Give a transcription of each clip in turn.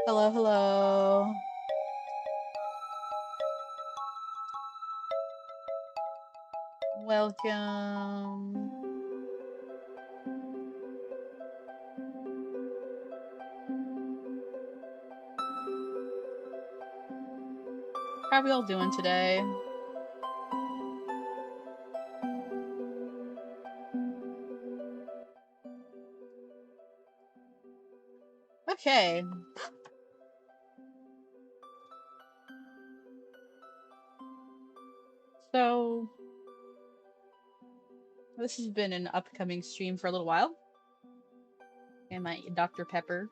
Hello, hello. Welcome. How are we all doing today? Okay. So, this has been an upcoming stream for a little while. And my Dr. Pepper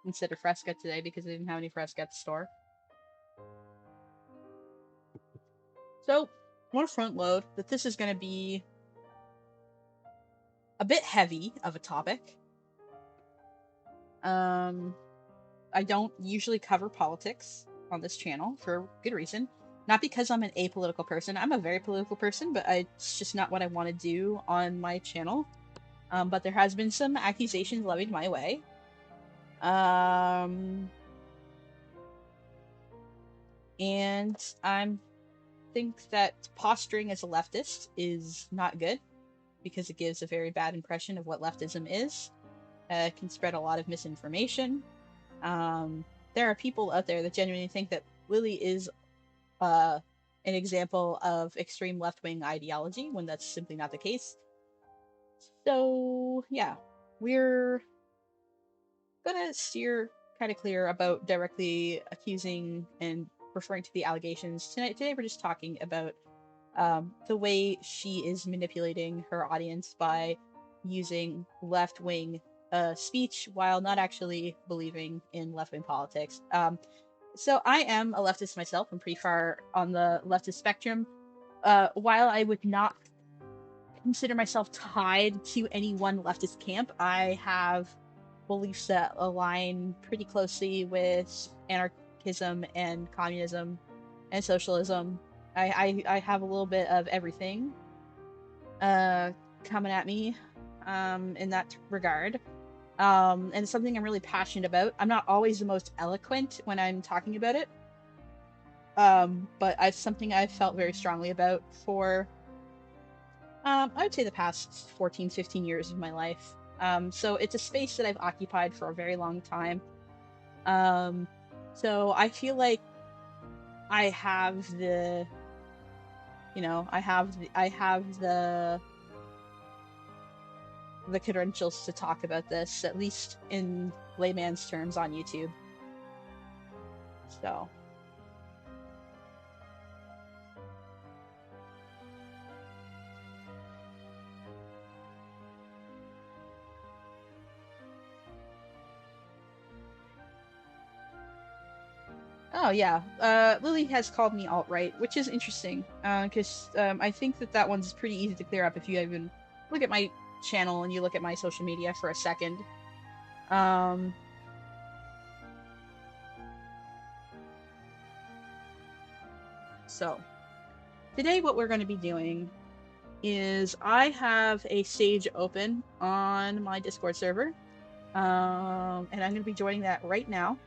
instead of Fresca today because I didn't have any Fresca at the store. So, I want to front load that this is going to be a bit heavy of a topic. I don't usually cover politics on this channel for good reason. Not because I'm an apolitical person. I'm a very political person, but it's just not what I want to do on my channel. But there has been some accusations levied my way. And I think that posturing as a leftist is not good because it gives a very bad impression of what leftism is. It can spread a lot of misinformation. There are people out there that genuinely think that Lily is an example of extreme left-wing ideology when that's simply not the case. So, yeah, we're gonna steer kind of clear about directly accusing and referring to the allegations. Today we're just talking about the way she is manipulating her audience by using left-wing speech while not actually believing in left-wing politics. So I am a leftist myself. I'm pretty far on the leftist spectrum. While I would not consider myself tied to any one leftist camp, I have beliefs that align pretty closely with anarchism and communism and socialism. I have a little bit of everything coming at me in that regard. And it's something I'm really passionate about. I'm not always the most eloquent when I'm talking about it, but it's something I've felt very strongly about for, I would say, the past 14, 15 years of my life. So it's a space that I've occupied for a very long time. So I feel like I have the, I have the credentials to talk about this, at least in layman's terms on YouTube. So. Oh yeah, Lily has called me alt-right, which is interesting, because I think that one's pretty easy to clear up if you even look at my channel and you look at my social media for a second. So today what we're going to be doing is I have a stage open on my Discord server, and I'm going to be joining that right now.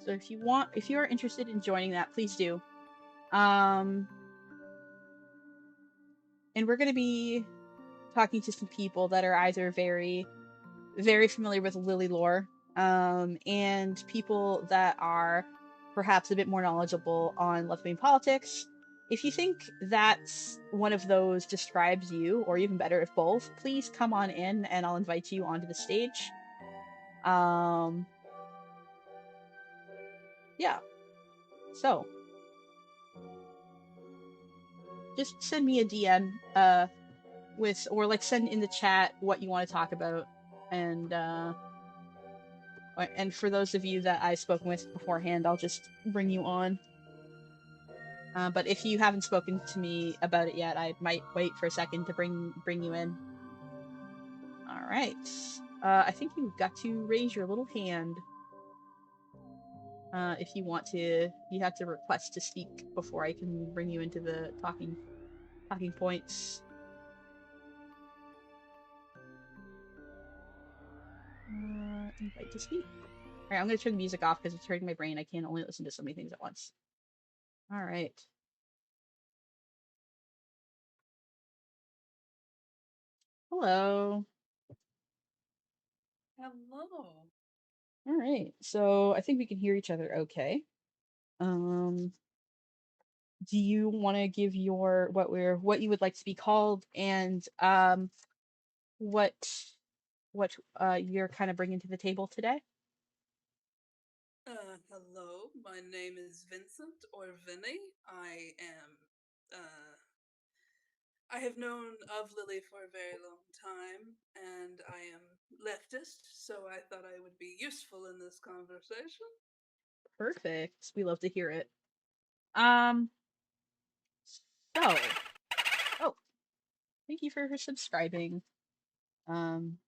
So if you are interested in joining that, please do. And we're going to be talking to some people that are either very, very familiar with Lily lore, and people that are perhaps a bit more knowledgeable on left-wing politics. If you think that's one of those describes you, or even better, if both, please come on in and I'll invite you onto the stage. Yeah. So, just send me a DM, or like send in the chat what you want to talk about, and for those of you that I've spoken with beforehand, I'll just bring you on. But if you haven't spoken to me about it yet, I might wait for a second to bring you in. All right. I think you've got to raise your little hand. If you want to, you have to request to speak before I can bring you into the talking points. Invite to speak. All right, I'm going to turn the music off because it's hurting my brain. I can't only listen to so many things at once. All right. Hello. Hello. All right. So I think we can hear each other okay. Do you want to give your what you would like to be called, and what you're kind of bringing to the table today? Hello. My name is Vincent or Vinny. I have known of Lily for a very long time, and I am leftist, so I thought I would be useful in this conversation. Perfect. We love to hear it. Um. So, oh, thank you for subscribing. Um,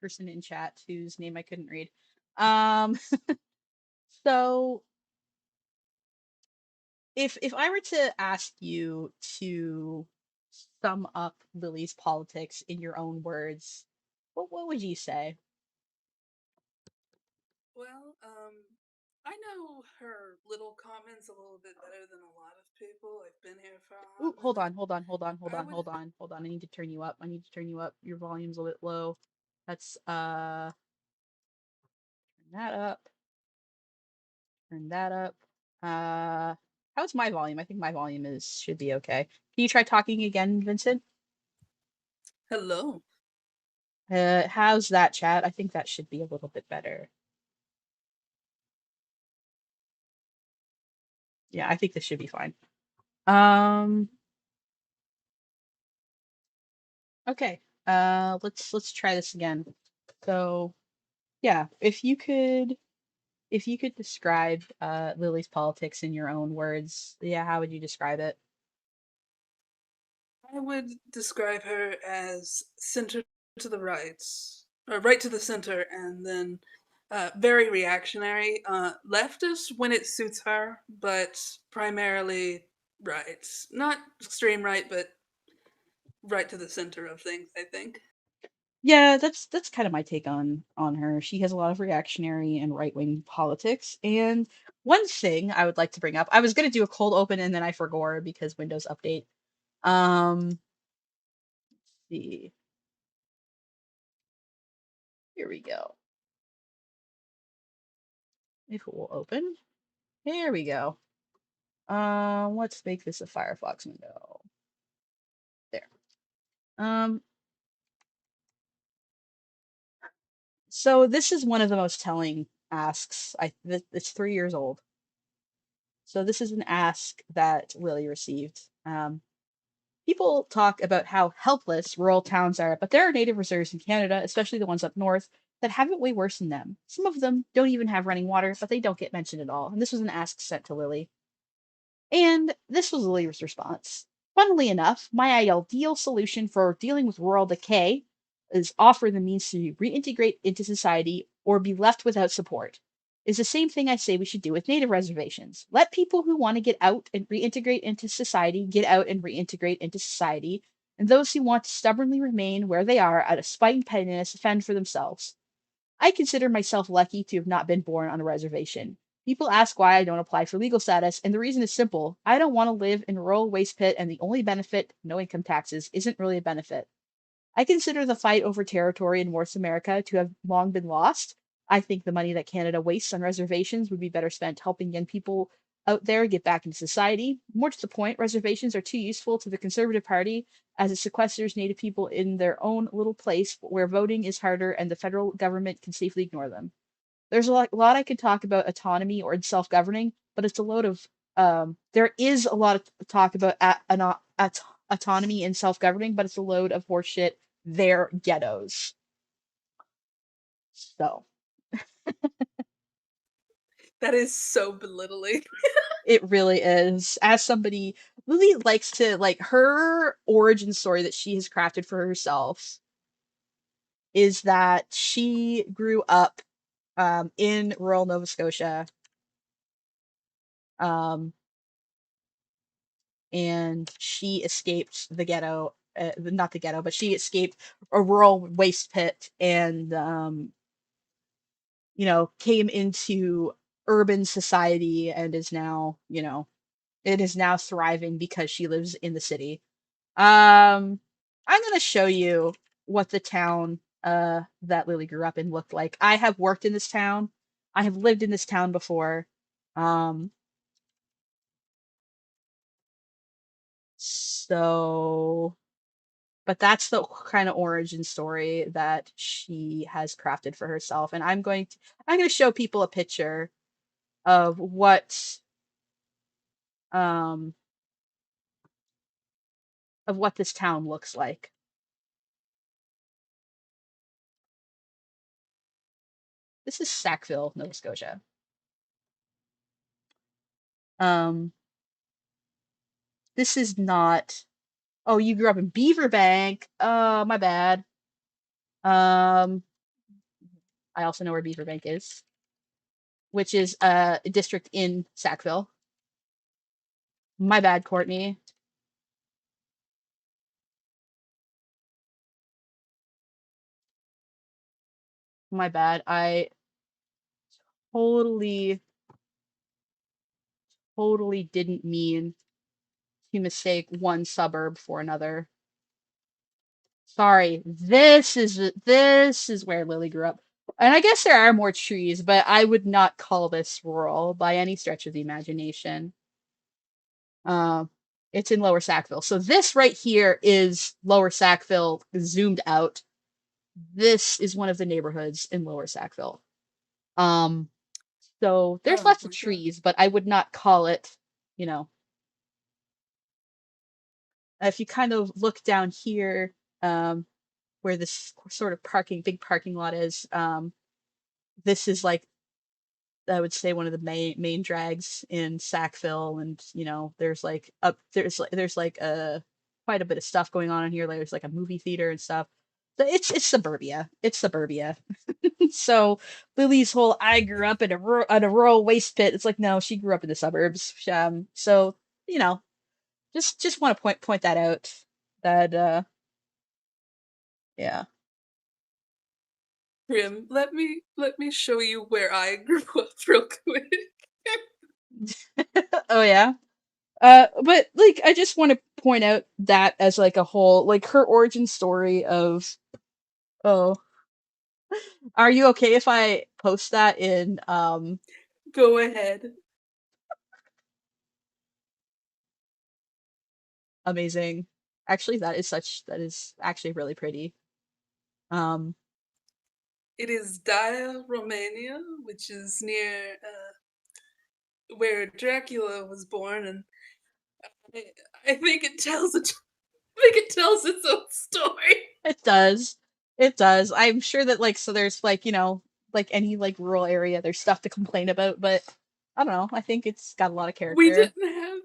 person in chat whose name I couldn't read. Um. So, if I were to ask you to sum up Lily's politics in your own words, what would you say? Well, I know her little comments a little bit better than a lot of people. I've been here for a Ooh, hot hold minute. on, hold on, hold on, hold I on, would. hold on, hold on. I need to turn you up. I need to turn you up. Your volume's a bit low. Let's turn that up. Turn that up. How's my volume? I think my volume should be okay. Can you try talking again, Vincent? Hello. How's that, chat? I think that should be a little bit better. Yeah, I think this should be fine. Um, okay. Let's try this again. So, yeah, if you could describe Lily's politics in your own words, yeah, how would you describe it? I would describe her as center to the right, or right to the center, and then very reactionary. Leftist when it suits her, but primarily right. Not extreme right, but right to the center of things, I think. Yeah, that's kind of my take on her. She has a lot of reactionary and right-wing politics. And one thing I would like to bring up, I was gonna do a cold open and then I forgot because Windows Update. Let's see. Here we go. If it will open. Here we go. Let's make this a Firefox window. There. Um, so this is one of the most telling asks. It's 3 years old. So this is an ask that Lily received. People talk about how helpless rural towns are, but there are native reserves in Canada, especially the ones up north, that have it way worse than them. Some of them don't even have running water, but they don't get mentioned at all. And this was an ask sent to Lily. And this was Lily's response. Funnily enough, my ideal solution for dealing with rural decay is offer the means to reintegrate into society or be left without support. Is the same thing I say we should do with native reservations. Let people who want to get out and reintegrate into society get out and reintegrate into society, and those who want to stubbornly remain where they are out of spite and pettiness fend for themselves. I consider myself lucky to have not been born on a reservation. People ask why I don't apply for legal status, and the reason is simple. I don't want to live in a rural waste pit, and the only benefit, no income taxes, isn't really a benefit. I consider the fight over territory in North America to have long been lost. I think the money that Canada wastes on reservations would be better spent helping young people out there get back into society. More to the point, reservations are too useful to the Conservative Party as it sequesters Native people in their own little place where voting is harder and the federal government can safely ignore them. There's a lot I could talk about autonomy or self governing, but it's a load of there is a lot of talk about autonomy and self governing, but it's a load of horseshit. They're ghettos. So That is so belittling. it really is. As somebody, Lily likes to like her origin story that she has crafted for herself is that she grew up in rural Nova Scotia, um, and she escaped the ghetto. Not the ghetto, but she escaped a rural waste pit and came into urban society and is now, it is now thriving because she lives in the city. I'm gonna show you what the town that Lily grew up in looked like. I have worked in this town. I have lived in this town before. Um, so but that's the kind of origin story that she has crafted for herself. And I'm going to show people a picture of um what this town looks like. This is Sackville, Nova Scotia. Um this is not. Oh, you grew up in Beaverbank. My bad. Um I also know where Beaverbank is, which is a district in Sackville. My bad, Courtney. My bad. I totally totally didn't mean to mistake one suburb for another. Sorry, this is where Lily grew up. And I guess there are more trees, but I would not call this rural by any stretch of the imagination. Uh, it's in Lower Sackville. So this right here is Lower Sackville zoomed out. This is one of the neighborhoods in Lower Sackville. Um, so there's Oh lots of my god. trees, but I would not call it you know, if you kind of look down here, where this sort of big parking lot is, this is like, I would say, one of the main drags in Sackville, and there's like a quite a bit of stuff going on in here. Like there's like a movie theater and stuff. So it's suburbia. It's suburbia. So Lily's whole "I grew up in a rural waste pit." It's like, no, she grew up in the suburbs. So you know, just want to point that out. That yeah. Grim, let me show you where I grew up real quick. Oh yeah. But like I just want to point out that as like a whole, like her origin story of, oh, are you okay if I post that in Go ahead. amazing. Actually, that is actually really pretty. Um It is Dia, Romania, which is near where Dracula was born, and I, I think it tells it. I think it tells its own story. it does. It does. I'm sure that like, so there's like, like any like rural area, there's stuff to complain about, but I don't know. I think it's got a lot of We character. didn't have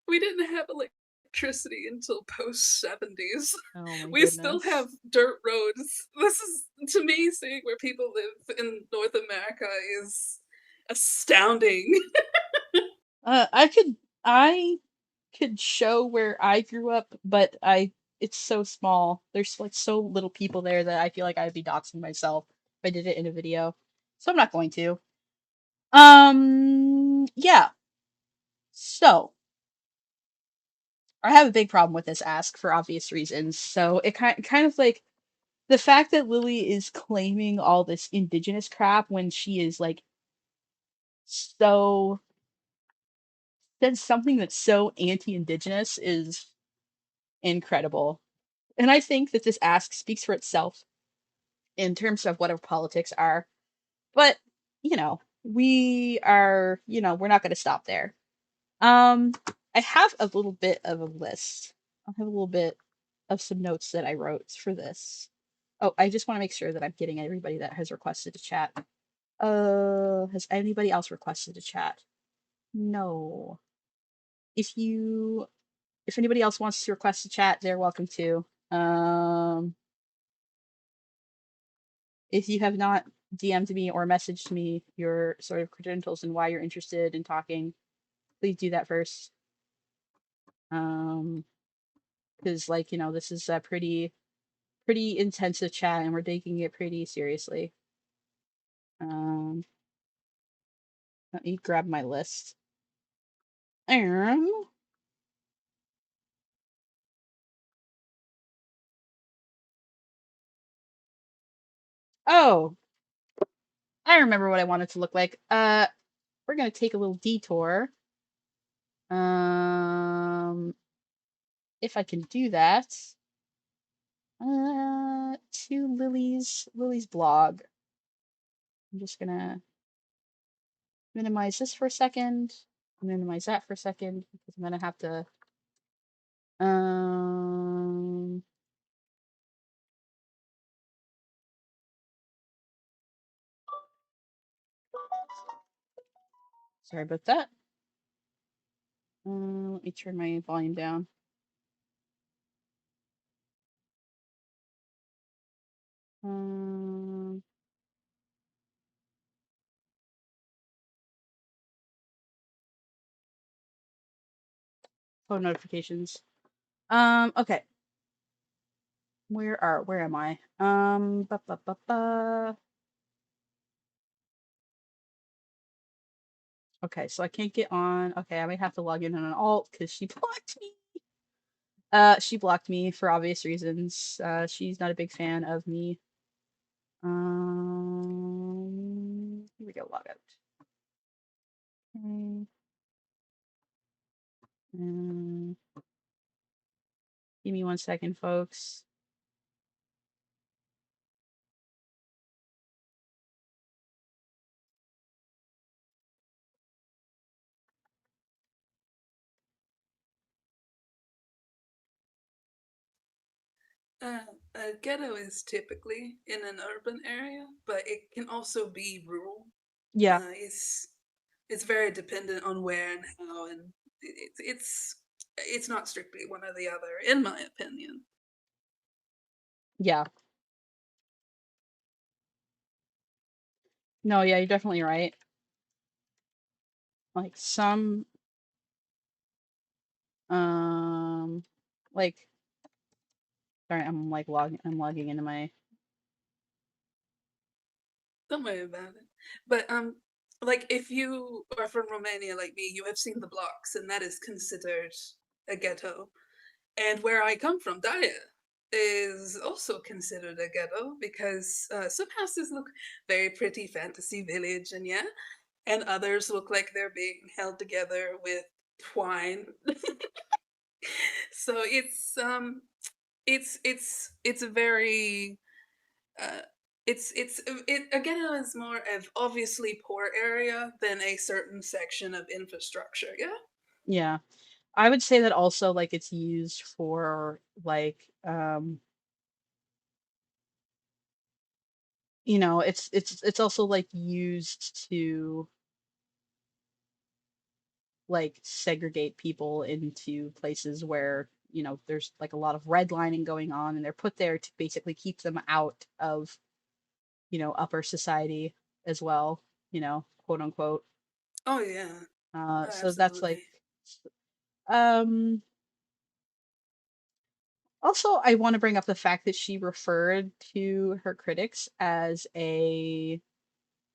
we didn't have electricity until post 70s. Oh my We still have goodness. dirt roads. This is, to me, seeing where people live in North America is astounding. I could show where I grew up, but it's so small. There's like so little people there that I feel like I'd be doxing myself if I did it in a video. So I'm not going to. Yeah. So I have a big problem with this ask for obvious reasons. So it kind of like the fact that Lily is claiming all this indigenous crap when she is like so said something that's so anti-indigenous is incredible. And I think that this ask speaks for itself in terms of what our politics are. But, we're not going to stop there. Um, I have a little bit of a list. I have a little bit of some notes that I wrote for this. Oh, I just want to make sure that I'm getting everybody that has requested to chat. Has anybody else requested to chat? No. If you, if anybody else wants to request to chat, they're welcome to. If you have not DM'd me or messaged me your sort of credentials and why you're interested in talking, please do that first. Um, because this is a pretty intensive chat and we're taking it pretty seriously. Um, Let me grab my list. Um, oh, I remember what I wanted to look like. We're gonna take a little detour. Um, if I can do that. To Lily's blog. I'm just gonna minimize this for a second, minimize that for a second, because I'm gonna have to, um, sorry about that. Let me turn my volume down. Um, Phone notifications. Okay. Where am I? Ba, ba, ba, ba. Okay, so I can't get on. Okay, I might have to log in on an alt because she blocked me. She blocked me for obvious reasons. She's not a big fan of me. Here we go, log out. Okay. Um, Give me 1 second, folks. Uh, a ghetto is typically in an urban area, but it can also be rural. Yeah, It's very dependent on where and how, and it's not strictly one or the other, in my opinion. yeah. No, yeah, you're definitely right. Like some, um, like, sorry, I'm logging into my, Don't worry about it. But like if you are from Romania like me, you have seen the blocks, and that is considered a ghetto. And where I come from, Daya, is also considered a ghetto because some houses look very pretty, fantasy village, and yeah, and others look like they're being held together with twine. So it's a very uh, a ghetto is more of obviously poor area than a certain section of infrastructure. Yeah. yeah. I would say that also like it's used for like it's also like used to like segregate people into places where, there's like a lot of redlining going on, and they're put there to basically keep them out of, upper society as well, quote unquote. Oh yeah. So that's like Absolutely. um also I want to bring up the fact that she referred to her critics as a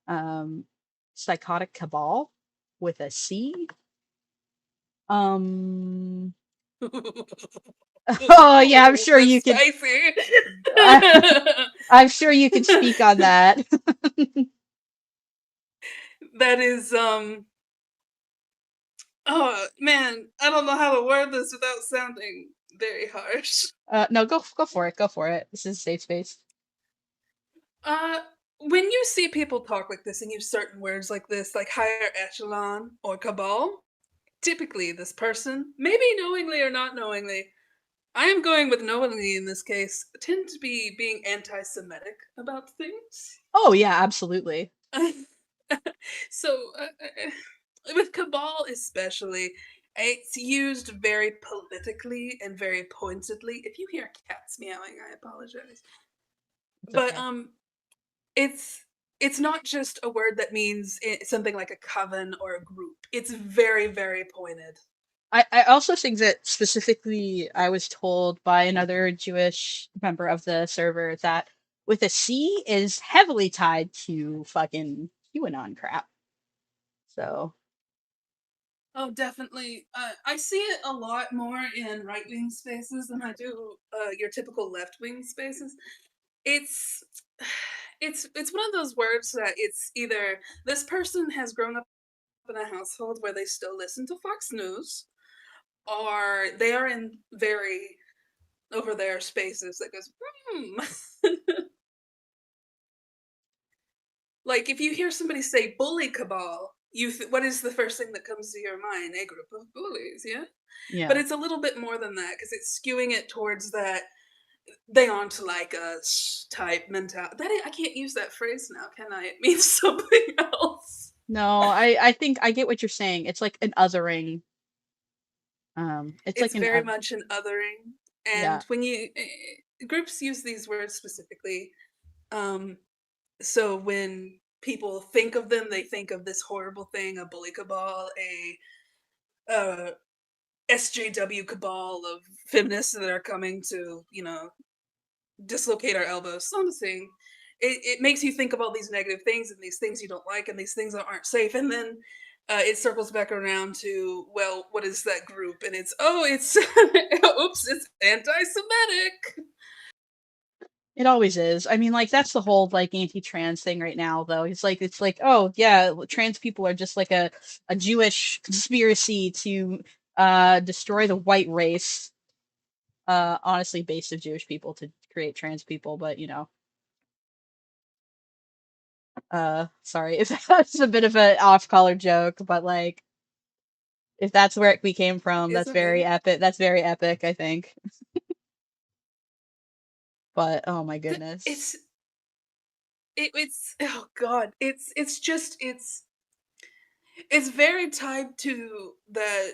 um psychotic cabal with a C. Um oh yeah, I'm Ooh, sure that's you could spicy. I, I'm sure you could speak on that. That is oh man, I don't know how to word this without sounding very harsh. No, go for it. Go for it. This is a safe space. Uh when you see people talk like this and use certain words like this, like higher echelon or cabal, typically this person, maybe knowingly or not knowingly, I am going with knowingly in this case, tend to be being anti-Semitic about things. Oh yeah, absolutely. So with cabal especially, it's used very politically and very pointedly. If you hear cats meowing, I apologize. It's But okay. it's it's not just a word that means something like a coven or a group. It's very very pointed. I also think that specifically I was told by another Jewish member of the server that with a C is heavily tied to fucking QAnon crap. So Oh, definitely. I see it a lot more in right wing spaces than I do your typical left wing spaces. It's it's one of those words that it's either this person has grown up in a household where they still listen to Fox News, or they are in very over there spaces that goes, hmm. Like if you hear somebody say bully cabal, what is the first thing that comes to your mind? A group of bullies, yeah. But yeah. it's a little bit more than that because it's skewing it towards that they aren't like us type mentality. I can't use that phrase now, can I? It means something else. No, I think I get what you're saying. It's like an othering. It's It's like an very much an othering, yeah. and when you groups use these words specifically, um, so when people think of them, they think of this horrible thing, a bully cabal, a SJW cabal of feminists that are coming to, dislocate our elbows, something. It makes you think of all these negative things and these things you don't like and these things that aren't safe. And then it circles back around to, well, what is that group? And it's, oops, it's anti Semitic. It always is. I mean, like that's the whole like anti-trans thing right now, though. It's like, oh yeah, trans people are just like a Jewish conspiracy to destroy the white race. Honestly, based of Jewish people to create trans people, but sorry if that's a bit of an off-color joke, but like if that's where we came from, It's that's very okay. epic. That's very epic, I think. But oh my goodness. It's it's oh god, it's just it's very tied to the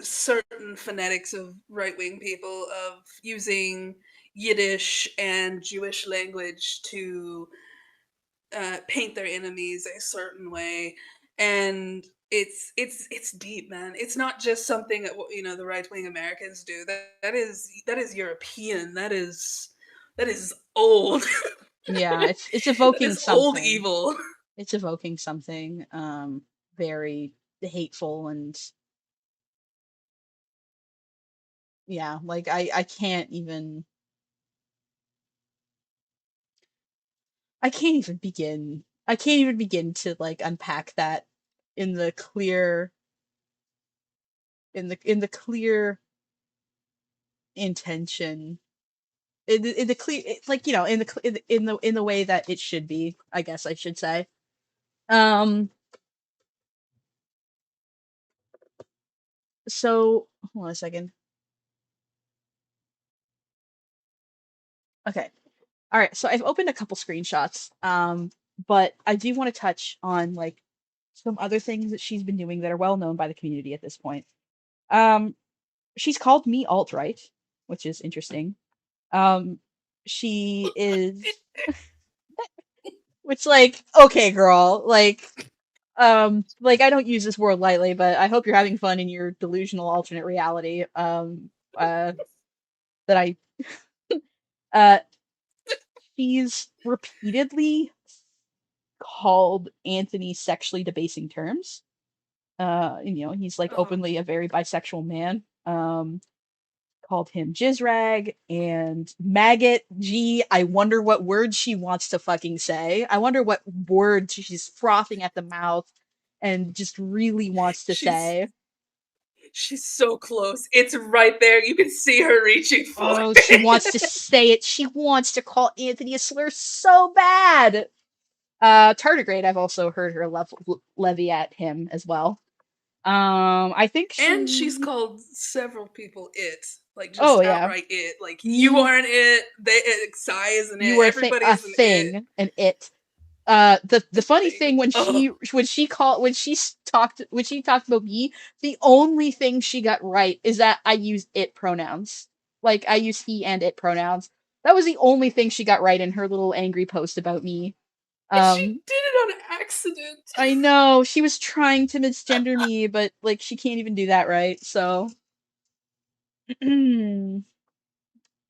certain phonetics of right wing people of using Yiddish and Jewish language to paint their enemies a certain way, and it's deep, man. It's not just something that the right wing Americans do. That is European. That is old. Yeah, it's That evoking is old something. evil. It's evoking something very hateful, and yeah, like I can't even, I can't even begin to like unpack that in the clear, in the clear intention, in the clear, like, in the in the way that it should be, I guess I should say. Um so hold on a second. Okay. All right, so I've opened a couple screenshots, but I do want to touch on like some other things that she's been doing that are well known by the community at this point. Um, she's called me alt right, which is interesting. Um, she is, which, like, okay, girl, like I don't use this word lightly, but I hope you're having fun in your delusional alternate reality. That I, uh, she's repeatedly called Anthony sexually debasing terms. He's like Oh, openly a very bisexual man. Called him jizzrag and maggot. Gee, I wonder what word she wants to fucking say. I wonder what word she's frothing at the mouth and just really wants to she's say. she's so close. It's right there. You can see her reaching for Oh, she wants to it. say it. She wants to call Anthony a slur so bad. Tardigrade, I've also heard her levy at him as well. I think And she's she. called several people it. Like Oh just yeah, outright it. Like you you aren't it, Sai isn't you it, were everybody a is an it. thing, and it. The funny Thing. thing, Oh, when she talked about me, the only thing she got right is that I use it pronouns. Like I use he and it pronouns. That was the only thing she got right in her little angry post about me. and she Um, did it on accident. I know she was trying to misgender me, but like she can't even do that right. So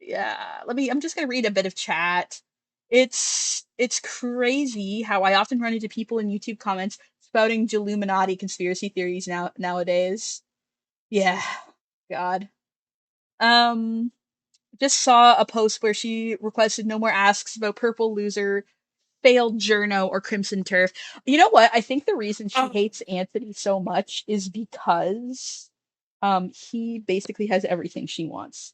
yeah, I'm just gonna read a bit of chat. It's crazy how I often run into people in YouTube comments spouting Illuminati conspiracy theories nowadays. Yeah, God. Um, just saw a post where she requested no more asks about Purple Loser, failed Journo, or Crimson Turf. You know what? I think the reason she Oh, hates Anthony so much is because he basically has everything she wants.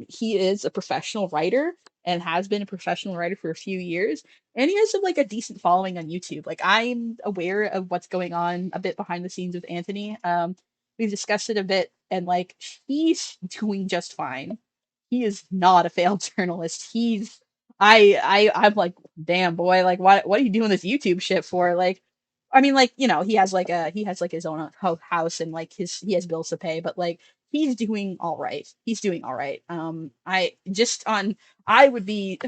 He is a professional writer and has been a professional writer for a few years, and he has like a decent following on YouTube. Like I'm aware of what's going on a bit behind the scenes with Anthony. We've discussed it a bit, and like he's doing just fine. He is not a failed journalist. I'm like, damn boy, like what are you doing this YouTube shit for? Like, I mean, like, he has like his own house, and like he has bills to pay, but like he's doing all right. He's doing all right. I would be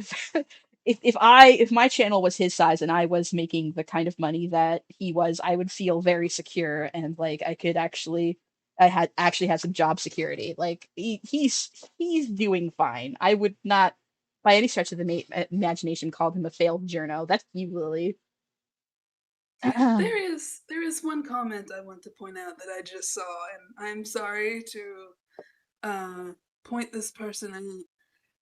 if my channel was his size and I was making the kind of money that he was, I would feel very secure, and like I had actually had some job security. Like he's doing fine. I would not by any stretch of the imagination called him a failed journo. That's you, Lily. there is one comment I want to point out that I just saw, and I'm sorry to uh point this person out.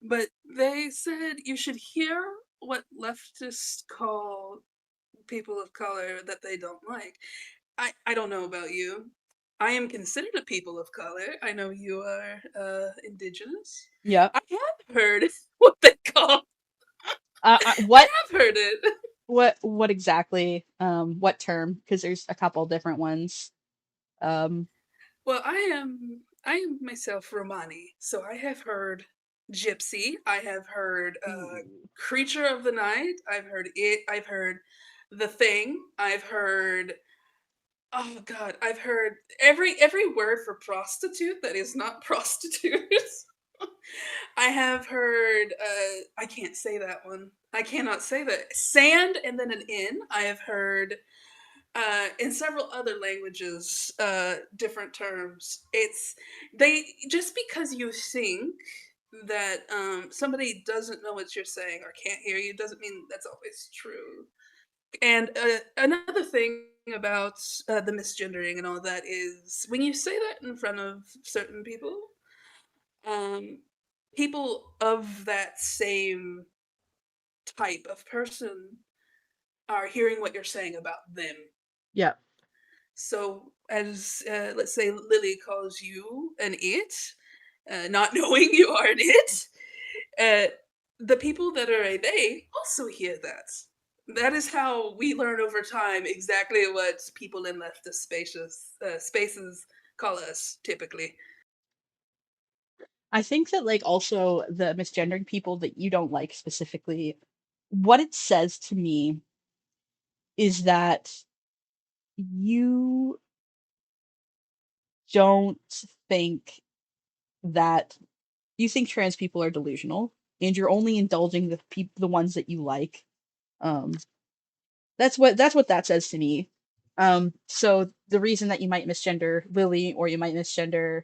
But they said you should hear what leftists call people of color that they don't like. I don't know about you. I am considered a people of color. I know you are indigenous. Yep. I have heard what they call. Uh, I what have heard it. what exactly? What term? Because there's a couple different ones. Um, Well, I am myself Romani, so I have heard gypsy. I have heard Ooh. creature of the night. I've heard it. I've heard the thing. I've heard, oh god, I've heard every word for prostitute that is not prostitute. I have heard I can't say that one. I cannot say that. Sand and then an in. I have heard in several other languages different terms. It's they just because you think that somebody doesn't know what you're saying or can't hear you doesn't mean that's always true. And another thing about the misgendering and all that is when you say that in front of certain people, um, people of that same type of person are hearing what you're saying about them. Yeah. So, as let's say Lily calls you an it, not knowing you are an it, uh, the people that are a they also hear that. That is how we learn over time exactly what people in leftist spaces call us typically. I think that like also the misgendering people that you don't like specifically, what it says to me is that you don't think that you think trans people are delusional and you're only indulging the ones that you like. Um, that's what that says to me. So the reason that you might misgender Lily or you might misgender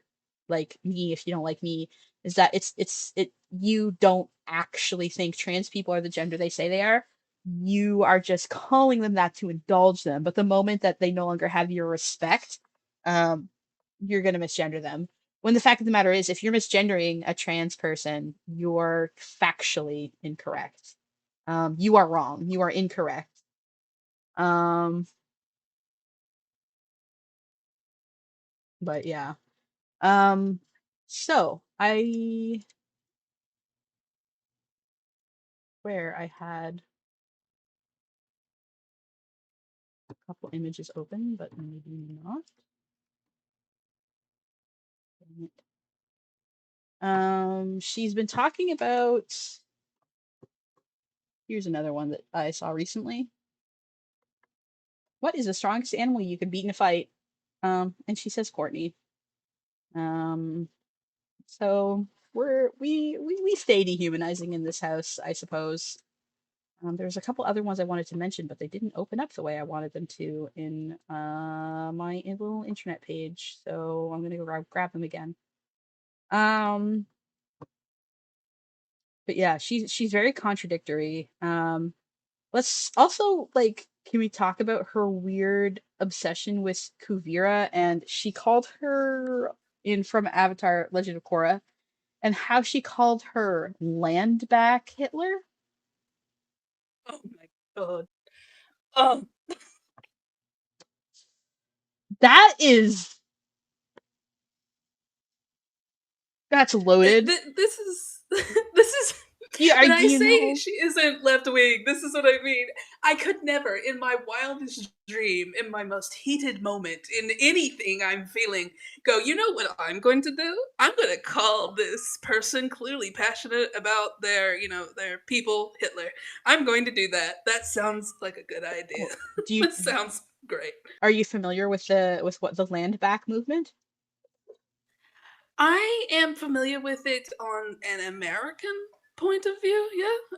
like me if you don't like me is that it you don't actually think trans people are the gender they say they are. You are just calling them that to indulge them. But the moment that they no longer have your respect, um, you're gonna misgender them. When the fact of the matter is, if you're misgendering a trans person, you're factually incorrect. You are wrong. You are incorrect. Um, but yeah. Um, so I where I had a couple images open, but maybe not. Dang it. She's been talking about. Here's another one that I saw recently. What is the strongest animal you could beat in a fight? And she says Courtney. Um, so we stay dehumanizing in this house, I suppose. There's a couple other ones I wanted to mention, but they didn't open up the way I wanted them to in my little internet page. So I'm gonna go grab them again. Um, but yeah, she's very contradictory. Let's also like, can we talk about her weird obsession with Kuvira? And she called her in from Avatar: Legend of Korra, and how she called her land back Hitler. Oh my god. Um, That is that's loaded. this is this is Do when do I you say know? she isn't left wing. This is what I mean. I could never, in my wildest dream, in my most heated moment, in anything I'm feeling, go. You know what I'm going to do? I'm going to call this person clearly passionate about their people Hitler. I'm going to do that. That sounds like a good idea. Oh, do you That sounds great. are you familiar with the land back movement? I am familiar with it on an American point of view.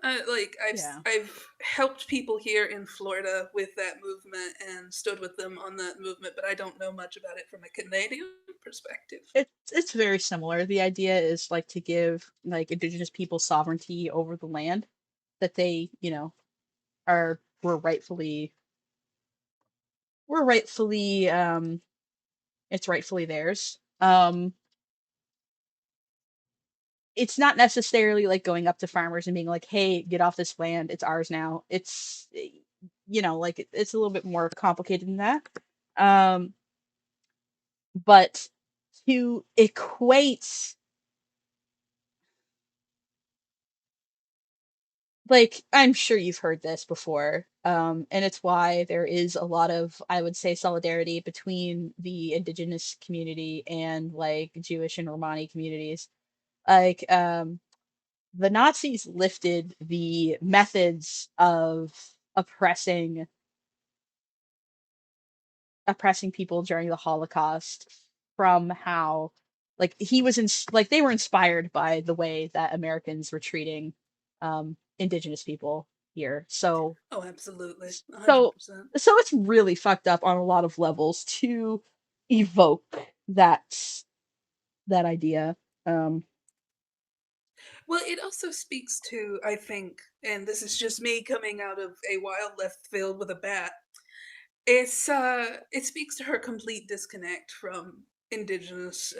Yeah, like Yeah. I've helped people here in Florida with that movement and stood with them on that movement, but I don't know much about it from a Canadian perspective. It's very similar. The idea is like to give like indigenous people sovereignty over the land that they, are were rightfully it's rightfully theirs. It's not necessarily like going up to farmers and being like, "Hey, get off this land. It's ours now." Like it's a little bit more complicated than that. Um but to equate, like, I'm sure you've heard this before, and it's why there is a lot of, I would say, solidarity between the indigenous community and like Jewish and Romani communities. Like, the Nazis lifted the methods of oppressing oppressing people during the Holocaust from how like he was in like they were inspired by the way that Americans were treating indigenous people here. Oh, absolutely. So 100%. so it's really fucked up on a lot of levels to evoke that that idea. Um Well, it also speaks to, I think, and this is just me coming out of a wild left field with a bat. It speaks to her complete disconnect from indigenous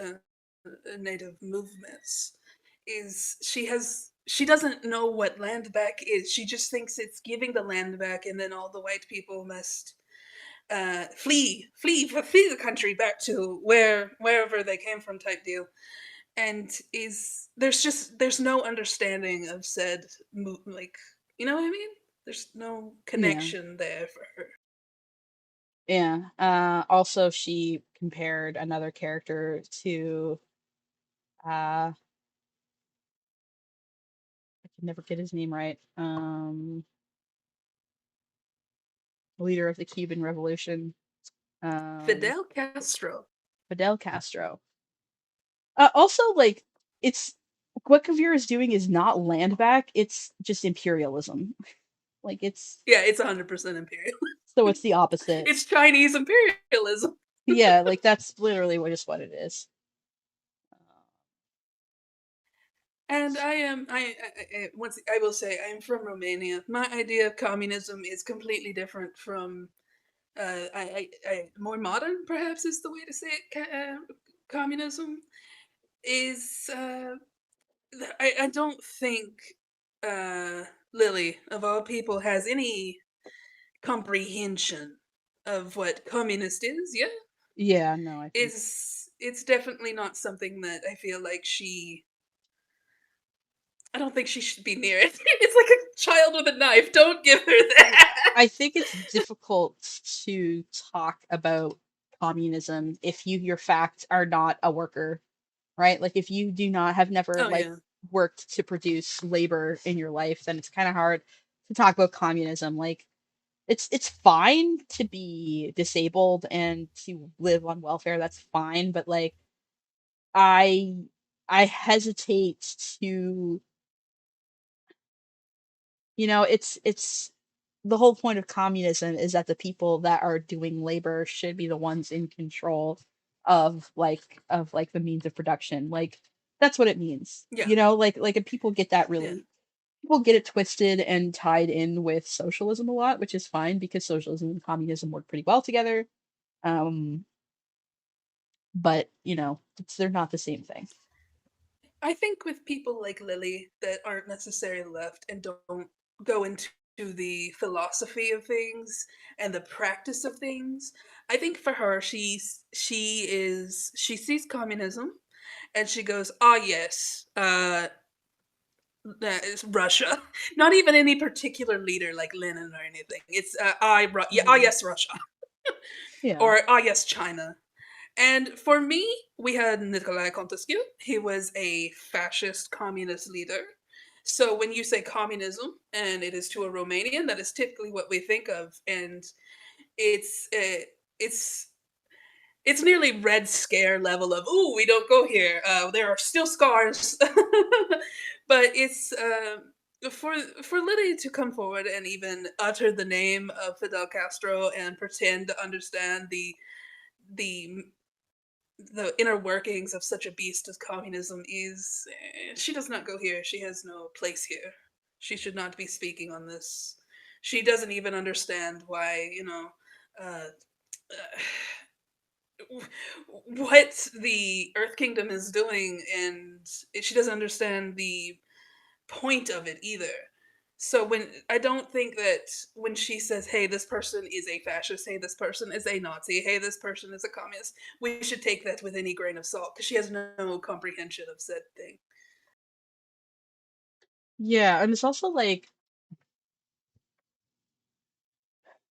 native movements. Is she doesn't know what land back is. She just thinks it's giving the land back, and then all the white people must flee the country back to wherever they came from, type deal. And is there's no understanding of said like, you know what I mean? There's no yeah. connection there for her. Yeah. Also she compared another character to I can never get his name right. Leader of the Cuban Revolution, um, Fidel Castro. Fidel Castro. Also, like, it's what Kavir is doing is not land back; it's just imperialism. Like, it's Yeah, it's 100% imperial. so it's the opposite. It's Chinese imperialism. Yeah, like that's literally just what it is. And I am once I will say I am from Romania. My idea of communism is completely different from more modern, perhaps is the way to say it. Communism is I don't think uh, Lily of all people has any comprehension of what communist is. Yeah, Yeah, no, I think. is it's definitely not something that I feel like she. I don't think she should be near it. It's like a child with a knife. Don't give her I that. I think it's difficult to talk about communism if your facts are not a worker, right? Like if you do not have never Oh like yeah, worked to produce labor in your life, then it's kind of hard to talk about communism. Like it's fine to be disabled and to live on welfare. That's fine, but like I I hesitate to, it's the whole point of communism is that the people that are doing labor should be the ones in control of the means of production. Like that's what it means. yeah, Like and yeah. people get it twisted and tied in with socialism a lot, which is fine because socialism and communism work pretty well together. Um but they're not the same thing. I think with people like Lily that aren't necessarily left and don't go into the philosophy of things and the practice of things, I think for her she sees communism and she goes, ah yes, that is Russia. Not even any particular leader like Lenin or anything. It's yeah, ah Mhm. yes, Russia, Yeah. or ah yes, China. And for me, we had Nicolae Contescu. He was a fascist communist leader. So when you say communism and it is to a Romanian, that is typically what we think of, and it's uh, it's it's nearly Red Scare level of "ooh, we don't go here. There are still scars," but it's for Liddy to come forward and even utter the name of Fidel Castro and pretend to understand the the inner workings of such a beast as communism is, she does not go here. She has no place here. She should not be speaking on this. She doesn't even understand why, uh, what the Earth Kingdom is doing, and she doesn't understand the point of it either. So when I don't think that when she says, "Hey, this person is a fascist," "Hey, this person is a Nazi," "Hey, this person is a communist," we should take that with any grain of salt because she has no comprehension of said thing. Yeah, and it's also like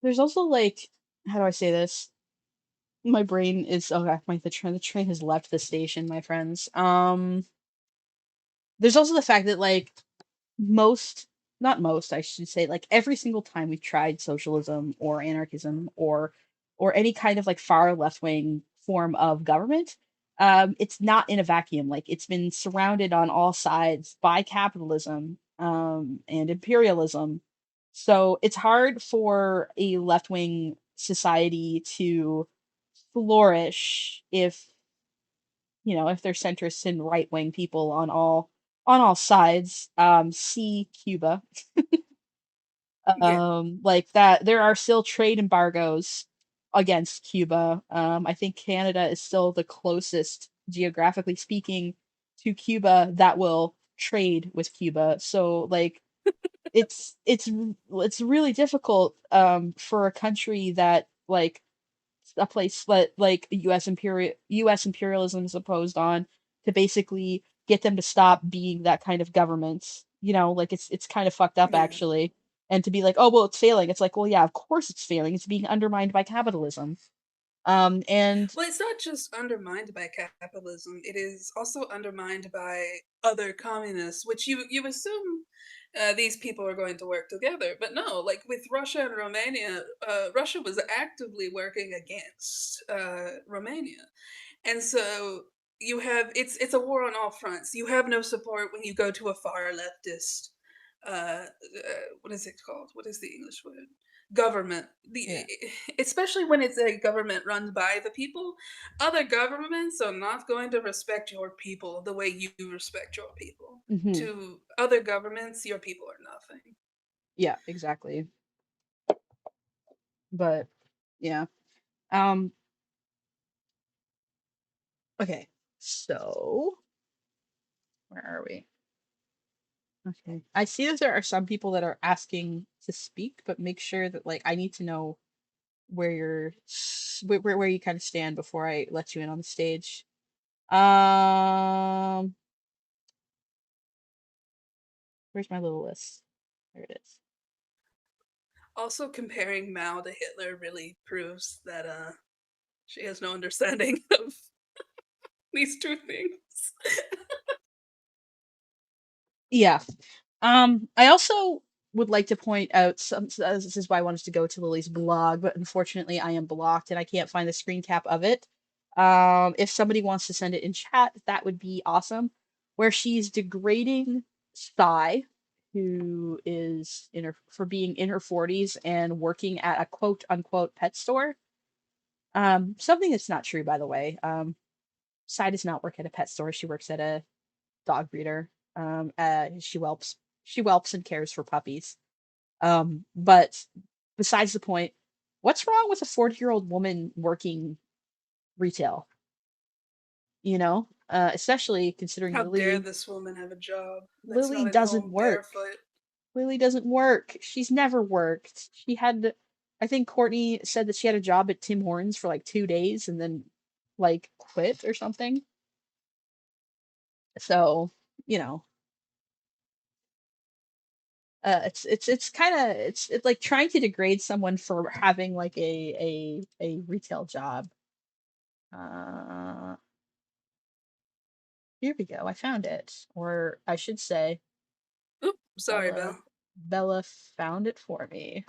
there's also like how do I say this? My brain is okay. The train has left the station, my friends. There's also the fact that like most, not most, I should say, like every single time we've tried socialism or anarchism or any kind of like far left wing form of government, it's not in a vacuum. Like it's been surrounded on all sides by capitalism and imperialism. So it's hard for a left wing society to flourish if, you know, if they're centrist and right wing people on all sides. See Cuba. Yeah, Like that there are still trade embargoes against Cuba. I think Canada is still the closest, geographically speaking, to Cuba that will trade with Cuba. So like it's really difficult for a country that like a place that like US imperialism is opposed on to basically get them to stop being that kind of government. You know, like it's kind of fucked up yeah. actually. And to be like, oh well, it's failing. It's like, well, yeah, of course it's failing. It's being undermined by capitalism. And Well, it's not just undermined by capitalism; it is also undermined by other communists, which you assume these people are going to work together. But no, like with Russia and Romania, Russia was actively working against Romania, and so you have it's a war on all fronts. You have no support when you go to a far leftist. What is it called? What is the English word? Government. yeah. Especially when it's a government run by the people, other governments are not going to respect your people the way you respect your people. Hmm. To other governments, your people are nothing. Yeah, exactly. But yeah. Um okay. So, where are we? Okay. I see that there are some people that are asking to speak, but make sure that like I need to know where where you kind of stand before I let you in on the stage. Um, where's my little list? There it is. Also, comparing Mao to Hitler really proves that she has no understanding of these two things. Yeah. I also would like to point out this is why I wanted to go to Lily's blog, but unfortunately I am blocked and I can't find the screen cap of it. If somebody wants to send it in chat, that would be awesome. Where she's degrading Sty, who is in her for being in her 40s and working at a quote unquote pet store. Something that's not true, by the way. Sai does not work at a pet store. She works at a dog breeder. She whelps and cares for puppies. But besides the point, what's wrong with a 40-year-old woman working retail? You know, especially considering How dare this woman have a job that's Lily not at doesn't home work. barefoot? Lily doesn't work. She's never worked. She had, I think Courtney said that she had a job at Tim Hortons for like 2 days and then like quit or something. So, you know, it's kind of it's like trying to degrade someone for having like a retail job. Uh, Here we go. I found it, or I should say, Oop, sorry, Bella Belle. Bella found it for me.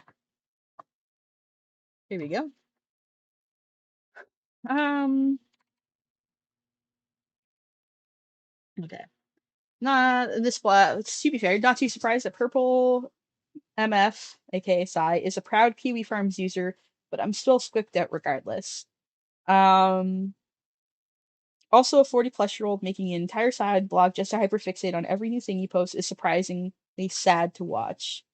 Here we go. Um, okay. Nah, this to be fair, not too surprised that Purple MF, aka Psy, is a proud Kiwi Farms user, but I'm still squicked out regardless. Um, Also, a 40-plus-year-old making an entire side blog just to hyperfixate on every new thing you post is surprisingly sad to watch.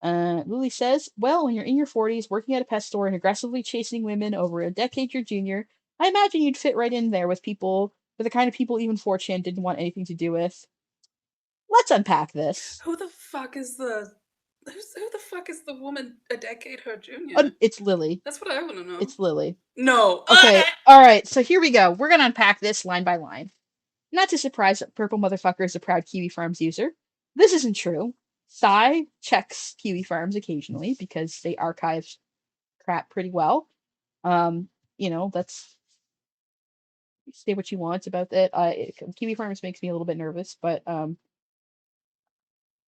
Lily says, well, when you're in your 40s, working at a pet store and aggressively chasing women over a decade your junior, I imagine you'd fit right in there with people, with the kind of people even 4chan didn't want anything to do with. Let's unpack this. Who the fuck is who the fuck is the woman a decade her junior? It's Lily. That's what I want to know. It's Lily. No. Okay, alright, so here we go. We're gonna unpack this line by line. Not too surprised that Purple Motherfucker is a proud Kiwi Farms user. This isn't true. Sai checks Kiwi Farms occasionally because they archive crap pretty well. Um, you know, that's say what you want about that. Kiwi Farms makes me a little bit nervous, but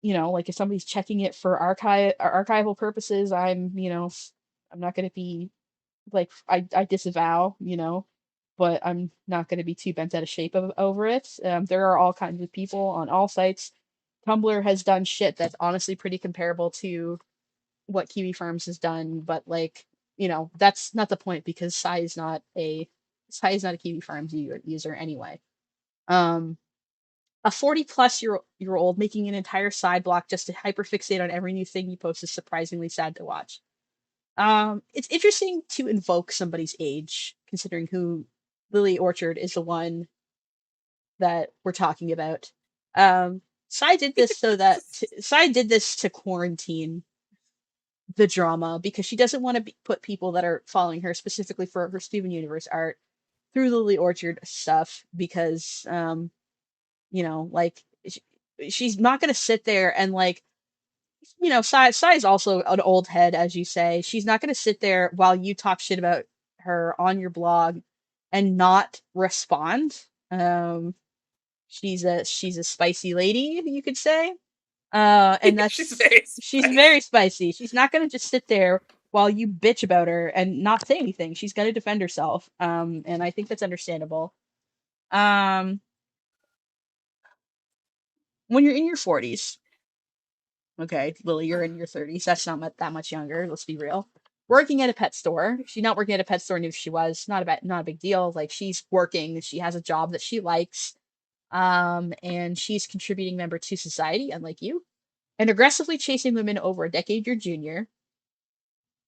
like if somebody's checking it for archival purposes, I'm not going to be like, I disavow, but I'm not going to be too bent out of shape over it. There are all kinds of people on all sites. Tumblr has done shit that's honestly pretty comparable to what Kiwi Farms has done, but like, that's not the point because Sai is not a Kiwi Farms user anyway. Um, a 40 plus year old making an entire side block just to hyperfixate on every new thing you post is surprisingly sad to watch. It's interesting to invoke somebody's age, considering who Lily Orchard is the one that we're talking about. Um, Sai did this to quarantine the drama because she doesn't want to put people that are following her specifically for her Steven Universe art through Lily Orchard stuff because like she's not gonna sit there and like Sai is also an old head, as you say. She's not gonna sit there while you talk shit about her on your blog and not respond. Um, she's a spicy lady, you could say. And She's that's very she's very spicy. spicy. She's not gonna just sit there while you bitch about her and not say anything. She's gonna defend herself. And I think that's understandable. Um, when you're in your 40s, okay, Lily, you're in your 30s. That's not that much younger. Let's be real. Working at a pet store. She's not working at a pet store. Knew she was not a big deal. Like she's working. She has a job that she likes. And she's contributing member to society, unlike you, and aggressively chasing women over a decade your junior.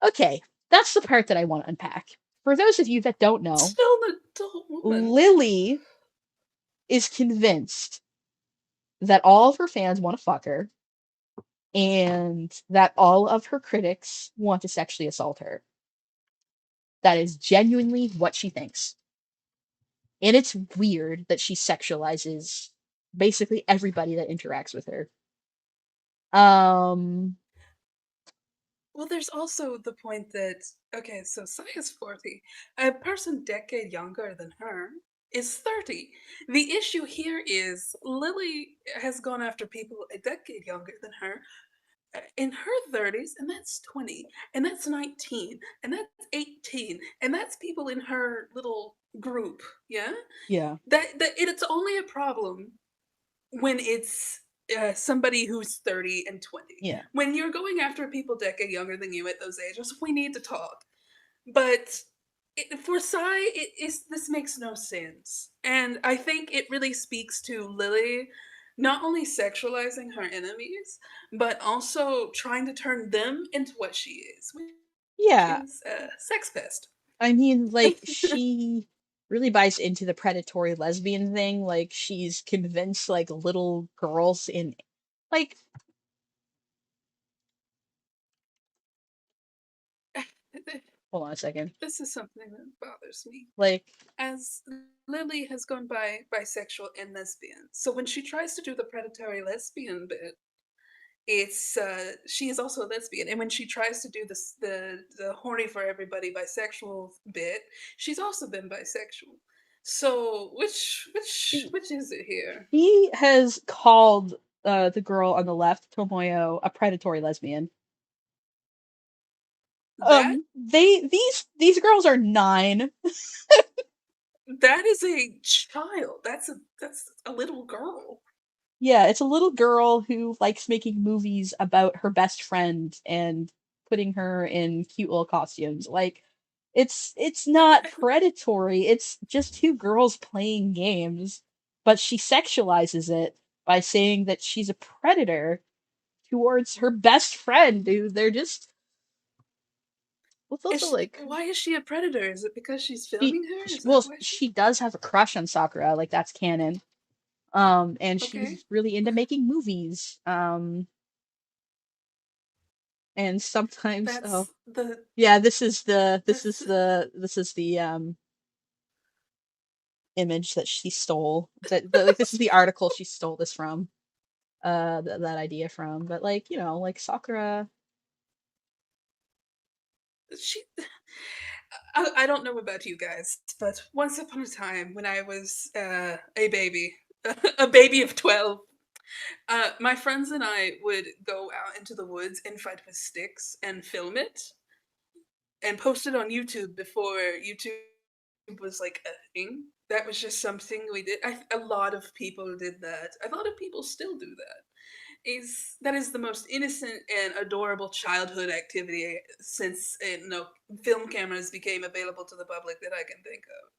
Okay, that's the part that I want to unpack. For those of you that don't know, Still an adult woman. Lily is convinced that all of her fans want to fuck her and that all of her critics want to sexually assault her. That is genuinely what she thinks. And it's weird that she sexualizes basically everybody that interacts with her. Um, Well, there's also the point that, okay, so Sai is 40. A person decade younger than her is 30. The issue here is Lily has gone after people a decade younger than her in her 30s, and that's 20, and that's 19, and that's 18, and that's people in her little group, yeah? yeah, That it's only a problem when it's somebody who's 30 and 20. yeah, When you're going after people decade younger than you at those ages, we need to talk. But for Sai, this makes no sense. And I think it really speaks to Lily not only sexualizing her enemies, but also trying to turn them into what she is, which yeah. is a sex pest. I mean, like, she really buys into the predatory lesbian thing. Like, she's convinced, like, little girls in, like, hold on a second. This is something that bothers me. Like, As Lily has gone by bisexual and lesbian. So when she tries to do the predatory lesbian bit, it's she is also a lesbian, and when she tries to do this the horny for everybody bisexual bit, she's also been bisexual. So she, which is it here? she has called the girl on the left, Tomoyo, a predatory lesbian. That These girls are 9. that is a child. That's a little girl. Yeah, it's a little girl who likes making movies about her best friend and putting her in cute little costumes. Like it's not predatory. It's just two girls playing games, but she sexualizes it by saying that she's a predator towards her best friend who they're just what's also like Why is she a predator? Is it because she's she, filming her? she Is that well why she? she does have a crush on Sakura, like that's canon. And Okay, she's really into making movies. And sometimes that's the yeah, that's this is the image that she stole. Like this is the article she stole this from. That idea from. But like, like Sakura. she. I don't know about you guys, but once upon a time when I was a baby, a baby of 12, My friends and I would go out into the woods and fight with sticks and film it and post it on YouTube before YouTube was like a thing. That was just something we did. A lot of people did that. A lot of people still do that. That is the most innocent and adorable childhood activity since no film cameras became available to the public that I can think of.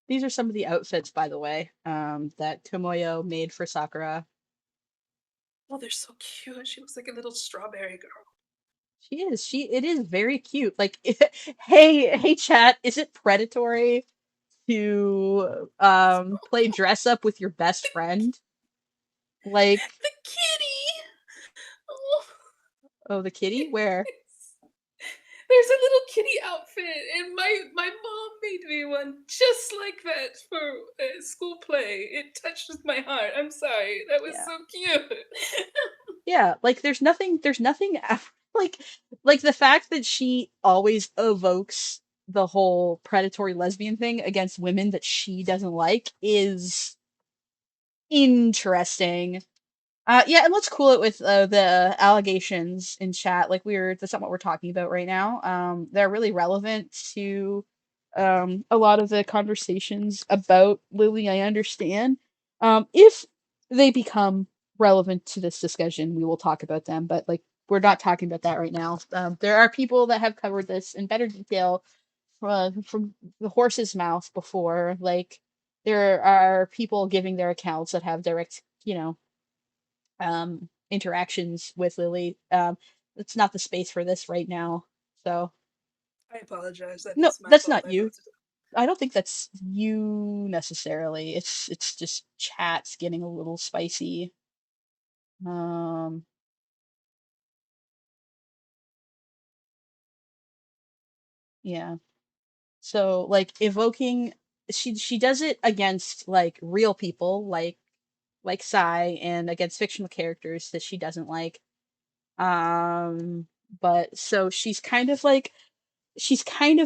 These are some of the outfits, by the way, that Tomoyo made for Sakura. Oh, they're so cute. She looks like a little strawberry girl. It is very cute. Like, hey, chat, is it predatory to play dress up with your best friend? Like, The kitty. Oh, oh, the kitty? Where? there's a little kitty outfit, and my mom made me one just like that for a school play. It touches my heart. I'm sorry. That was Yeah. so cute. Yeah, like there's nothing like the fact that she always evokes the whole predatory lesbian thing against women that she doesn't like is interesting. Yeah, and let's cool it with the allegations in chat. Like that's not what we're talking about right now. They're really relevant to a lot of the conversations about Lily. I understand. If they become relevant to this discussion, we will talk about them. But like, we're not talking about that right now. There are people that have covered this in better detail from the horse's mouth before. Like, there are people giving their accounts that have direct, interactions with Lily. It's not the space for this right now. So I apologize. That no, is my that's fault. not I you. brought it up. I don't think that's you necessarily. It's just chats getting a little spicy. Um, yeah. So like evoking, she does it against like real people, like Sai, and against fictional characters that she doesn't like. Um, but so she's kind of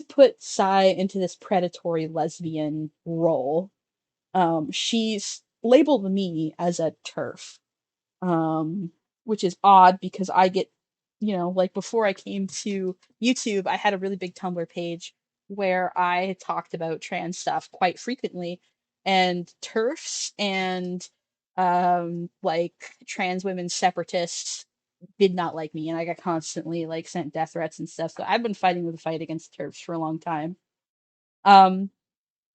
put Sai into this predatory lesbian role. She's labeled me as a turf, um, which is odd because I get, like before I came to YouTube, I had a really big Tumblr page where I talked about trans stuff quite frequently, and turfs and like trans women separatists did not like me, and I got constantly like sent death threats and stuff. So I've been fighting the fight against turfs for a long time. Um,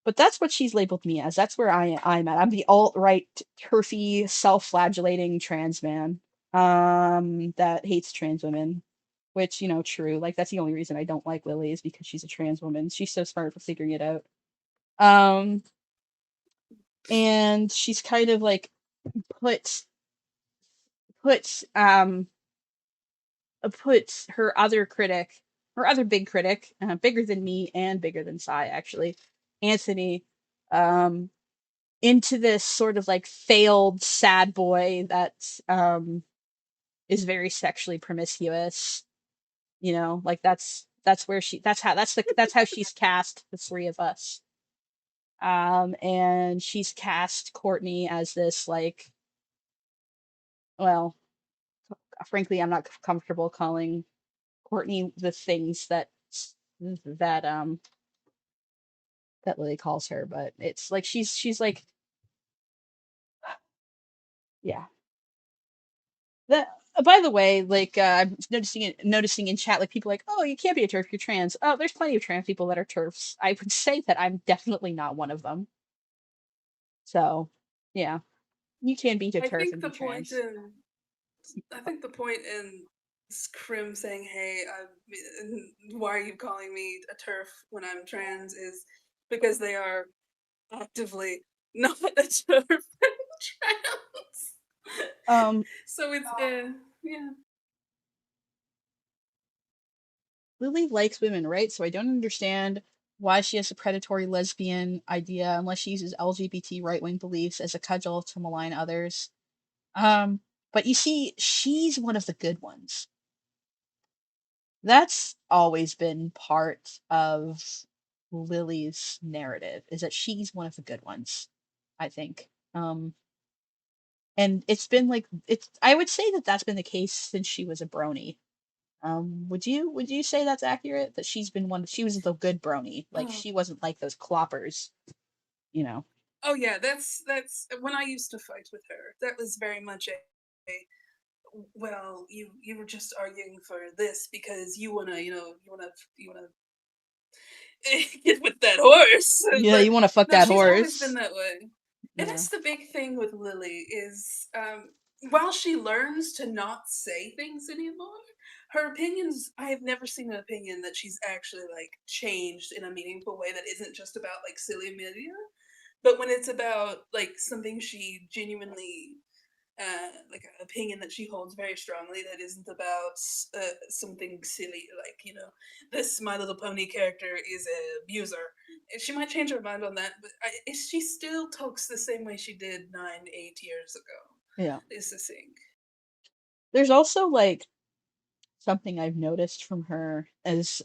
but that's what she's labeled me as. That's where I'm at. I'm the alt-right, turfy, self-flagellating trans man that hates trans women. Which, true. Like, that's the only reason I don't like Lily is because she's a trans woman. She's so smart for figuring it out. Um, and she's kind of like put put put her other big critic, bigger than me and bigger than Sai actually, Anthony, um, into this sort of like failed sad boy that um is very sexually promiscuous. Like that's where she that's how she's cast the three of us. And she's cast Courtney as this like, well, frankly, I'm not comfortable calling Courtney the things that um that Lily calls her, but it's like she's like, yeah. That by the way, like I'm noticing in chat, like people like, oh, you can't be a turf, you're trans. Oh, there's plenty of trans people that are turfs. I would say that I'm definitely not one of them. So, yeah, you can be a I turf think and the be point trans. in I think the point in Scrim saying, "Hey, why are you calling me a turf when I'm trans?" is because they are actively not a turf trans. Um, So it's yeah. Lily likes women, right? So I don't understand why she has a predatory lesbian idea unless she uses LGBT right wing beliefs as a cudgel to malign others. Um, but you see, she's one of the good ones. That's always been part of Lily's narrative, is that she's one of the good ones, I think. And it's been like it's. I would say that that's been the case since she was a brony. Would you say that's accurate? That she's been one. She was the good brony. Like Oh, she wasn't like those cloppers. You know. oh yeah, that's when I used to fight with her. That was very much a well, you were just arguing for this because you wanna, you wanna get with that horse. Yeah, But you want to fuck no, that she's always been horse. that way. And Yeah. that's the big thing with Lily is while she learns to not say things anymore, her opinions, I have never seen an opinion that she's actually like changed in a meaningful way that isn't just about like silly media. But when it's about like something she genuinely like an opinion that she holds very strongly that isn't about something silly like this My Little Pony character is a abuser. And she might change her mind on that, but she still talks the same way she did 9, 8 years ago. Yeah. Is the thing. There's also like something I've noticed from her as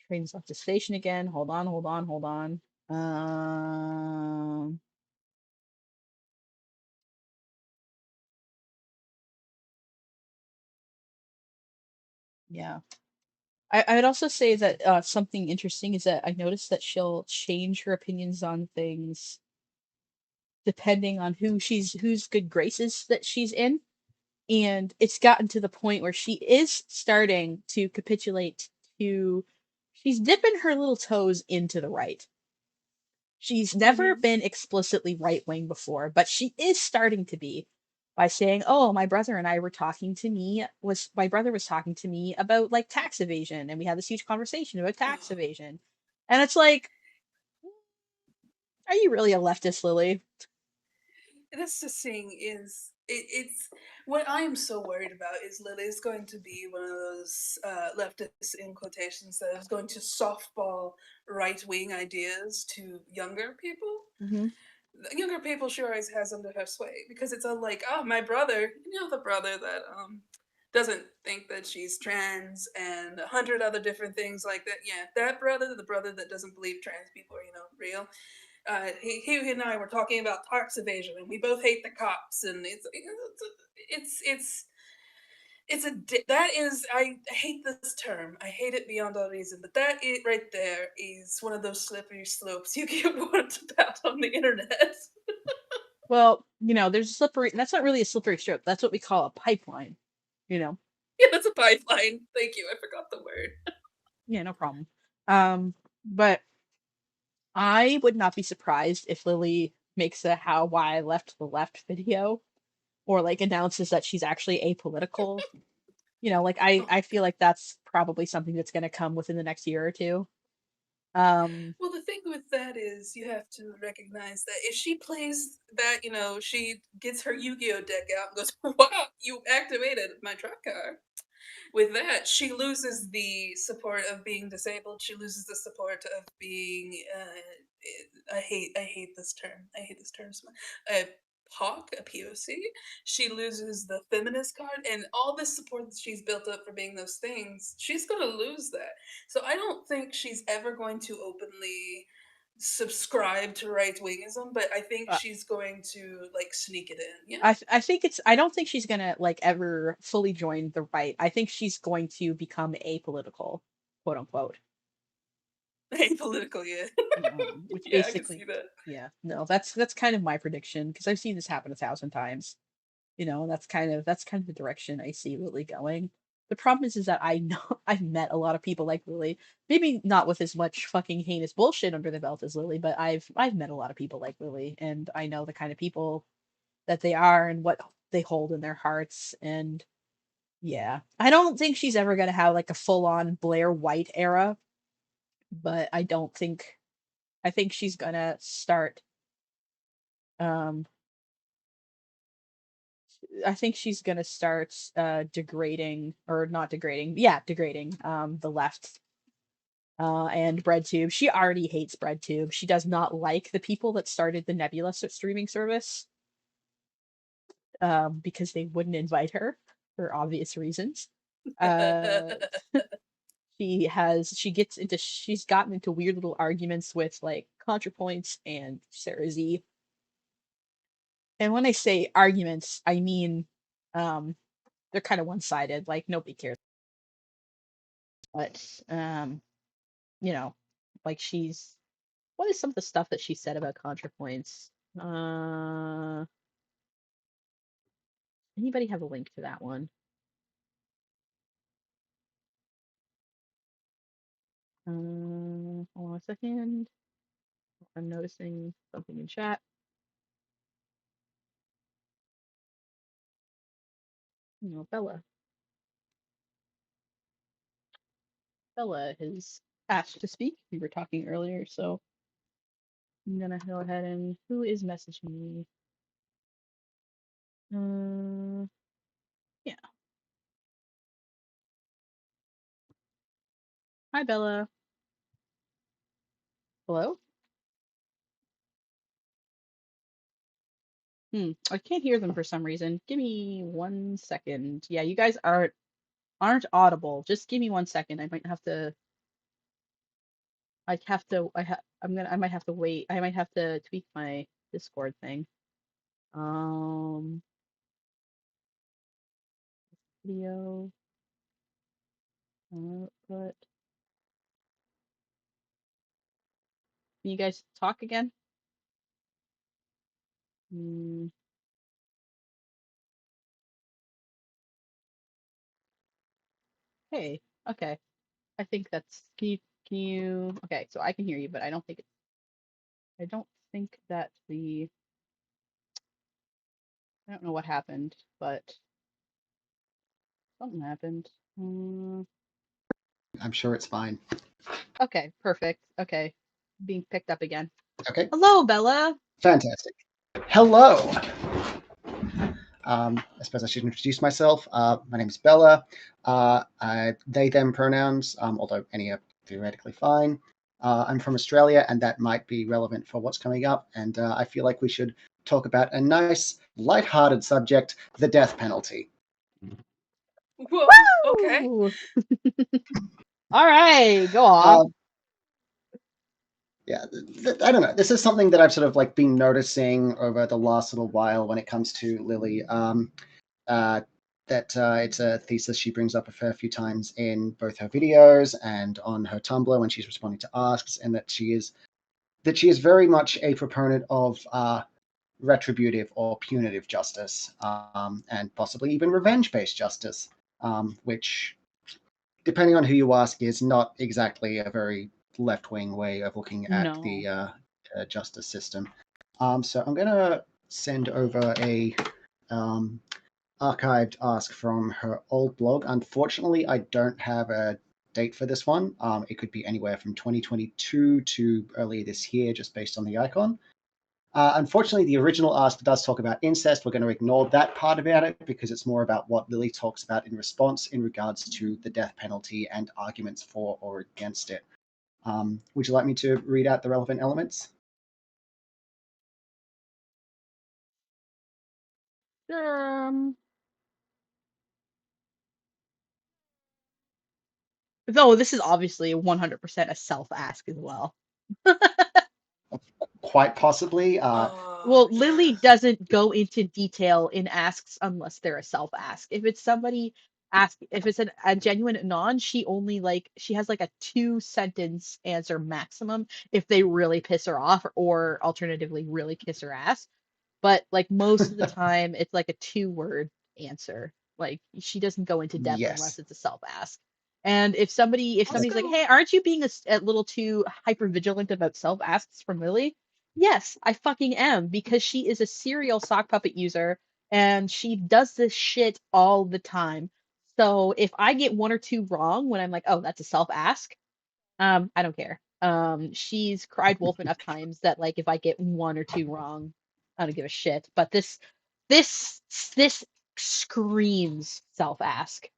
trains left the station again. Hold on, hold on, hold on. Um yeah. I would also say that something interesting is that I noticed that she'll change her opinions on things depending on whose good graces that she's in. And it's gotten to the point where she is starting to capitulate to she's dipping her little toes into the right. She's never Hmm. been explicitly right wing before, but she is starting to be by saying, "Oh, my brother and I were talking to me was my brother was talking to me about like tax evasion, and we had this huge conversation about tax Oh, evasion." And it's like, are you really a leftist, Lily? that's the thing is it's what I am so worried about is Lily's going to be one of those leftists in quotations that is going to softball right wing ideas to younger people. Mm-hmm. Younger people she always has under her sway because it's all like, oh, my brother, the brother that doesn't think that she's trans and 100 other different things like that. Yeah, that brother, the brother that doesn't believe trans people are real. He and I were talking about tax evasion, and we both hate the cops, and it's that is I hate this term. I hate it beyond all reason, but that it right there is one of those slippery slopes you get warned about on the internet. Well, there's a slippery. That's not really a slippery slope. That's what we call a pipeline. You know. Yeah, that's a pipeline. Thank you. I forgot the word. Yeah, no problem. But I would not be surprised if Lily makes a how why I left the left video or like announces that she's actually apolitical. Like I Oh I feel god. like that's probably something that's going to come within the next year or two. Um Well, the thing with that is you have to recognize that if she plays that, she gets her Yu-Gi-Oh deck out and goes, "Wow, you activated my trap card." With that, she loses the support of being disabled. She loses the support of being. I hate this term. I hate this term so much. A POC, a POC. She loses the feminist card and all this support that she's built up for being those things. She's going to lose that. So I don't think she's ever going to openly subscribe to right wingism, but I think uh, she's going to like sneak it in. Yeah. I think it's I don't think she's going to like ever fully join the right. I think she's going to become apolitical, quote unquote. Apolitical, yeah. Which Yeah, I can basically see that. yeah, no, that's kind of my prediction because I've seen this happen 1,000 times. And that's kind of the direction I see Lily going. The problem is that I know I've met a lot of people like Lily. Maybe not with as much fucking heinous bullshit under the belt as Lily, but I've met a lot of people like Lily, and I know the kind of people that they are and what they hold in their hearts. And yeah, I don't think she's ever gonna have like a full on Blair White era, but I think she's gonna start. Um, I think she's gonna start degrading or not degrading, yeah, degrading the left and BreadTube. She already hates BreadTube. She does not like the people that started the Nebula streaming service because they wouldn't invite her for obvious reasons. Uh, she's gotten into weird little arguments with like ContraPoints and Sarah Z. And when I say arguments, I mean um they're kind of one-sided, like nobody cares. But you know, like she's what is some of the stuff that she said about ContraPoints? Anybody have a link to that one? Hold on a second. I'm noticing something in chat. No, Bella has asked to speak. We were talking earlier, so I'm gonna go ahead and who is messaging me? Yeah. Hi, Bella. Hello? I can't hear them for some reason. Give me 1 second. Yeah, you guys aren't audible. Just give me 1 second. I might have to wait. I might have to tweak my Discord thing. Um, Video, output. Can you guys talk again? Mm, hey, okay. I think that's, okay, so I can hear you, but I don't think that I don't know what happened, but something happened. Mm, I'm sure it's fine. okay, perfect. Okay, being picked up again. Okay, Hello, Bella. fantastic. Hello. I suppose I should introduce myself. My name is Bella. They, them pronouns, although any are theoretically fine. I'm from Australia, and that might be relevant for what's coming up. And I feel like we should talk about a nice, light-hearted subject, the death penalty. Whoa. Okay. Woo! All right, go on. Um, yeah, I don't know. This is something that I've sort of like been noticing over the last little while when it comes to Lily. Uh, that it's a thesis she brings up a fair few times in both her videos and on her Tumblr when she's responding to asks, and that she is very much a proponent of retributive or punitive justice, and possibly even revenge-based justice, which, depending on who you ask, is not exactly a very left-wing way of looking at No. the justice system. So I'm going to send over a um, archived ask from her old blog. Unfortunately, I don't have a date for this one. It could be anywhere from 2022 to early this year, just based on the icon. Unfortunately, the original ask does talk about incest. We're going to ignore that part about it because it's more about what Lily talks about in response in regards to the death penalty and arguments for or against it. Would you like me to read out the relevant elements? Um, Though this is obviously 100% a self-ask as well. Quite possibly. Well, Lily Yeah. doesn't go into detail in asks unless they're a self-ask. If it's a genuine anon, she has like a 2 sentence answer maximum if they really piss her off or alternatively really kiss her ass. But like most of the time it's like a 2 word answer. Like she doesn't go into depth unless Yes. it's a self-ask. And if Let's somebody's like, go. "Hey, aren't you being a little too hyper vigilant about self-asks from Lily?" Yes, I fucking am because she is a serial sock puppet user and she does this shit all the time. So if I get one or two wrong when I'm like, "Oh, that's a self-ask," I don't care. She's cried wolf enough times that like if I get one or two wrong, I don't give a shit. But this this screams self-ask.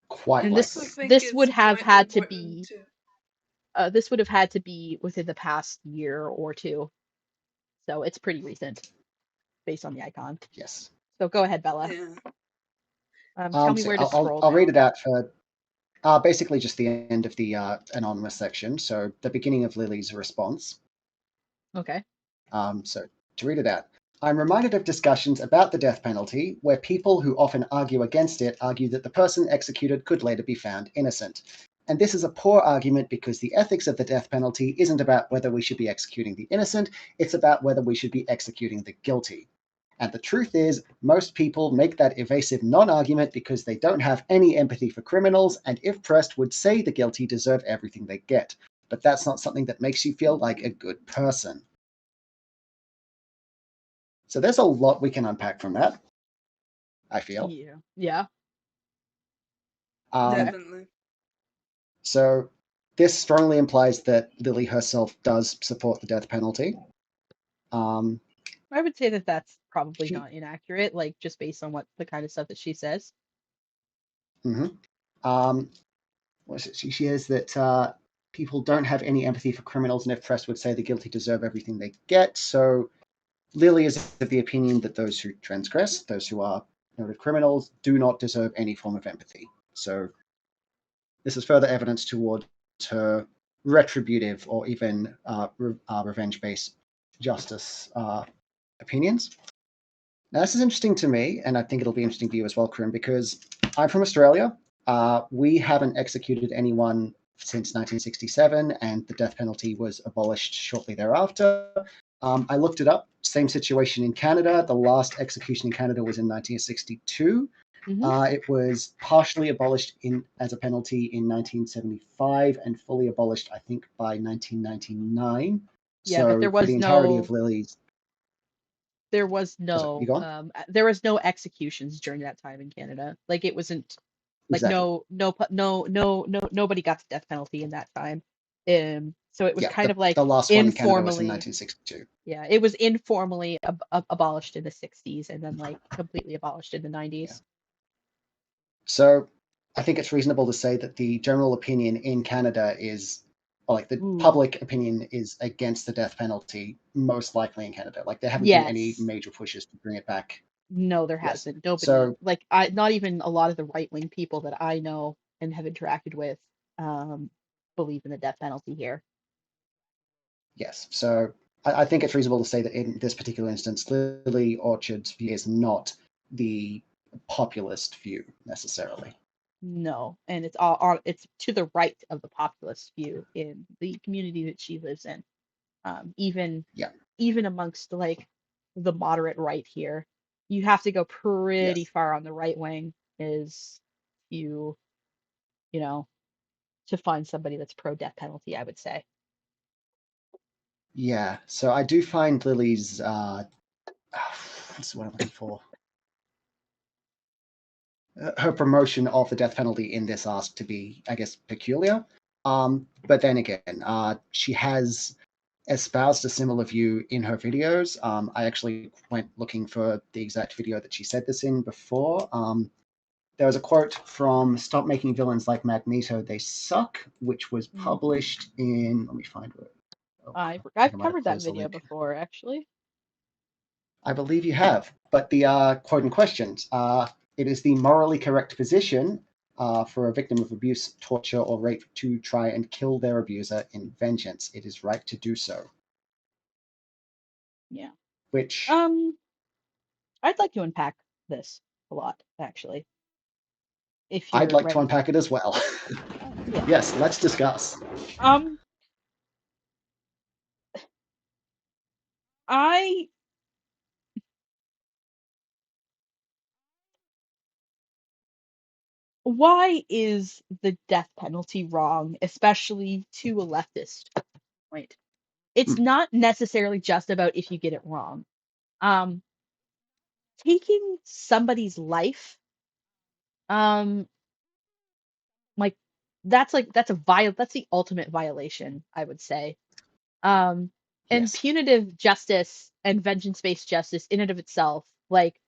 Quite And I also likely. think it's quite important to. this would have had to be within the past year or two. So it's pretty recent based on the icon. Yes. So go ahead, Bella. Yeah. Tell me So where to scroll I'll read now. it out for. Basically, just the end of the anonymous section. So the beginning of Lily's response. Okay. So to read it out. I'm reminded of discussions about the death penalty where people who often argue against it argue that the person executed could later be found innocent. And this is a poor argument because the ethics of the death penalty isn't about whether we should be executing the innocent, it's about whether we should be executing the guilty. And the truth is, most people make that evasive non argument because they don't have any empathy for criminals, and if pressed, would say the guilty deserve everything they get. But that's not something that makes you feel like a good person. So there's a lot we can unpack from that, I feel. Yeah. Yeah. Um, Definitely. so this strongly implies that Lily herself does support the death penalty. Um, I would say that that's probably she, not inaccurate, like just based on what the kind of stuff that she says. mhm. um, what is it? She says that people don't have any empathy for criminals, and if pressed, would say the guilty deserve everything they get. So Lily is of the opinion that those who transgress, those who are noted criminals, do not deserve any form of empathy. So this is further evidence towards her retributive or even revenge-based justice opinions. Now, this is interesting to me, and I think it'll be interesting to you as well, Krim, because I'm from Australia. We haven't executed anyone since 1967, and the death penalty was abolished shortly thereafter. I looked it up. Same situation in Canada. The last execution in Canada was in 1962. Hmm. It was partially abolished as a penalty in 1975 and fully abolished, I think, by 1999. Yeah, but So for the entirety of Lily's, you go on. there was no executions during that time in Canada. Like it wasn't like Exactly. nobody got the death penalty in that time. So it was Yeah, kind of like the last one in Canada was in informally, 1962. yeah, it was informally abolished in the 60s and then like completely abolished in the Yeah. 90s. So I think it's reasonable to say that the general opinion in Canada is, or like the Ooh, public opinion is against the death penalty, most likely in Canada. Like there haven't been any yes. major pushes to bring it back. No, there Yes. hasn't. Nobody, So like not even a lot of the right-wing people that I know and have interacted with, um, believe in the death penalty here. yes. So I think it's reasonable to say that in this particular instance, Lily Orchard's view is not the populist view necessarily. No, and it's all on, it's to the right of the populist view in the community that she lives in. Even Yeah. even amongst like the moderate right here, you have to go pretty Yes. far on the right wing is you you know to find somebody that's pro death penalty, I would say. Yeah. So I do find Lily's what's what I'm looking for? Her promotion of the death penalty in this ask to be, I guess, peculiar. But then again, she has espoused a similar view in her videos. I actually went looking for the exact video that she said this in before. There was a quote from Stop Making Villains Like Magneto, They Suck, which was Mm. published in, let me find it. Oh, I think I've I might have covered that closed the video link. before actually. I believe you have. But the quote in question, it is the morally correct position for a victim of abuse, torture, or rape to try and kill their abuser in vengeance. It is right to do so. Yeah. Which Um, I'd like to unpack this a lot actually, if I'd you're like to ready. unpack it as well. Yeah. Yes, let's discuss. Um, I why is the death penalty wrong, especially to a leftist point? It's Hmm. not necessarily just about if you get it wrong. Um, taking somebody's life, um, like that's the ultimate violation, I would say. Um, and Yes. punitive justice and vengeance-based justice in and of itself, like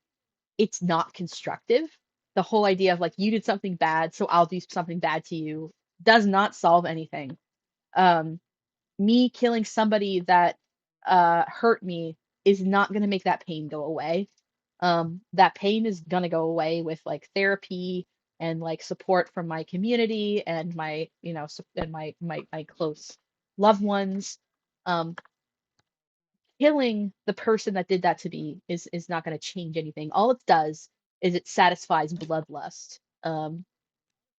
it's not constructive. The whole idea of like you did something bad, so I'll do something bad to you does not solve anything. Um, Me killing somebody that hurt me is not going to make that pain go away. That pain is going to go away with like therapy and like support from my community and my, and my close loved ones. Um, Killing the person that did that to me is not going to change anything. All it does is it satisfies bloodlust. And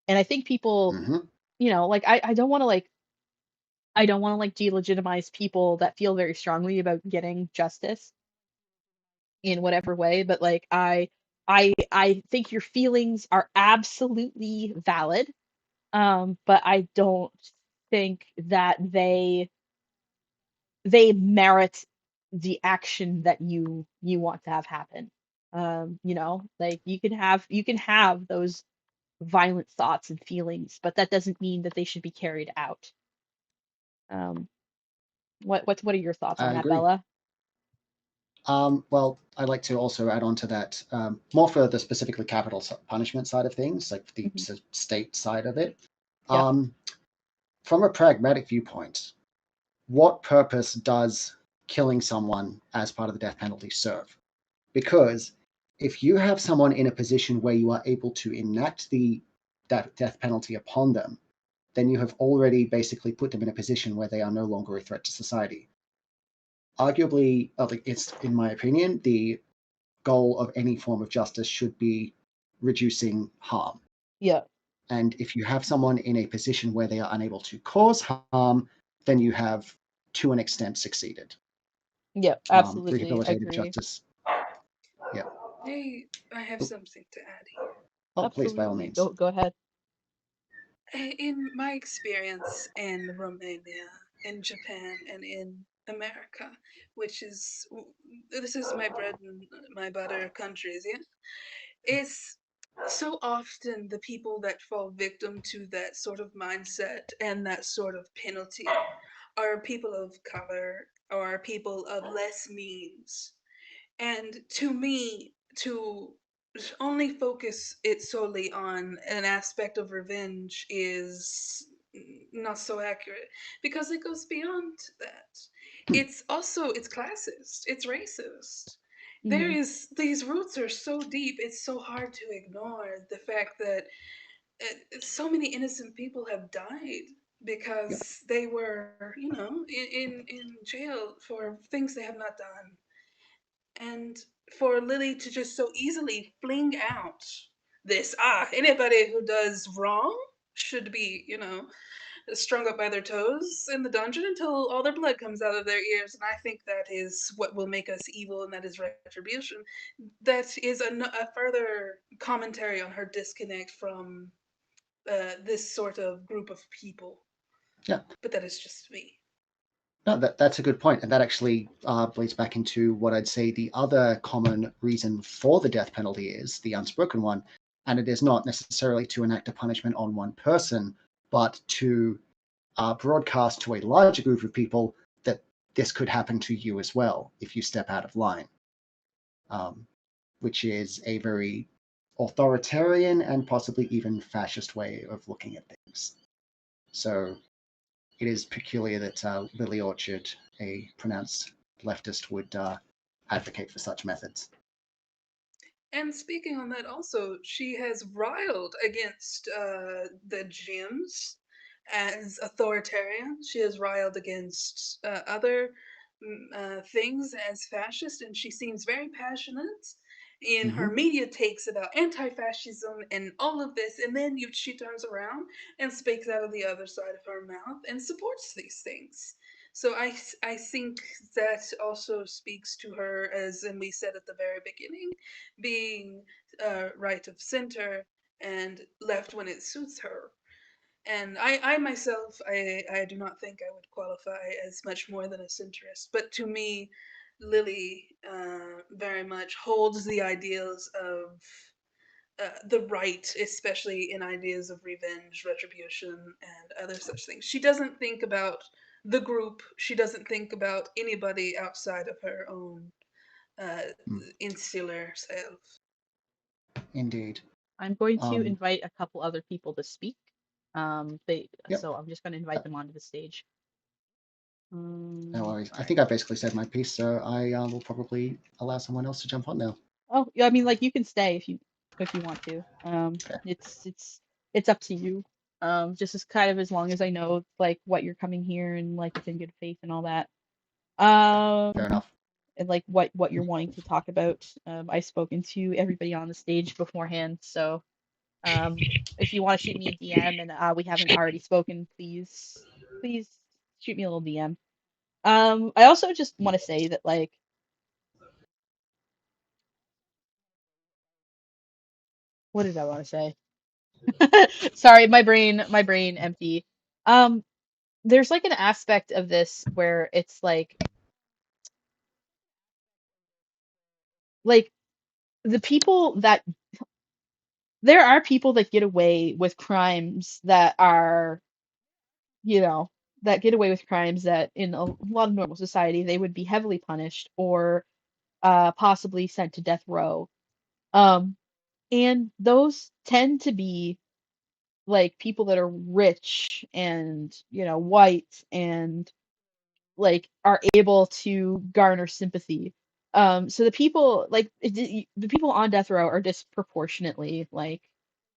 I think people, Hmm. like I don't want to like I don't want to like delegitimize people that feel very strongly about getting justice in whatever way, but like I think your feelings are absolutely valid. But I don't think that they merit the action that you want to have happen. Like you can have those violent thoughts and feelings, but that doesn't mean that they should be carried out. Um, what are your thoughts on I that, agree. Bella? Well, I'd like to also add on to that, more for the specifically capital punishment side of things, like the Hmm. state side of it. Yeah, Um, from a pragmatic viewpoint, what purpose does killing someone as part of the death penalty serve? Because if you have someone in a position where you are able to enact the death penalty upon them, then you have already basically put them in a position where they are no longer a threat to society. Arguably, it's in my opinion, the goal of any form of justice should be reducing harm. yeah, And if you have someone in a position where they are unable to cause harm, then you have, to an extent, succeeded. yeah, absolutely Rehabilitative agree. justice. Yeah. I have something to add here. Oh, please, by all Absolutely. means. Go ahead. In my experience in Romania, in Japan, and in America, which is this is my bread and my butter countries, yeah, it's so often the people that fall victim to that sort of mindset and that sort of penalty are people of color or people of less means. And to me, to only focus it solely on an aspect of revenge is not so accurate because it goes beyond that. It's classist, it's racist. There Hmm. is these roots are so deep, it's so hard to ignore the fact that so many innocent people have died Yep. because they were, in jail for things they have not done. And for Lily to just so easily fling out this, anybody who does wrong should be, strung up by their toes in the dungeon until all their blood comes out of their ears. And I think that is what will make us evil, and that is retribution. That is a further commentary on her disconnect from this sort of group of people. Yeah. But that is just me. No, that's a good point. And that actually bleeds back into what I'd say the other common reason for the death penalty is, the unspoken one. And it is not necessarily to enact a punishment on one person, but to broadcast to a larger group of people that this could happen to you as well if you step out of line, um, which is a very authoritarian and possibly even fascist way of looking at things. So it is peculiar that Lily Orchard, a pronounced leftist, would advocate for such methods. And speaking on that, also, she has riled against the gyms as authoritarian. She has riled against other things as fascist, and she seems very passionate in her Mm-hmm. media takes about anti-fascism and all of this. And then she turns around and speaks out of the other side of her mouth and supports these things. So I think that also speaks to her, as and we said at the very beginning, being right of center and left when it suits her. And I myself, I do not think I would qualify as much more than a centrist. But to me, Lily very much holds the ideals of the right, especially in ideas of revenge, retribution, and other such things. She doesn't think about the group. She doesn't think about anybody outside of her own uh, Mm. insular self. Indeed. I'm going to Um, invite a couple other people to speak. They yep. so I'm just going to invite them onto the stage. No worries. All I right. think I basically said my piece, so I will probably allow someone else to jump on now. Oh, yeah, I mean, like you can stay if you. if you want to. It's up to you. Just as kind of as long as I know like what you're coming here and like it's in good faith and all that. Fair enough. And like what you're wanting to talk about. I've spoken to everybody on the stage beforehand, so if you want to shoot me a DM and we haven't already spoken, please shoot me a little DM. I also just want to say that like what did I want to say? Sorry, my brain empty. Um, there's like an aspect of this where it's like the people that there are people that get away with crimes that are, you know, that get away with crimes that in a lot of normal society they would be heavily punished or possibly sent to death row. Um, and those tend to be like people that are rich and, white and like are able to garner sympathy. So the people the people on death row are disproportionately like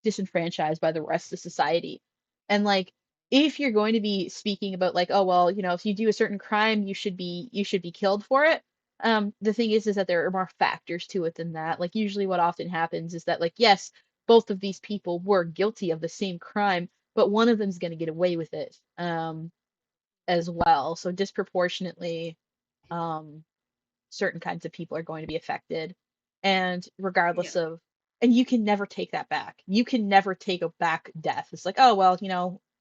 disenfranchised by the rest of society. And like if you're going to be speaking about like, oh well, if you do a certain crime, you should be killed for it. The thing is that there are more factors to it than that. Like usually what often happens is that like yes, both of these people were guilty of the same crime, but one of them's going to get away with it. As well. So disproportionately, um, certain kinds of people are going to be affected. And Yeah. regardless of, and you can never take that back. You can never take a back death. It's like, oh well,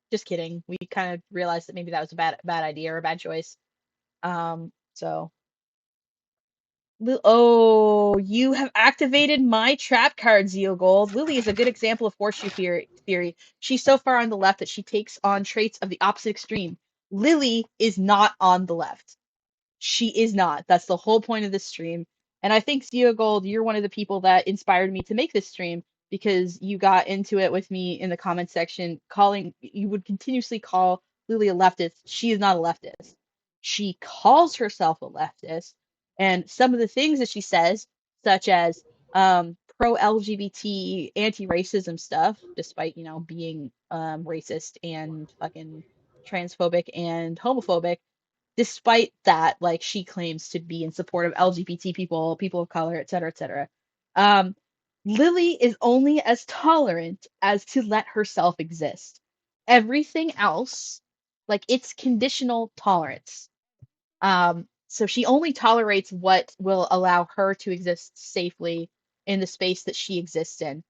just kidding. We kind of realized that maybe that was a bad idea or a bad choice. So oh, you have activated my trap card, Zeogold. Lily is a good example of horseshoe theory. She's so far on the left that she takes on traits of the opposite extreme. Lily is not on the left. She is not. That's the whole point of this stream. And I think Zio Gold, you're one of the people that inspired me to make this stream because you got into it with me in the comment section, you would continuously call Lily a leftist. She is not a leftist. She calls herself a leftist. And some of the things that she says, such as pro LGBT, anti racism stuff, despite, being racist and fucking transphobic and homophobic, despite that, like she claims to be in support of LGBT people, people of color, etc., etc. Um, Lily is only as tolerant as to let herself exist. Everything else, like it's conditional tolerance. So she only tolerates what will allow her to exist safely in the space that she exists in.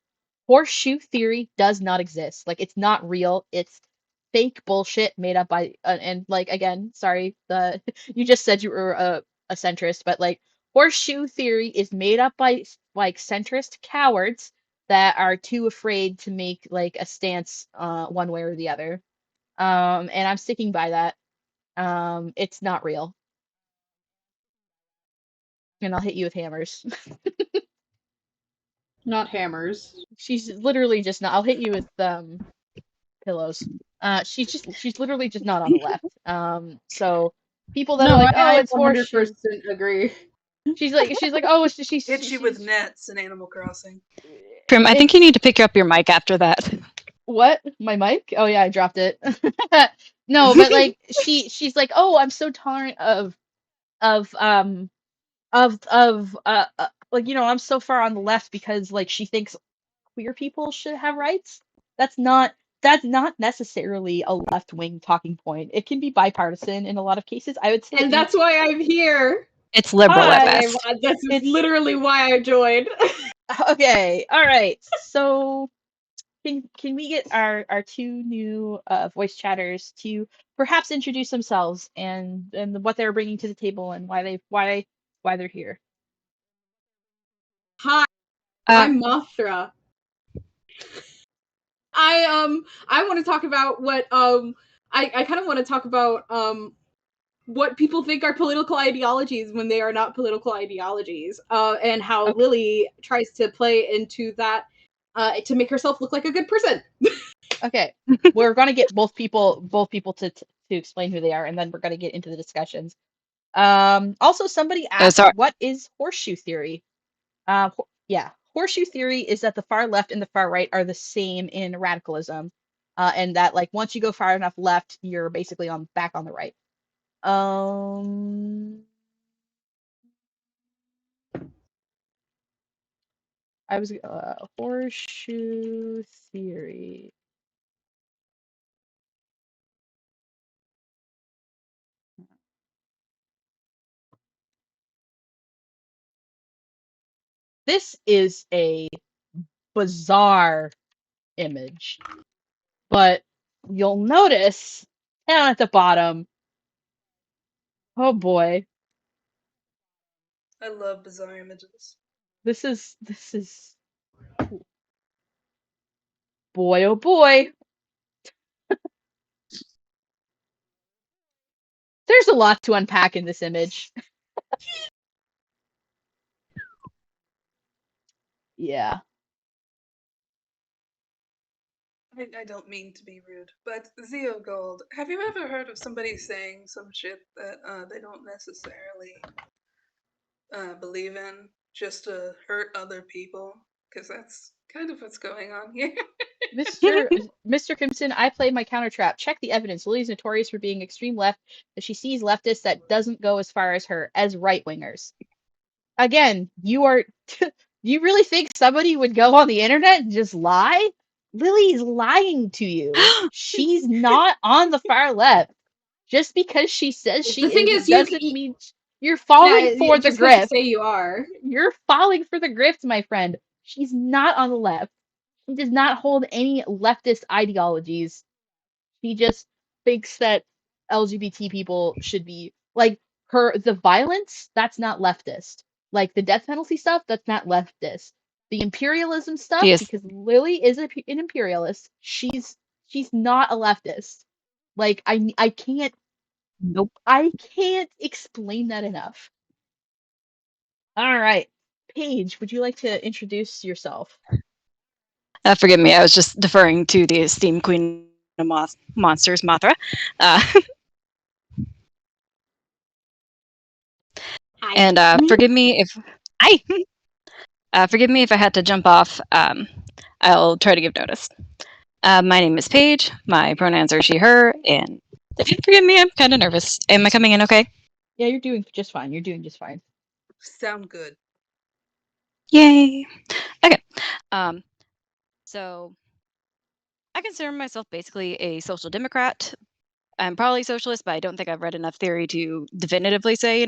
Horseshoe theory does not exist. Like it's not real. It's fake bullshit made up by and like again, sorry, the you just said you were a centrist, but like horseshoe theory is made up by like centrist cowards that are too afraid to make like a stance one way or the other. And I'm sticking by that. It's not real. And I'll hit you with hammers. Not hammers. She's literally just not. I'll hit you with pillows. She's literally just not on the left. So people that are No, like, oh, I it's horseshoe. 100% agree. She's like, oh, Hit you with nets in Animal Crossing. Trim, I think you need to pick up your mic after that. What? My mic? Oh yeah, I dropped it. No, but like she's like, oh, I'm so tolerant of like I'm so far on the left because like she thinks queer people should have rights. That's not that's not necessarily a left wing talking point. It can be bipartisan in a lot of cases. I would say And that's why I'm here. It's liberal at Hi. best. This is It's- literally why I joined. Okay, all right. So can we get our two new voice chatters to perhaps introduce themselves and what they're bringing to the table and why they're here? Hi, I'm Mothra. I want to talk about what I kind of want to talk about what people think are political ideologies when they are not political ideologies, and how Okay. Lily tries to play into that to make herself look like a good person. Okay, we're gonna get both people to explain who they are, and then we're gonna get into the discussions. Also, somebody asked, sorry. what is horseshoe theory? Yeah, horseshoe theory is that the far left and the far right are the same in radicalism, and that like once you go far enough left, you're basically back on the right. I was horseshoe theory. This is a bizarre image, but you'll notice down at the bottom, oh boy, I love bizarre images. this is boy oh boy. There's a lot to unpack in this image. Yeah. I don't mean to be rude, but Zeo Gold, have you ever heard of somebody saying some shit that they don't necessarily believe in just to hurt other people? Because that's kind of what's going on here. Mr. Crimson, I played my counter trap. Check the evidence. Lily's notorious for being extreme left, but she sees leftists that doesn't go as far as her as right wingers. Again, you are. You really think somebody would go on the internet and just lie? Lily's lying to you. She's not on the far left. Just because she says The she thing is, is, doesn't mean you're falling for the just because you grift. say you are. You're falling for the grift, my friend. She's not on the left. She does not hold any leftist ideologies. She just thinks that LGBT people should be like the violence, that's not leftist. Like the death penalty stuff, that's not leftist. The imperialism stuff, Yes. because Lily is an imperialist, she's not a leftist. Like I can't Nope. explain that enough. All right. Paige, would you like to introduce yourself? Forgive me, I was just deferring to the esteemed queen of monsters, Mothra. Hi. And forgive me if forgive me if I had to jump off. I'll try to give notice. My name is Paige. My pronouns are she, her, and if you forgive me, I'm kind of nervous. Am I coming in okay? Yeah, you're doing just fine. You're doing just fine. Sound good. Yay. Okay. So I consider myself basically a social democrat. I'm probably socialist, but I don't think I've read enough theory to definitively say,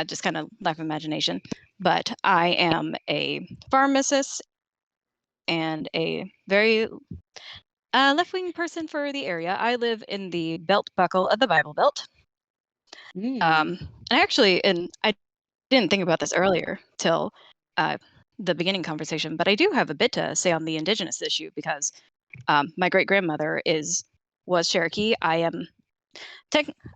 just kind of lack of imagination. But I am a pharmacist and a very left-wing person for the area. I live in the belt buckle of the Bible Belt. And I didn't think about this earlier till the beginning conversation, but I do have a bit to say on the indigenous issue because my great grandmother was Cherokee. I'm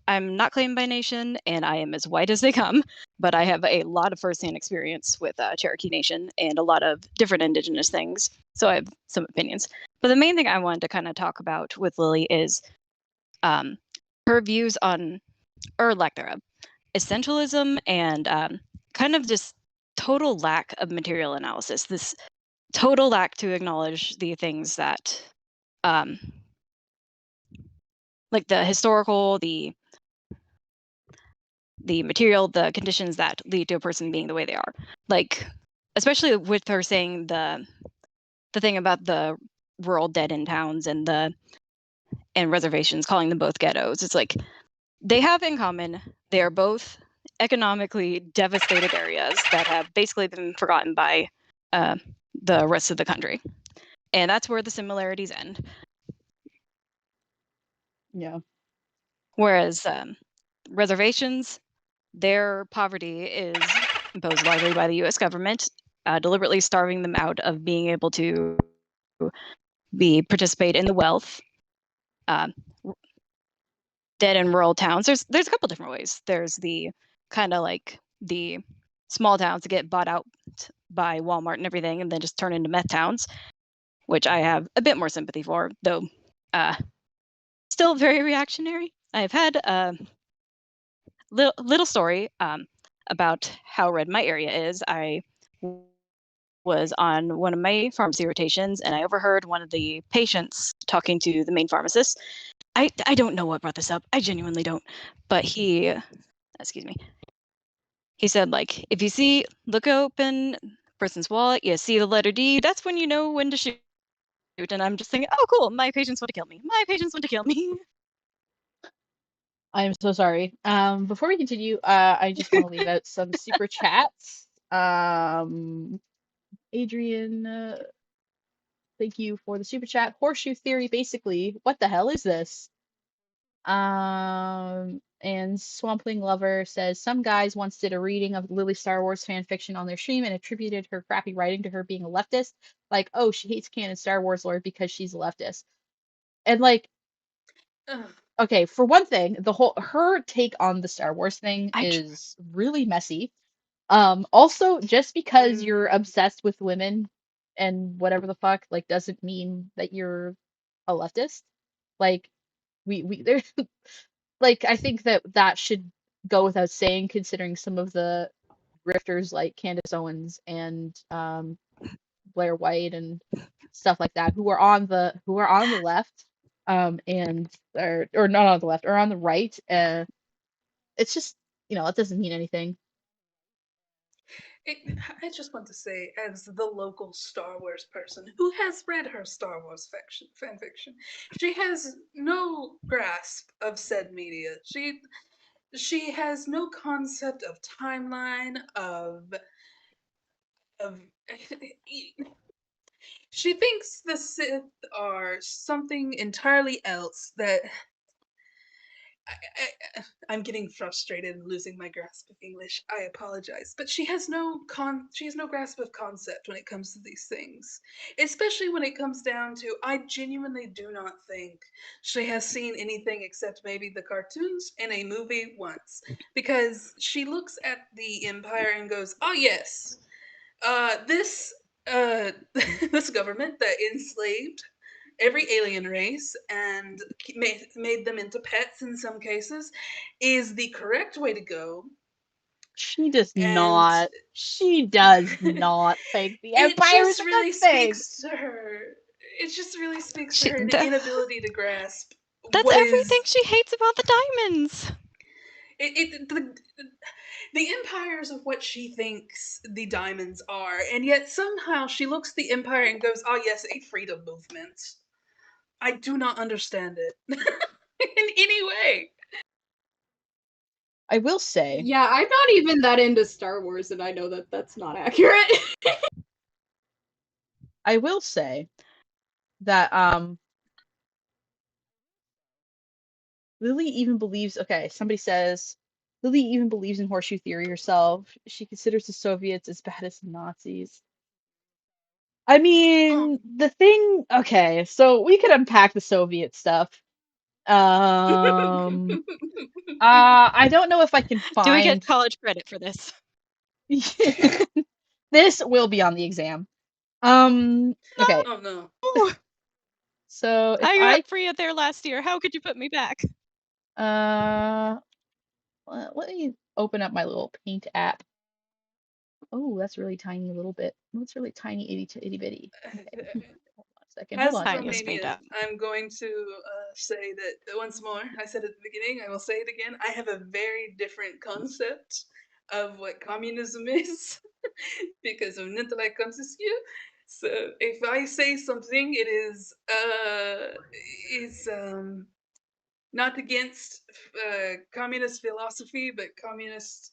not claimed by nation, and I am as white as they come, but I have a lot of firsthand experience with Cherokee Nation and a lot of different indigenous things. So I have some opinions. But the main thing I wanted to kind of talk about with Lily is her views on, or lack thereof, essentialism and kind of just total lack of material analysis. This total lack to acknowledge the things that, like the historical, the material, the conditions that lead to a person being the way they are. Like, especially with her saying the thing about the rural dead-end towns and reservations, calling them both ghettos. It's like they have in common, they are both economically devastated areas that have basically been forgotten by the rest of the country. And that's where the similarities end. Yeah. Whereas reservations, their poverty is imposed largely by the U.S. government, deliberately starving them out of being able to participate in the wealth. Dead and rural towns. There's a couple different ways. There's the kind of like the small towns that get bought out by Walmart and everything, and then just turn into meth towns, which I have a bit more sympathy for, though. Still very reactionary. I've had a little story about how red my area is. I was on one of my pharmacy rotations, and I overheard one of the patients talking to the main pharmacist. I don't know what brought this up. I genuinely don't. But he, excuse me, he said, like, if you look open person's wallet, you see the letter D, that's when you know when to shoot. And I'm just thinking, oh, cool, my patients want to kill me. My patients want to kill me. I'm so sorry. Before we continue, I just want to leave out some super chats. Adrian, thank you for the super chat. Horseshoe theory, basically. What the hell is this? And Swampling Lover says some guys once did a reading of Lily Star Wars fan fiction on their stream and attributed her crappy writing to her being a leftist. Like, oh, she hates canon Star Wars lore because she's a leftist. And like, okay, for one thing, her take on the Star Wars thing is really messy. Also, just because you're obsessed with women and whatever the fuck, like, doesn't mean that you're a leftist. Like, there's like, I think that should go without saying, considering some of the grifters like Candace Owens and Blair White and stuff like that, who are on the left, and or not on the left, or on the right. It's just, it doesn't mean anything. I just want to say, as the local Star Wars person who has read her Star Wars fan fiction, she has no grasp of said media. She has no concept of timeline of. She thinks the Sith are something entirely else that I'm getting frustrated and losing my grasp of English. I apologize, but she has no grasp of concept when it comes to these things. Especially when it comes down to, I genuinely do not think she has seen anything except maybe the cartoons and a movie once, because she looks at the Empire and goes, "Oh yes, this this government that enslaved every alien race and made them into pets in some cases is the correct way to go." She does And not. She does not think the it Empire is just a good really thing. speaks to her. It just really speaks to She, her inability to grasp that's what everything is she hates about the diamonds. the empires of what she thinks the diamonds are, and yet somehow she looks at the empire and goes, "Oh yes, a freedom movement." I do not understand it in any way. I will say, Yeah, I'm not even that into Star Wars, and I know that that's not accurate. I will say that Lily even believes. Okay, somebody says Lily even believes in horseshoe theory herself. She considers the Soviets as bad as the Nazis. I mean, the thing. Okay, so we could unpack the Soviet stuff. I don't know if I can Do we find. get college credit for this? This will be on the exam. Okay. Oh no. So if I I got free there last year. How could you put me back? let me open up my little paint app. Oh, that's really tiny, little bit. That's really tiny, itty bitty. Okay. Hold on a second. Hold As on a a second. Tiniest paint Romanian, app. I'm going to say that once more. I said at the beginning, I will say it again. I have a very different concept of what communism is because of Nikolai Kontescu. So if I say something, it is not against communist philosophy, but communist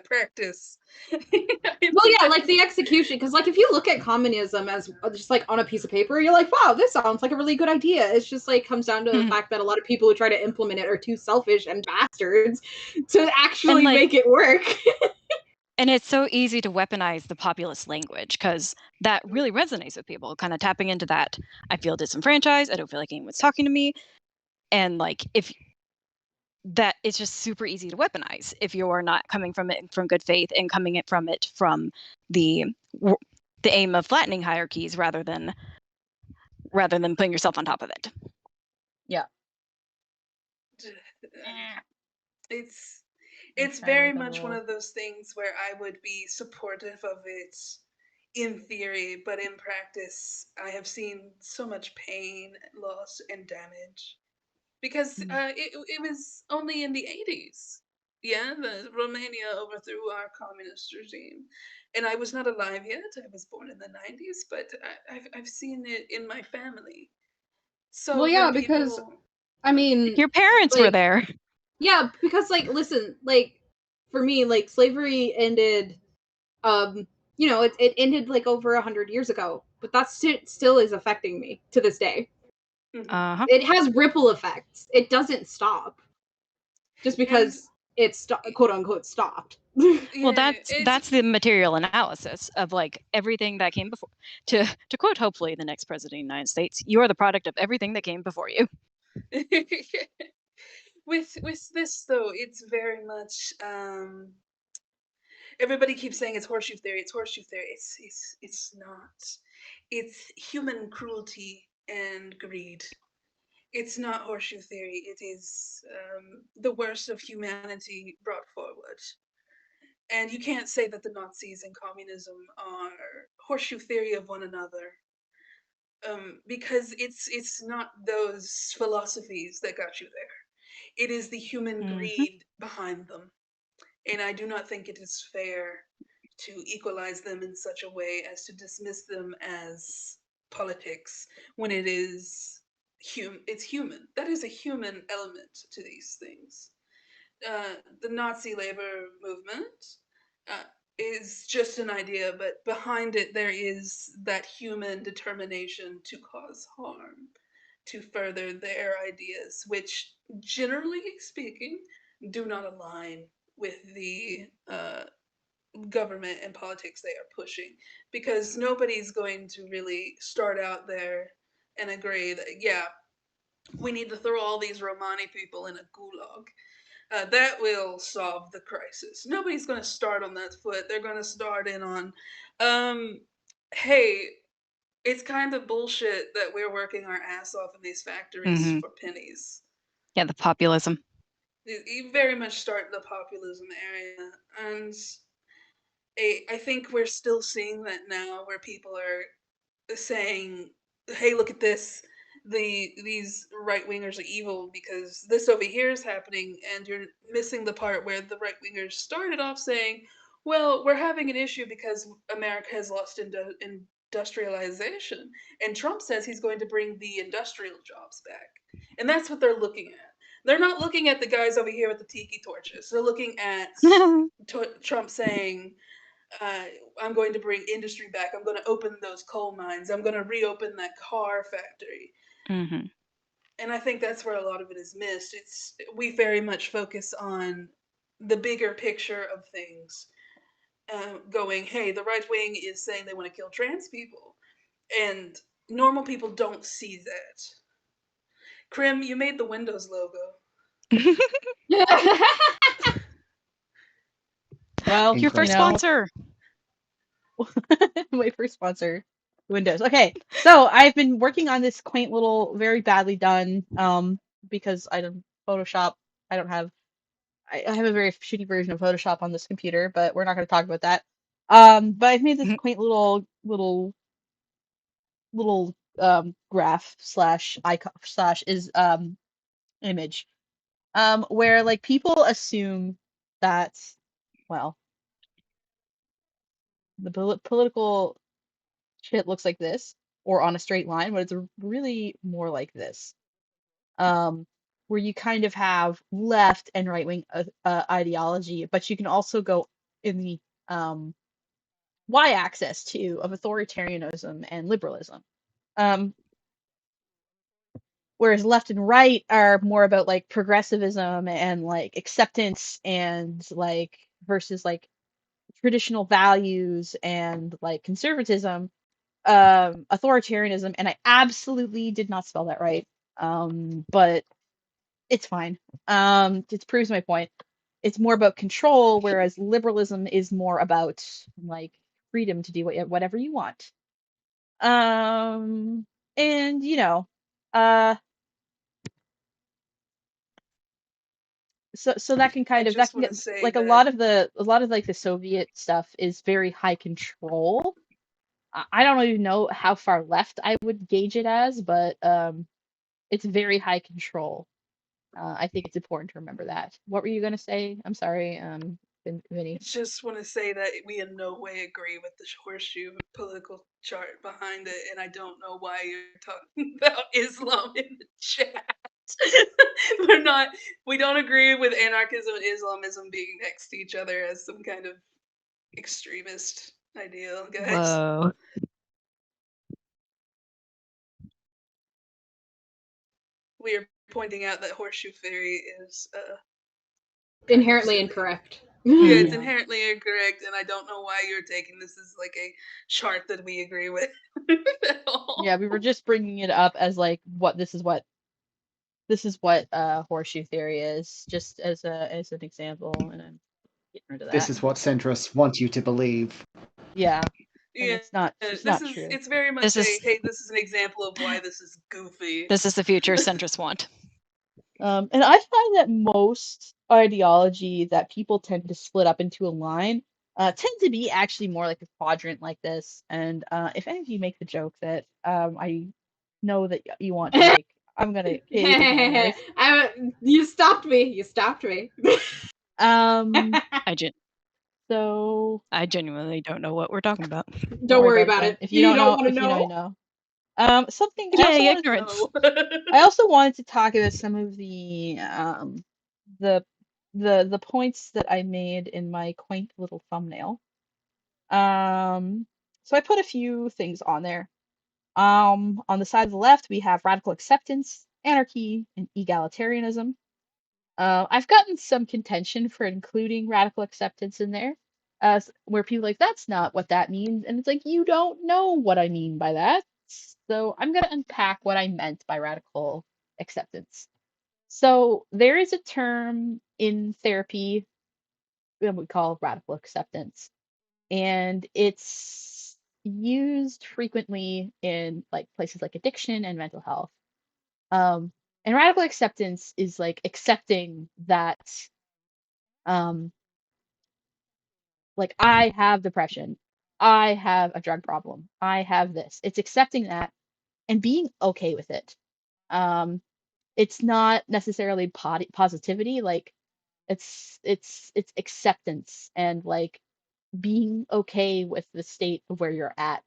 practice. Well, yeah, like the execution, because like if you look at communism as just like on a piece of paper, you're like, wow, this sounds like a really good idea. It's just like comes down to the fact that a lot of people who try to implement it are too selfish and bastards to actually like, make it work. And it's so easy to weaponize the populist language because that really resonates with people, kind of tapping into that. I feel disenfranchised. I don't feel like anyone's talking to me. And like, if that, it's just super easy to weaponize if you're not coming from it from good faith and coming from it from the aim of flattening hierarchies rather than putting yourself on top of it. Yeah. It's very much one of those things where I would be supportive of it in theory, but in practice, I have seen so much pain, loss, and damage because it was only in the 80s. Yeah, the Romania overthrew our communist regime, and I was not alive yet. I was born in the 90s, but I've seen it in my family. Well, So yeah, when because people, I mean, Your parents were like, there. yeah, because like, listen, like, for me, like, slavery ended. Um, it ended like over 100 years ago, but that still is affecting me to this day. Mhm. Uh-huh. It has ripple effects. It doesn't stop just And because it's quote unquote stopped. Well, yeah, it's that's the material analysis of like everything that came before. To quote, hopefully, the next president of the United States, you are the product of everything that came before you. with this though, it's very much everybody keeps saying it's horseshoe theory. It's horseshoe theory. It's not. It's human cruelty and greed. It's not horseshoe theory. It is the worst of humanity brought forward. And you can't say that the Nazis and communism are horseshoe theory of one another, because it's not those philosophies that got you there. It is the human Mm-hmm. greed behind them, and I do not think it is fair to equalize them in such a way as to dismiss them as politics when it is it's human. That is a human element to these things. The Nazi labor movement uh, is just an idea, but behind it there is that human determination to cause harm, to further their ideas, which, generally speaking, do not align with the government and politics they are pushing. Because nobody's going to really start out there and agree that, yeah, we need to throw all these Romani people in a gulag. That will solve the crisis. Nobody's going to start on that foot. They're going to start in on, um, hey, it's kind of bullshit that we're working our ass off in these factories Mm-hmm. for pennies. Yeah, the populism. You very much start in the populism area, and I think we're still seeing that now, where people are saying, "Hey, look at this. These right wingers are evil because this over here is happening," and you're missing the part where the right wingers started off saying, "Well, we're having an issue because America has lost industrialization, and Trump says he's going to bring the industrial jobs back," and that's what they're looking at. They're not looking at the guys over here with the tiki torches. They're looking at Trump saying, uh, I'm going to bring industry back. I'm going to open those coal mines. I'm going to reopen that car factory. Mm-hmm. And I think that's where a lot of it is missed. It's we very much focus on the bigger picture of things. Going, hey, the right wing is saying they want to kill trans people, and normal people don't see that. Krim, you made the Windows logo. Well, Your first sponsor. my first sponsor, Windows. Okay, so I've been working on this quaint little, very badly done, because I don't Photoshop. I don't have. I have a very shitty version of Photoshop on this computer, but we're not going to talk about that. But I've made this quaint little graph slash icon slash is image, where like people assume that, well, the political shit looks like this or on a straight line, but it's really more like this, where you kind of have left and right wing ideology, but you can also go in the um, y-axis too of authoritarianism and liberalism. Um, Whereas left and right are more about like progressivism and like acceptance and like versus like traditional values and like conservatism, authoritarianism, and I absolutely did not spell that right. But it's fine. It proves my point. It's more about control, whereas liberalism is more about like freedom to do whatever you want. Um, and uh, so that can I kind of that just can want get to say like that a lot of like the Soviet stuff is very high control, I don't even know how far left I would gauge it as, but it's very high control. I think it's important to remember that. What were you gonna say? I'm sorry, Vinny. Just want to say that we in no way agree with the horseshoe political chart behind it, and I don't know why you're talking about Islam in the chat. We don't agree with anarchism and Islamism being next to each other as some kind of extremist ideal, guys. Whoa. We are pointing out that horseshoe theory is Inherently silly. incorrect. Yeah, it's Yeah. inherently incorrect, and I don't know why you're taking this as like a chart that we agree with at all. Yeah, we were just bringing it up as like this is what horseshoe theory is, just as an example, and I'm getting rid of This that. is what centrists want you to believe. Yeah, and Yeah, it's not true. it's very much This is hey, this is an example of why this is goofy. this is the future centrists want. And I find that most ideology that people tend to split up into a line tend to be actually more like a quadrant like this. And if any of you make the joke that I know that you want to make, I'm gonna hit you with my knife. You stopped me. You stopped me. Um, I so genuinely don't know what we're talking about. Don't worry about then. it. If you You don't don't know, want to if you know, you know. know. Something I also Yay, wanted ignorance. I also wanted to talk about some of the the points that I made in my quaint little thumbnail. So I put a few things on there. On the side of the left, we have radical acceptance, anarchy, and egalitarianism. I've gotten some contention for including radical acceptance in there, where people are like, that's not what that means. And it's like, you don't know what I mean by that. So I'm going to unpack what I meant by radical acceptance. So there is a term in therapy that we call radical acceptance, and it's used frequently in like places like addiction and mental health. Um, and radical acceptance is like accepting that um like I have depression, I have a drug problem, I have this. It's accepting that and being okay with it. Um, it's not necessarily positivity, like it's acceptance and like being okay with the state of where you're at.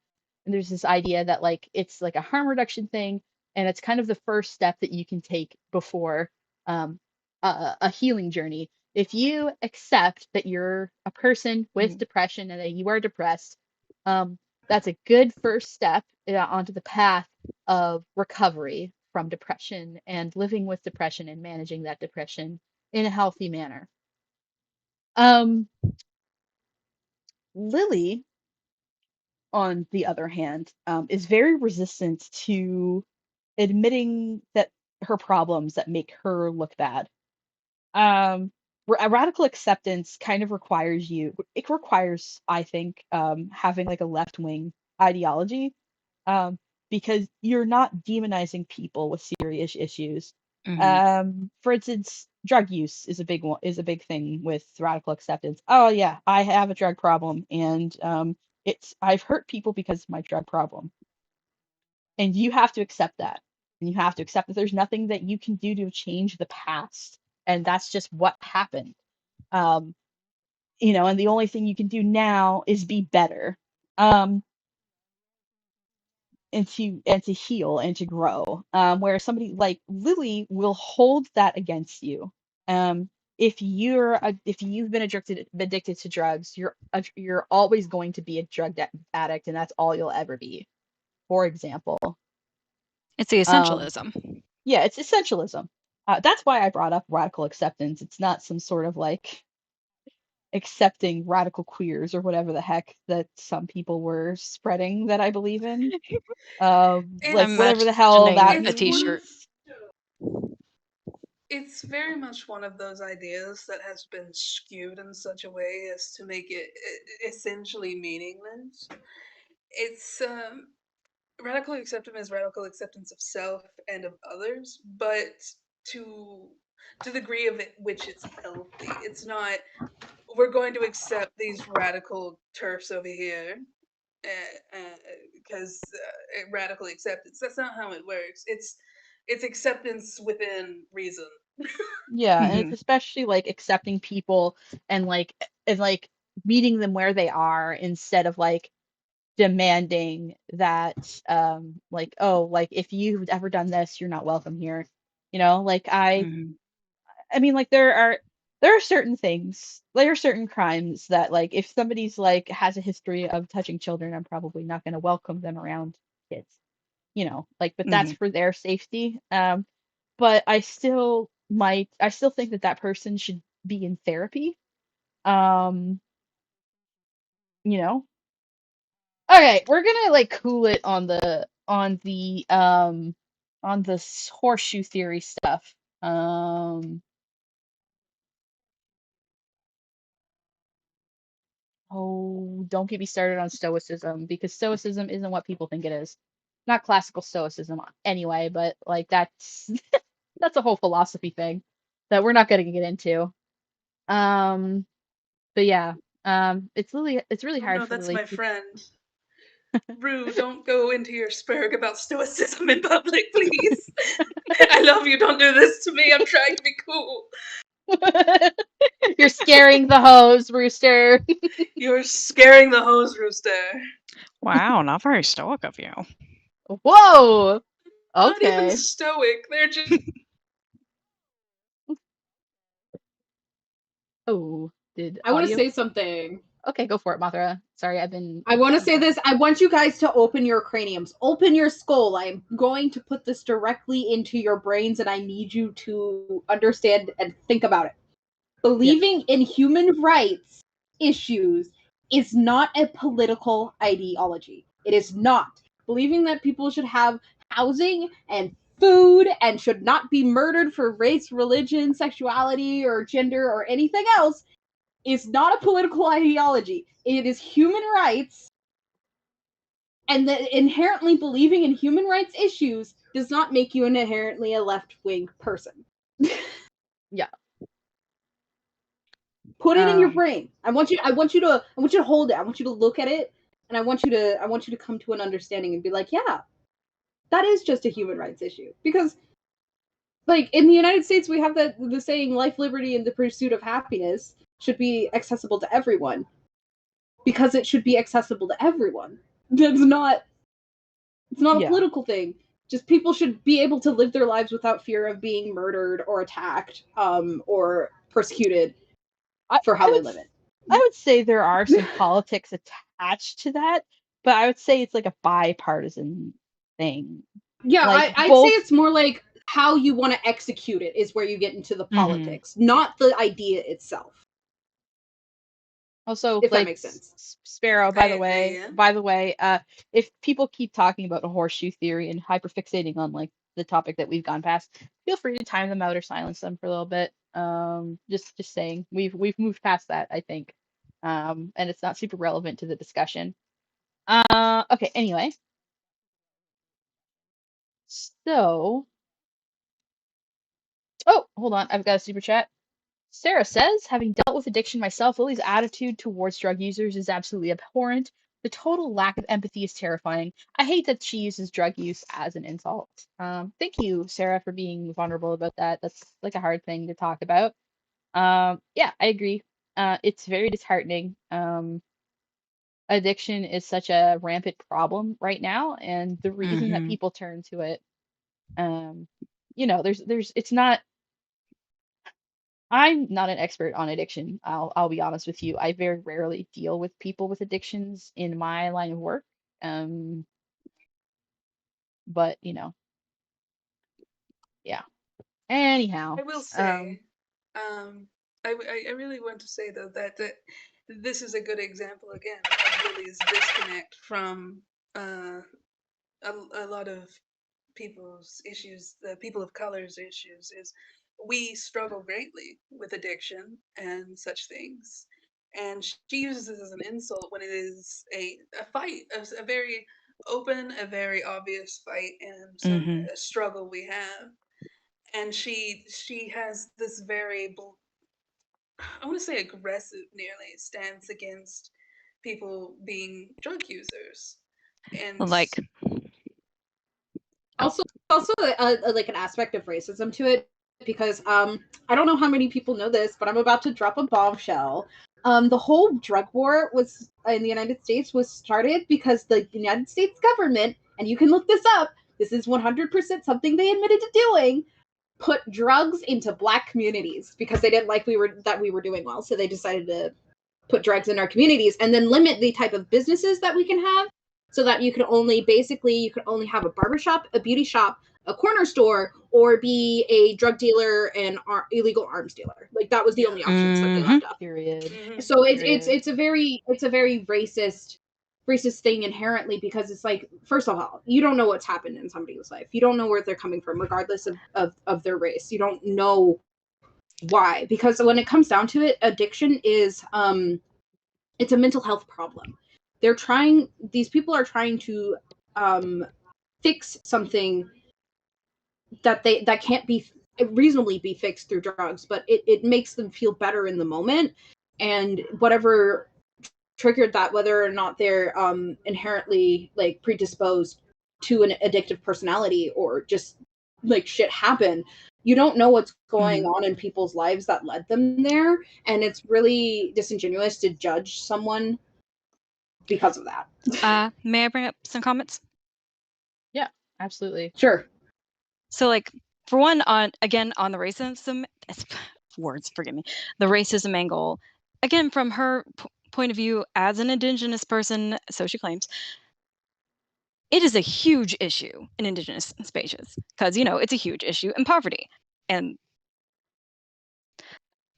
And there's this idea that like it's like a harm reduction thing, and it's kind of the first step that you can take before um, a healing journey. If you accept that you're a person with depression and that you are depressed, that's a good first step onto the path of recovery from depression and living with depression and managing that depression in a healthy manner. Um, Lily, on the other hand, is very resistant to admitting that her problems that make her look bad. A radical acceptance kind of requires it requires, I think, having like a left wing ideology, um, because you're not demonizing people with serious issues. For instance, drug use is a big thing with radical acceptance. Oh yeah, I have a drug problem, and I've hurt people because of my drug problem, and you have to accept that, and you have to accept that there's nothing that you can do to change the past, and that's just what happened. Um, and the only thing you can do now is be better. Um, and to heal and to grow. Where somebody like Lily will hold that against you. Um, if you've been addicted to drugs, you're always going to be a addict, and that's all you'll ever be. For example, It's the um, essentialism. yeah, it's essentialism. That's why I brought up radical acceptance. It's not some sort of like accepting radical queers or whatever the heck that some people were spreading that I believe in. Like I'm It's whatever the hell that imagining a it's one means. of T-shirt. it's very much one of those ideas that has been skewed in such a way as to make it essentially meaningless. It's radical acceptance is radical acceptance of self and of others, but to to the degree of it which it's healthy. It's not we're going to accept these radical turfs over here because radical acceptance. That's not how it works. It's acceptance within reason. Yeah, and it's especially like accepting people and like meeting them where they are instead of like demanding that like, oh, like if you've ever done this, you're not welcome here. Like I mean, like there are certain things, there are certain crimes that like if somebody's like has a history of touching children, I'm probably not going to welcome them around kids. Like, but that's for their safety. But I still think that that person should be in therapy. Um, you know. Okay, we're gonna like cool it on this horseshoe theory stuff. Oh, don't get me started on stoicism because stoicism isn't what people think it is. Not classical stoicism anyway, but like that's that's a whole philosophy thing that we're not going to get into. Um, but yeah, it's really Oh hard no, for that's lay my people. friend. Rue, don't go into your spurg about stoicism in public, please. I love you. Don't do this to me. I'm trying to be cool. You're scaring the hose, Rooster. You're scaring the hose, Rooster. Wow, not very stoic of you. Whoa. Not even Okay. stoic. They're just. Oh, did I want to audio? say something. Okay, go for it, Mothra. Sorry, I want to say this. I want you guys to open your craniums, open your skull. I'm going to put this directly into your brains, and I need you to understand and think about it. Believing in human rights issues is not a political ideology. It is not. Believing that people should have housing and food and should not be murdered for race, religion, sexuality, or gender or anything else is not a political ideology. It is human rights, and that inherently believing in human rights issues does not make you inherently a left-wing person. Yeah. Put it in your brain. I want you to hold it. I want you to look at it, and I want you to come to an understanding and be like, yeah, that is just a human rights issue. Because like in the United States we have the saying life, liberty, and the pursuit of happiness should be accessible to everyone. Because it should be accessible to everyone. It's not a political thing. Just people should be able to live their lives without fear of being murdered or attacked, or persecuted for how they live it. I would say there are some politics attached to that, but I would say it's like a bipartisan thing. Yeah, Like I'd say both. it's more like how you want to execute it is where you get into the Mhm. politics, not the idea itself. Also, If that like makes sense. Sparrow, I by the agree, way, if people keep talking about the horseshoe theory and hyperfixating on like the topic that we've gone past, feel free to time them out or silence them for a little bit. Just saying, we've moved past that, I think. And it's not super relevant to the discussion. Okay, anyway. So, oh, hold on, I've got a super chat. Sarah says, having dealt with addiction myself, Lily's attitude towards drug users is absolutely abhorrent. The total lack of empathy is terrifying. I hate that she uses drug use as an insult. Thank you, Sarah, for being vulnerable about that. That's like a hard thing to talk about. Yeah, I agree. It's very disheartening. Addiction is such a rampant problem right now, and the reason that people turn to it, it's not. I'm not an expert on addiction. I'll be honest with you. I very rarely deal with people with addictions in my line of work. Um, but yeah. Anyhow, I will say, I really want to say though that this is a good example again of Lily's disconnect from a lot of people's issues, the people of color's issues, is we struggle greatly with addiction and such things. And she uses this as an insult when it is a fight, a very open, a very obvious fight, and a struggle we have. And she has this very I want to say aggressive nearly stance against people being drug users. And Like, also like an aspect of racism to it, because I don't know how many people know this, but I'm about to drop a bombshell. The whole drug war was in the United States was started because the United States government, and you can look this up, this is 100% something they admitted to doing, put drugs into Black communities because they didn't like we were doing well, so they decided to put drugs in our communities and then limit the type of businesses that we can have, so that you can only have a barbershop, a beauty shop, a corner store, or be a drug dealer and illegal arms dealer. Like that was the only options that they left up. Period. So it's a very racist thing inherently, because it's like, first of all, you don't know what's happened in somebody's life. You don't know where they're coming from, regardless of their race. You don't know why, because when it comes down to it, addiction is it's a mental health problem. These people are trying to fix something that can't be reasonably be fixed through drugs, but it makes them feel better in the moment, and whatever triggered that, whether or not they're inherently like predisposed to an addictive personality or just like shit happen, you don't know what's going on in people's lives that led them there, and it's really disingenuous to judge someone because of that. May I bring up some comments? Yeah, absolutely. Sure. So, like, for one, on the racism, words, forgive me, the racism angle, again, from her point of view as an Indigenous person, so she claims, it is a huge issue in Indigenous spaces because, it's a huge issue in poverty. And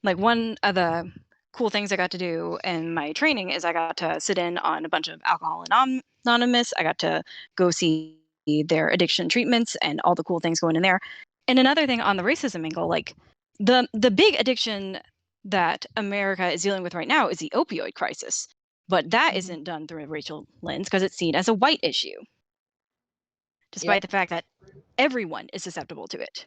like one of the cool things I got to do in my training is I got to sit in on a bunch of Alcohol Anonymous. I got to go see their addiction treatments and all the cool things going in there. And another thing on the racism angle, like the big addiction that America is dealing with right now is the opioid crisis. But that isn't done through a racial lens because it's seen as a white issue, despite the fact that everyone is susceptible to it.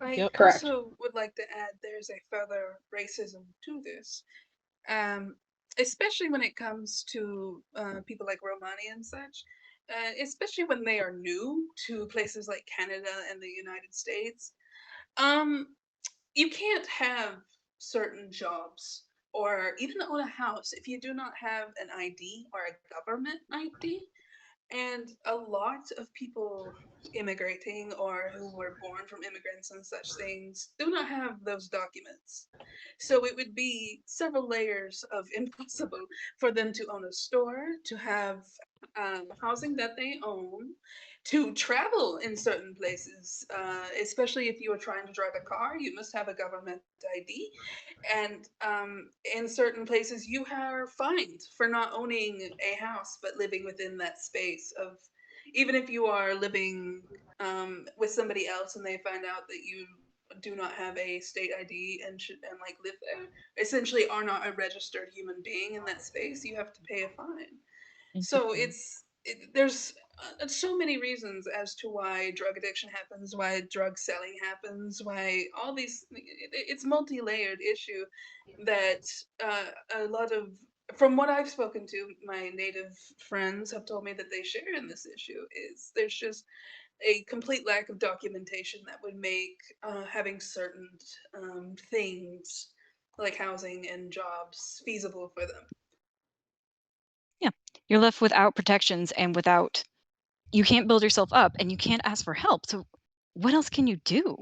I Correct. also would like to add there's a further racism to this, especially when it comes to people like Romani and such, especially when they are new to places like Canada and the United States. You can't have certain jobs or even own a house if you do not have an ID or a government ID. And a lot of people immigrating or who were born from immigrants and such things do not have those documents. So it would be several layers of impossible for them to own a store, to have housing that they own, to travel in certain places, especially if you are trying to drive a car, you must have a government ID. And in certain places, you are fined for not owning a house but living within that space of, even if you are living with somebody else and they find out that you do not have a state ID and like live there, essentially are not a registered human being in that space, you have to pay a fine. So there's so many reasons as to why drug addiction happens, why drug selling happens, why all these, it's multi-layered issue that a lot of, from what I've spoken to, my native friends have told me that they share in this issue is there's just a complete lack of documentation that would make having certain things like housing and jobs feasible for them. Yeah, you're left without protections and you can't build yourself up and you can't ask for help. So what else can you do?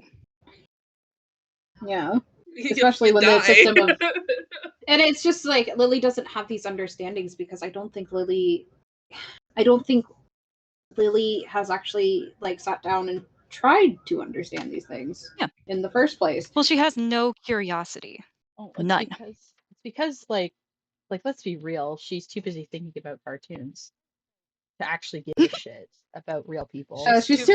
Yeah. Especially when the system of and it's just like Lily doesn't have these understandings because I don't think Lily has actually like sat down and tried to understand these things in the first place. Well, she has no curiosity. None. It's because like let's be real, she's too busy thinking about cartoons to actually give a shit about real people. She's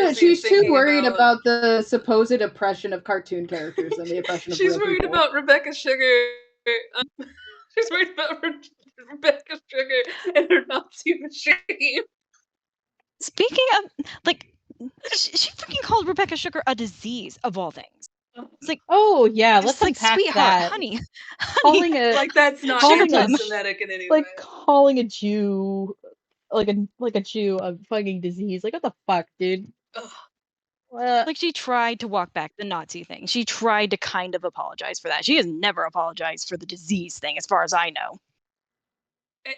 too worried about the supposed oppression of cartoon characters and the oppression of real people. She's worried about Rebecca Sugar. She's worried about Rebecca Sugar and her Nazi machine. Speaking of, like, she freaking called Rebecca Sugar a disease of all things. It's like, oh yeah, let's like, unpack sweetheart, that. honey. calling a Like that's not Calling a- anti-Semitic in any like way. calling a Jew like a Jew a fucking disease. Like what the fuck, dude? Ugh. Like, she tried to walk back the Nazi thing. She tried to kind of apologize for that. She has never apologized for the disease thing, as far as I know.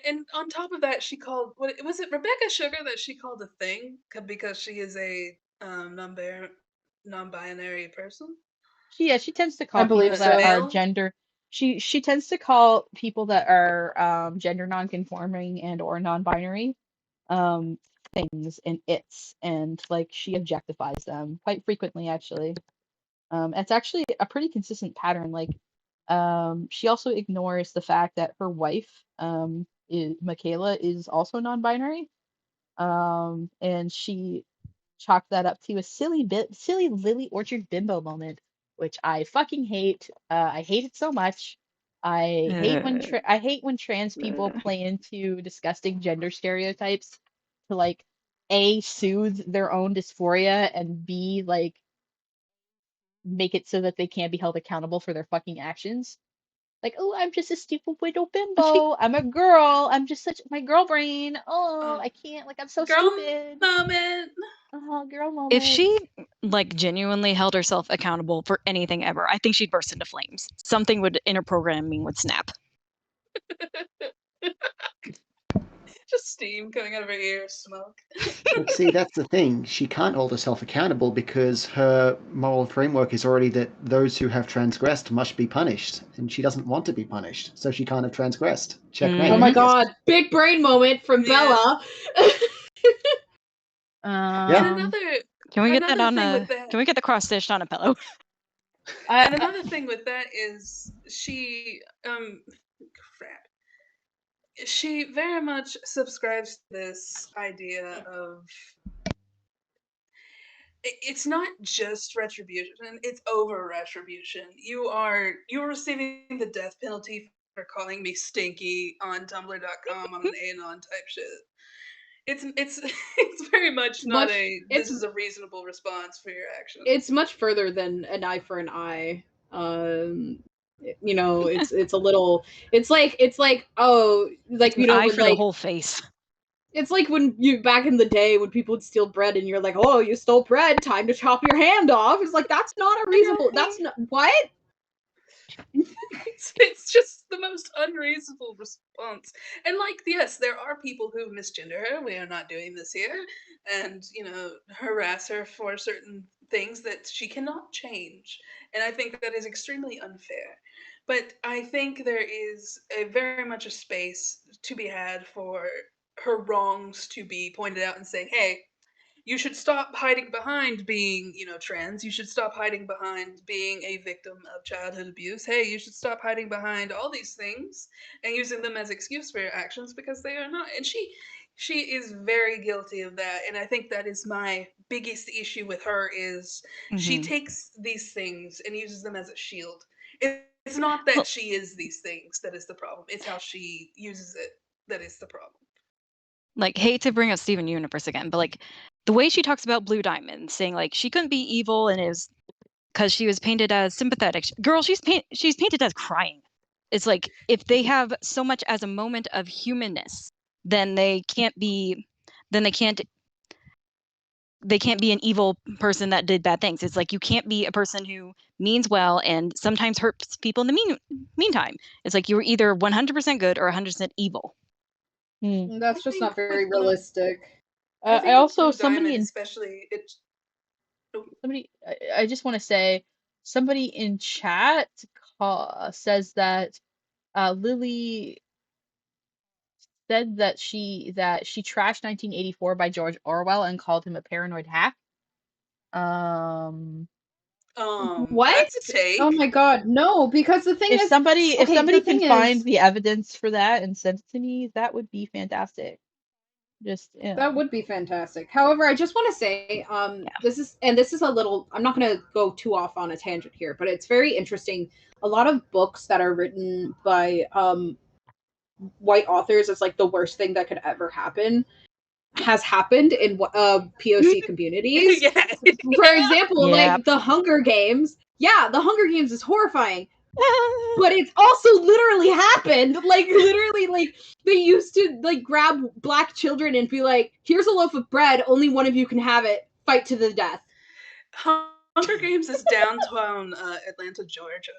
And on top of that, she called what was it Rebecca Sugar that she called a thing because she is a non-binary person. She tends to I call believe people that so. are Male? gender. She tends to call people that are gender non-conforming and or non-binary um things and its, and like she objectifies them quite frequently actually. It's actually a pretty consistent pattern. Like she also ignores the fact that her wife Michaela is also non-binary. And she chalked that up to a silly Lily Orchard bimbo moment, which I fucking hate. I hate it so much. I hate when trans people play into disgusting gender stereotypes to like A, soothe their own dysphoria, and B, like make it so that they can't be held accountable for their fucking actions. Like, oh, I'm just a stupid widow bimbo. I'm a girl. I'm just such my girl brain. Oh, Oh, I can't. Like, I'm so girl stupid. moment. Oh, girl If moment. she like genuinely held herself accountable for anything ever, I think she'd burst into flames. Something would in her programming would snap. Just steam coming out of her ears, smoke. But see, that's the thing. She can't hold herself accountable because her moral framework is already that those who have transgressed must be punished, and she doesn't want to be punished, so she can't have transgressed. Checkmate. Oh my Mhm. god, big brain moment from Yeah. Bella. And Yeah. another Can we get that another on thing a? with that Can we get the cross stitched on a pillow? and another thing with that is she crap. She very much subscribes to this idea of it's not just retribution, it's over retribution. You're receiving the death penalty for calling me stinky on tumblr.com on an anon type shit. It's it's very much not Much this it's is a reasonable response for your actions. it's much further than an eye for an eye. You know, it's a little it's like oh like An you know eye when for the like whole face. it's like when you back in the day when people would steal bread and you're like, oh, you stole bread, time to chop your hand off. It's like that's not a reasonable. That's not what. It's just the most unreasonable response. And like, yes, there are people who misgender her. We are not doing this here, and harass her for certain things that she cannot change. And I think that is extremely unfair. But I think there is a very much a space to be had for her wrongs to be pointed out and saying, hey, you should stop hiding behind being, trans. You should stop hiding behind being a victim of childhood abuse. Hey, you should stop hiding behind all these things and using them as excuse for your actions because they are not. And she is very guilty of that. And I think that is my biggest issue with her is she Mhm. takes these things and uses them as a shield. It's not that Well- she is these things that is the problem. It's how she uses it that is the problem. Like, hate to bring up Steven Universe again, but like the way she talks about Blue Diamond, saying like she couldn't be evil and it was because she was painted as sympathetic. Girl, she's painted as crying. It's like if they have so much as a moment of humanness, then they can't be an evil person that did bad things. It's like you can't be a person who means well and sometimes hurts people in the meantime. It's like you're either 100% good or 100% evil. That's just not very with Blue- realistic. I I think also Blue somebody Diamond in especially it somebody I just want to say somebody in chat says that Lily said that she trashed 1984 by George Orwell and called him a paranoid hack. Um, What? that's a take. Oh my god, no! Because the thing if is, somebody okay, the can thing find is, the evidence for that and send it to me, that would be fantastic. Just that would be fantastic. However, I just want to say, Yeah. this is a little. I'm not going to go too off on a tangent here, but it's very interesting. A lot of books that are written by white authors as like the worst thing that could ever happen has happened in POC communities. Yeah. For example, Yeah. like the Hunger Games. Yeah, the Hunger Games is horrifying. But it's also literally happened. Like, literally, like, they used to, like, grab black children and be like, here's a loaf of bread, only one of you can have it, fight to the death. Hunger Games is downtown Atlanta, Georgia.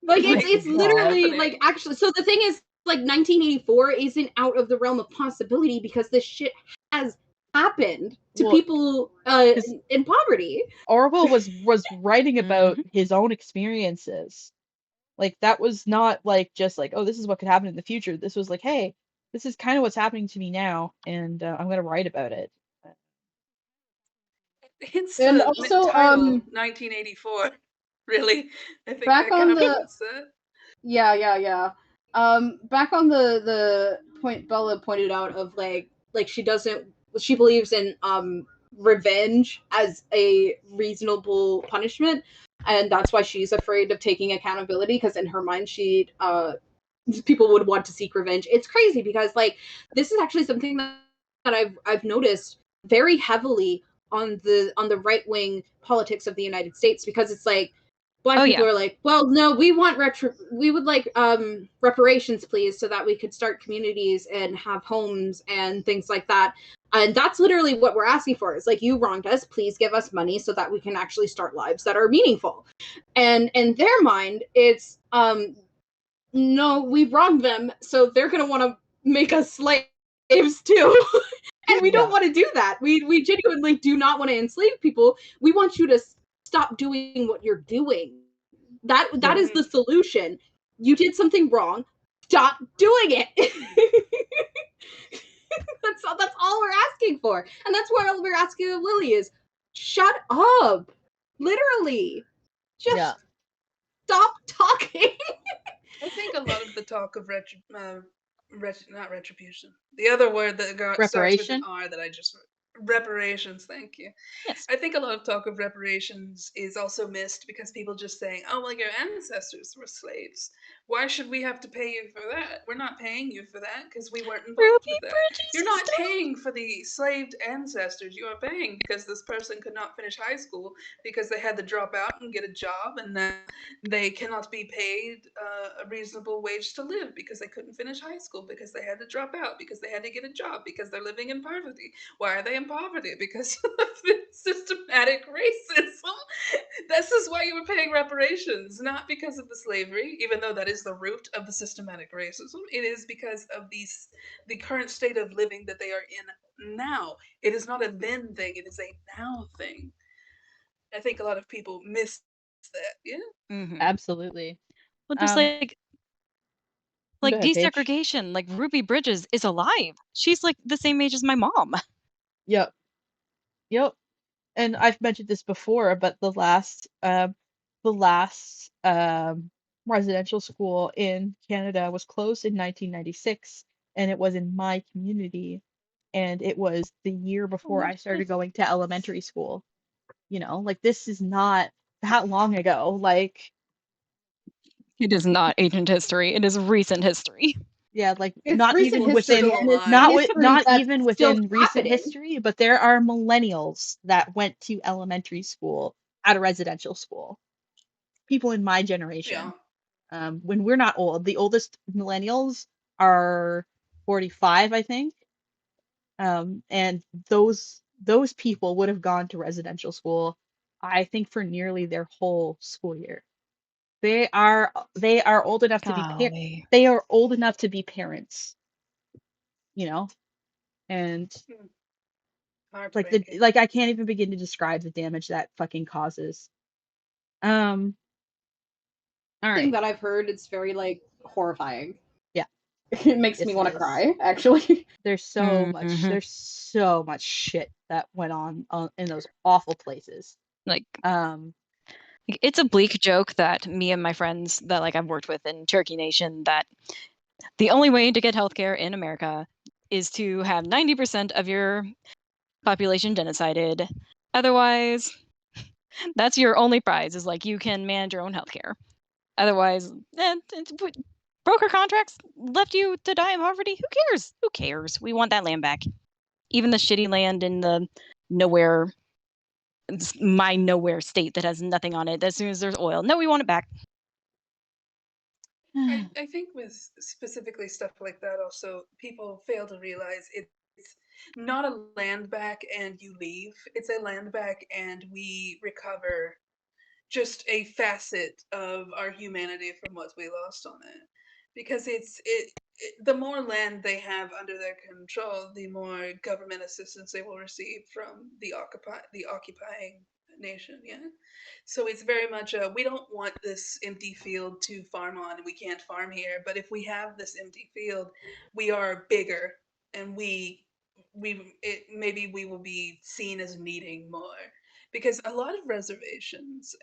Like, Like, it's it's literally, happening. like, actually, so the thing is, like, 1984 isn't out of the realm of possibility because this shit has happened to Well, people 'cause in poverty. Orwell was writing about Mhm. his own experiences. Like, that was not like just like, oh, this is what could happen in the future. This was like, hey, this is kind of what's happening to me now, and I'm gonna write about it. Hence And the also, title 1984. Really, I think back that on kind of the puts it. yeah. Back on the point Bella pointed out of like she believes in revenge as a reasonable punishment, and that's why she's afraid of taking accountability because in her mind she people would want to seek revenge. It's crazy because like this is actually something that I've noticed very heavily on the right wing politics of the United States because it's like black Oh, people yeah. are like, well, no, we would like reparations, please, so that we could start communities and have homes and things like that. And that's literally what we're asking for. It's like, you wronged us, please give us money so that we can actually start lives that are meaningful. And in their mind, it's no, we wronged them, so they're gonna want to make us slaves too. And we don't Yeah. want to do that. We genuinely do not want to enslave people. We want you to stop doing what you're doing. That is the solution. You did something wrong. Stop doing it. that's all we're asking for, and that's what we're asking of Lily is shut up. Literally, just Yeah. stop talking. I think a lot of the talk of not retribution. The other word that starts with an Reparation? R that I just reparations. Thank you. Yes. I think a lot of talk of reparations is also missed because people just saying, "Oh, well, your ancestors were slaves. Why should we have to pay you for that? We're not paying you for that because we weren't involved Ruby with that. Bridges You're is not paying for the slaved ancestors. You are paying because this person could not finish high school because they had to drop out and get a job, and then they cannot be paid a reasonable wage to live because they couldn't finish high school because they had to drop out because they had to get a job because they're living in poverty. Why are they in poverty? Because of systematic racism. This is why you were paying reparations, not because of the slavery, even though that is the root of the systematic racism. It is because of the current state of living that they are in now. It is not a then thing, it is a now thing. I think a lot of people miss that. Yeah. Mhm. Absolutely. Well, just Go like ahead, Paige. desegregation, like Ruby Bridges is alive. She's like the same age as my mom. Yep. Yep. And I've mentioned this before, but the last residential school in Canada was closed in 1996, and it was in my community, and it was the year before I started going to elementary school. You know, like this is not that long ago. Like, It is not ancient history. It is recent history. yeah, like It's not recent even history, within and it's not history that's even still within recent happening. history, but there are millennials that went to elementary school at a residential school. People in my Yeah. generation. When we're not old, the oldest millennials are 45, I think. And those people would have gone to residential school, I think, for nearly their whole school year. They are old enough to be Golly. they are old enough to be parents, you know, and Heartbreaking. like I can't even begin to describe the damage that fucking causes. Um, all Thing right, that I've heard, it's very like horrifying. yeah, It makes yes, me it want to is. cry, actually. There's Mhm. so much shit that went on in those awful places. Like Um, it's a bleak joke that me and my friends that like I've worked with in Turkey Nation that the only way to get healthcare in America is to have 90% of your population genocided. Otherwise, that's your only prize is like you can manage your own healthcare. Otherwise, broker contracts left you to die of poverty. Who cares? Who cares? We want that land back. Even the shitty land in the nowhere, my nowhere state that has nothing on it. As soon as there's oil, no, we want it back. I think with specifically stuff like that, also people fail to realize it's not a land back and you leave. It's a land back and we recover just a facet of our humanity from what we lost on it. Because the more land they have under their control, the more government assistance they will receive from the occupying nation. Yeah, so it's very much we don't want this empty field to farm on. We can't farm here, but if we have this empty field, we are bigger, and maybe we will be seen as needing more, because a lot of reservations,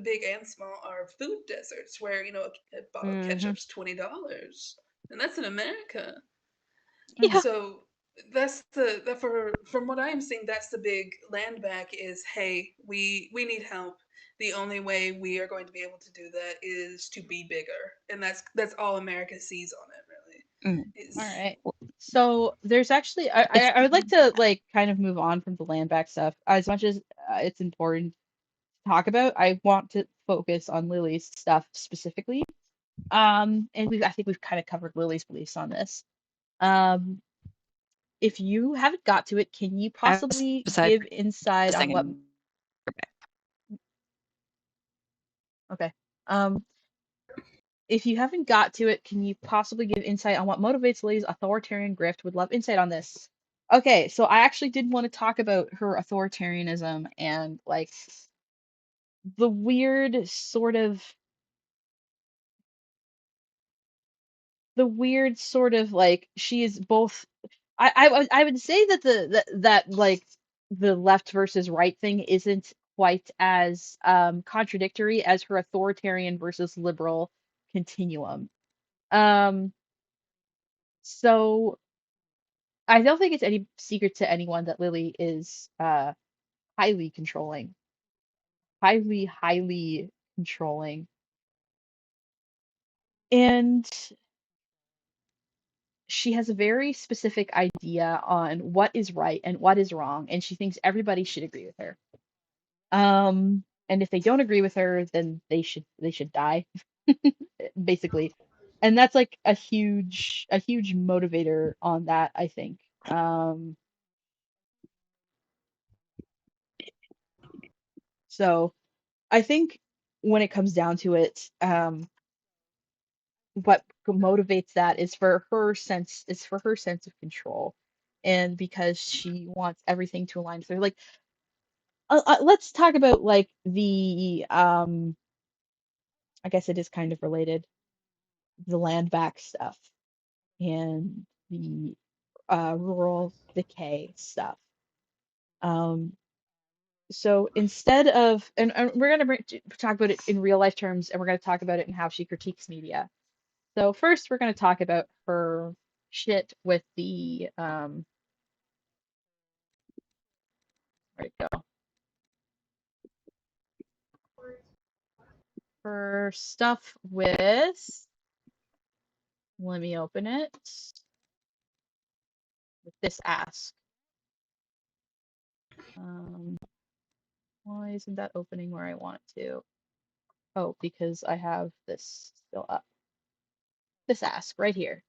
big and small, are food deserts where a bottle of Mm-hmm. ketchup's $20, and that's in America. Yeah. So that's from what I am seeing, that's the big land back is, hey, we need help. The only way we are going to be able to do that is to be bigger, and that's all America sees on it, really. Mm. All Is right. So there's actually I would like to like kind of move on from the land back stuff. As much as it's important to talk about, I want to focus on Lily's stuff specifically. And I think we've kind of covered Lily's beliefs on this. Um, if you haven't got to it, can you possibly Beside give insight on what? singing. Okay. Um, if you haven't got to it, can you possibly give insight on what motivates Lily's authoritarian grift? Would love insight on this. Okay, so I actually did want to talk about her authoritarianism and like the weird sort of like she is both. I would say that that like the left versus right thing isn't quite as contradictory as her authoritarian versus liberal continuum. Um, so I don't think it's any secret to anyone that Lily is highly controlling, highly controlling, and she has a very specific idea on what is right and what is wrong, and she thinks everybody should agree with her. And if they don't agree with her, then they should die, basically. And that's like a huge motivator on that, I think. So I think when it comes down to it, what motivates that is for her sense of control, and because she wants everything to align with her. Like, let's talk about like the I guess it is kind of related, the land back stuff and the rural decay stuff. Um, so instead of, and we're gonna talk about it in real life terms, and we're gonna talk about it in how she critiques media. So first, we're gonna talk about her shit with the where'd it go? Her stuff with, let me open it, with this ask. Um, why isn't that opening where I want it to? Oh, because I have this still up. This ask right here.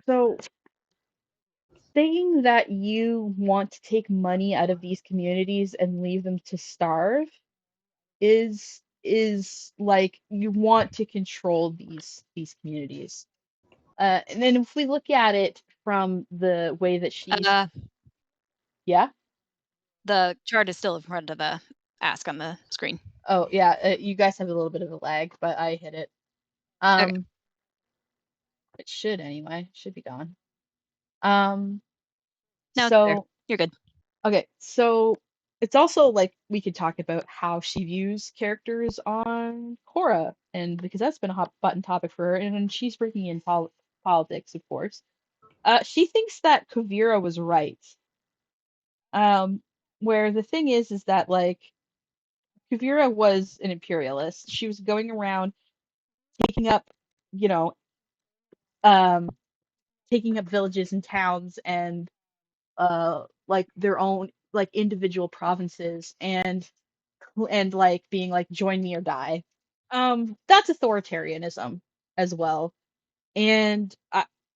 So saying that you want to take money out of these communities and leave them to starve is like you want to control these communities. And then if we look at it from the way that she's, yeah. The chart is still in front of the ask on the screen. Oh yeah, you guys have a little bit of a lag, but I hit it. Okay. It should anyway. It should be gone. Um, No, it's there. so You're good. okay, so it's also like we could talk about how she views characters on Korra, and because that's been a hot button topic for her, and she's bringing in politics, of course. She thinks that Kuvira was right. Um, where the thing is that like Kuvira was an imperialist. She was going around taking up, you know, um, taking up villages and towns and like their own like individual provinces and like being like join me or die. That's authoritarianism as well. And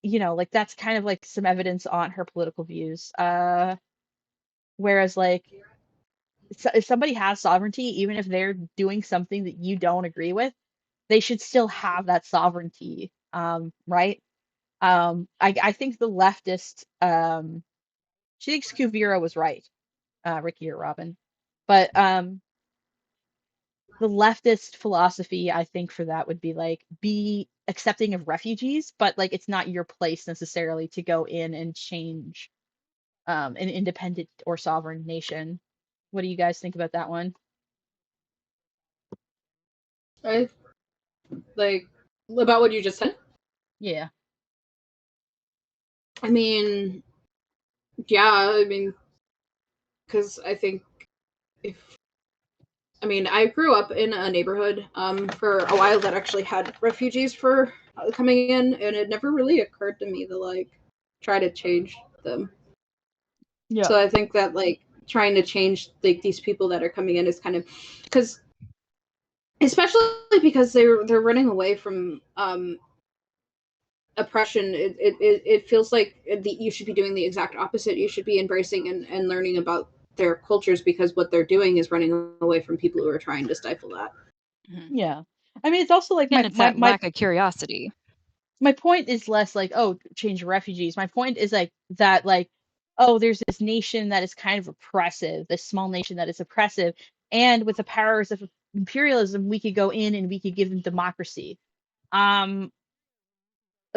like that's kind of like some evidence on her political views. Whereas like if somebody has sovereignty, even if they're doing something that you don't agree with, they should still have that sovereignty. Right? I think the leftist she thinks Kuvira was right, Ricky or Robin. But the leftist philosophy, I think, for that would be like be accepting of refugees, but like it's not your place necessarily to go in and change an independent or sovereign nation. What do you guys think about that one? I like about what you just said. Yeah. I mean, yeah, I mean, because I think I grew up in a neighborhood for a while that actually had refugees for coming in, and it never really occurred to me to like try to change them. Yeah. So I think that like trying to change like these people that are coming in is kind of because especially because they're running away from oppression. It feels like you should be doing the exact opposite. You should be embracing and learning about their cultures, because what they're doing is running away from people who are trying to stifle that. Yeah. I mean, it's also like And it's that lack of curiosity. my point is less like, oh, change refugees. My point is like that, like, oh, there's this nation that is kind of oppressive, this small nation that is oppressive, and with the powers of imperialism, we could go in and we could give them democracy. Um,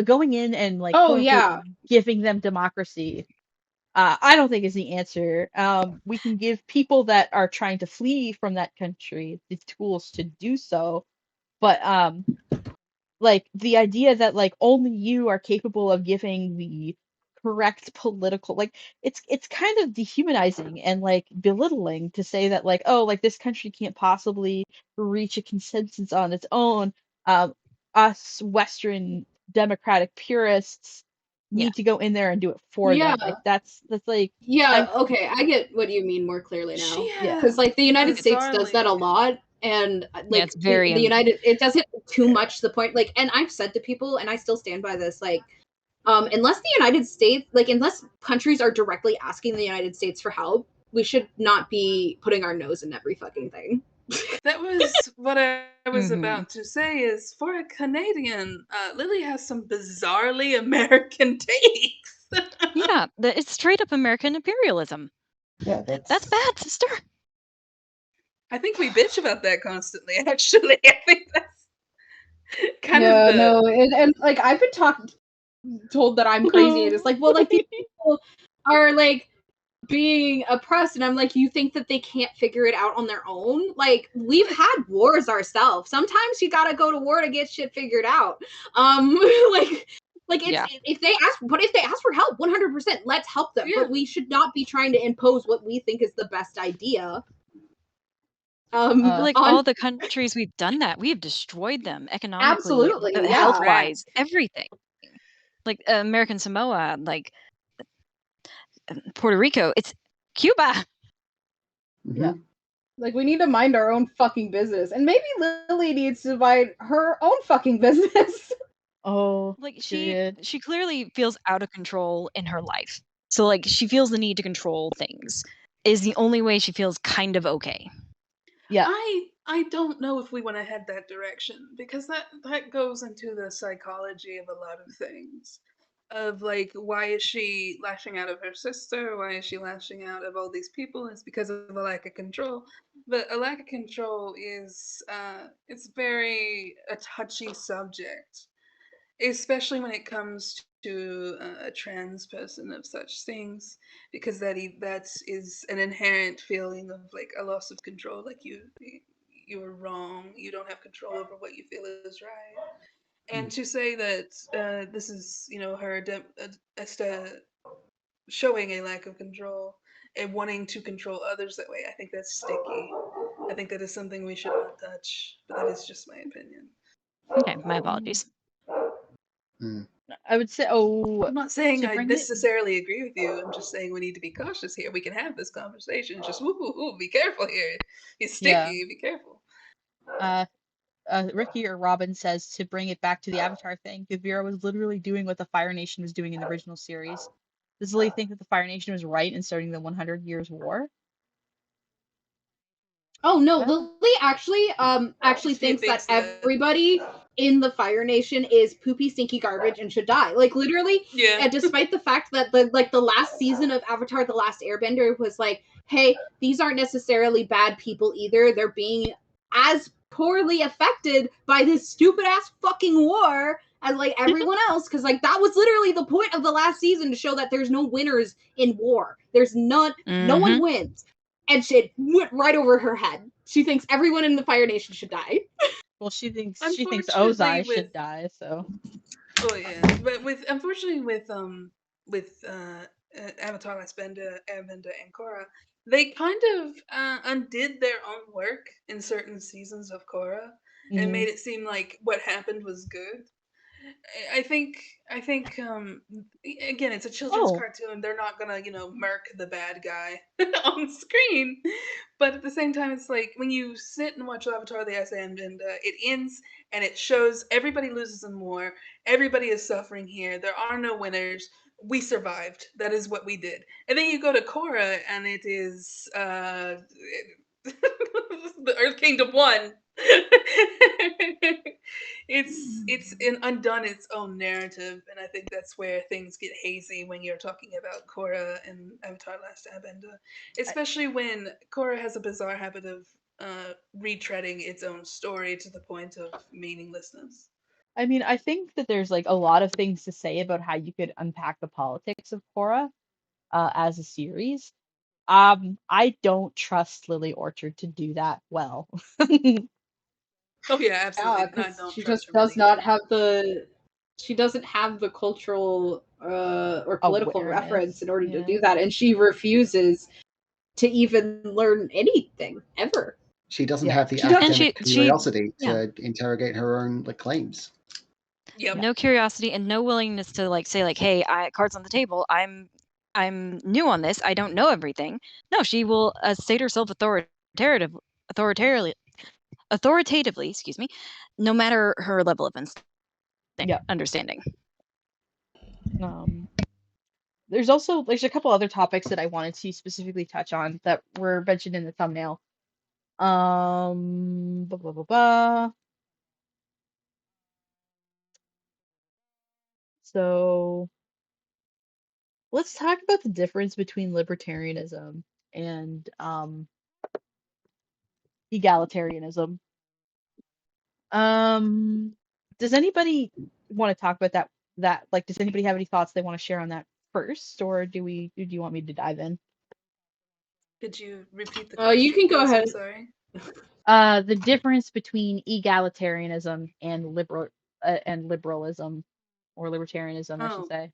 Going in and like Oh quote unquote yeah, giving them democracy, I don't think is the answer. We can give people that are trying to flee from that country the tools to do so, but like the idea that like only you are capable of giving the correct political, like it's kind of dehumanizing and like belittling to say that like, oh, like this country can't possibly reach a consensus on its own. Us Western democratic purists Yeah. need to go in there and do it for yeah, them. Like that's like yeah. I'm Okay, I get what you mean more clearly now. She yeah. Because like the United States does bizarrely. that a lot, and Yeah, like it's very the United, it doesn't too much to the point. Like, and I've said to people, and I still stand by this, like unless the United States, like unless countries are directly asking the United States for help, we should not be putting our nose in every fucking thing. That was what I was Mhm. about to say. Is for a Canadian, Lily has some bizarrely American takes. Yeah, it's straight up American imperialism. Yeah, That's bad, sister. I think we bitch about that constantly. Actually, I think that's kind Yeah, of the. no, and like I've been told that I'm crazy, and it's like, well, like these people are like being oppressed, and I'm like, you think that they can't figure it out on their own? Like, we've had wars ourselves. Sometimes you gotta go to war to get shit figured out. Like it's Yeah. if they ask for help, 100%, let's help them. Yeah. But we should not be trying to impose what we think is the best idea. Like On all the countries we've done that, we have destroyed them economically, absolutely, yeah. health-wise, everything. Like American Samoa, like Puerto Rico, it's Cuba. Yeah. Mhm. Like, we need to mind our own fucking business. And maybe Lily needs to mind her own fucking business. Oh, Like period. she clearly feels out of control in her life. So like she feels the need to control things is the only way she feels kind of okay. Yeah. I don't know if we want to head that direction, because that goes into the psychology of a lot of things. Of like, why is she lashing out of her sister? Why is she lashing out of all these people? It's because of a lack of control. But a lack of control is it's very a touchy subject, especially when it comes to a trans person of such things, because that is an inherent feeling of like a loss of control, like you are wrong, you don't have control over what you feel is right. And to say that this is her showing a lack of control and wanting to control others that way, I think that's sticky. I think that is something we should not touch, but that is just my opinion. Okay, my apologies. Mm. I would say, oh, I'm not saying to I bring it, necessarily agree with you. I'm just saying we need to be cautious here. We can have this conversation. Just be careful here. It's sticky. Yeah. Be careful. Ricky or Robin says to bring it back to the Avatar thing. Gavira was literally doing what the Fire Nation was doing in the original series. Does Lily think that the Fire Nation was right in starting the 100 Years' War? Oh no, Well, Lily actually thinks that everybody in the Fire Nation is poopy, stinky garbage and should die. Like literally, Yeah. despite the fact that the last season of Avatar: The Last Airbender was like, hey, these aren't necessarily bad people either. They're being as poorly affected by this stupid ass fucking war as like everyone else, because like that was literally the point of the last season, to show that there's no winners in war. There's none. No one wins. And shit went right over her head. She thinks everyone in the Fire Nation should die. well, she thinks Unfortunately, Ozai should die. So. Oh yeah, but unfortunately with Avatar: Last Airbender and Korra, they kind of undid their own work in certain seasons of Korra and made it seem like what happened was good. I think again, it's a children's cartoon. They're not gonna murk the bad guy on screen, but at the same time, it's like when you sit and watch Avatar: The Last Airbender, it ends and it shows everybody loses in war. Everybody is suffering here. There are no winners. We survived. That is what we did. And then you go to Korra, and it is the Earth Kingdom won. It's undone its own narrative, and I think that's where things get hazy when you're talking about Korra and Avatar: Last Airbender, especially when Korra has a bizarre habit of retreading its own story to the point of meaninglessness. I mean, I think that there's like a lot of things to say about how you could unpack the politics of Korra as a series. I don't trust Lily Orchard to do that well. Oh yeah, absolutely. Yeah, No, I because don't she trust just her does really not either. have she doesn't have the cultural or political reference Awareness. in order to Yeah. do that, and she refuses to even learn anything ever. She doesn't Yeah. have the She does- academic And she- curiosity yeah. to interrogate her own claims. Yep. No curiosity and no willingness to like say like, hey, cards on the table. I'm new on this. I don't know everything. No, she will state herself authoritatively, excuse me, no matter her level of Yeah. understanding. There's a couple other topics that I wanted to specifically touch on that were mentioned in the thumbnail. Blah, blah, blah, blah. So let's talk about the difference between libertarianism and egalitarianism. Does anybody want to talk about that like does anybody have any thoughts they want to share on that first, or do you want me to dive in? Did you repeat the question? You can go please? ahead. I'm sorry. The difference between egalitarianism and liberalism, or libertarianism, I should Oh, say.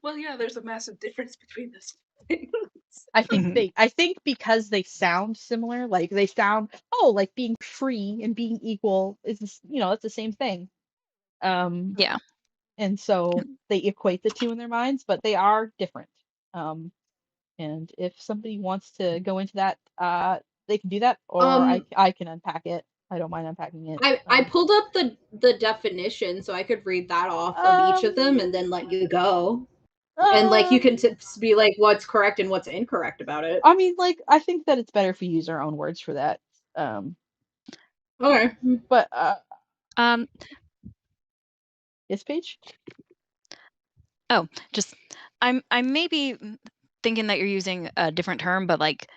well, yeah. There's a massive difference between those things. I think because they sound similar, like they sound like being free and being equal is it's the same thing. Yeah. And so they equate the two in their minds, but they are different. And if somebody wants to go into that, they can do that, or I can unpack it. I don't mind unpacking it. I pulled up the definition so I could read that off of each of them and then let you go. And like you can be like what's correct and what's incorrect about it. I mean, like I think that it's better if we use our own words for that. Okay. But yes, Paige? Oh, just I'm maybe thinking that you're using a different term, but like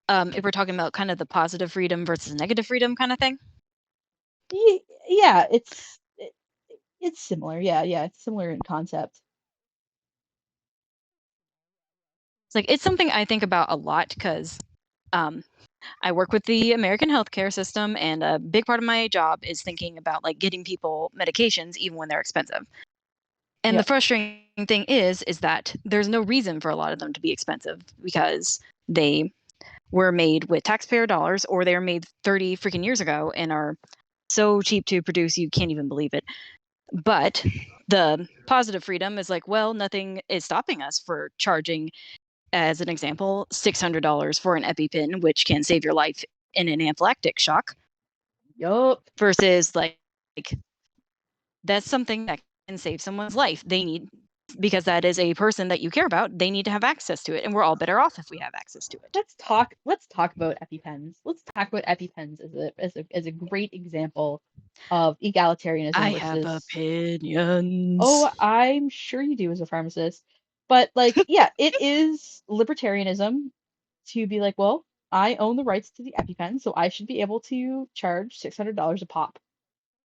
if we're talking about kind of the positive freedom versus negative freedom kind of thing. Yeah, it's similar. Yeah, it's similar in concept. It's like it's something I think about a lot because I work with the American healthcare system, and a big part of my job is thinking about like getting people medications even when they're expensive. And the frustrating thing is that there's no reason for a lot of them to be expensive because they were made with taxpayer dollars, or they were made 30 freaking years ago and are so cheap to produce you can't even believe it. But the positive freedom is like, well, nothing is stopping us for charging, as an example, $600 for an EpiPen, which can save your life in an anaphylactic shock. Yup. Versus like that's something that can save someone's life. They need, because that is a person that you care about, they need to have access to it, and we're all better off if we have access to it. Let's talk about EpiPens. Let's talk about EpiPens as a great example of egalitarianism I versus... have opinions. Oh, I'm sure you do as a pharmacist. But like, yeah, it is libertarianism to be like, well, I own the rights to the EpiPen, so I should be able to charge $600 a pop.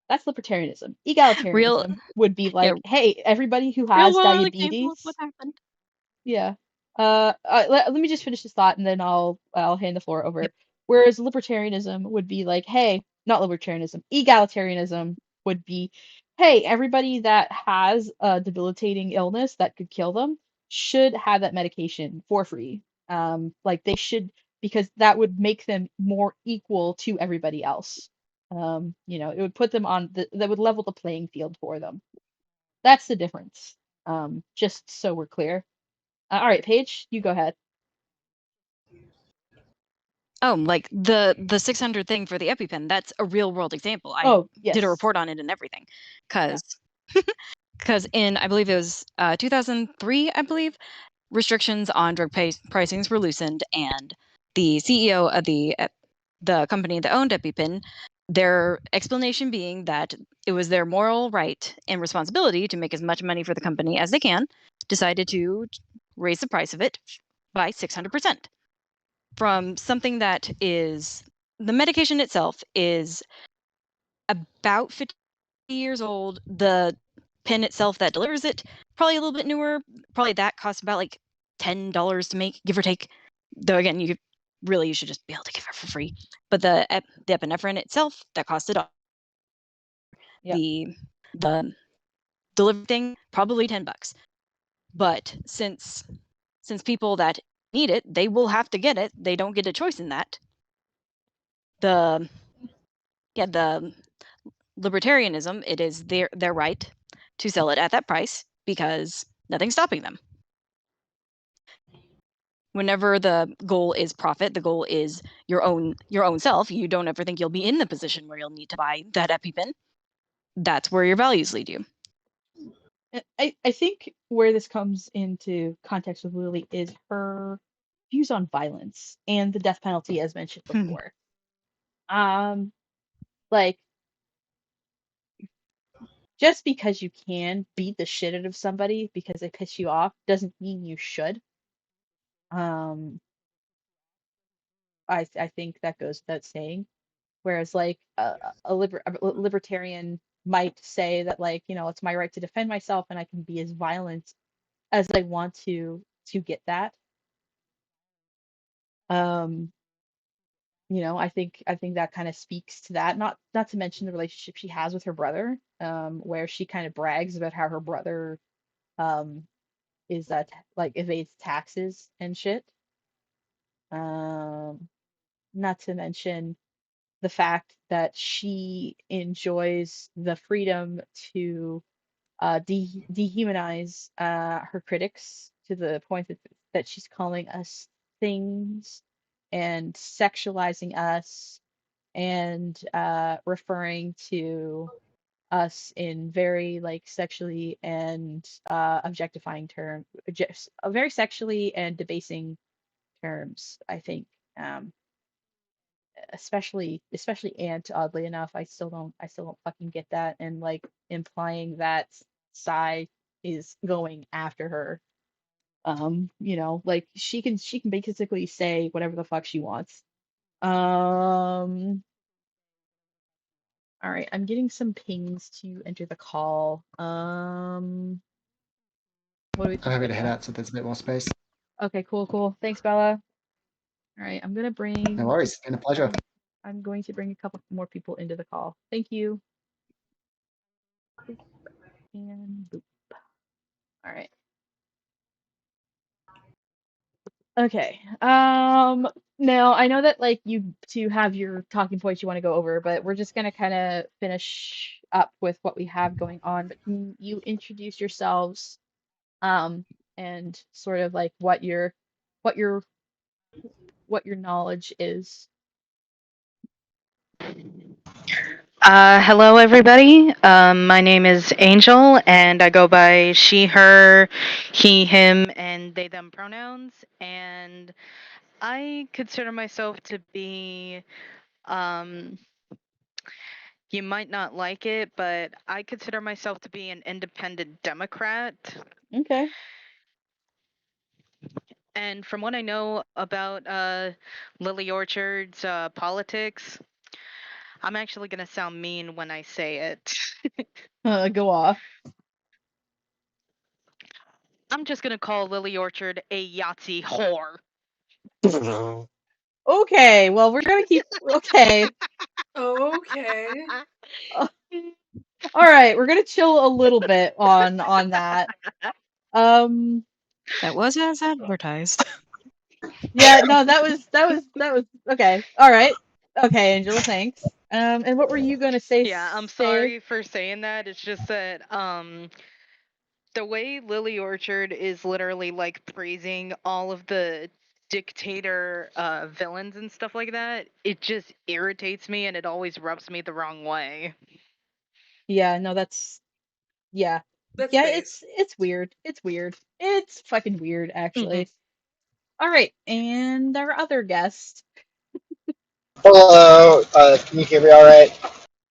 That's libertarianism. Egalitarianism would be like, hey, everybody who has real-world example of diabetes. what happened. Yeah. Let me just finish this thought and then I'll hand the floor over. Whereas libertarianism would be like, hey, not libertarianism, egalitarianism would be, hey, everybody that has a debilitating illness that could kill them should have that medication for free. Like they should, because that would make them more equal to everybody else. You know, it would put them on that would level the playing field for them. That's the difference. Just so we're clear. All right, Paige, you go ahead. Oh, like the 600 thing for the EpiPen, that's a real world example. I did a report on it and everything. Because in, I believe it was 2003, I believe, restrictions on drug pricings were loosened, and the CEO of the company that owned EpiPen, their explanation being that it was their moral right and responsibility to make as much money for the company as they can, decided to raise the price of it by 600%. From something that is, the medication itself is about 50 years old. The pen itself that delivers it, probably a little bit newer. Probably that costs about like $10 to make, give or take. Though again, you should just be able to give it for free. But the epinephrine itself, that costed the delivery thing, probably $10. But since people that need it, they will have to get it. They don't get a choice in that. The libertarianism, it is their right to sell it at that price because nothing's stopping them. Whenever the goal is profit, the goal is your own self. You don't ever think you'll be in the position where you'll need to buy that EpiPen. That's where your values lead you. I think where this comes into context with Lily is her views on violence and the death penalty, as mentioned before. Like, just because you can beat the shit out of somebody because they piss you off doesn't mean you should. I think that goes without saying. Whereas like a libertarian might say that, like, you know, it's my right to defend myself and I can be as violent as I want to get that. You know, I think that kind of speaks to that. Not to mention the relationship she has with her brother, where she kind of brags about how her brother is that like evades taxes and shit. Not to mention the fact that she enjoys the freedom to dehumanize her critics to the point that she's calling us things and sexualizing us and referring to us in very like sexually and objectifying terms, just very sexually and debasing terms, I think. Um, especially Ant, oddly enough, I still don't fucking get that, and like implying that Psy is going after her. You know, like she can basically say whatever the fuck she wants. All right, I'm getting some pings to enter the call. What do we think? I'm happy to head out so there's a bit more space. Okay, cool. Thanks, Bella. All right, I'm gonna bring. No worries, it's been a pleasure. I'm going to bring a couple more people into the call. Thank you. And boop. All right. Okay. Now I know that like you two have your talking points you want to go over, but we're just gonna kind of finish up with what we have going on. But can you introduce yourselves, and sort of like what your knowledge is? Hello, everybody. My name is Angel, and I go by she, her, he, him, and they, them pronouns. And I consider myself to be, um, you might not like it, but I consider myself to be an independent Democrat. Okay. And from what I know about Lily Orchard's politics, I'm actually going to sound mean when I say it. Go off. I'm just going to call Lily Orchard a Yahtzee whore. Okay, well, we're gonna keep. Okay. Okay. All right, we're gonna chill a little bit on that. Um, That was as advertised. yeah, no, that was okay. All right. Okay, Angela, thanks. And what were you gonna say, Yeah, I'm say? sorry for saying that. It's just that the way Lily Orchard is literally like praising all of the dictator villains and stuff like that, it just irritates me and it always rubs me the wrong way. Yeah, no, that's yeah. That's Yeah, base. it's weird. It's weird. It's fucking weird, Mhm. actually. All right, and our other guest. Hello, can you hear me all right?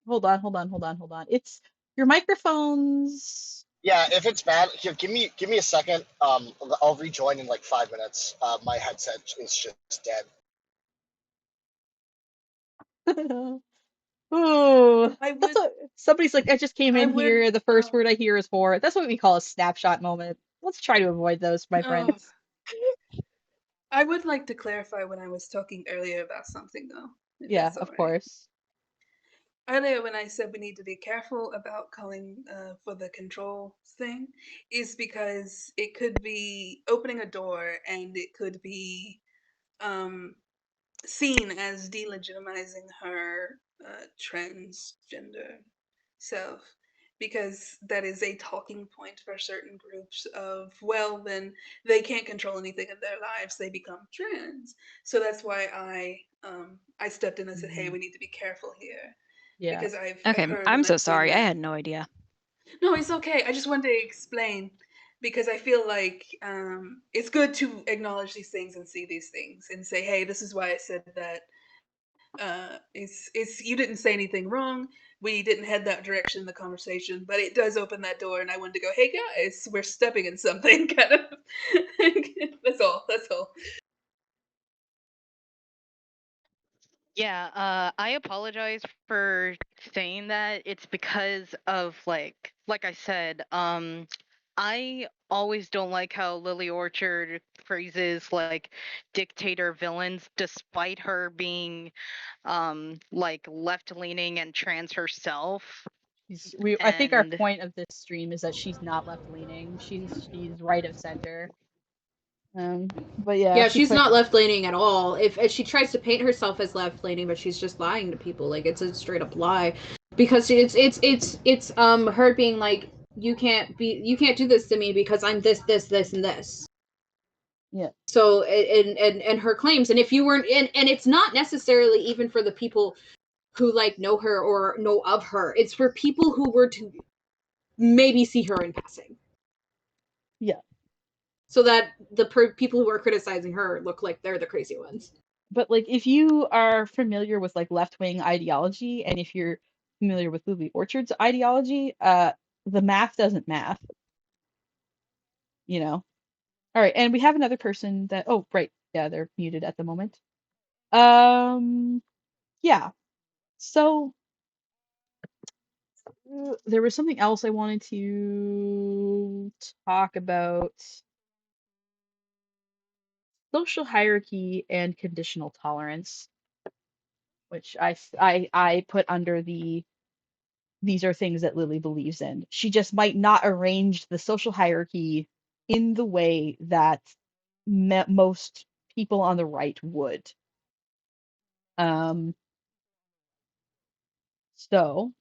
Hold on. It's your microphones. Yeah, if it's bad, here, give me a second. I'll rejoin in like 5 minutes. My headset is just dead. Ooh, I that's would what somebody's like. I just came I in would here. The first word I hear is for. That's what we call a snapshot moment. Let's try to avoid those, my oh friends. I would like to clarify when I was talking earlier about something though, if Yeah, that's all of right. course. Earlier when I said we need to be careful about calling for the control thing is because it could be opening a door and it could be um seen as delegitimizing her transgender self, because that is a talking point for certain groups of, well, then they can't control anything in their lives, they become trans. So that's why I stepped in and said, hey, Mhm. we need to be careful here, Yeah. because I've Okay, heard I'm and so I've seen sorry. I that. had no idea. No, it's okay. I just wanted to explain because I feel like it's good to acknowledge these things and see these things and say, "Hey, this is why I said that." It's you didn't say anything wrong. We didn't head that direction in the conversation, but it does open that door, and I wanted to go, "Hey guys, we're stepping in something." Kind of. That's all. That's all. Yeah, I apologize for saying that. It's because of like I said, I always don't like how Lily Orchard phrases like dictator villains despite her being like left leaning and trans herself. I think our And point of this stream is that she's not left leaning. She's right of center. But yeah, Yeah, she she's put. not left leaning at all. If she tries to paint herself as left leaning, but she's just lying to people, like it's a straight up lie, because it's her being like, you can't do this to me because I'm this and this. Yeah. So and her claims, and if you weren't and it's not necessarily even for the people who like know her or know of her. It's for people who were to maybe see her in passing, Yeah. so that the people who are criticizing her look like they're the crazy ones. But like if you are familiar with like left-wing ideology and if you're familiar with Lily Orchard's ideology, the math doesn't math, you know. All right, and we have another person that oh right, yeah, they're muted at the moment. Um yeah. So there was something else I wanted to talk about. Social hierarchy and conditional tolerance, which I put under the these are things that Lily believes in. She just might not arrange the social hierarchy in the way that most people on the right would. Um, so,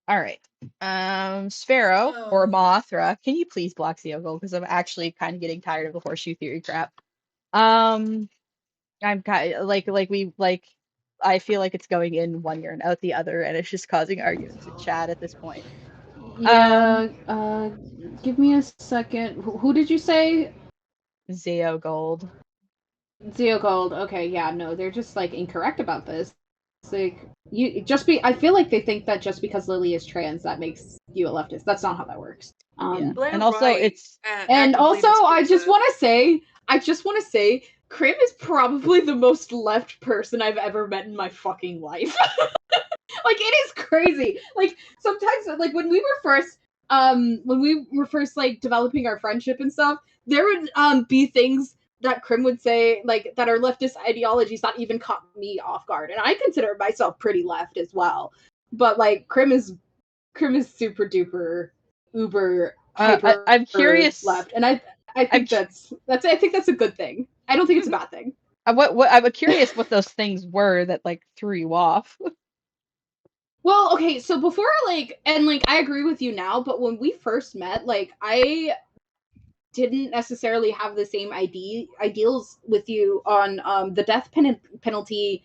all right. Sphero or Oh, Mothra, can you please block Zeogle? Because I'm actually kind of getting tired of the horseshoe theory crap. Um, I'm kind like I feel like it's going in one ear and out the other, and it's just causing arguments in chat at this point. Yeah, give me a second. Who did you say? Zeo Gold. Zeo Gold. Okay, yeah, no, they're just like incorrect about this. It's like I feel like they think that just because Lily is trans that makes you a leftist. That's not how that works. Yeah. They're And also right it's And actively also dispute I just that. want to say Krim is probably the most left person I've ever met in my fucking life. Like, it is crazy. Like, sometimes, like, when we were first like developing our friendship and stuff, there would be things that Krim would say, like, that are leftist ideologies that even caught me off guard, and I consider myself pretty left as well. But like, Krim is super duper uber hyper I'm curious. left, and I think I think that's a good thing. I don't think it's a bad thing. I'm curious what those things were that like threw you off. Well, okay, so before I agree with you now, but when we first met, like, I didn't necessarily have the same ideals with you on the death penalty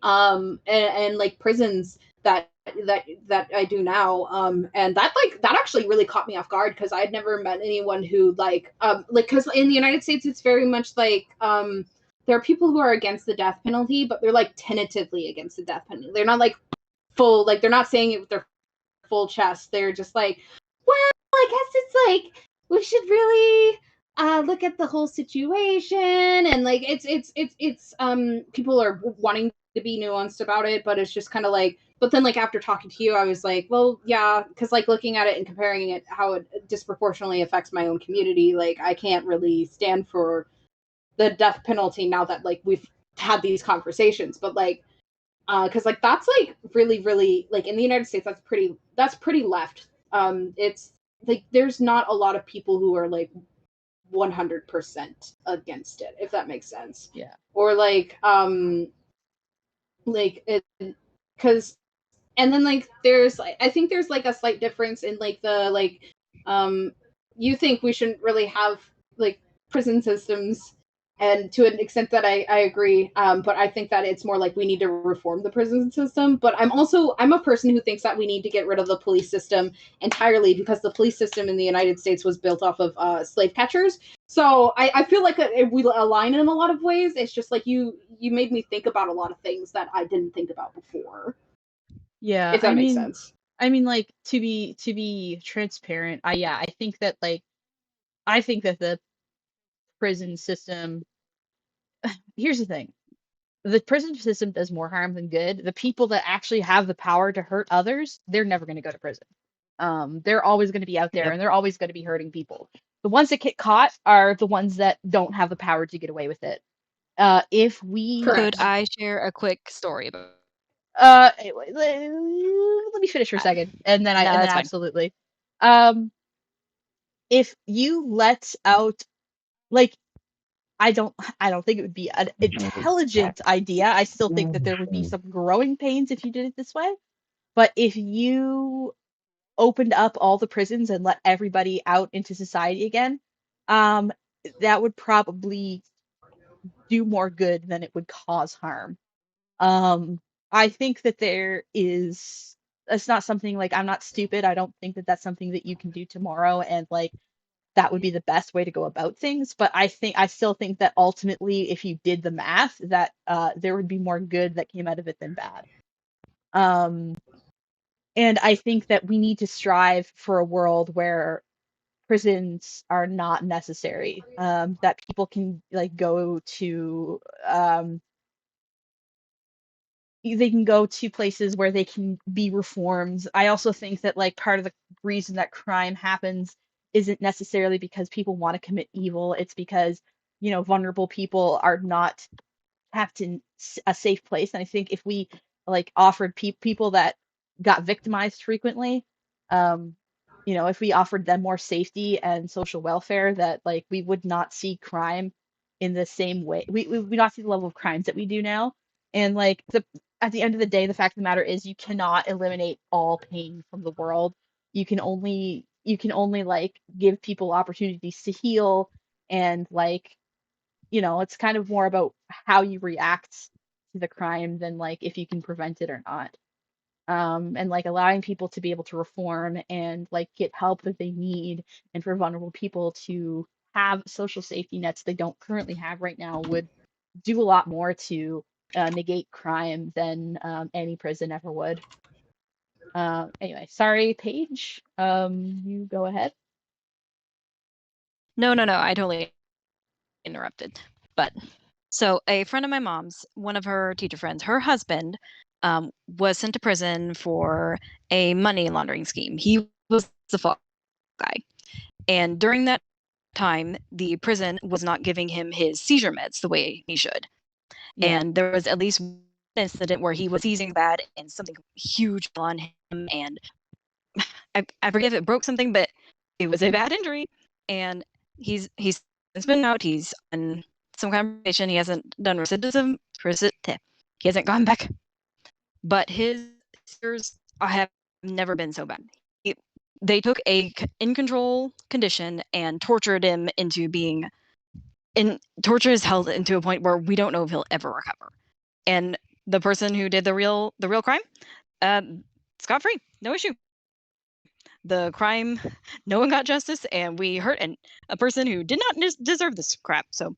and like prisons that I do now, and that actually really caught me off guard because I'd never met anyone who like because in the United States it's very much like there are people who are against the death penalty, but they're like tentatively against the death penalty. They're not like full, like they're not saying it with their full chest. They're just like, well, I guess it's like we should really look at the whole situation, and like it's people are wanting to be nuanced about it, but it's just kind of like, but then like after talking to you, I was like, well, yeah, because like looking at it and comparing it how it disproportionately affects my own community, like I can't really stand for the death penalty now that like we've had these conversations, but like because like that's like really like in the United States that's pretty left. It's like there's not a lot of people who are like 100% against it, if that makes sense. Yeah. Or like it, because and then like there's like I think there's like a slight difference in like the like you think we shouldn't really have like prison systems, and to an extent that I agree, but I think that it's more like we need to reform the prison system. But I'm a person who thinks that we need to get rid of the police system entirely because the police system in the United States was built off of slave catchers. So I feel like we align in a lot of ways. It's just like you made me think about a lot of things that I didn't think about before. Yeah, If that makes sense. I mean, like to be transparent, I think that like I think that the prison system. Here's the thing: the prison system does more harm than good. The people that actually have the power to hurt others, they're never going to go to prison. They're always going to be out there, Yep. and they're always going to be hurting people. The ones that get caught are the ones that don't have the power to get away with it. If we Correct. Could I share a quick story about? let me finish for a second, and then No, that's fine. absolutely. If you let out, like, I don't think it would be an intelligent idea. I still think that there would be some growing pains if you did it this way. But if you opened up all the prisons and let everybody out into society again, that would probably do more good than it would cause harm. I think that it's not something like, I'm not stupid. I don't think that that's something that you can do tomorrow and like that would be the best way to go about things. But I still think that ultimately, if you did the math, that there would be more good that came out of it than bad. And I think that we need to strive for a world where prisons are not necessary. That people can like go to they can go to places where they can be reformed. I also think that like part of the reason that crime happens isn't necessarily because people want to commit evil. It's because, vulnerable people are not kept in a safe place. And I think if we like offered people that got victimized frequently, um, if we offered them more safety and social welfare, that like we would not see crime in the same way. We would not see the level of crimes that we do now. And like at the end of the day, the fact of the matter is you cannot eliminate all pain from the world. You can only like give people opportunities to heal, and like it's kind of more about how you react to the crime than like if you can prevent it or not. And like allowing people to be able to reform and like get help that they need, and for vulnerable people to have social safety nets they don't currently have right now would do a lot more to negate crime than any prison ever would. Anyway, sorry, Paige. You go ahead. No, I totally interrupted. But so a friend of my mom's, one of her teacher friends, her husband was sent to prison for a money laundering scheme. He was the fall guy. And during that time, the prison was not giving him his seizure meds the way he should. Yeah. And there was at least one incident where he was seizing bad and something huge on him. And I forget if it broke something, but it was a bad injury. And he's been out. He's on some kind of probation. He hasn't done recidivism. He hasn't gone back. But his seizures have never been so bad. They took a in control condition and tortured him into being torture is held into a point where we don't know if he'll ever recover. And the person who did the real crime, scot free, no issue. The crime, no one got justice, and we hurt a person who did not deserve this crap. So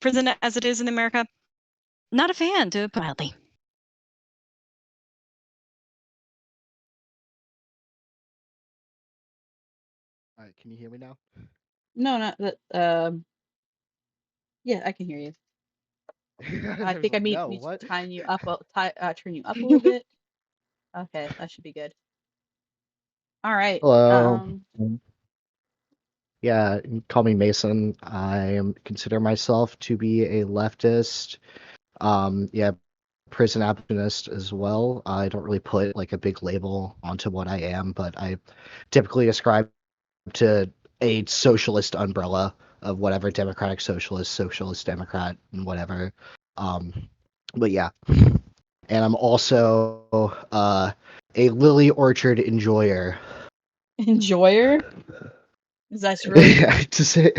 prison as it is in America, not a fan, to put mildly. All right, can you hear me now? No, not that. Yeah, I can hear you. I think I Like, need no, to what? turn you up a little bit. Okay, that should be good. All right. Hello. Yeah, you can call me Mason. Consider myself to be a leftist. Yeah, prison abolitionist as well. I don't really put like a big label onto what I am, but I typically ascribe to a socialist umbrella of whatever democratic socialist democrat, and whatever. But yeah. And I'm also a lily orchard enjoyer. Enjoyer? Is that really To say,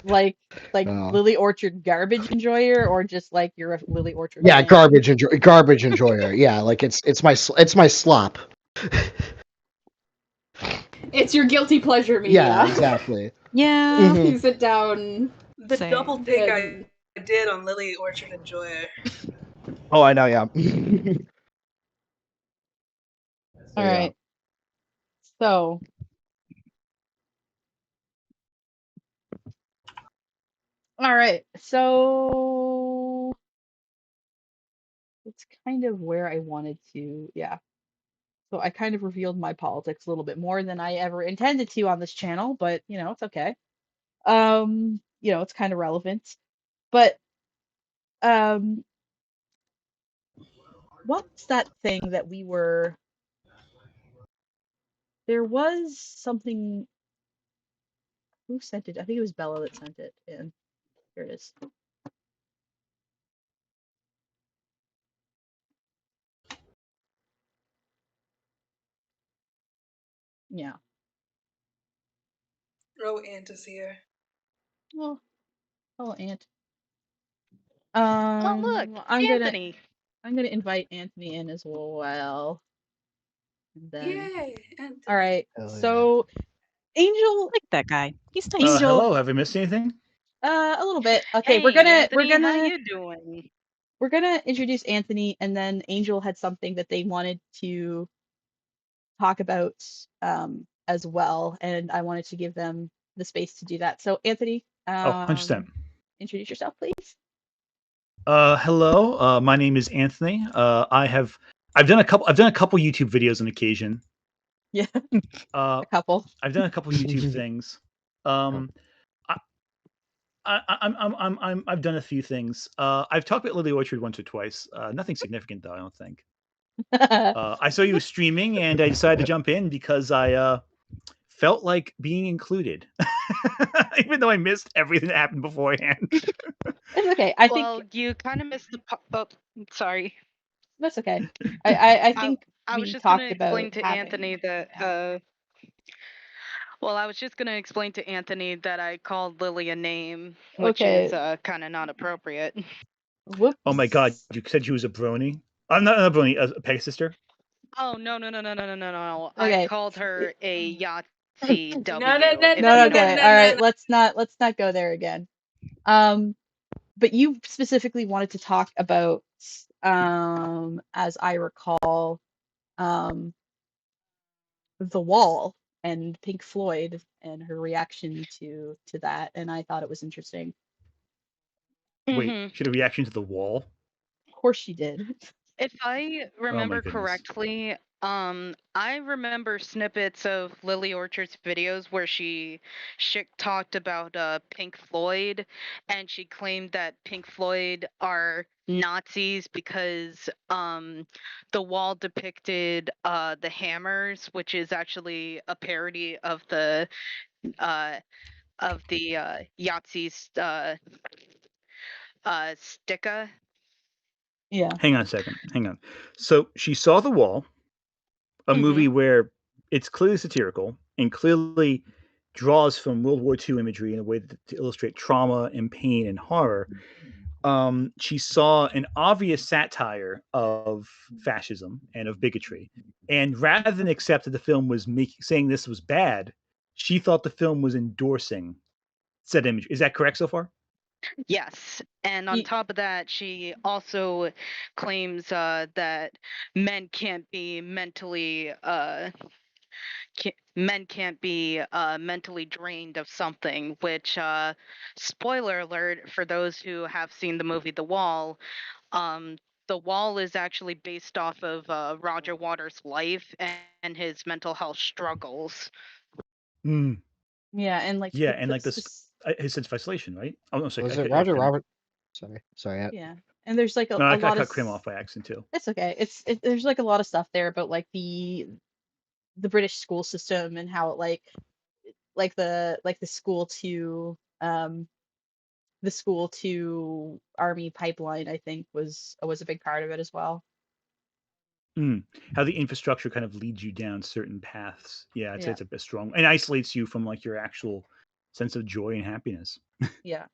like uh, Lily Orchard garbage enjoyer, or just like you're a Lily Orchard yeah, fan? garbage enjoyer. Yeah, like it's my slop. It's your guilty pleasure Yeah, media. exactly. Yeah. Mhm. You sit down The Same. double take and I did on Lily Orchard Enjoyer. Oh, I know. Yeah. All Yeah. right. So, all right. So it's kind of where I wanted to, yeah. So I kind of revealed my politics a little bit more than I ever intended to on this channel, but it's okay. It's kind of relevant. But um what's that thing that there was something. Who sent it? I think it was Bella that sent it in. Here it is. Yeah. Oh, Ant is here. Oh, hello, Aunt. Oh, look, I'm gonna Anthony. invite Anthony in as well. And then, Yay, Anthony. all right. Hell yeah. So, Angel, Like that guy. He's nice. Hello, have I missed anything? a little bit. Okay, Hey, Anthony, how you doing? we're gonna introduce Anthony, and then Angel had something that they wanted to talk about as well, and I wanted to give them the space to do that. So, Anthony, Oh, 100%. introduce yourself, please. Hello, my name is Anthony. I've done a couple YouTube videos on occasion. Yeah, Uh, a couple. I've done a couple YouTube things. I've done a few things. I've talked about Lily Orchard once or twice. Nothing significant though, I don't think. I saw you streaming and I decided to jump in because I felt like being included, even though I missed everything that happened beforehand. It's okay. I Well, think you kind of missed the. Oh, sorry. that's okay. I I think I was we just gonna talked about explain to having. Anthony that Well, I was just going to explain to Anthony that I called Lily a name, which is kind of not appropriate. Whoops. Oh my god, you said she was a brony? I'm not a brony, a Peggy sister? Oh, no. Okay. I called her a Yahtzee W. No, no, no, if No, you okay. will. All right, let's not go there again. But you specifically wanted to talk about, as I recall, The Wall and Pink Floyd and her reaction to that, and I thought it was interesting. Wait, Mhm. she had a reaction to The Wall? Of course she did. If I Oh my remember goodness. correctly, I remember snippets of Lily Orchard's videos where she shit talked about Pink Floyd, and she claimed that Pink Floyd are Nazis because the wall depicted the Hammers, which is actually a parody of the Yahtzee's sticka. Yeah. Hang on a second. Hang on. So she saw The Wall, a movie where it's clearly satirical and clearly draws from World War II imagery in a way to illustrate trauma and pain and horror. She saw an obvious satire of fascism and of bigotry, and rather than accept that the film was saying this was bad, she thought the film was endorsing said image. Is that correct so far? Yes, and on top of that, she also claims that men can't be mentally mentally drained of something. Which, spoiler alert for those who have seen the movie The Wall, The Wall is actually based off of Roger Waters' life and his mental health struggles. Mm. Yeah, and like Yeah, and like this, his sense of isolation, right? Oh no, sorry, Was I it cut you off, Roger Krim. Robert? Sorry. Yeah, and there's like a No, I lot cut of Krim off by accident too. It's okay. There's like a lot of stuff there about like the British school system and how it like the school to army pipeline, I think was a big part of it as well. How the infrastructure kind of leads you down certain paths. Yeah, Yeah. it's a strong and isolates you from like your actual sense of joy and happiness. Yeah.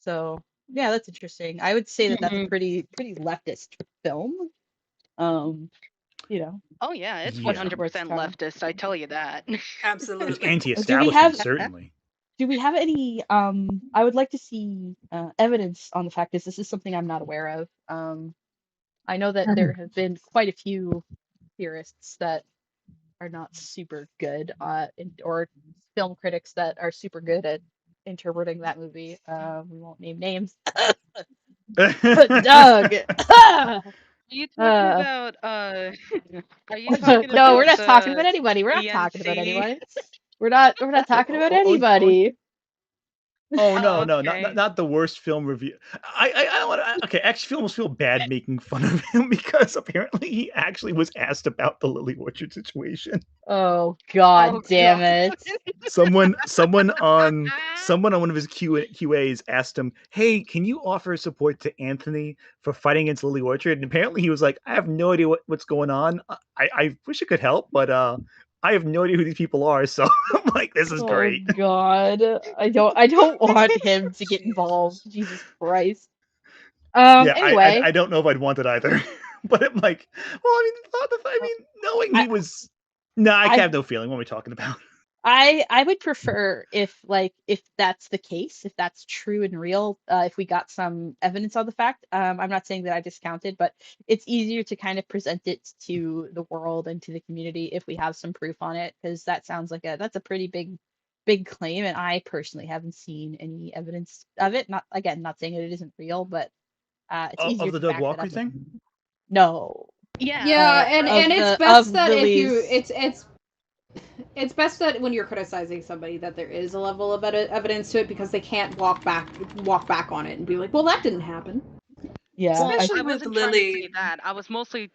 So yeah, that's interesting. I would say that that's a pretty leftist film. You know. Oh yeah, it's Yeah. 100% leftist. I tell you that. It's Absolutely. anti-establishment, certainly. Do we have any I would like to see evidence on the fact that this is something I'm not aware of. I know that there have been quite a few theorists that are not super good or film critics that are super good at interpreting that movie. We won't name names. Doug. Are you talking about are you talking No, we're about not talking the about anybody. We're not talking about ENC? anybody. We're not talking about anybody. Oh no, Oh, no, okay. not the worst film review. I don't want to. Okay, actually, almost feel bad making fun of him because apparently he actually was asked about the Lily Orchard situation. Oh God damn it! Someone on one of his QAs asked him, "Hey, can you offer support to Anthony for fighting against Lily Orchard?" And apparently he was like, "I have no idea what's going on. I wish I could help, but I have no idea who these people are." So I'm like, "This is great." Oh God, I don't want him to get involved. Jesus Christ. Yeah, Anyway, I don't know if I'd want it either, but I'm like, well, I mean, knowing he was, no, I have no feeling. What are we talking about? I would prefer if that's the case, if that's true and real, if we got some evidence on the fact. I'm not saying that I discount it, but it's easier to kind of present it to the world and to the community if we have some proof on it, because that sounds like that's a pretty big claim, and I personally haven't seen any evidence of it. Not saying that it isn't real, but it's easier Of the to Doug back that Walker up. thing? No. Yeah, and it's best that if you it's best that when you're criticizing somebody that there is a level of evidence to it, because they can't walk back on it and be like, well, that didn't happen. Yeah, Well, Especially I with wasn't trying to say Lily. that. I was mostly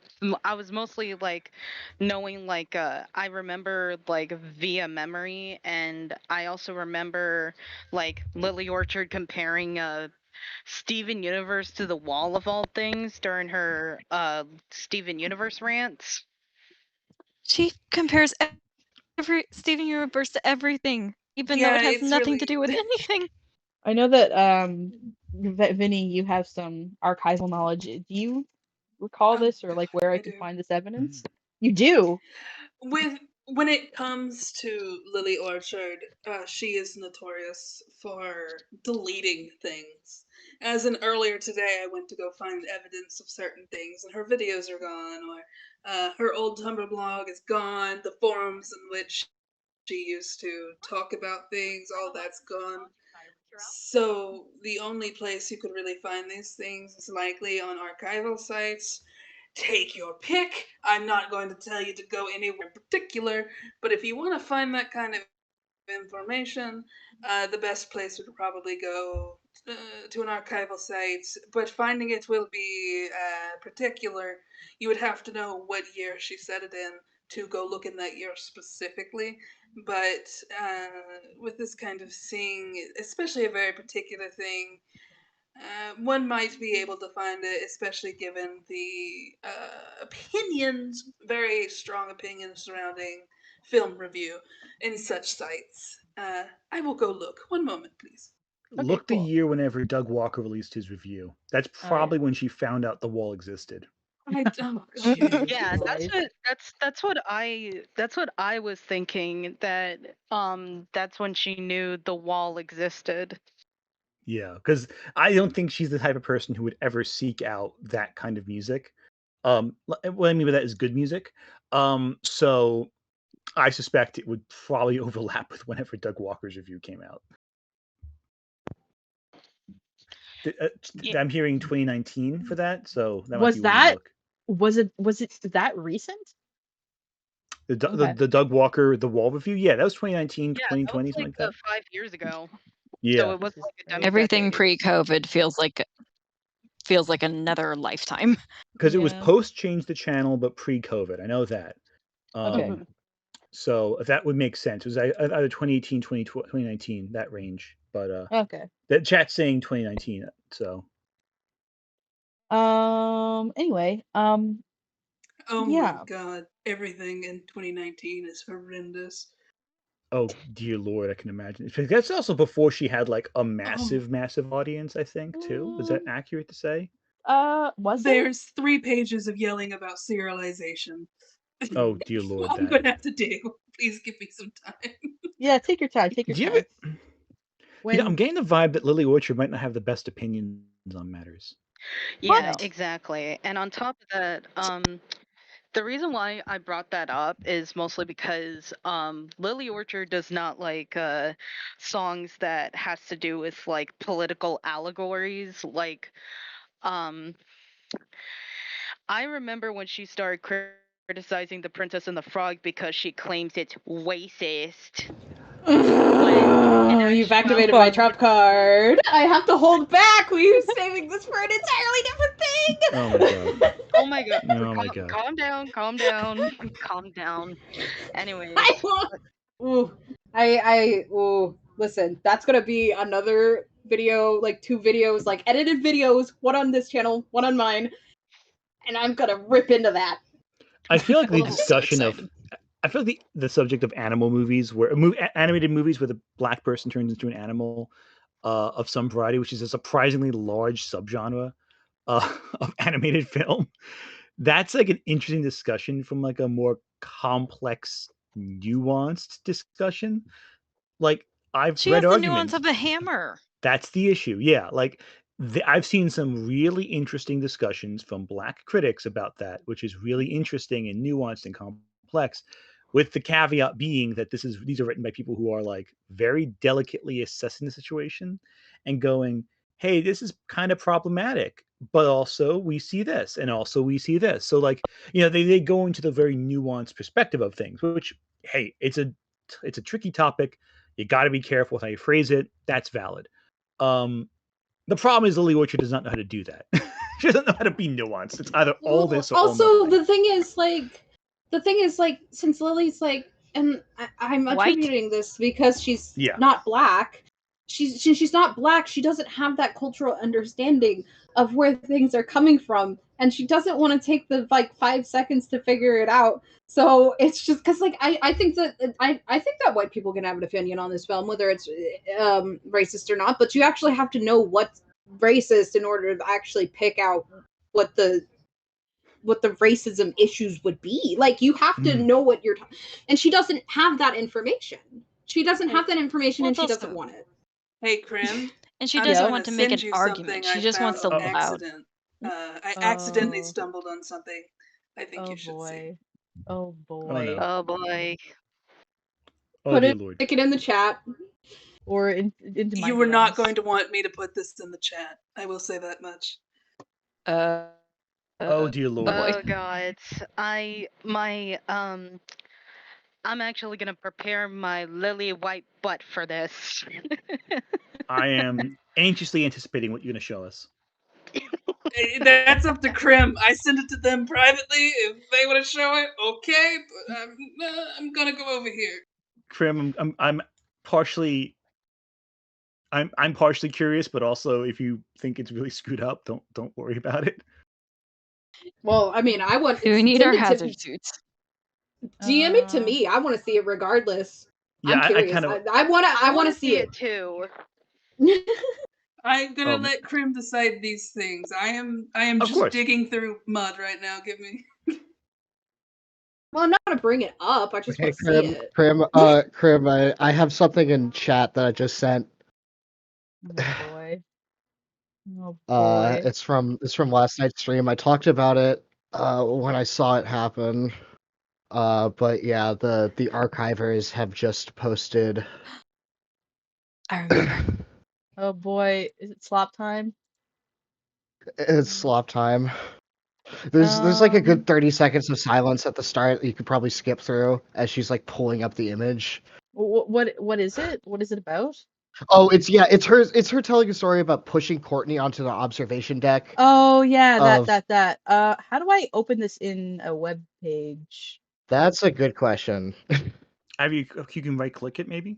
like knowing like I remember like via memory, and I also remember like Lily Orchard comparing Steven Universe to the Wall of all things during her Steven Universe rants. She compares Steven Universe to everything, even though Yeah, it has it's nothing really to do with anything. I know that Vinny, you have some archival knowledge. Do you recall Oh this, or God, like where I I could do. find this evidence? You do. When it comes to Lily Orchard, she is notorious for deleting things. As in earlier today, I went to go find evidence of certain things, and her videos are gone, or her old Tumblr blog is gone. The forums in which she used to talk about things, all that's gone. So the only place you could really find these things is likely on archival sites. Take your pick. I'm not going to tell you to go anywhere in particular, but if you want to find that kind of information, the best place would probably go to an archival site, but finding it will be particular. You would have to know what year she set it in to go look in that year specifically. But with this kind of seeing, especially a very particular thing, one might be able to find it, especially given the opinions, very strong opinions surrounding film review in such sites. I will go look. One moment, please. Okay, Look the cool. year whenever Doug Walker released his review. That's All right. probably when she found out the wall existed. Oh, Jesus Yeah, Christ. that's what I was thinking, that that's when she knew the wall existed. Yeah, because I don't think she's the type of person who would ever seek out that kind of music. What I mean by that is good music. So I suspect it would probably overlap with whenever Doug Walker's review came out. Yeah. I'm hearing 2019 for that, so that might Was be when you that look. was it that recent? Okay. The Doug Walker The Wall review, yeah, that was 2019, Yeah, that was 2020, something like like that. 5 years ago. So Yeah, it was Jesus like a Christ. Everything decade. pre-COVID feels like another lifetime. because it was Yeah. post Change the Channel, but pre-COVID. I know that. Okay. So that would make sense. It was either 2018, 2019, that range. But Okay. that chat's saying 2019. So Anyway, Oh my yeah. God, everything in 2019 is horrendous. oh dear lord, I can imagine. That's also before she had like a Oh, massive audience. I think too. Is that Mm, accurate to say? was it? there's 3 pages of yelling about serialization. Oh dear lord, I'm that. gonna have to dig. Please give me some time. Yeah, take your time, take your Do you time. ever? I'm When getting the vibe that Lily Orchard might not have the best opinions on matters. Yeah, no. exactly. And on top of that, the reason why I brought that up is mostly because Lily Orchard does not like songs that has to do with like political allegories. Like, um, I remember when she started criticizing The Princess and the Frog because she claims it's racist. When in You've actuality, activated my trap card. I have to hold back. We were saving this for an entirely different Oh my god. thing. oh my god, Oh my god. calm down, calm down, calm down. Anyways, I won't. Ooh, ooh. Listen, that's gonna be another video, like 2 videos, like edited videos, one on this channel, one on mine, and I'm gonna rip into that. I feel like the I'm so discussion of excited. I feel like the subject of animal movies, where animated movies where the black person turns into an animal of some variety, which is a surprisingly large subgenre of animated film. That's like an interesting discussion from like a more complex, nuanced discussion. Like I've She read has the nuance arguments. of a hammer. That's the issue. Yeah, like I've seen some really interesting discussions from black critics about that, which is really interesting and nuanced and complex. With the caveat being that these are written by people who are like very delicately assessing the situation and going, "Hey, this is kind of problematic, but also we see this, and also we see this." So like, they go into the very nuanced perspective of things, which hey, it's a tricky topic. You got to be careful with how you phrase it. That's valid. um, the problem is Lily Orchard does not know how to do that. She doesn't know how to be nuanced. It's either all Well, this or all also nothing. the thing is like, since Lily's like, and I'm White? attributing this because she's Yeah. not black. She's not black. She doesn't have that cultural understanding of where things are coming from and she doesn't want to take the like 5 seconds to figure it out. So it's just because like I think that I think that white people can have an opinion on this film, whether it's racist or not, but you actually have to know what's racist in order to actually pick out what the racism issues would be. Like you have to know what you're and she doesn't have that information. She doesn't have that information, and she doesn't want it. Hey, Krim. And she I'm doesn't gonna want to make an send you argument. something She I just found wants to on loud. accident. I accidentally Oh. stumbled on something I think Oh you should see. boy. Oh boy. no. Oh boy. Oh Put dear it, lord. stick it in the chat. Or into my You were not DMs. going to want me to put this in the chat. I will say that much. Oh dear lord. Oh god. I'm actually gonna prepare my lily white butt for this. I am anxiously anticipating what you're gonna show us. That's up to Krim. I send it to them privately. If they want to show it, okay. But I'm gonna go over here. Krim, I'm partially curious, but also if you think it's really screwed up, don't worry about it. Well, I mean, I want. Do we need our send it to- hazard suits? DM it to me. I want to see it regardless. Yeah, I'm curious. I want to see it too. I'm gonna let Krim decide these things. I am Of just course. digging through mud right now. Give me. Well, I'm not gonna bring it up. I just Okay, want to see it. Krim, I have something in chat that I just sent. Oh boy. Oh boy. It's from last night's stream. I talked about it when I saw it happen. But yeah, the archivers have just posted. I remember. Oh boy. Is it slop time? It's slop time. There's like a Um, good 30 seconds of silence at the start that you could probably skip through as she's like pulling up the image. What is it? What is it about? Oh, it's her telling a story about pushing Courtney onto the observation deck. Oh yeah, of- that. How do I open this in a web page? That's a good question. Have you can right click it maybe?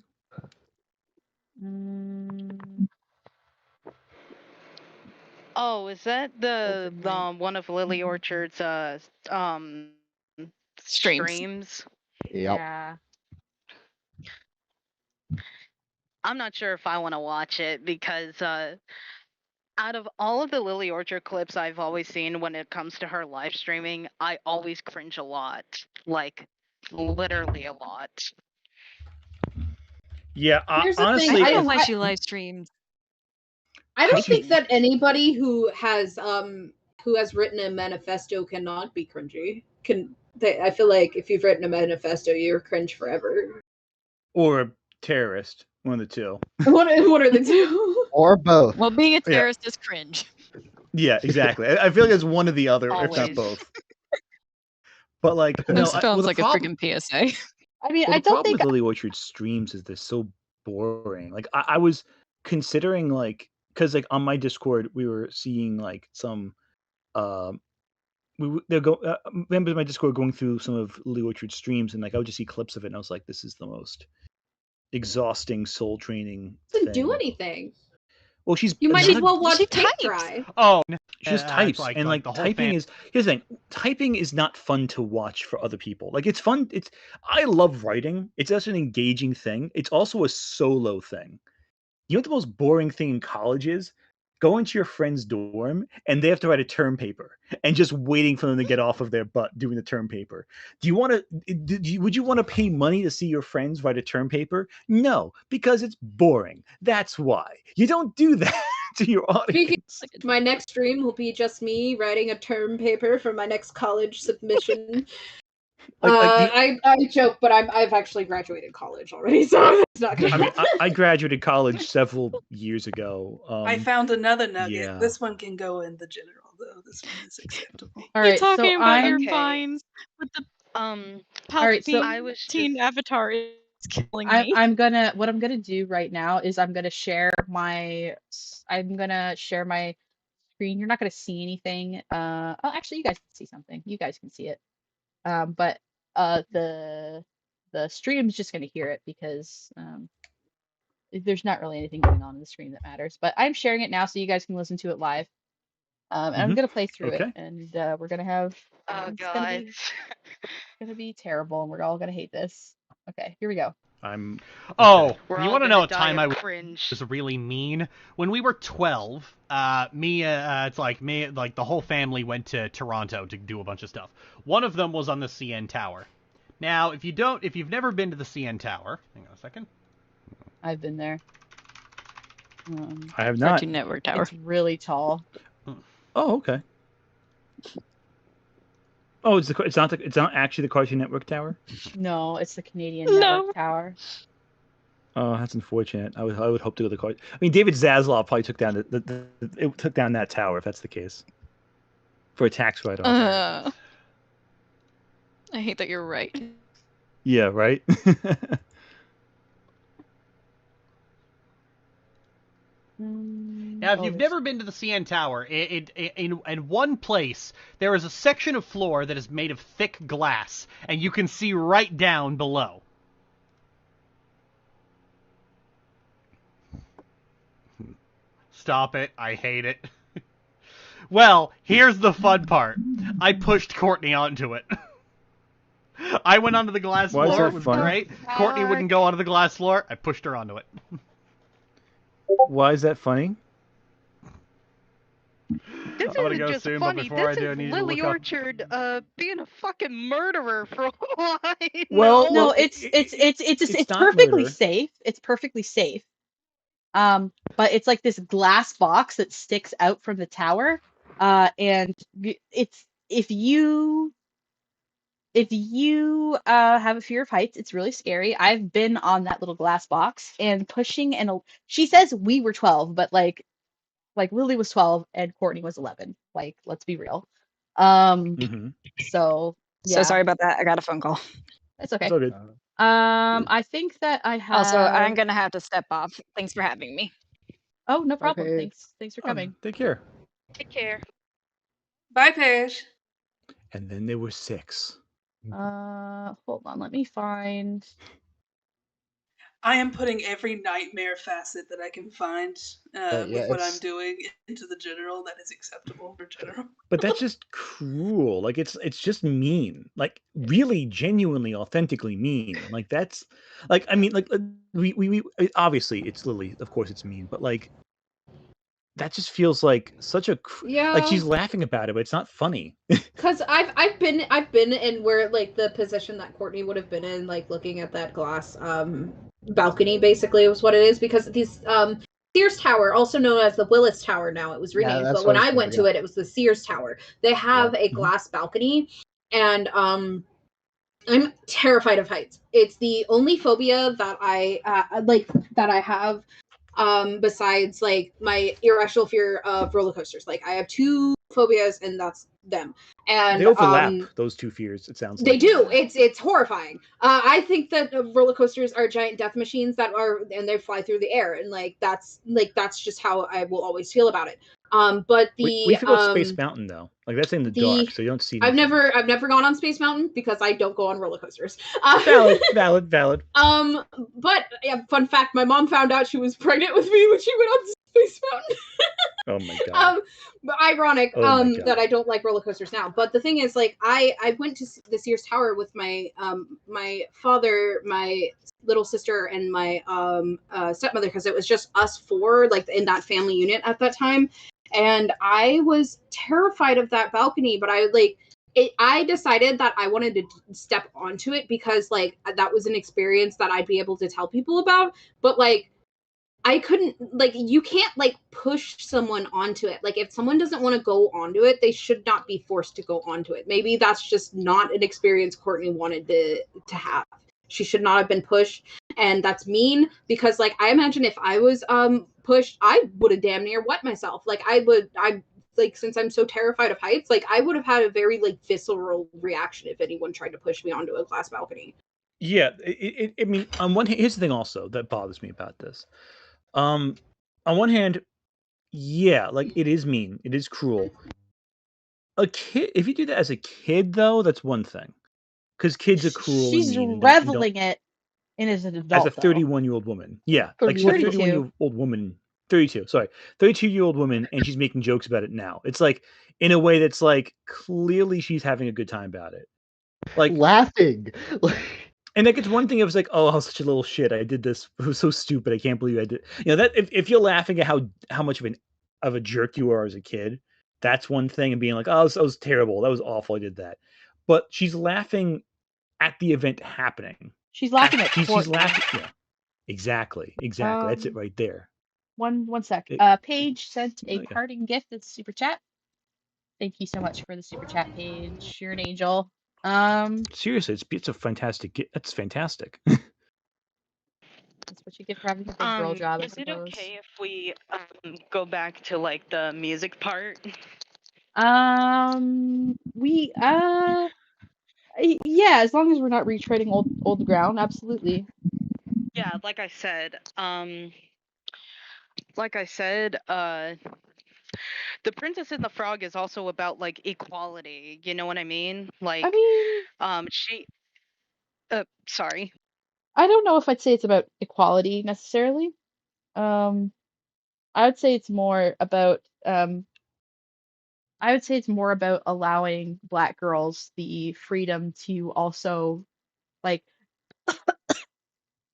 Oh, is that the Open link. one of Lily Orchard's streams? Yep. Yeah. I'm not sure if I want to watch it because out of all of the Lily Orchard clips I've always seen when it comes to her live streaming, I always cringe a lot. Like literally a lot. Yeah, Here's the honestly, thing. I don't know why she live streams. I don't think that anybody who has written a manifesto cannot be cringy. I feel like if you've written a manifesto, you're cringe forever. or a terrorist, one of the two. What are the two? Or both. Well, being a Yeah. terrorist is cringe. Yeah, exactly. I feel like it's one or the other, if Always. not both. But like, This no, sounds the like a problem- freaking PSA. I mean, Well, I the don't problem think with Lily Orchard streams is they're so boring. Like, I was considering like, because like on my Discord we were seeing like some, members of my Discord going through some of Lily Orchard's streams, and like I would just see clips of it, and I was like, this is the most exhausting soul training Doesn't thing. do anything. Well, she's You might not as a- well watch She paint types. dry. Oh, She just it's types, like- and like like the whole typing fan- is. Here's the thing: typing is not fun to watch for other people. Like it's fun. I love writing. It's just an engaging thing. It's also a solo thing. You know what the most boring thing in college is? Going to your friend's dorm and they have to write a term paper and just waiting for them to get off of their butt doing the term paper. Do you want to? Would you want to pay money to see your friends write a term paper? No, because it's boring. That's why you don't do that to your audience. Speaking, my next stream will be just me writing a term paper for my next college submission. I joke, but I've actually graduated college already, so it's not gonna. I mean, I graduated college several years ago. I found another nugget. yeah. This one can go in the general, though. This one is acceptable. All You're right, talking so about your I'm vines with the All right, so Palpatine avatar is killing me. what I'm gonna do right now is I'm gonna share my screen. You're not gonna see anything. Actually, you guys can see something. You guys can see it. But the stream's just gonna hear it because there's not really anything going on in the stream that matters. But I'm sharing it now so you guys can listen to it live. And I'm gonna play through Okay. it, and we're gonna have. Oh It's god. gonna be terrible, and we're all gonna hate this. Okay, here we go. I'm. Oh, We're you all want to gonna know a die time of I cringe. was really mean? When we were 12, it's like me, like the whole family went to Toronto to do a bunch of stuff. One of them was on the CN Tower. Now, if you've never been to the CN Tower, hang on a second. I've been there. I have not. Cartoon Network Tower. It's really tall. Oh, okay. Oh, it's not actually the Cartoon Network Tower. No, it's the Canadian Network Tower. Oh, that's unfortunate. I would hope to go to the Cartoon. I mean, David Zaslav probably took down it took down that tower if that's the case. For a tax write-off. I hate that you're right. Yeah, right. Now, if you've never been to the CN Tower, in one place, there is a section of floor that is made of thick glass, and you can see right down below. Stop it. I hate it. Well, here's the fun part. I pushed Courtney onto it. I went onto the glass Why is floor. that It was funny? great. Courtney wouldn't go onto the glass floor. I pushed her onto it. Why is that funny? This I'm gonna isn't go just soon, but funny. before I This do, I is need to Lily look up. Orchard being a fucking murderer for a while. Well, No, it's not perfectly murder. safe. It's perfectly safe. But it's like this glass box that sticks out from the tower. And it's if you have a fear of heights, it's really scary. I've been on that little glass box and pushing, and she says we were 12, but like Lily was 12 and Courtney was 11. Like, let's be real. So yeah. So sorry about that. I got a phone call. It's okay. It's all good. I think that I have. Also, I'm gonna have to step off. Thanks for having me. Oh, no problem. Okay. Thanks for coming. Take care. Take care. Bye, Paige. And then there were 6. Hold on. Let me find. I am putting every nightmare facet that I can find with what I'm doing into the general that is acceptable for general. But that's just cruel. Like it's just mean. Like really, genuinely, authentically mean. Like that's like I mean like we obviously it's Lily. Of course it's mean. But like that just feels like such a like she's laughing about it, but it's not funny. Because I've been in where like the position that Courtney would have been in, like looking at that glass balcony, basically was what it is. Because these Sears Tower, also known as the Willis Tower, now it was renamed, but when I went to it, it was the Sears Tower. They have a glass balcony, and I'm terrified of heights. It's the only phobia that I have. Besides like my irrational fear of roller coasters. Like I have 2 phobias and that's them. And they overlap those 2 fears, it sounds like. They do. It's horrifying. I think that roller coasters are giant death machines and they fly through the air, and that's just how I will always feel about it. But we forgot Space Mountain though. Like that's in the dark, so you don't see anything. I've never gone on Space Mountain because I don't go on roller coasters. Valid. But yeah, fun fact: my mom found out she was pregnant with me when she went on Space Mountain. Oh my god. But ironic that I don't like roller coasters now. But the thing is, like, I went to the Sears Tower with my my father, my little sister, and my stepmother, because it was just us 4, like in that family unit at that time. And I was terrified of that balcony, but I decided that I wanted to step onto it because like that was an experience that I'd be able to tell people about. But like I couldn't, like, you can't like push someone onto it. Like if someone doesn't want to go onto it, they should not be forced to go onto it. Maybe that's just not an experience Courtney wanted to have. She should not have been pushed, and that's mean because like I imagine if I was pushed, I would have damn near wet myself. Like I like, since I'm so terrified of heights, like I would have had a very like visceral reaction if anyone tried to push me onto a glass balcony. Yeah, I mean, on one hand, here's the thing also that bothers me about this. On one hand, yeah, like it is mean, it is cruel. A kid, if you do that as a kid, though, that's one thing, because kids are cruel. She's and mean reveling it in as an adult. As a 31-year-old woman, yeah, Or like she's a 32. 31-year-old woman 32. Sorry, 32-year-old woman, and she's making jokes about it now. It's like in a way that's like clearly she's having a good time about it. Like laughing. And like it's one thing. It was like, oh, I was such a little shit. I did this. It was so stupid. I can't believe I did. That if you're laughing at how much of a jerk you are as a kid, that's one thing. And being like, oh, that was terrible. That was awful. I did that. But she's laughing at the event happening. She's laughing at she's laughing. Yeah, exactly. That's it right there. One sec. Paige sent a parting gift as super chat. Thank you so much for the super chat, Paige. You're an angel. Seriously, it's a fantastic gift. That's fantastic. That's what you get for having a big girl job, I Is it suppose. okay if we go back to like the music part? We yeah, as long as we're not retreading old ground, absolutely. Yeah, like I said, The Princess and the Frog is also about like equality. You know what I mean? Like, I mean, sorry. I don't know if I'd say it's about equality necessarily. I would say it's more about allowing Black girls the freedom to also like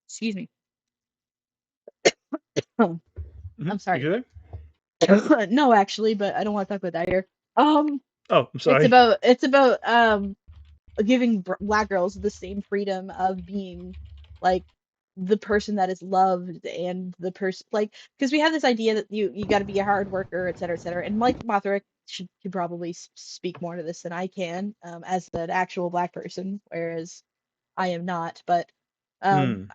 excuse me. I'm sorry. You good? No, actually, but I don't want to talk about that here. Oh, I'm sorry. It's about giving Black girls the same freedom of being like the person that is loved and the person like because we have this idea that you got to be a hard worker, et cetera, and Mike Motherick could probably speak more to this than I can as an actual Black person, whereas I am not. But I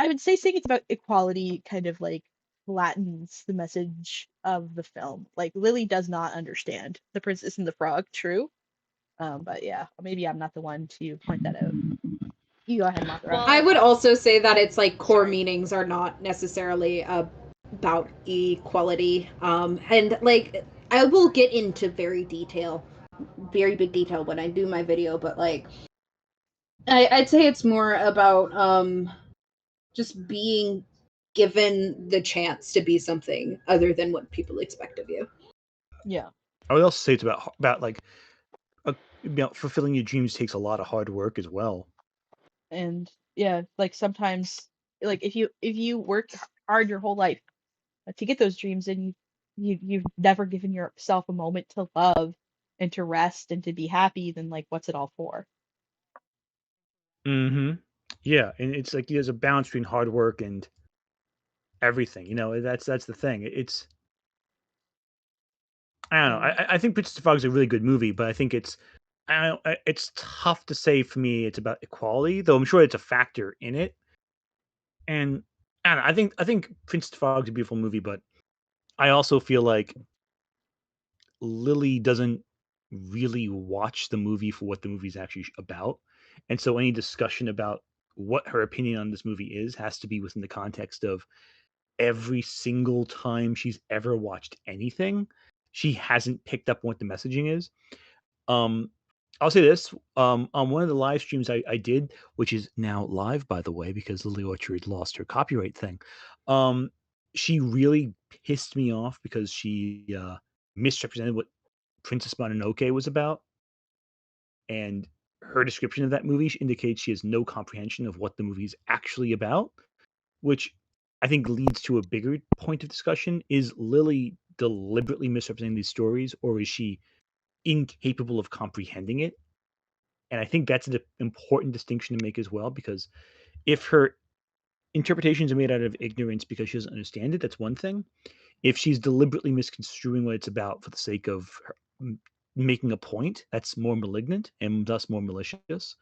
would say saying it's about equality kind of like flattens the message of the film. Like Lily does not understand The Princess and the Frog, true. But yeah, maybe I'm not the one to point that out. You go ahead, Mothra. Well, I would also say that it's like core meanings are not necessarily about equality. And like I will get into very big detail when I do my video, but like I'd say it's more about just being given the chance to be something other than what people expect of you. Yeah. I would also say it's about like fulfilling your dreams takes a lot of hard work as well. And yeah, like sometimes like if you work hard your whole life to get those dreams and you've never given yourself a moment to love and to rest and to be happy, then like what's it all for? Yeah, and it's like there's a balance between hard work and everything. That's the thing. I don't know. I think Princess and the Frog is a really good movie, but I think it's tough to say for me it's about equality, though I'm sure it's a factor in it. And I don't know, I think Princess and the Frog is a beautiful movie, but I also feel like Lily doesn't really watch the movie for what the movie is actually about. And so any discussion about what her opinion on this movie is has to be within the context of every single time she's ever watched anything, she hasn't picked up what the messaging is. I'll say this, on one of the live streams I did, which is now live, by the way, because Lily Orchard lost her copyright thing. She really pissed me off because she misrepresented what Princess Mononoke was about. And her description of that movie indicates she has no comprehension of what the movie is actually about, which I think leads to a bigger point of discussion. Is Lily deliberately misrepresenting these stories, or is she incapable of comprehending it? And I think that's an important distinction to make as well, because if her interpretations are made out of ignorance because she doesn't understand it, that's one thing. If she's deliberately misconstruing what it's about for the sake of her, making a point, that's more malignant and thus more malicious.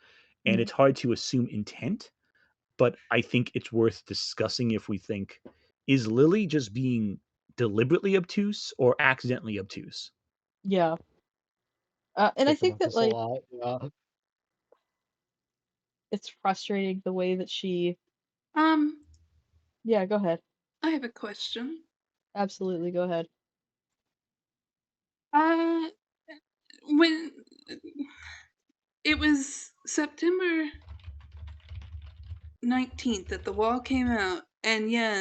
And it's hard to assume intent. But I think it's worth discussing if we think, is Lily just being deliberately obtuse or accidentally obtuse? Yeah. And I think that like it's frustrating the way that she yeah, go ahead. I have a question. Absolutely, go ahead. When it was September 19th that The Wall came out, and yeah,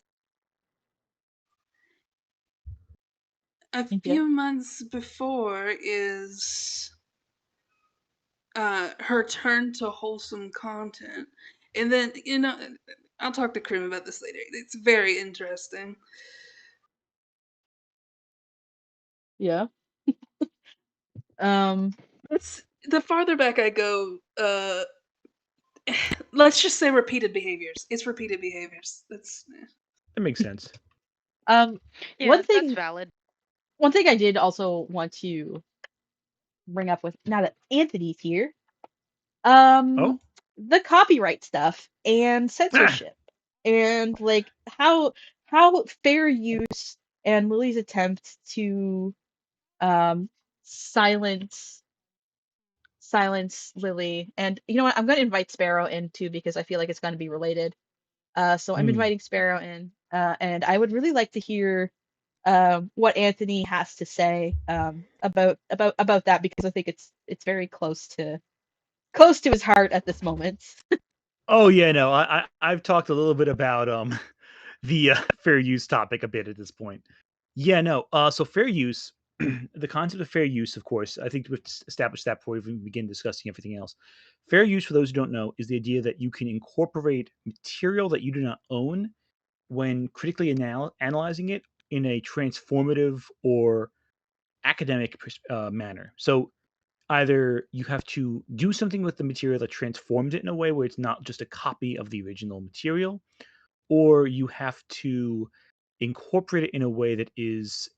a few months before is her turn to wholesome content. And then, I'll talk to Krim about this later. It's very interesting. Yeah. It's the farther back I go, let's just say repeated behaviors. It's repeated behaviors. That makes sense. Yeah, One that's thing valid. one thing I did also want to bring up with now that Anthony's here, Oh, the copyright stuff and ah, censorship and like how fair use and Lily's attempt to um silence Lily. And you know what? I'm going to invite Sparrow in too because I feel like it's going to be related. So I'm mm. inviting Sparrow in, and I would really like to hear what Anthony has to say about that because I think it's very close to his heart at this moment. Oh yeah, no, I've talked a little bit about the fair use topic a bit at this point. Yeah, no. So fair use, the concept of fair use, of course, I think we've established that before we even begin discussing everything else. Fair use, for those who don't know, is the idea that you can incorporate material that you do not own when critically analyzing it in a transformative or academic manner. So either you have to do something with the material that transforms it in a way where it's not just a copy of the original material, or you have to incorporate it in a way that is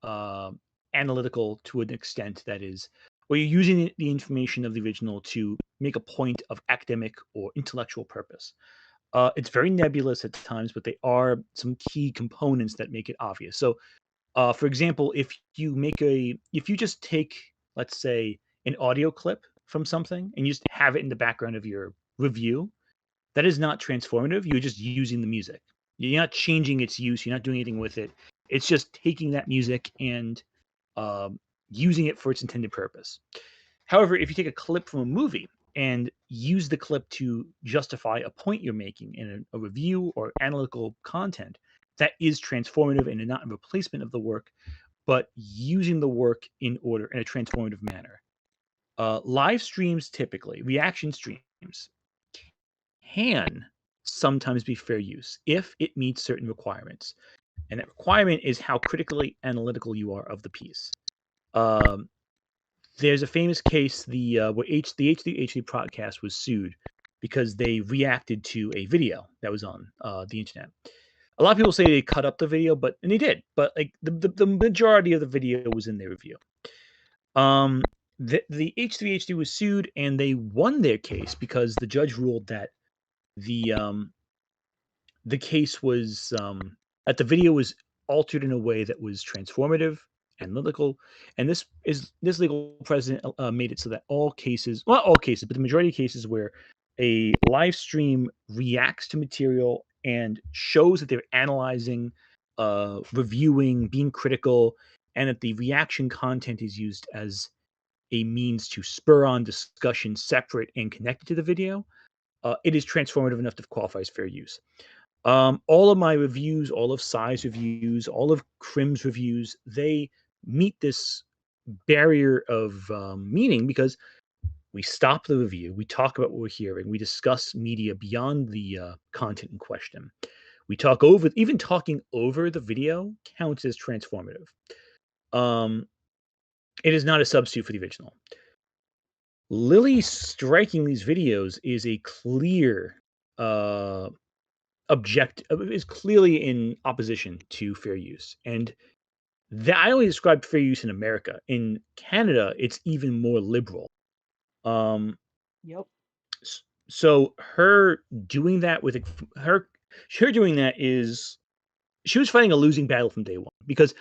uh, analytical to an extent that is where you're using the information of the original to make a point of academic or intellectual purpose. It's very nebulous at times, but they are some key components that make it obvious. So, for example, if you just take, let's say, an audio clip from something and you just have it in the background of your review, that is not transformative. You're just using the music. You're not changing its use. You're not doing anything with it. It's just taking that music and um, using it for its intended purpose. However, if you take a clip from a movie and use the clip to justify a point you're making in a review or analytical content, that is transformative and not a replacement of the work, but using the work in a transformative manner. Live streams, typically reaction streams, can sometimes be fair use if it meets certain requirements. And that requirement is how critically analytical you are of the piece. Um, there's a famous case where the H3H3 podcast was sued because they reacted to a video that was on the internet. A lot of people say they cut up the video, and they did, but like the majority of the video was in their review. The H3H3 was sued and they won their case because the judge ruled that the case was that the video was altered in a way that was transformative, analytical, and this legal precedent made it so that all cases, well, not all cases, but the majority of cases where a live stream reacts to material and shows that they're analyzing, reviewing, being critical, and that the reaction content is used as a means to spur on discussion separate and connected to the video, it is transformative enough to qualify as fair use. All of my reviews, all of Sai's reviews, all of Krim's reviews, they meet this barrier of meaning because we stop the review, we talk about what we're hearing, we discuss media beyond the content in question. We talk over, even talking over the video counts as transformative. Um, it is not a substitute for the original. Lily striking these videos is a clear uh, is clearly in opposition to fair use, and that I only described fair use in America. In Canada, it's even more liberal. Um, Yep. so her doing that with her doing that is she was fighting a losing battle from day one because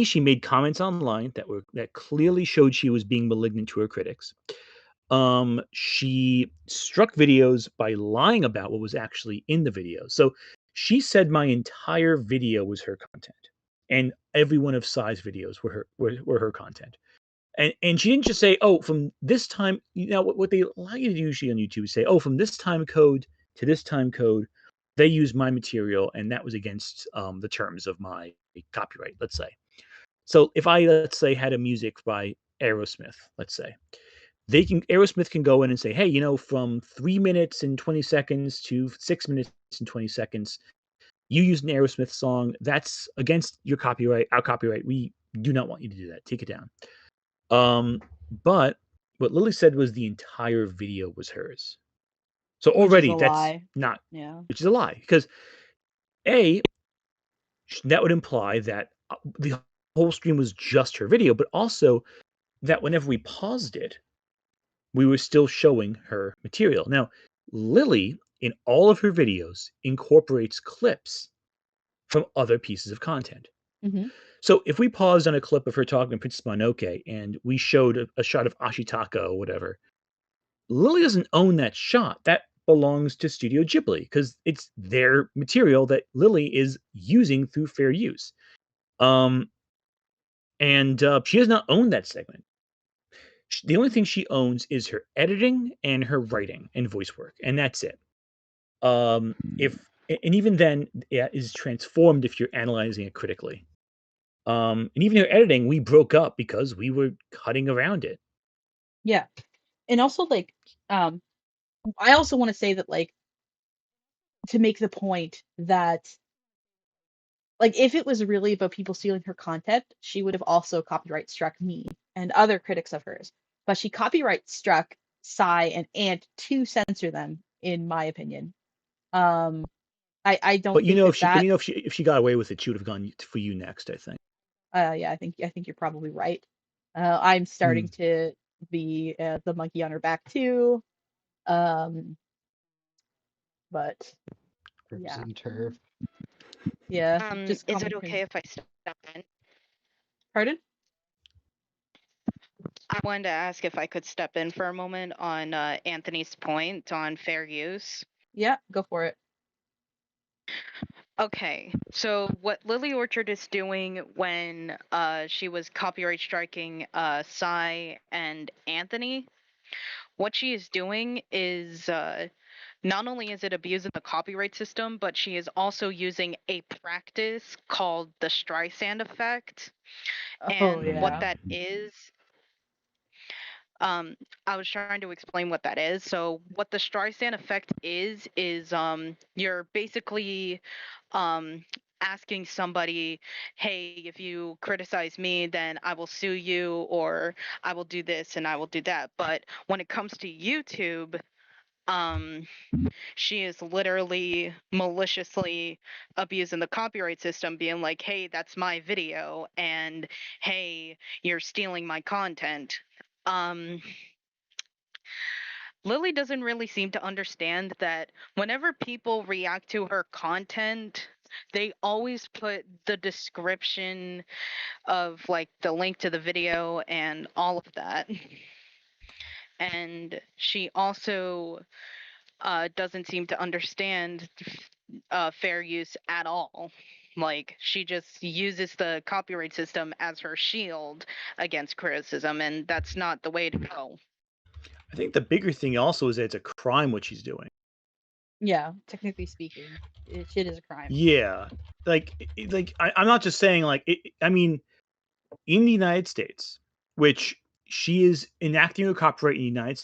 she made comments online that clearly showed she was being malignant to her critics. She struck videos by lying about what was actually in the video. So she said my entire video was her content, and every one of Sai's videos were her content. And she didn't just say, "Oh, from this time." You know what they allow you to do usually on YouTube is say, "Oh, from this time code to this time code, they used my material, and that was against the terms of my copyright." Let's say. So if I, let's say, had a music by Aerosmith, let's say, Aerosmith can go in and say, hey, from 3 minutes and 20 seconds to 6 minutes and 20 seconds, you use an Aerosmith song. That's against your copyright, our copyright. We do not want you to do that. Take it down. But what Lily said was the entire video was hers. So already that's not, which is a lie, because that would imply that the whole stream was just her video, but also that whenever we paused it, we were still showing her material. Now, Lily, in all of her videos, incorporates clips from other pieces of content. Mm-hmm. So if we paused on a clip of her talking to Princess Mononoke and we showed a shot of Ashitaka or whatever, Lily doesn't own that shot. That belongs to Studio Ghibli because it's their material that Lily is using through fair use. And she does not own that segment. The only thing she owns is her editing and her writing and voice work, and that's it. And even then, it is transformed if you're analyzing it critically. And even her editing, we broke up because we were cutting around it. Yeah, and also I also want to say that to make the point that if it was really about people stealing her content, she would have also copyright struck me and other critics of hers. But she copyright struck Psy and Ant to censor them, in my opinion. I don't. But think if she got away with it, she would have gone for you next. I think. Yeah, I think you're probably right. I'm starting to be the monkey on her back too. But Crimson Turf. Yeah. Is it okay if I step in? Pardon? I wanted to ask if I could step in for a moment on Anthony's point on fair use. Yeah, go for it. Okay, so what Lily Orchard is doing when she was copyright striking Psy and Anthony, what she is doing is not only is it abusing the copyright system, but she is also using a practice called the Streisand effect. And what that is, I was trying to explain what that is. So what the Streisand effect is you're basically asking somebody, hey, if you criticize me, then I will sue you, or I will do this and I will do that. But when it comes to YouTube, she is literally maliciously abusing the copyright system, being like, hey, that's my video, and hey, you're stealing my content. Lily doesn't really seem to understand that whenever people react to her content, they always put the description of the link to the video and all of that. And she also doesn't seem to understand fair use at all. She just uses the copyright system as her shield against criticism, and that's not the way to go. I think the bigger thing also is that it's a crime what she's doing. Yeah, technically speaking, shit is a crime. Yeah, I'm not just saying I mean, in the United States, which she is enacting a copyright in the United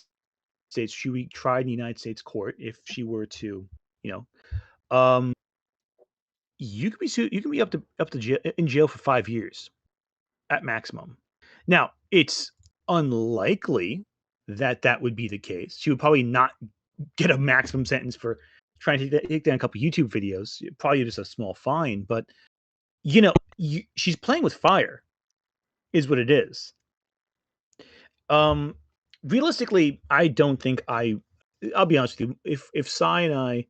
States, she would be tried in the United States court if she were to, you can be up to jail, in jail for 5 years at maximum. Now, it's unlikely that that would be the case. She would probably not get a maximum sentence for trying to take down a couple YouTube videos. Probably just a small fine, but she's playing with fire, is what it is. Realistically, I don't think I'll be honest with you. If Sai and I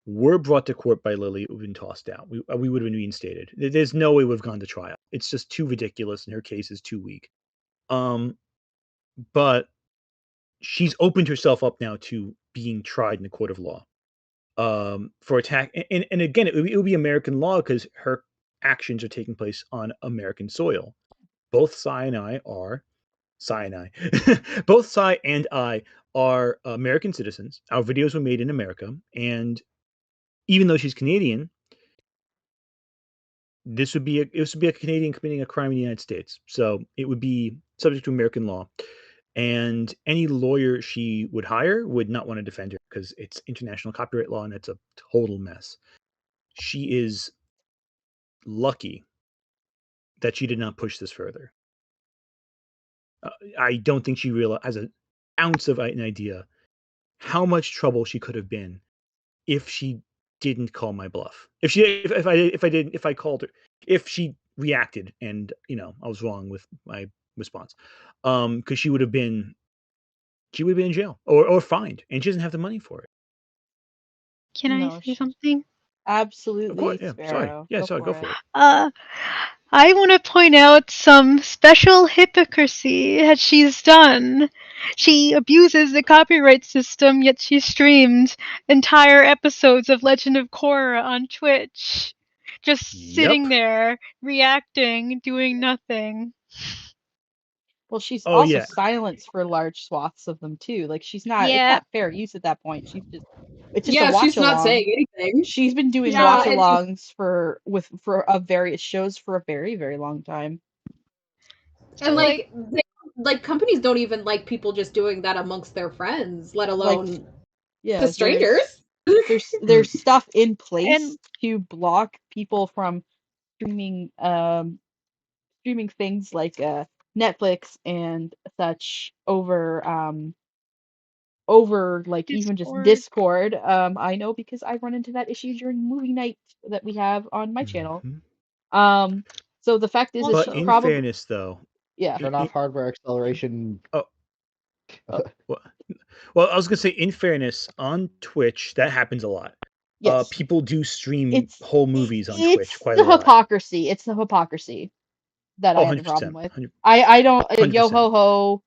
were brought to court by Lily, it would have been tossed out. We would have been reinstated. There's no way we've gone to trial. It's just too ridiculous, and her case is too weak. But she's opened herself up now to being tried in the court of law for attack. And again, it would be American law because her actions are taking place on American soil. Both Sai and I are both Sai and I are American citizens. Our videos were made in America, and even though she's Canadian, this would be a Canadian committing a crime in the United States, so it would be subject to American law, and any lawyer she would hire would not want to defend her because it's international copyright law and it's a total mess. She is lucky that she did not push this further. I don't think she has an ounce of an idea how much trouble she could have been if she didn't call my bluff. If I called her, if she reacted and I was wrong with my response, because she would have been in jail or fined, and she doesn't have the money for it. Can I say something? Of course, Absolutely, yeah. Sorry, Sparrow. yeah. Go Sorry, go for for it. it. I want to point out some special hypocrisy that she's done. She abuses the copyright system, yet she streamed entire episodes of Legend of Korra on Twitch. Just sitting there, reacting, doing nothing. Well, she's Oh, also yeah. silenced for large swaths of them too. Like it's Yeah. not fair use at that point. It's just a Yeah, watch she's not along. saying anything. She's been doing Yeah, watch and alongs for various shows for a very, very long time. And like companies don't even like people just doing that amongst their friends, let alone Yeah, to strangers. There's stuff in place to block people from streaming things like Netflix and such over like even just Discord. I know because I run into that issue during movie night that we have on my channel. So the fact is, But she's in probably fairness, though, yeah. Turn off hardware acceleration. Well, I was gonna say, in fairness, on Twitch that happens a lot. Yes. People do stream whole movies on Twitch quite It's a lot. hypocrisy. It's the hypocrisy that I have a 100%, problem with. 100%. I don't yo 100%. ho ho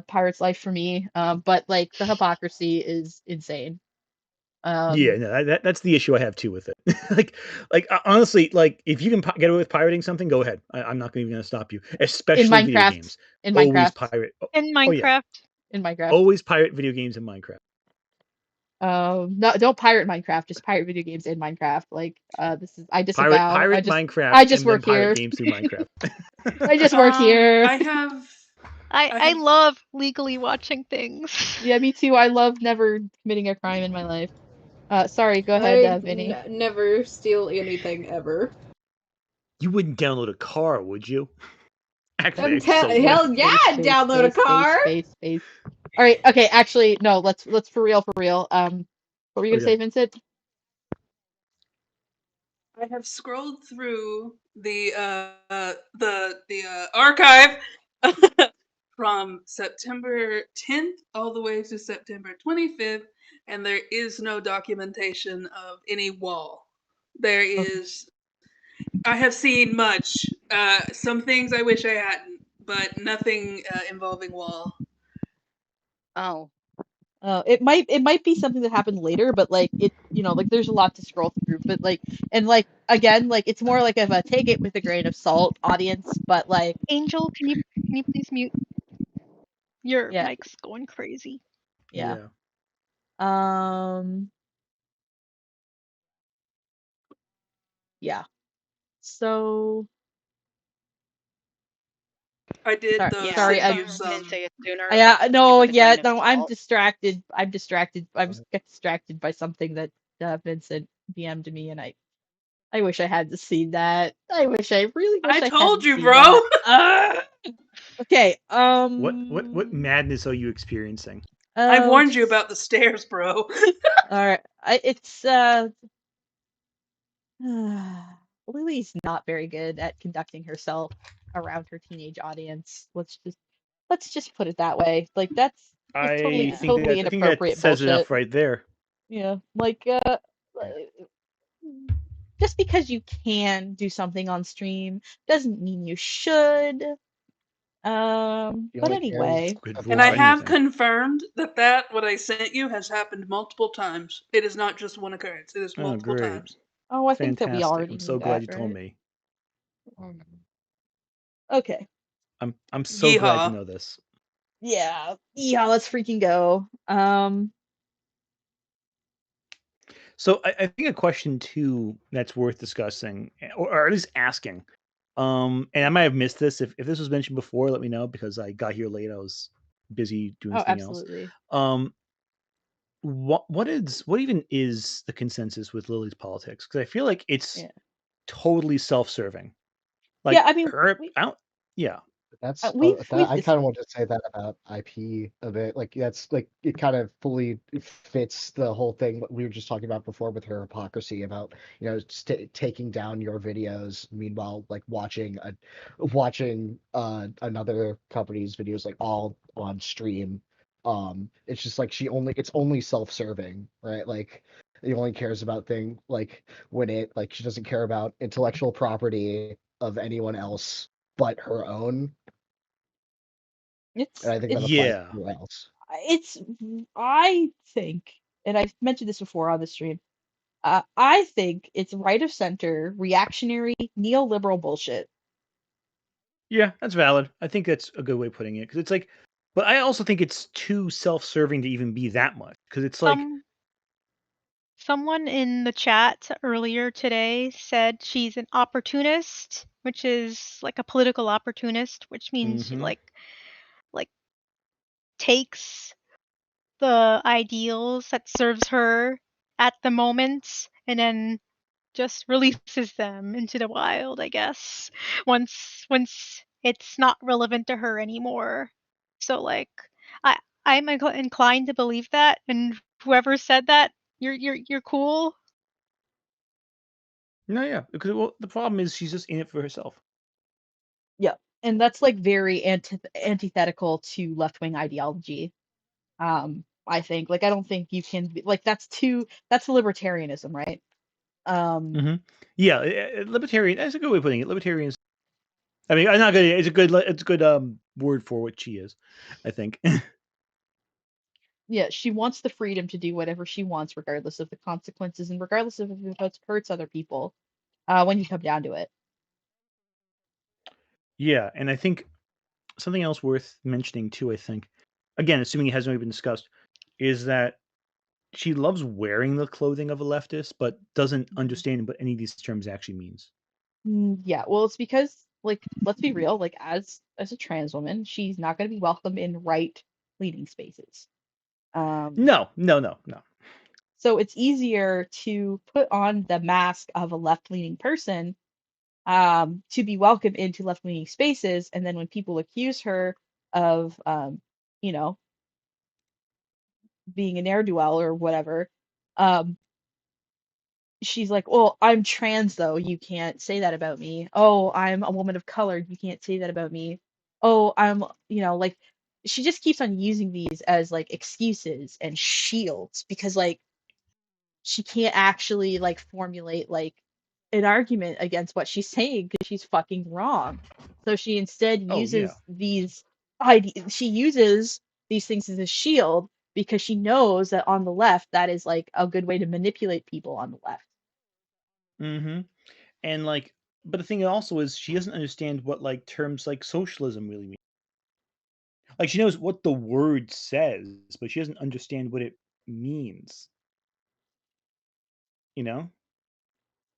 pirate's life for me. But like the hypocrisy is insane. Yeah, no, that's the issue I have too with it. Honestly, like if you can get away with pirating something, go ahead. I'm not even going to stop you. Especially video Minecraft. games. In Always Minecraft. pirate. In Oh yeah. Minecraft. In Minecraft. Always pirate video games in Minecraft. No, don't pirate Minecraft. Just pirate video games in Minecraft. Like, I disavow. Pirate Minecraft. I just and work then pirate here. games through Minecraft. I just work here. I love legally watching things. Yeah, me too. I love never committing a crime in my life. Sorry, go ahead, Vinny. Never steal anything ever. You wouldn't download a car, would you? Actually, hell yeah, I'd download a car. Space. All right, okay. Actually, no. Let's for real. What were you gonna say, Vincent? I have scrolled through the archive from September 10th all the way to September 25th, and there is no documentation of any wall. There is. I have seen much. Some things I wish I hadn't, but nothing involving wall. Oh. It might be something that happened later, but like like there's a lot to scroll through. But like, and like again, like it's more like of a take it with a grain of salt audience. But like, Angel, can you please mute? Your mic's going crazy. Yeah. Yeah. So I did sorry, send you some. Say it sooner. Yeah, no, yeah, of no, I'm salt. distracted. I was distracted by something that Vincent DM'd me, and I wish I had seen that. I really wish I told hadn't you, seen bro. that. Okay. What madness are you experiencing? I've warned you about the stairs, bro. All right. It's Lily's not very good at conducting herself around her teenage audience. Let's just put it that way. Like that's totally inappropriate that says bullshit. enough right there. Yeah, like just because you can do something on stream doesn't mean you should. But anyway. And I have confirmed that what I sent you has happened multiple times. It is not just one occurrence. It is multiple times. Oh, I think that we already I'm so knew glad that, you told right? me. Okay. I'm so glad to know this. Yeah, let's freaking go. So I think a question too that's worth discussing, or at least asking. And I might have missed this. If this was mentioned before, let me know because I got here late. I was busy doing Oh, something else. absolutely. What even is the consensus with Lily's politics? Because I feel like it's Yeah. totally self-serving. Yeah, Like I mean, her, I don't, yeah. That's that we've I dis- kind of want to say that about IP a bit. Like that's like it kind of fully fits the whole thing what we were just talking about before with her hypocrisy about taking down your videos, meanwhile like watching another company's videos like all on stream. It's just like it's only self-serving, right? Like he only cares about thing like when it like she doesn't care about intellectual property of anyone else but her own, and it's I think that it's applies Yeah. to else. it's I think, and I've mentioned this before on the stream. I think it's right of center, reactionary, neoliberal bullshit. Yeah, that's valid. I think that's a good way of putting it because it's like, but I also think it's too self-serving to even be that much because it's like, Some Someone in the chat earlier today said she's an opportunist, which is like a political opportunist, which means she mm-hmm. like takes the ideals that serves her at the moment and then just releases them into the wild, I guess. Once it's not relevant to her anymore. So like I I'm inclined to believe that, and whoever said that, you're cool. No, yeah, because well, the problem is she's just in it for herself. Yeah, and that's like very antithetical to left wing ideology. I think like I don't think you can be, like that's libertarianism, right? Um, Mm-hmm. Yeah, libertarian. That's a good way of putting it. Libertarians. I mean, I'm not good. It's a good word for what she is. I think. yeah, she wants the freedom to do whatever she wants, regardless of the consequences and regardless of if it hurts other people. When you come down to it. Yeah, and I think something else worth mentioning too. I think, again, assuming it hasn't already been discussed, is that she loves wearing the clothing of a leftist, but doesn't Mhm. understand what any of these terms actually means. Yeah, well, it's because like let's be real, like as a trans woman, she's not going to be welcome in right leading spaces. Um, No, no, no, no. so it's easier to put on the mask of a left-leaning person to be welcome into left-leaning spaces, and then when people accuse her of you know, being a ne'er-do-well or whatever, um, she's like, "Well, I'm trans though. You can't say that about me. Oh, I'm a woman of color. You can't say that about me. Oh, I'm, like she just keeps on using these as like excuses and shields because like she can't actually like formulate like an argument against what she's saying because she's fucking wrong. So she instead Oh yeah. uses she uses these things as a shield because she knows that on the left that is like a good way to manipulate people on the left. Mm-hmm. And like, but the thing also is she doesn't understand what like terms like socialism really mean. Like she knows what the word says, but she doesn't understand what it means. You know,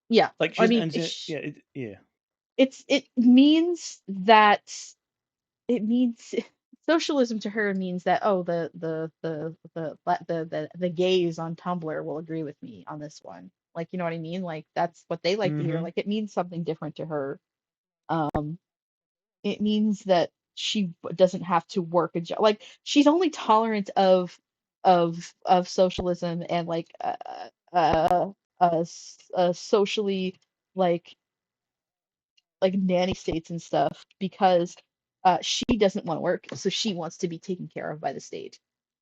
Yeah, like she I doesn't mean, understand. Yeah, yeah. it means that it means socialism to her means that oh the gays on Tumblr will agree with me on this one. Like you know what I mean? Like that's what they like to hear. Mm-hmm. Like it means something different to her. Um, it means that she doesn't have to work a job. Like she's only tolerant of socialism and like socially like nanny states and stuff because she doesn't want to work, so she wants to be taken care of by the state.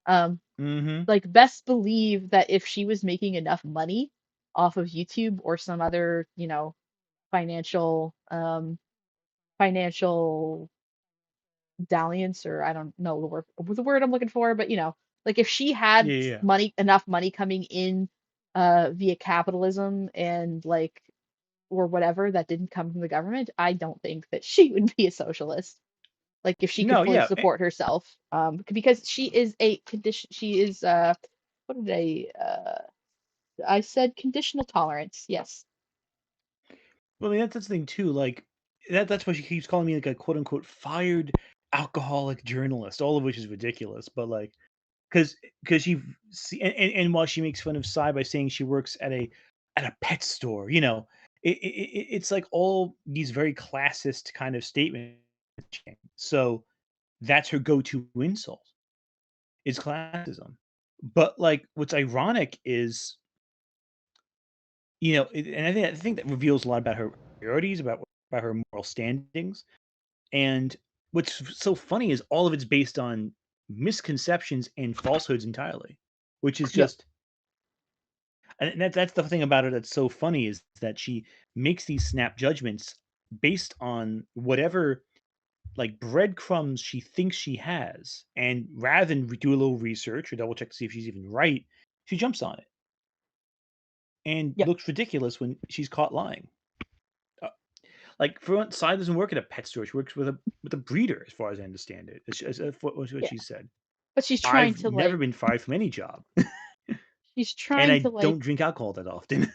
Um, Mm-hmm. like best believe that if she was making enough money off of YouTube or some other, financial financial dalliance, or I don't know the word I'm looking for, but like if she had Yeah, yeah. enough money coming in via capitalism and like or whatever that didn't come from the government, I don't think that she would be a socialist. Like if she could No, fully yeah. support herself, because she is a condition. She is what did I I said conditional tolerance. Yes. Well, I mean, that's the thing too. Like that's why she keeps calling me like a quote unquote fired alcoholic journalist, all of which is ridiculous. But like, because she and while she makes fun of Sai by saying she works at a pet store, it's like all these very classist kind of statements. So that's her go-to insult is classism. But like, what's ironic is, and I think that reveals a lot about her priorities, about her moral standings. And what's so funny is all of it's based on misconceptions and falsehoods entirely, which is Yep. just, and that's the thing about her that's so funny is that she makes these snap judgments based on whatever like breadcrumbs she thinks she has, and rather than do a little research or double check to see if she's even right, she jumps on it and Yep. looks ridiculous when she's caught lying. Like for one, Sai doesn't work at a pet store; she works with a breeder, as far as I understand it. What Yeah. she said. But she's trying I've to never like been fired from any job, she's and trying to I like don't drink alcohol that often.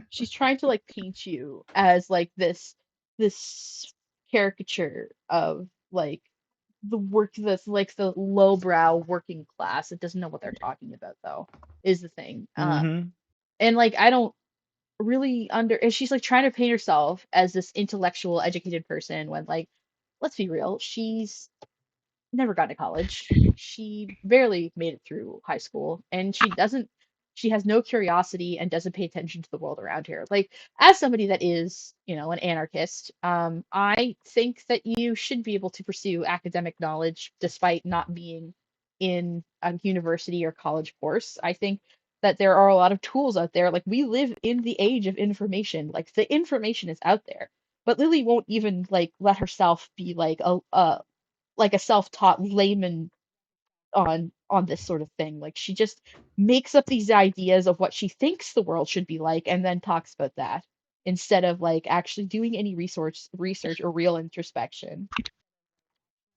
she's trying to like paint you as like this caricature of like the work that's like the lowbrow working class that doesn't know what they're talking about though is the thing. Hmm. And like I don't really and she's like trying to paint herself as this intellectual educated person when like let's be real, she's never got to college. She barely made it through high school, and she has no curiosity and doesn't pay attention to the world around her. Like, as somebody that is, an anarchist, I think that you should be able to pursue academic knowledge despite not being in a university or college course. I think that there are a lot of tools out there. Like, we live in the age of information. Like, the information is out there. But Lily won't even like let herself be like a self-taught layman on this sort of thing. Like she just makes up these ideas of what she thinks the world should be like and then talks about that instead of like actually doing any research or real introspection.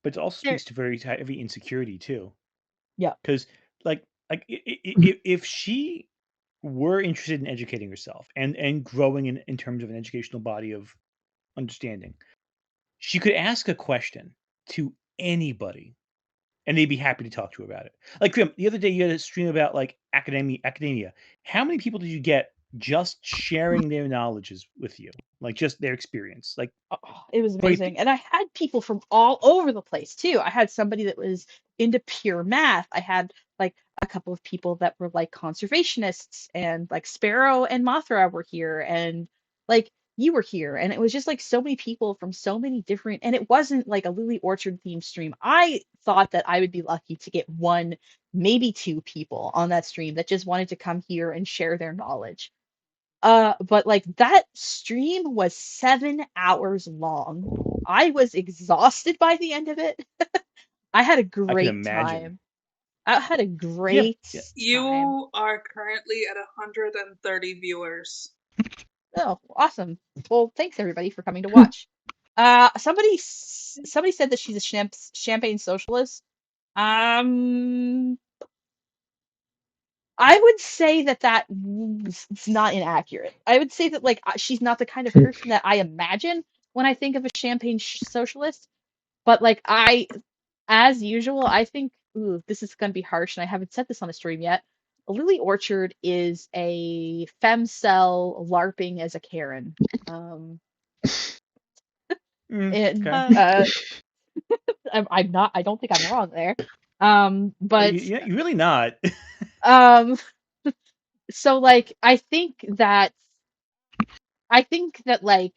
But it also There, speaks to very heavy insecurity too, Yeah. because like if she were interested in educating herself and growing in terms of an educational body of understanding, she could ask a question to anybody and they'd be happy to talk to her about it. Like Grim, the other day you had a stream about like academia. How many people did you get just sharing their knowledges with you? Like just their experience. Like Oh, it was quite amazing. And I had people from all over the place too. I had somebody that was into pure math. I had like a couple of people that were like conservationists, and like Sparrow and Mothra were here, and like you were here. And it was just like so many people from so many different, and it wasn't like a Lily Orchard themed stream. I thought that I would be lucky to get one, maybe two people on that stream that just wanted to come here and share their knowledge. But like that stream was 7 hours long. I was exhausted by the end of it. I had a I can great imagine. time. I had a Yeah, great yeah. time. You are currently at 130 viewers. Oh, awesome. Well, thanks everybody for coming to watch. Somebody said that she's a champagne socialist. Um, I would say that's not inaccurate. I would say that like she's not the kind of person that I imagine when I think of a champagne socialist. But like as usual, I think ooh, this is going to be harsh, and I haven't said this on a stream yet. Lily Orchard is a femcel LARPing as a Karen. And Okay. I'm not. I don't think I'm wrong there. You, But you're really not. um, so like I think that like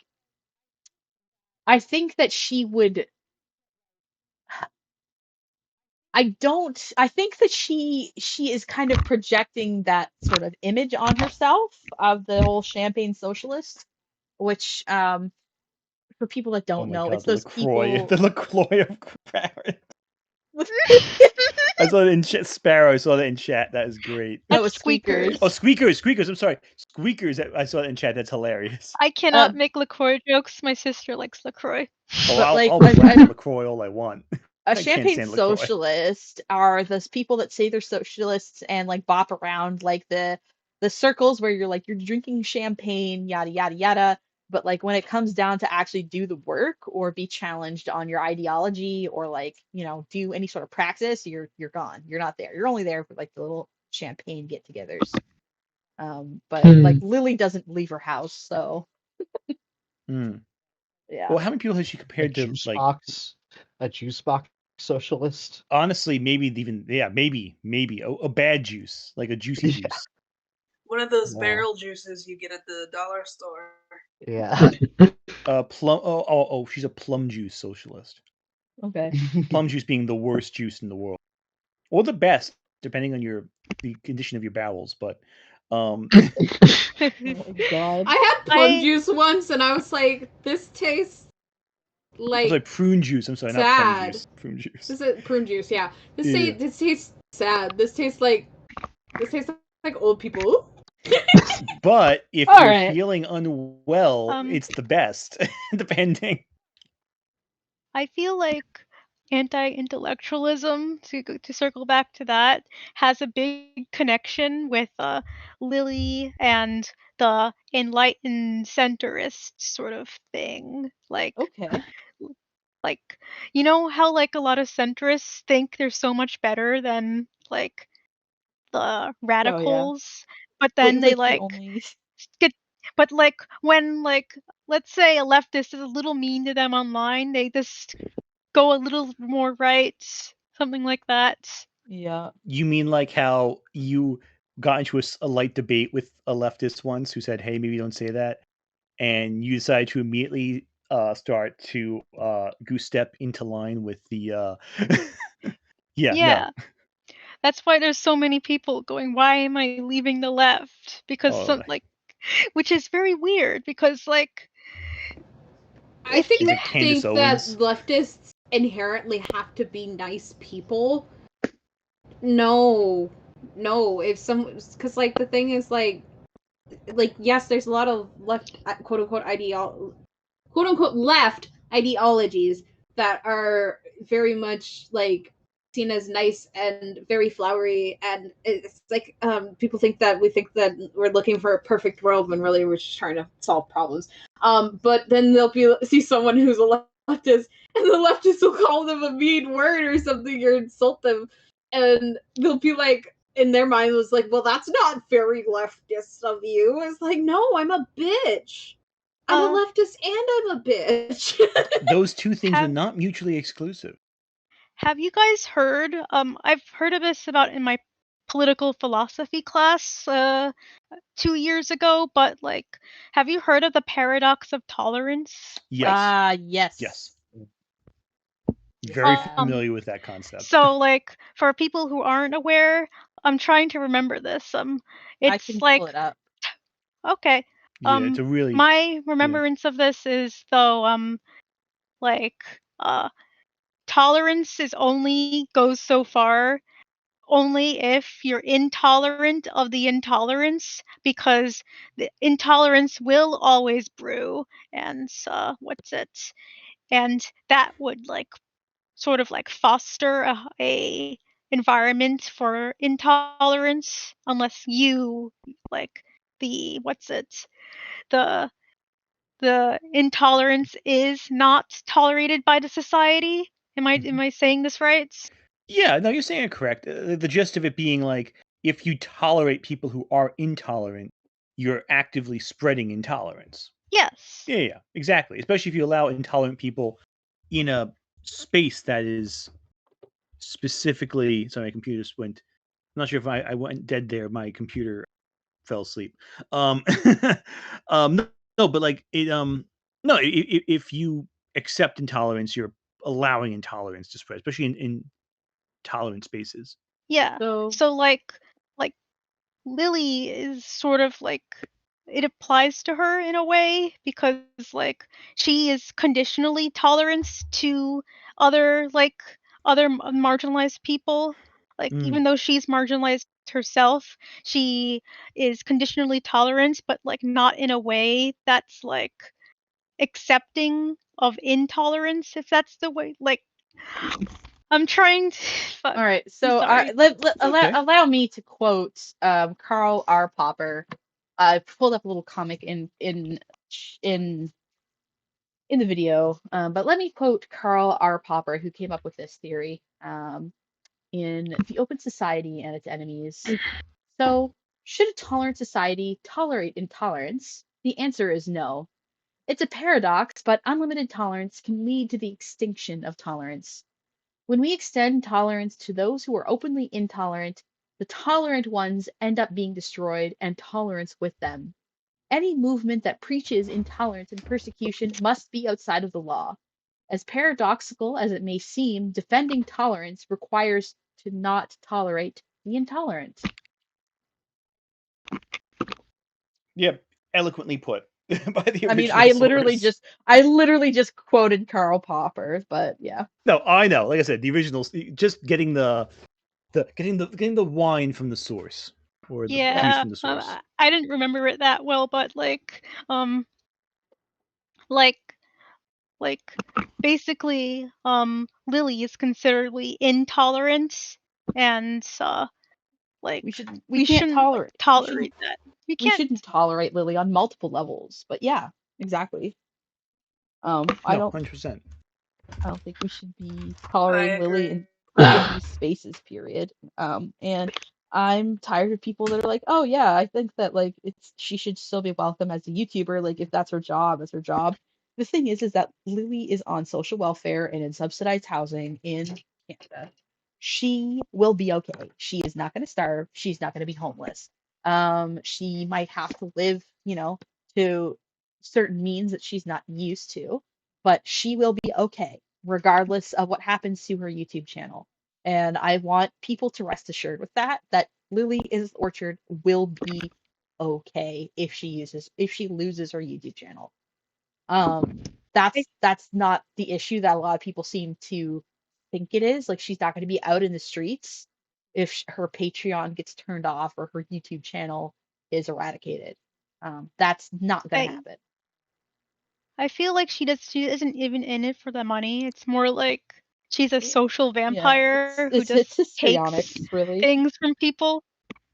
I think that she would I think that she is kind of projecting that sort of image on herself of the whole champagne socialist, which for people that Oh don't my know, god, it's the those LaCroix. people The LaCroix of Crowd. with I saw that in chat. Sparrow, I saw that in chat. That is great. no, that's it's squeakers. Oh, squeakers. Squeakers. I'm sorry. Squeakers. I saw that in chat. That's hilarious. I Uh, cannot make LaCroix jokes. My sister likes LaCroix. Oh, but like I'll a, rap LaCroix all I want. a I can't champagne stand LaCroix. socialist are those people that say they're socialists and like bop around like the the circles where you're like you're drinking champagne, yada yada yada, but like when it comes down to actually do the work or be challenged on your ideology or like, do any sort of praxis, you're gone. You're not there. You're only there for like the little champagne get-togethers. But like Lily doesn't leave her house, so Mm. yeah. Well, how many people has she A compared to juice like box, a juice box socialist. honestly, maybe even maybe a bad juice, like a juicy Yeah. juice. One of those Yeah. barrel juices you get at the dollar store. Yeah. Plum. Oh, she's a plum juice socialist. Okay. Plum juice being the worst juice in the world, or the best, depending on the condition of your bowels. But, Oh my god. I had plum juice once, and I was like, "This tastes I'm like sorry, prune juice. I'm sorry, not plum sad." juice. Prune juice. This is prune juice, yeah. Yeah. This tastes sad. This tastes like old people. But if All you're right. feeling unwell, it's the best, depending. I feel like anti-intellectualism, to circle back to that, has a big connection with Lily and the enlightened centrist sort of thing. Okay. Like, you know how like a lot of centrists think they're so much better than like the Oh yeah. radicals, but Well, then it's they like the like only get but like when like let's say a leftist is a little mean to them online, they just go a little more right, something like that. Yeah. You mean like how you got into a light debate with a leftist once who said, "Hey, maybe don't say that," and you decided to immediately start to goose step into line with the yeah, no. Yeah. That's why there's so many people going, "Why am I leaving the left?" Because Oh, which is very weird because like I if think is you it Candace that Owens? leftists inherently have to be nice people. No, no. If some, because like the thing is like yes, there's a lot of left quote unquote quote unquote left ideologies that are very much like seen as nice and very flowery, and it's like people think that we think that we're looking for a perfect world when really we're just trying to solve problems. But then they'll see someone who's a leftist, and the leftists will call them a mean word or something or insult them, and they'll be like, in their mind was like, well, that's not very leftist of you. It's like, no, I'm a bitch. I'm a leftist and I'm a bitch. Those two things are have not mutually exclusive. have you guys heard I've heard of this about in my political philosophy class 2 years ago, but like have you heard of the paradox of tolerance? Yes. Yes. Yes. Very familiar with that concept. So like for people who aren't aware, I'm trying to remember this. I It's can like pull it up. okay. Yeah, it's a really My remembrance of this is though like tolerance is only goes so far only if you're intolerant of the intolerance, because the intolerance will always brew, and what's it, and that would like sort of like foster a environment for intolerance unless you like the what's it, the intolerance is not tolerated by the society. Am I saying this right? Yeah, no, you're saying it correct. The gist of it being like, if you tolerate people who are intolerant, you're actively spreading intolerance. Yes. Yeah, exactly. Especially if you allow intolerant people in a space that is specifically. Sorry, my computer just went. I'm not sure if I went dead there. My computer fell asleep. Um, no, no, but like it. No, if you accept intolerance, you're allowing intolerance to spread, especially in tolerant spaces. Yeah. So So like Lily is sort of like it applies to her in a way because like she is conditionally tolerant to other marginalized people. Like Mm. even though she's marginalized herself, she is conditionally tolerant, but like not in a way that's like accepting of intolerance, if that's the way. Like I'm trying to. Fuck. All right, I'm so sorry. Okay. allow me to quote Karl R. Popper. I pulled up a little comic in the video, but let me quote Karl R. Popper, who came up with this theory in The Open Society and Its Enemies. So, should a tolerant society tolerate intolerance? The answer is no. It's a paradox, but unlimited tolerance can lead to the extinction of tolerance. When we extend tolerance to those who are openly intolerant, the tolerant ones end up being destroyed and tolerance with them. Any movement that preaches intolerance and persecution must be outside of the law. As paradoxical as it may seem, defending tolerance requires to not tolerate the intolerant. Yep, eloquently put by the I mean, original source. I literally just quoted Karl Popper, but yeah. No, I know. Like I said, the original, just getting getting the wine from the source or the juice Yeah, from the source. I didn't remember it that well, but like, like, basically, Lily is considerably intolerant, and like, We we can't shouldn't like tolerate tolerate that. We we can't. shouldn't tolerate Lily on multiple levels. But yeah, exactly. I No, don't 100%. I don't think we should be I tolerating Lily agree. in these spaces, period. And I'm tired of people that are like, oh yeah, I think that like she should still be welcome as a YouTuber. Like if that's her job, it's her job. The thing is that Lily is on social welfare and in subsidized housing in Canada. She will be okay. She is not going to starve. She's not going to be homeless. She might have to live, to certain means that she's not used to, but she will be okay regardless of what happens to her YouTube channel. And I want people to rest assured with that Lily is Orchard will be okay if she loses her YouTube channel. I, That's not the issue that a lot of people seem to think it is. Like she's not going to be out in the streets if her Patreon gets turned off or her YouTube channel is eradicated. That's not going to I happen. I feel like she isn't even in it for the money. It's more like she's a social Yeah, vampire who it's just takes histrionics, really. things from people.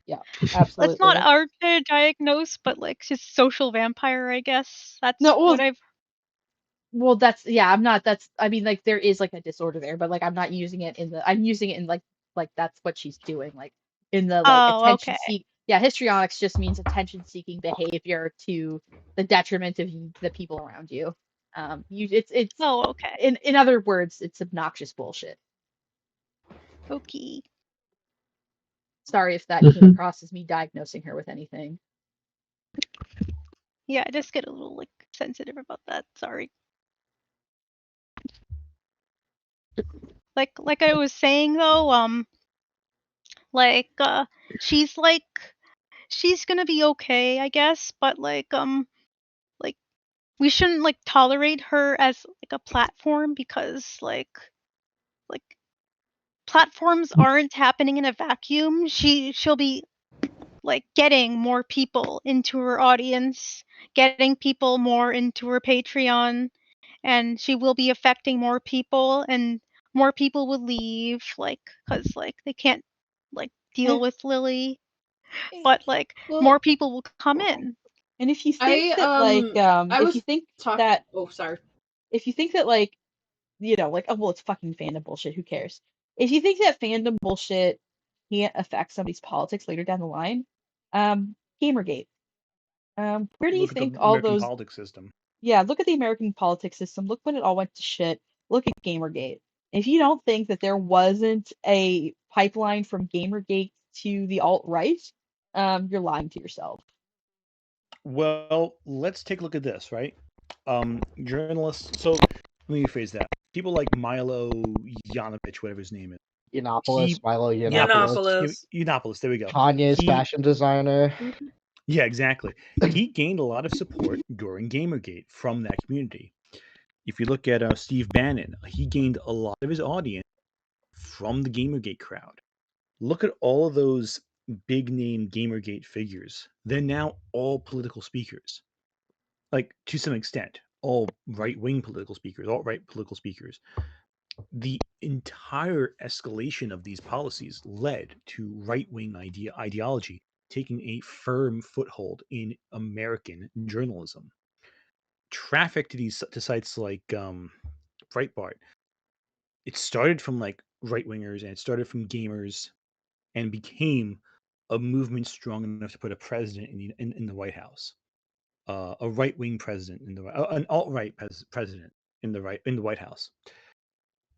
Yeah, That's not absolutely. our to diagnose, but like she's social vampire, I guess. That's No, what I've. well, that's yeah. I'm not. That's I mean, like there is like a disorder there, but like I'm not using it in the. I'm using it in like that's what she's doing, like in the like Oh, attention okay. seek. Yeah, histrionics just means attention seeking behavior to the detriment of the people around you. It's Oh, okay. in other words, it's obnoxious bullshit. Okay. Sorry if that came across as me diagnosing her with anything. Yeah, I just get a little like sensitive about that. Sorry. Like I was saying though, like she's like she's gonna be okay, I guess, but like we shouldn't like tolerate her as like a platform because like platforms aren't happening in a vacuum. She'll be like getting more people into her audience, getting people more into her Patreon, and she will be affecting more people, and more people will leave like cuz like they can't like deal And, with Lily, eh, but like Well, more people will come in. and if you think I that like I if you was think talk. that Oh, sorry. if you think that like like, oh, well, it's fucking fandom bullshit. Who cares? If you think that fandom bullshit can't affect somebody's politics later down the line, Gamergate. Where do you Look at the think all American those? politics system. Yeah, look at the American politics system. Look when it all went to shit. Look at Gamergate. If you don't think that there wasn't a pipeline from Gamergate to the alt right, you're lying to yourself. Well, let's take a look at this, right? Journalists. So let me rephrase that. People like Milo Yanovich, whatever his name is. Yiannopoulos, Milo Yiannopoulos. Yiannopoulos, Yiannopoulos. There we go. Kanye's He. fashion designer. Yeah, exactly. He gained a lot of support during Gamergate from that community. If you look at Steve Bannon, he gained a lot of his audience from the Gamergate crowd. Look at all of those big name Gamergate figures. They're now all political speakers. Like to some extent, all right wing political speakers, alt right political speakers. the entire escalation of these policies led to right-wing ideology taking a firm foothold in American journalism. Traffic to sites like Breitbart, it started from like right wingers and it started from gamers and became a movement strong enough to put a president in the White House, a right wing president an alt right president in the White House.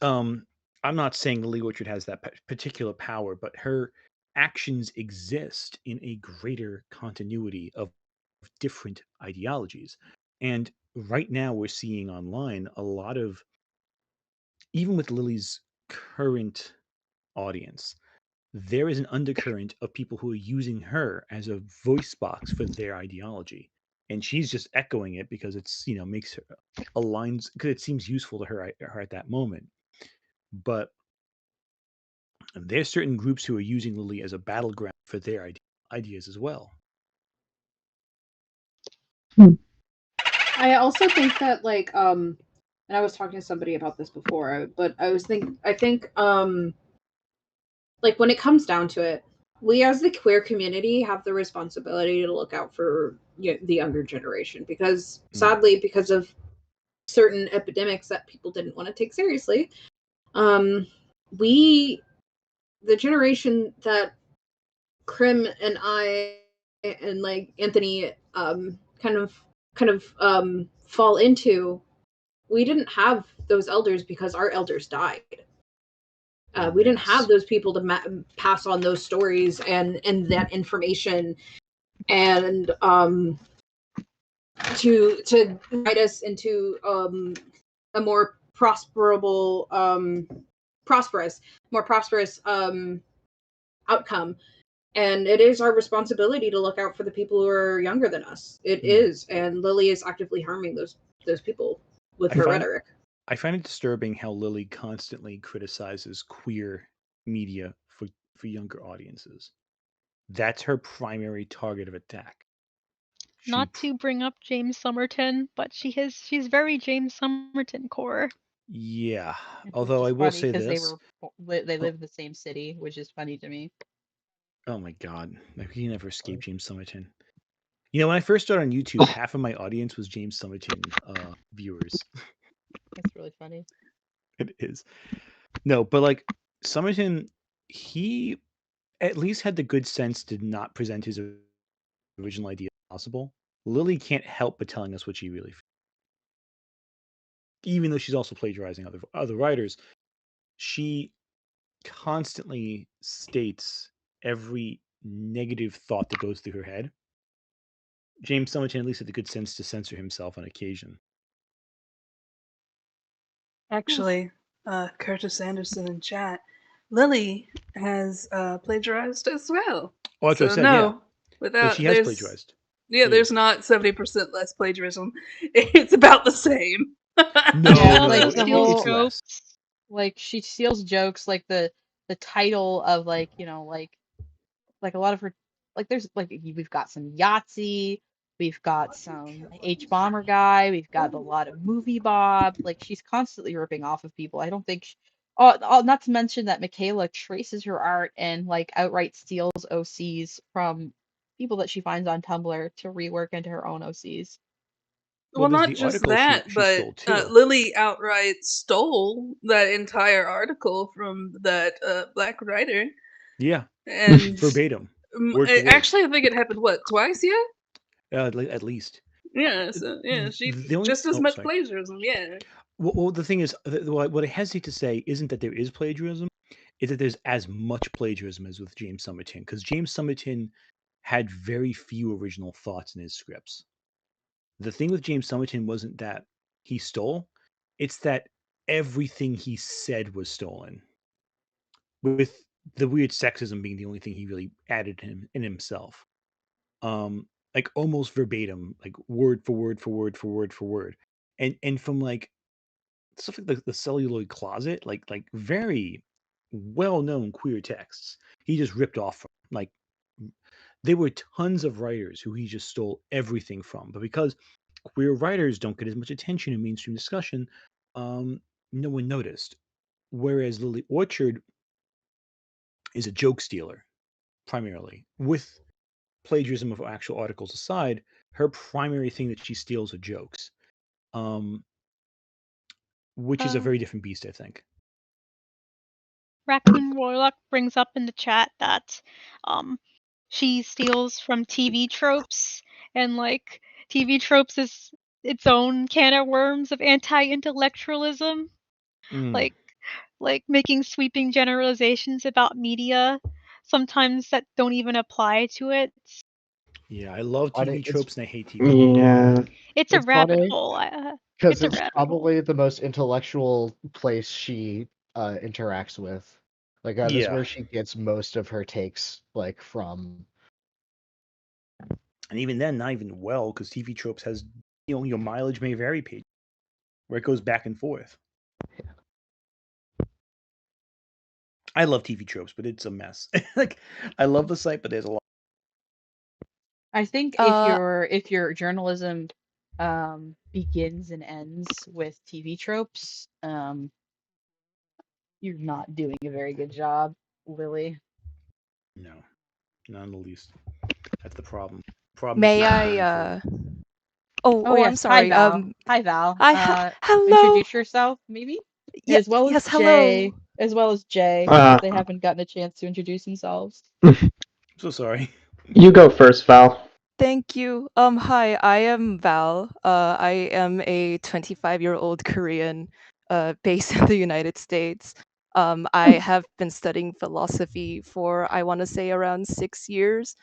Um, I'm not saying Lily Orchard has that particular power, but her actions exist in a greater continuity of different ideologies. And right now, we're seeing online a lot of, even with Lily's current audience, there is an undercurrent of people who are using her as a voice box for their ideology. And she's just echoing it because it's, makes her aligns because it seems useful to her at that moment. But there's certain groups who are using Lily as a battleground for their ideas as well. I also think that and I was talking to somebody about this before, but I think like when it comes down to it, we as the queer community have the responsibility to look out for the younger generation because sadly, because of certain epidemics that people didn't want to take seriously, we, the generation that Krim and I and like Anthony kind of fall into, we didn't have those elders because our elders died. We didn't have those people to pass on those stories and that information and to guide us into a more more prosperous outcome. And it is our responsibility to look out for the people who are younger than us. It is, and Lily is actively harming those people with her rhetoric. I find it disturbing how Lily constantly criticizes queer media for younger audiences. That's her primary target of attack. Not to bring up James Somerton, but she's very James Somerton core. Yeah, although I will say this, they live in the same city, which is funny to me. Oh my god, he never escaped James Somerton. When I first started on YouTube, half of my audience was James Somerton viewers. It's really funny. It is. No, but like Somerton, he at least had the good sense to not present his original idea as possible. Lily can't help but telling us what she really feels. Even though she's also plagiarizing other writers, she constantly states every negative thought that goes through her head. James Somerton at least had the good sense to censor himself on occasion. Actually, Curtis Anderson in chat, Lily has plagiarized as well. Oh, that's so what I said, no, yeah. without she has plagiarized. Yeah, there's not 70% less plagiarism. It's about the same. No, yeah, no, like no, the whole it's less. Like she steals jokes, like the title of like like a lot of her, like there's like we've got some Yahtzee, we've got some H Bomber guy, we've got a lot of Movie Bob. Like she's constantly ripping off of people. I don't think not to mention that Michaela traces her art and like outright steals OCs from people that she finds on Tumblr to rework into her own OCs. Well, not just that, but Lily outright stole that entire article from that black writer. Yeah, and verbatim. Word for word. Actually, I think it happened twice yet. At least. Yeah, so yeah, she just as much plagiarism. Yeah. Well, the thing is, what I hesitate to say isn't that there is plagiarism, is that there's as much plagiarism as with James Somerton, because James Somerton had very few original thoughts in his scripts. The thing with James Somerton wasn't that he stole, it's that everything he said was stolen. With the weird sexism being the only thing he really added in himself. Like almost verbatim, like word for word for word for word for word. And from like stuff like the celluloid closet, like very well-known queer texts, he just ripped off from. Like there were tons of writers who he just stole everything from, but because queer writers don't get as much attention in mainstream discussion, no one noticed. whereas Lily Orchard is a joke stealer primarily, with plagiarism of actual articles aside. Her primary thing that she steals are jokes, um, which is a very different beast, I think. Raccoon Warlock brings up in the chat that she steals from TV tropes, and like TV tropes is its own can of worms of anti-intellectualism, like making sweeping generalizations about media, sometimes that don't even apply to it. Yeah, I love Funny, TV it's tropes and I hate TV. yeah, It's a it's rabbit funny hole. because It's a it's rabbit hole. probably the most intellectual place she interacts with. Like this is Yeah, where she gets most of her takes, like from. and even then, not even well, because TV tropes has your mileage may vary page where it goes back and forth. I love TV tropes, but it's a mess. Like I love the site, but there's a lot. I think if your journalism begins and ends with TV tropes, you're not doing a very good job, Lily. No, not in the least. That's the problem. Problem that May keeps me I going forward. Oh I'm yes, hi sorry. Val. Hi Val. Hello. Introduce yourself, maybe, Yeah, as well as yes, hello. Jay, since they haven't gotten a chance to introduce themselves. I'm so sorry. You go first, Val. Thank you. Hi, I am Val. I am a 25-year-old Korean, based in the United States. I have been studying philosophy for, I want to say, around 6 years.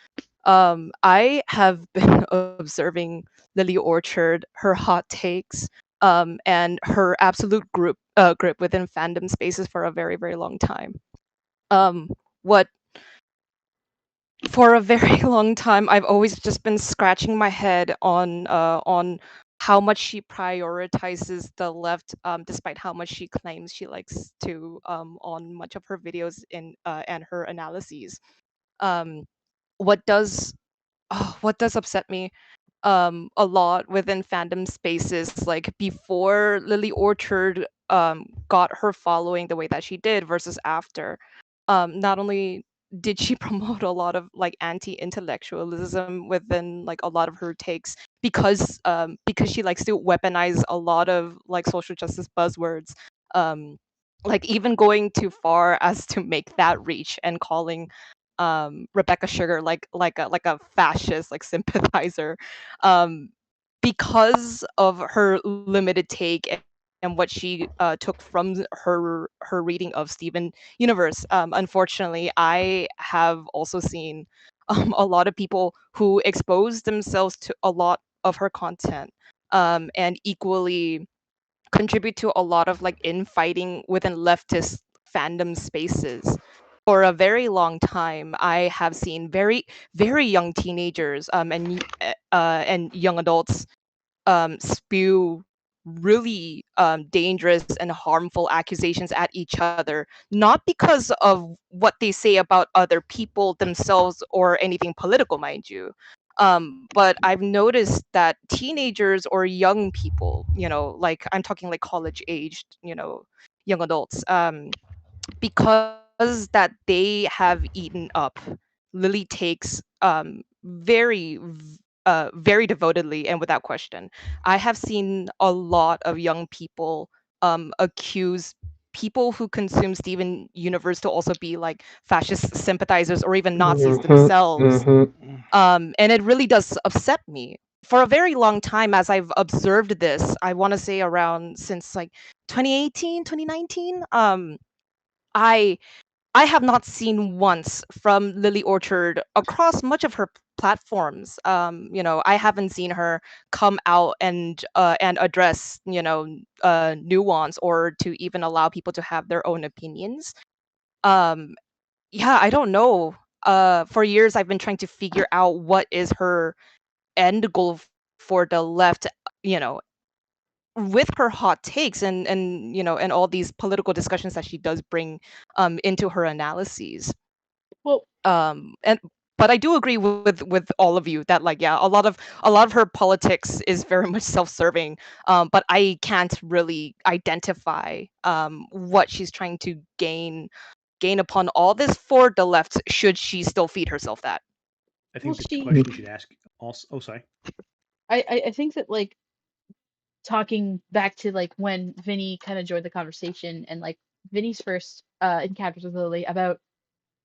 I have been observing Lily Orchard, her hot takes, and her absolute grip within fandom spaces for a very, very long time. What For a very long time, I've always just been scratching my head on how much she prioritizes the left, despite how much she claims she likes to, on much of her videos and her analyses. Um, what does what does upset me a lot within fandom spaces, like before Lily Orchard got her following the way that she did versus after. Not only did she promote a lot of like anti-intellectualism within like a lot of her takes, because she likes to weaponize a lot of like social justice buzzwords, um like even going too far as to make that reach and calling Rebecca Sugar like a fascist like sympathizer, um, because of her limited take and what she took from her reading of Steven Universe. Unfortunately, I have also seen a lot of people who expose themselves to a lot of her content, and equally contribute to a lot of like infighting within leftist fandom spaces. For a very long time, I have seen very, very young teenagers, and young adults, spew really dangerous and harmful accusations at each other, not because of what they say about other people themselves or anything political, mind you. But I've noticed that teenagers or young people, like I'm talking like college aged, young adults, because that they have eaten up Lily takes very devotedly and without question. I have seen a lot of young people accuse people who consume Steven Universe to also be like fascist sympathizers or even Nazis themselves. And it really does upset me. For a very long time, as I've observed this, I want to say around since like 2018, 2019, I I have not seen once from Lily Orchard across much of her platforms. I haven't seen her come out and address, nuance or to even allow people to have their own opinions. Um, yeah, I don't know. For years, I've been trying to figure out what is her end goal for the left. You know, with her hot takes and all these political discussions that she does bring into her analyses. Well, And but I do agree with all of you that like yeah, a lot of her politics is very much self-serving. But I can't really identify what she's trying to gain upon all this for the left. Should she still feed herself that? I think the she question we should ask also. Oh, sorry. I think that like talking back to like when Vinny kind of joined the conversation and like Vinny's first encounters with Lily about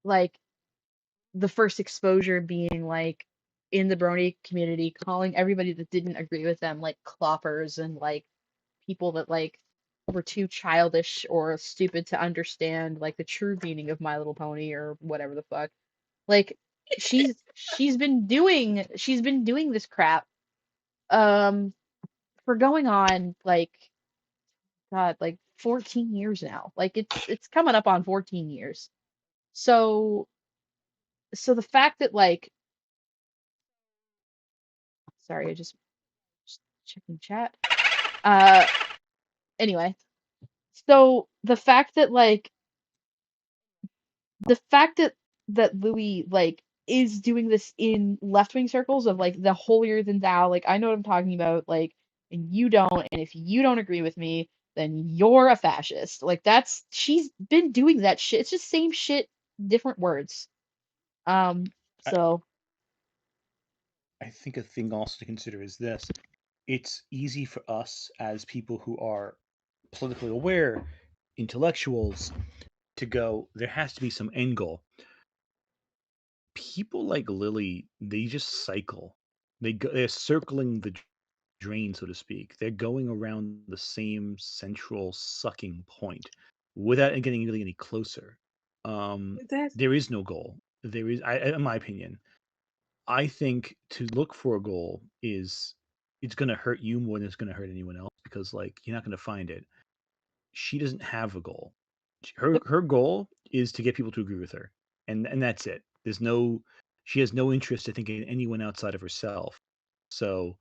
like the first exposure being like in the brony community calling everybody that didn't agree with them like cloppers and like people that like were too childish or stupid to understand like the true meaning of My Little Pony or whatever the fuck. Like she's been doing this crap um for going on like God, like 14 years now. Like it's coming up on 14 years. So so the fact that like sorry, I just checking chat. Uh anyway, so the fact that Louis like is doing this in left wing circles of like the holier than thou, like I know what I'm talking about, like and you don't, and if you don't agree with me, then you're a fascist. Like that's she's been doing that shit. It's just same shit, different words. I, So I think a thing also to consider is this: it's easy for us as people who are politically aware, intellectuals, to go. There has to be some end goal. People like Lily, they just cycle. They're circling the drain, so to speak. They're going around the same central sucking point without getting really any closer. That's There is no goal. There is, in my opinion, I think to look for a goal is it's going to hurt you more than it's going to hurt anyone else because like you're not going to find it. She doesn't have a goal. Her goal is to get people to agree with her, and that's it. There's no she has no interest, I think, in anyone outside of herself. So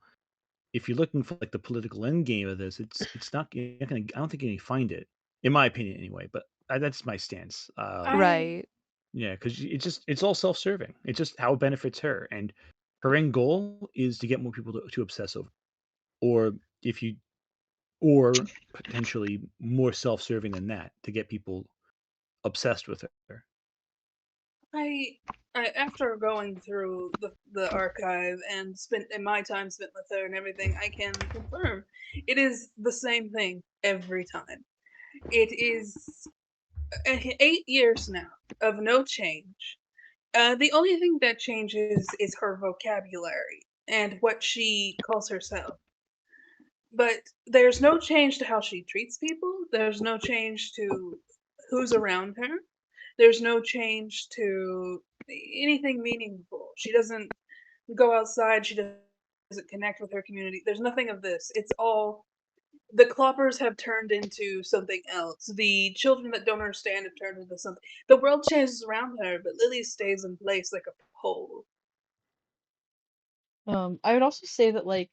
if you're looking for like the political end game of this, it's not you're not gonna. I don't think you're gonna find it, in my opinion, anyway. But that's my stance. I Right. Yeah, because it's all self-serving. It's just how it benefits her, and her end goal is to get more people to obsess over, or if you, or potentially more self-serving than that to get people obsessed with her. I, after going through the archive and my time spent with her and everything, I can confirm it is the same thing every time. It is 8 years now of no change. The only thing that changes is her vocabulary and what she calls herself. But there's no change to how she treats people. There's no change to who's around her. There's no change to anything meaningful. She doesn't go outside. She doesn't connect with her community. There's nothing of this. It's all the cloppers have turned into something else. The children that don't understand have turned into something. The world changes around her, but Lily stays in place like a pole. I would also say that like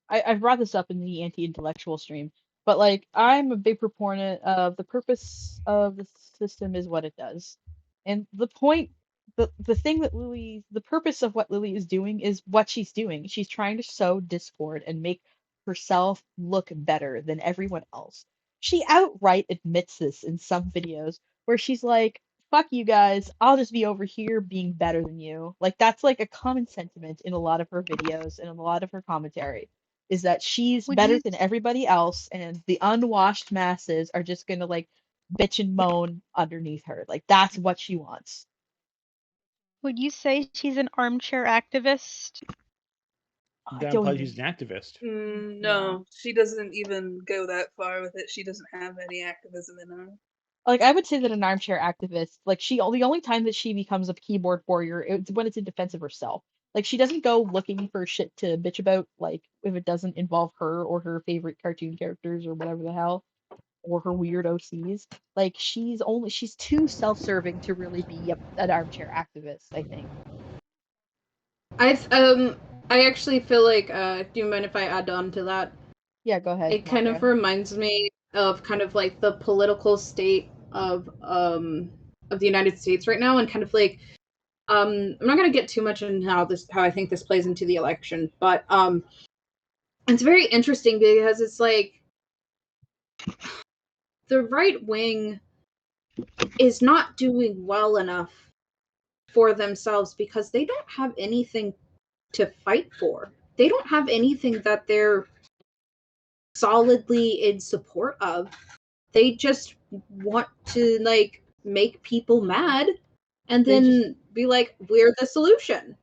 I've brought this up in the anti-intellectual stream, but like I'm a big proponent of the purpose of the system is what it does. And the point the thing that the purpose of what Lily is doing is what she's doing. She's trying to sow discord and make herself look better than everyone else. She outright admits this in some videos where she's like, fuck you guys, I'll just be over here being better than you. Like that's like a common sentiment in a lot of her videos and in a lot of her commentary is that she's Would better you than everybody else and the unwashed masses are just gonna like bitch and moan underneath her. Like that's what she wants. would you say she's an armchair activist? I That don't implies even she's an activist. yeah. No, she doesn't even go that far with it. She doesn't have any activism in her. Like I would say that an armchair activist, like the only time that she becomes a keyboard warrior, it's when it's in defense of herself. Like she doesn't go looking for shit to bitch about, like if it doesn't involve her or her favorite cartoon characters or whatever the hell, or her weird OCs. Like she's too self-serving to really be an armchair activist, I think. I actually feel like do you mind if I add on to that? Yeah, go ahead, It kind of Monica. reminds me of kind of like the political state of the United States right now and kind of like I'm not gonna get too much into how I think this plays into the election, but it's very interesting because it's like the right wing is not doing well enough for themselves because they don't have anything to fight for. They don't have anything that they're solidly in support of. They just want to like make people mad and then be like, we're the solution.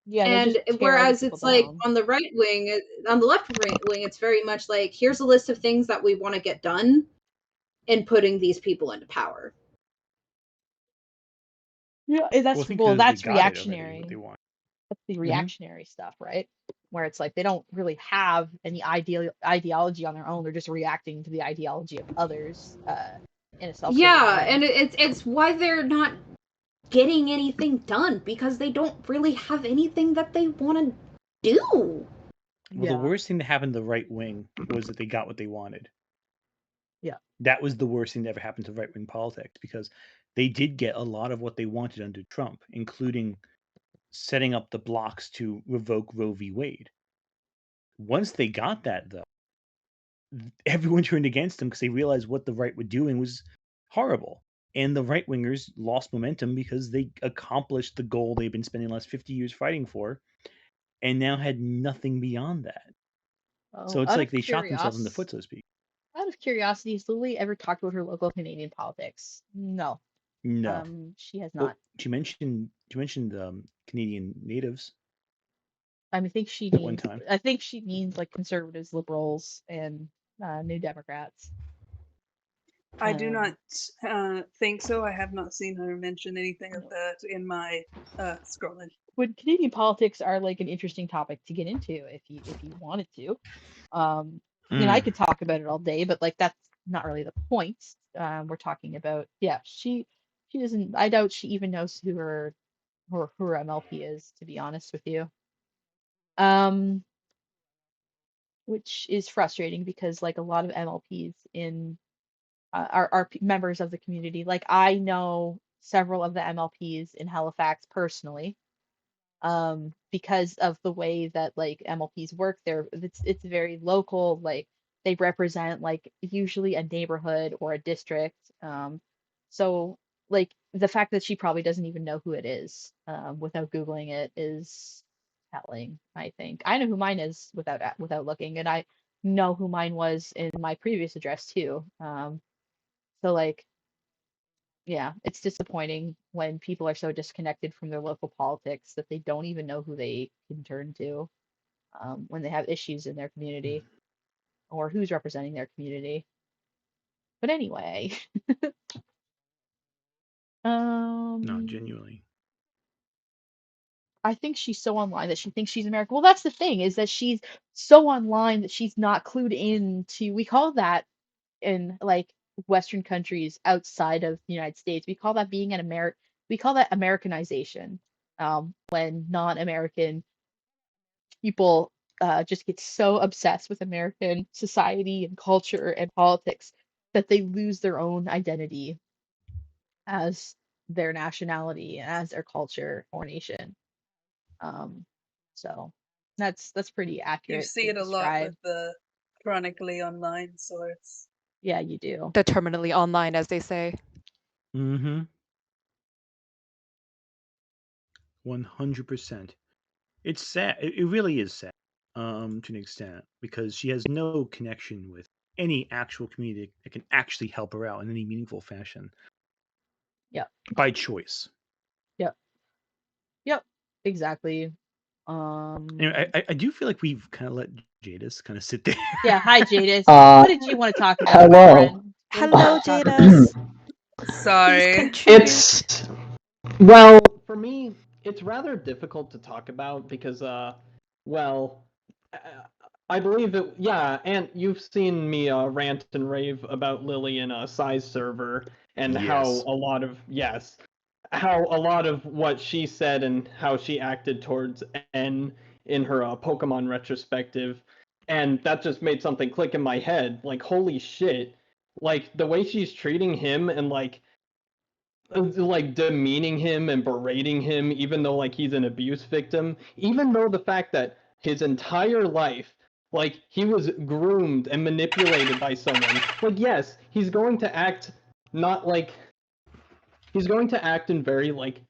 Yeah, they And just tear other whereas people it's like down. on the right wing, on the left wing, it's very much like, here's a list of things that we want to get done and putting these people into power. Yeah, Well, I that's think well, 'cause they that's got it already, what reactionary. they want. That's the reactionary stuff, right? Where it's like they don't really have any ideology on their own. They're just reacting to the ideology of others in a self-serving Yeah, way. and it's why they're not getting anything done because they don't really have anything that they want to do. Well, the worst thing that happened to the right wing was that they got what they wanted. Yeah. That was the worst thing that ever happened to right wing politics because they did get a lot of what they wanted under Trump, including setting up the blocks to revoke Roe v. Wade. Once they got that, though, everyone turned against them because they realized what the right were doing was horrible. And the right wingers lost momentum because they accomplished the goal they've been spending the last 50 years fighting for and now had nothing beyond that. So it's Out like of they shot themselves in the foot, so to speak. Out of curiosity, has Lily ever talked about her local Canadian politics? No. No. She has Well, not. she mentioned Canadian natives I mean, I think she at one means time. like conservatives, liberals, and New Democrats. I do not think so. I have not seen her mention anything of that in my scrolling. When Canadian politics are like an interesting topic to get into if you wanted to. I could talk about it all day, but like that's not really the point. We're talking about she doesn't. I doubt she even knows who her MLP is, to be honest with you. Which is frustrating because like a lot of MLPs in are members of the community. Like I know several of the MLPs in Halifax personally, because of the way that like MLPs work there. It's very local. Like they represent like usually a neighborhood or a district. So like the fact that she probably doesn't even know who it is without googling it is telling. I think I know who mine is without looking, and I know who mine was in my previous address too. So like yeah, it's disappointing when people are so disconnected from their local politics that they don't even know who they can turn to when they have issues in their community or who's representing their community. But anyway, No, genuinely. I think she's so online that she thinks she's American. Well, that's the thing is that she's so online that she's not clued in to. We call that in like Western countries outside of the United States. We call that being an American. We call that Americanization. When non-American people just get so obsessed with American society and culture and politics that they lose their own identity as their nationality, as their culture or nation. Um, so that's pretty You accurate see to it a lot describe. with the chronically online sorts. Yeah, you do. The terminally online, as they say. Mm-hmm. 100%. It's sad. It really is sad, to an extent, because she has no connection with any actual community that can actually help her out in any meaningful fashion. Yep. By choice. Yep. Yep. Exactly. Anyway, I do feel like we've kind of let Jadis kind of sit there. Yeah. Hi, Jadis. What did you want to talk about, my Hello. friend? What did you Hello, want to talk about? Jadis. Please Sorry. contribute. It's well, for me, it's rather difficult to talk about because, well, I believe it. Yeah, and you've seen me rant and rave about Lily in a size server and how Yes. how a lot of what she said and how she acted towards N in her Pokemon retrospective, and that just made something click in my head. Like, holy shit! Like the way she's treating him and like like demeaning him and berating him, even though like he's an abuse victim, even though the fact that his entire life, like he was groomed and manipulated by someone. Like yes, he's going to act not like he's going to act in very like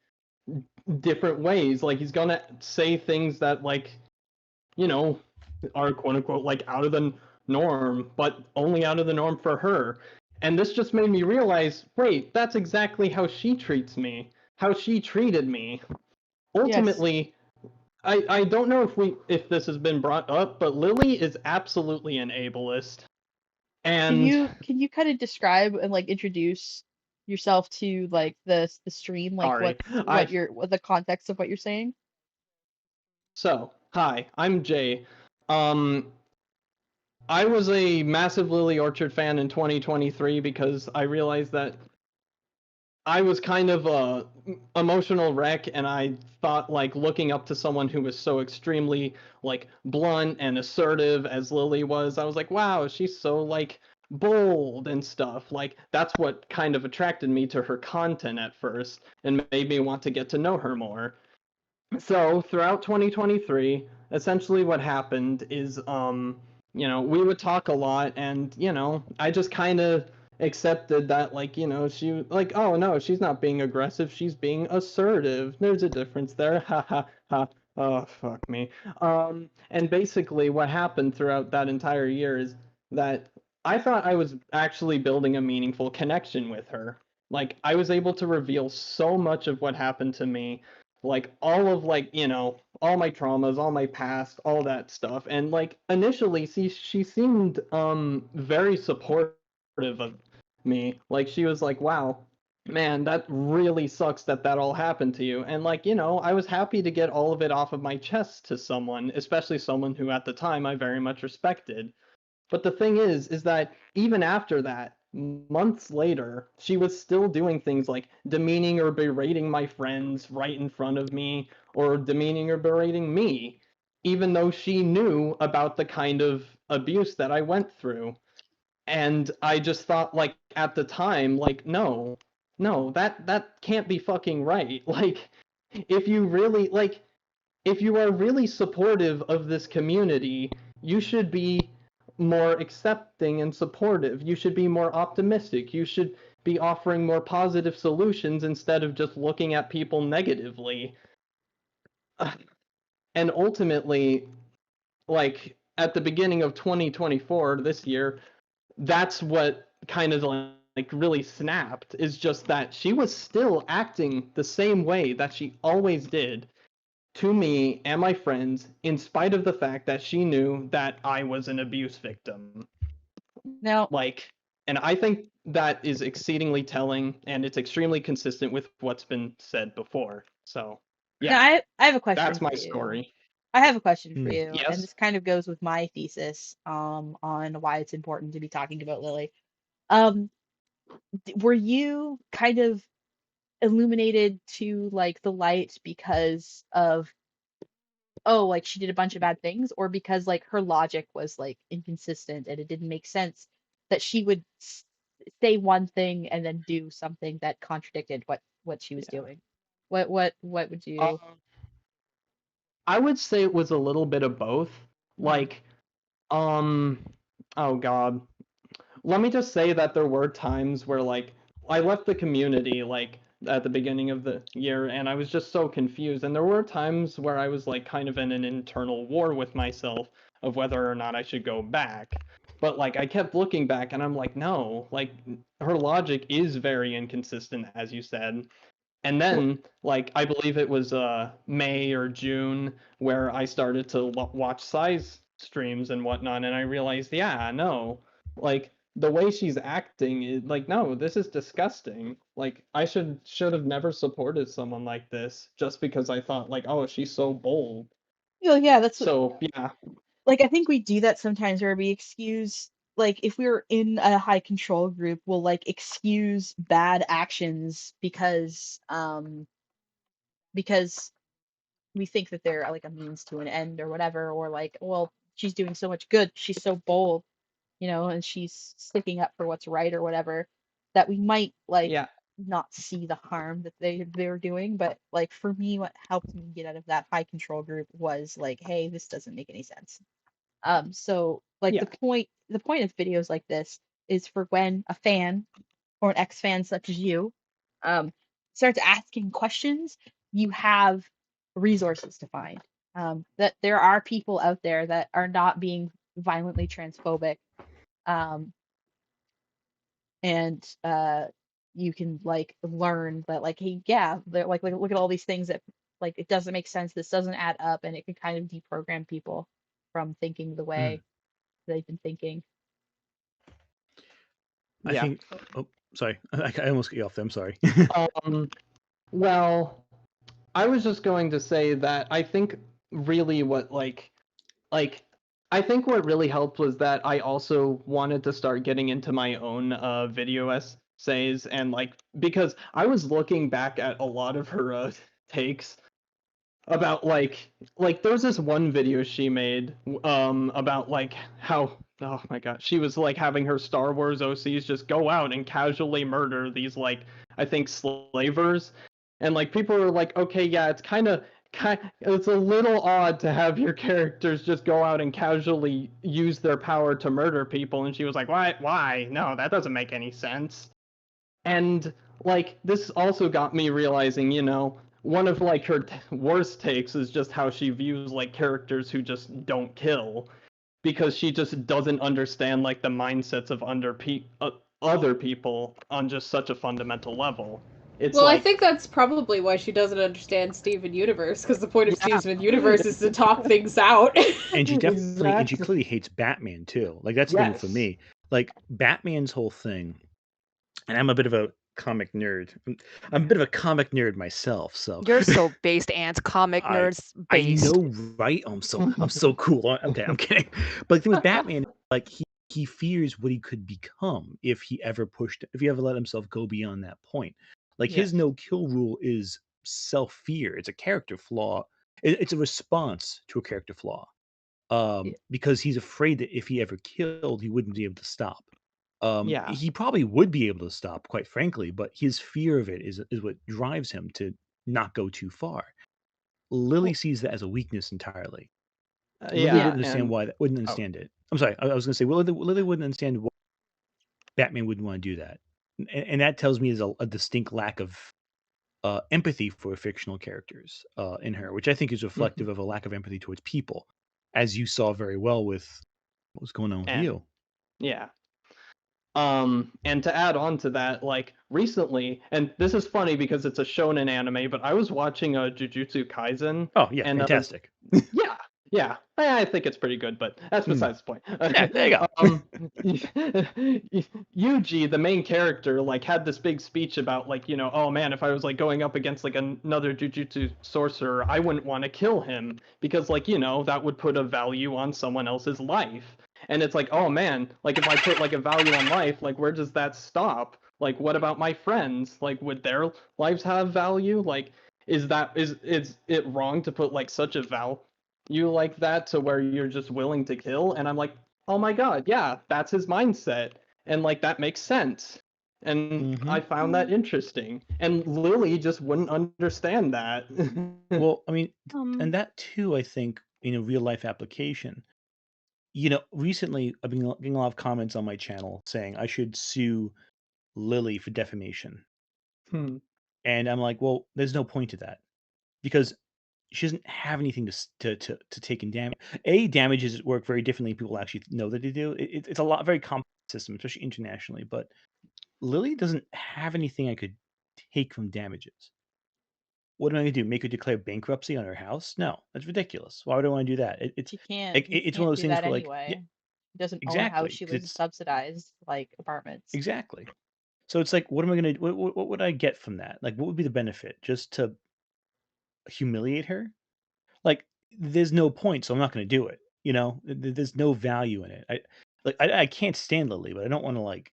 different ways. Like he's gonna say things that like, you know, are quote unquote like out of the norm, but only out of the norm for her. And this just made me realize, wait, that's exactly how she treats me, how she treated me. Ultimately, I don't know if this has been brought up, but Lily is absolutely an ableist. And Can you kind of describe and like introduce yourself to like the stream, like sorry, what the context of what you're saying? so hi, I'm Jay. Um, I was a massive Lily Orchard fan in 2023 because I realized that I was kind of a emotional wreck, and I thought like looking up to someone who was so extremely like blunt and assertive as Lily was, I was like, wow, she's so like bold and stuff. Like that's what kind of attracted me to her content at first and made me want to get to know her more. So throughout 2023, essentially what happened is we would talk a lot, and I just kind of accepted that, like, she like, oh no, she's not being aggressive, she's being assertive, there's a difference there. Ha ha ha. Oh fuck me. And basically what happened throughout that entire year is that I thought I was actually building a meaningful connection with her. Like I was able to reveal so much of what happened to me, like all of, like, all my traumas, all my past, all that stuff. And like initially she seemed very supportive of me. Like she was like, wow, man, that really sucks that that all happened to you. And like, I was happy to get all of it off of my chest to someone, especially someone who at the time I very much respected. But the thing is that even after that, months later, she was still doing things like demeaning or berating my friends right in front of me, or demeaning or berating me, even though she knew about the kind of abuse that I went through. And I just thought, like, at the time, like, no, no, that can't be fucking right. Like, if you really like, if you are really supportive of this community, you should be more accepting and supportive. You should be more optimistic. You should be offering more positive solutions instead of just looking at people negatively. And ultimately, like at the beginning of 2024, this year, that's what kind of like really snapped, is just that she was still acting the same way that she always did to me and my friends, in spite of the fact that she knew that I was an abuse victim. Now, Like, and I think that is exceedingly telling, and it's extremely consistent with what's been said before. So, now yeah, I have a question that's my for you. story. I have a question for you, and Yes. this kind of goes with my thesis on why it's important to be talking about Lily. Um, were you kind of illuminated to like the light because of, oh, like she did a bunch of bad things, or because like her logic was like inconsistent and it didn't make sense that she would say one thing and then do something that contradicted what she was Yeah. doing? What would you? I would say it was a little bit of both. Mhm. Like, um, oh God, let me just say that there were times where like I left the community like at the beginning of the year, and I was just so confused, and there were times where I was like kind of in an internal war with myself of whether or not I should go back. But like I kept looking back, and I'm like, no, like her logic is very inconsistent, as you said. And Well, then, like, I believe it was May or June where I started to watch size streams and whatnot, and I realized, yeah, no, like the way she's acting is like, no, this is disgusting. Like, I should have never supported someone like this just because I thought like, oh, she's so bold. yeah, that's what, So yeah, like I think we do that sometimes where we excuse, like if we're in a high control group, we'll like excuse bad actions because we think that they're like a means to an end or whatever, or like, well, she's doing so much good, she's so bold, and she's sticking up for what's right or whatever, that we might like yeah, not see the harm that they're doing. But like for me, what helped me get out of that high control group was like, hey, this doesn't make any sense. So like Yeah. the point of videos like this is for when a fan or an ex-fan such as you starts asking questions, you have resources to find. That there are people out there that are not being violently transphobic, um, and you can like learn that like, hey, yeah, like look at all these things that like it doesn't make sense, this doesn't add up, and it can kind of deprogram people from thinking the way they've been thinking. I Yeah. think. Oh, sorry. I almost got you off there. I'm sorry. Well, I was just going to say that I think really what like I think what really helped was that I also wanted to start getting into my own video essays, and like because I was looking back at a lot of her takes about like there's this one video she made about like how, oh my god, she was like having her Star Wars OCs just go out and casually murder these like, I think, slavers, and like people are like, okay, yeah, it's it's a little odd to have your characters just go out and casually use their power to murder people. And she was like, why, no, that doesn't make any sense. And like this also got me realizing, one of like her worst takes is just how she views like characters who just don't kill, because she just doesn't understand like the mindsets of other people on just such a fundamental level. It's Well, I like, think that's probably why she doesn't understand Steven Universe, because the point of yeah, Steven Universe is to talk things out. And she definitely, and she exactly. clearly hates Batman too. Like that's the thing for Yes. me. Like Batman's whole thing, and I'm a bit of a comic nerd. I'm a bit of a comic nerd myself, so You're so based, Ant. Comic I nerds I based. know, right? I'm so cool. Okay, I'm kidding. But the thing with Batman, like he fears what he could become if he ever let himself go beyond that point. Like his Yes. no kill rule is self fear. It's a character flaw. It's a response to a character flaw. Because he's afraid that if he ever killed, he wouldn't be able to stop. Yeah. He probably would be able to stop, quite frankly, but his fear of it is what drives him to not go too far. Lily Well, sees that as a weakness entirely. Lily yeah, wouldn't understand and why that wouldn't oh, understand it. I'm sorry. I was going to say, well, Lily wouldn't understand why Batman wouldn't want to do that, and that tells me there's a distinct lack of empathy for fictional characters in her, which I think is reflective of a lack of empathy towards people, as you saw very well with what was going on with and you. yeah. And to add on to that, like recently, and this is funny because it's a shonen anime, but I was watching Jujutsu Kaisen. Oh yeah, And fantastic. yeah, I think it's pretty good, but that's besides the point. Yeah, there you go. Yuji, the main character, like had this big speech about like, oh man, if I was like going up against like another Jujutsu sorcerer, I wouldn't want to kill him because like, that would put a value on someone else's life. And it's like, oh man, like if I put like a value on life, like where does that stop? Like what about my friends? Like would their lives have value? Like is it wrong to put like such a value like that to where you're just willing to kill? And I'm like, oh my god, yeah, that's his mindset. And like that makes sense. And I found that interesting. And Lily just wouldn't understand that. Well, I mean, and that too, I think, in a real life application. Recently I've been getting a lot of comments on my channel saying I should sue Lily for defamation. Hmm. And I'm like, well, there's no point to that because she doesn't have anything to take in damage. Damages work very differently. People actually know that they do. It's a very complex system, especially internationally. But Lily doesn't have anything I could take from damages. What am I going to do? Make her declare bankruptcy on her house? No, that's ridiculous. Why would I want to do that? She can't. Like You it's one can't of those do things that where like, yeah, anyway. She doesn't own a house. exactly, She 'cause lives in it's subsidized like apartments. exactly. So it's like, what am I going to? What would I get from that? Like, what would be the benefit? Just to humiliate her? Like, there's no point, so I'm not going to do it. There's no value in it. I can't stand Lily, but I don't want to like,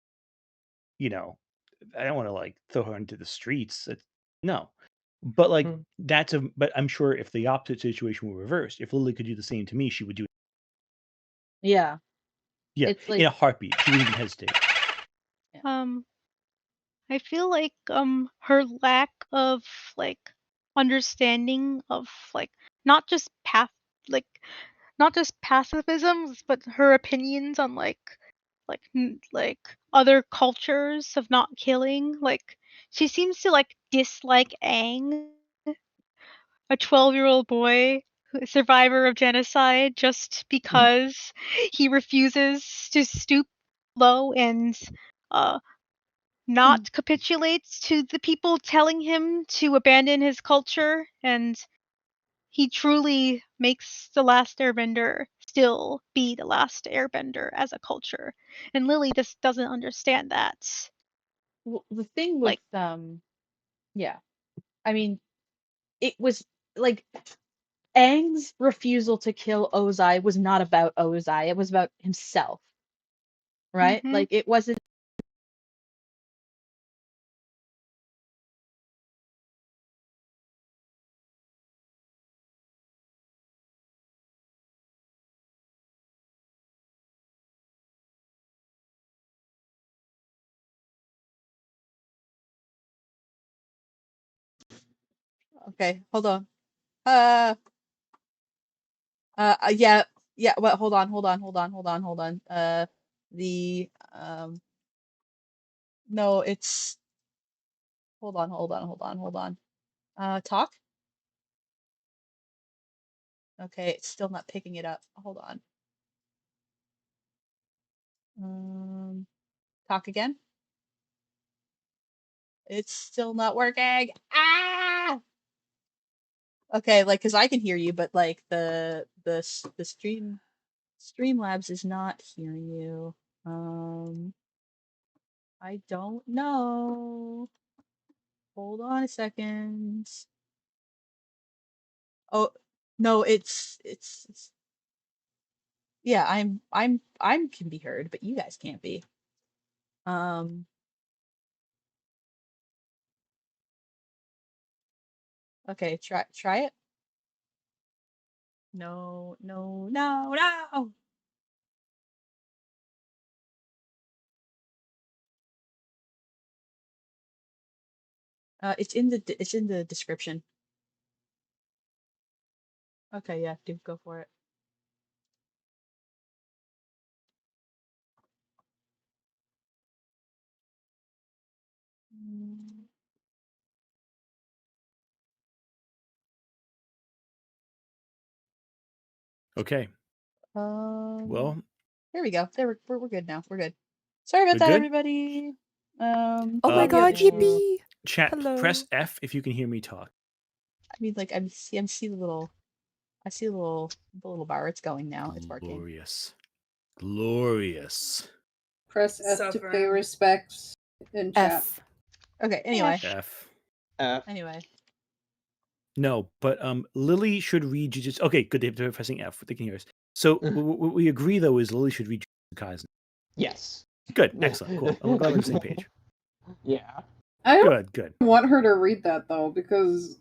you know, I don't want to like throw her into the streets. No, but like Hmm. but I'm sure if the opposite situation were reversed, if Lily could do the same to me, she would do it. Yeah, Yeah, it's in like a heartbeat. She wouldn't even hesitate. yeah. Um, I feel like her lack of like understanding of like not just like not just pacifism, but her opinions on like other cultures of not killing. Like she seems to like dislike Aang, a 12-year-old boy, a survivor of genocide, just because he refuses to stoop low and not capitulates to the people telling him to abandon his culture, and he truly makes the last airbender still be the last airbender as a culture. And Lily just doesn't understand that. Well, the thing with yeah, I mean, it was like Aang's refusal to kill Ozai was not about Ozai. It was about himself, right? Mhm. Like it wasn't. Okay, hold on. Yeah, yeah. Well, hold on. The no, it's hold on. Talk. Okay, it's still not picking it up. Hold on. Talk again. It's still not working. Ah! Okay, like, cause I can hear you, but like the Streamlabs is not hearing you. I don't know. Hold on a second. Oh, no, it's yeah, I'm can be heard, but you guys can't be. Okay, try it. No. It's in the description. Okay, yeah, do go for it. Okay. Well, there we go. We're good now. We're good. Sorry about we're that, good. everybody. Oh my maybe god, issue. yippee! Chat, Hello. press F if you can hear me talk. I mean, like I see the little bar. It's going now. It's working. Glorious. Press F to pay respects in chat. F. Okay. Anyway. F. Anyway. No, but Lily should read Jujutsu. Okay, good. They're pressing F. They can hear us. So what we agree though is Lily should read Jujutsu Kaisen. Yes. Good. Excellent. Cool. I'm glad we're on the same page. Yeah. I Good. want her to read that though, because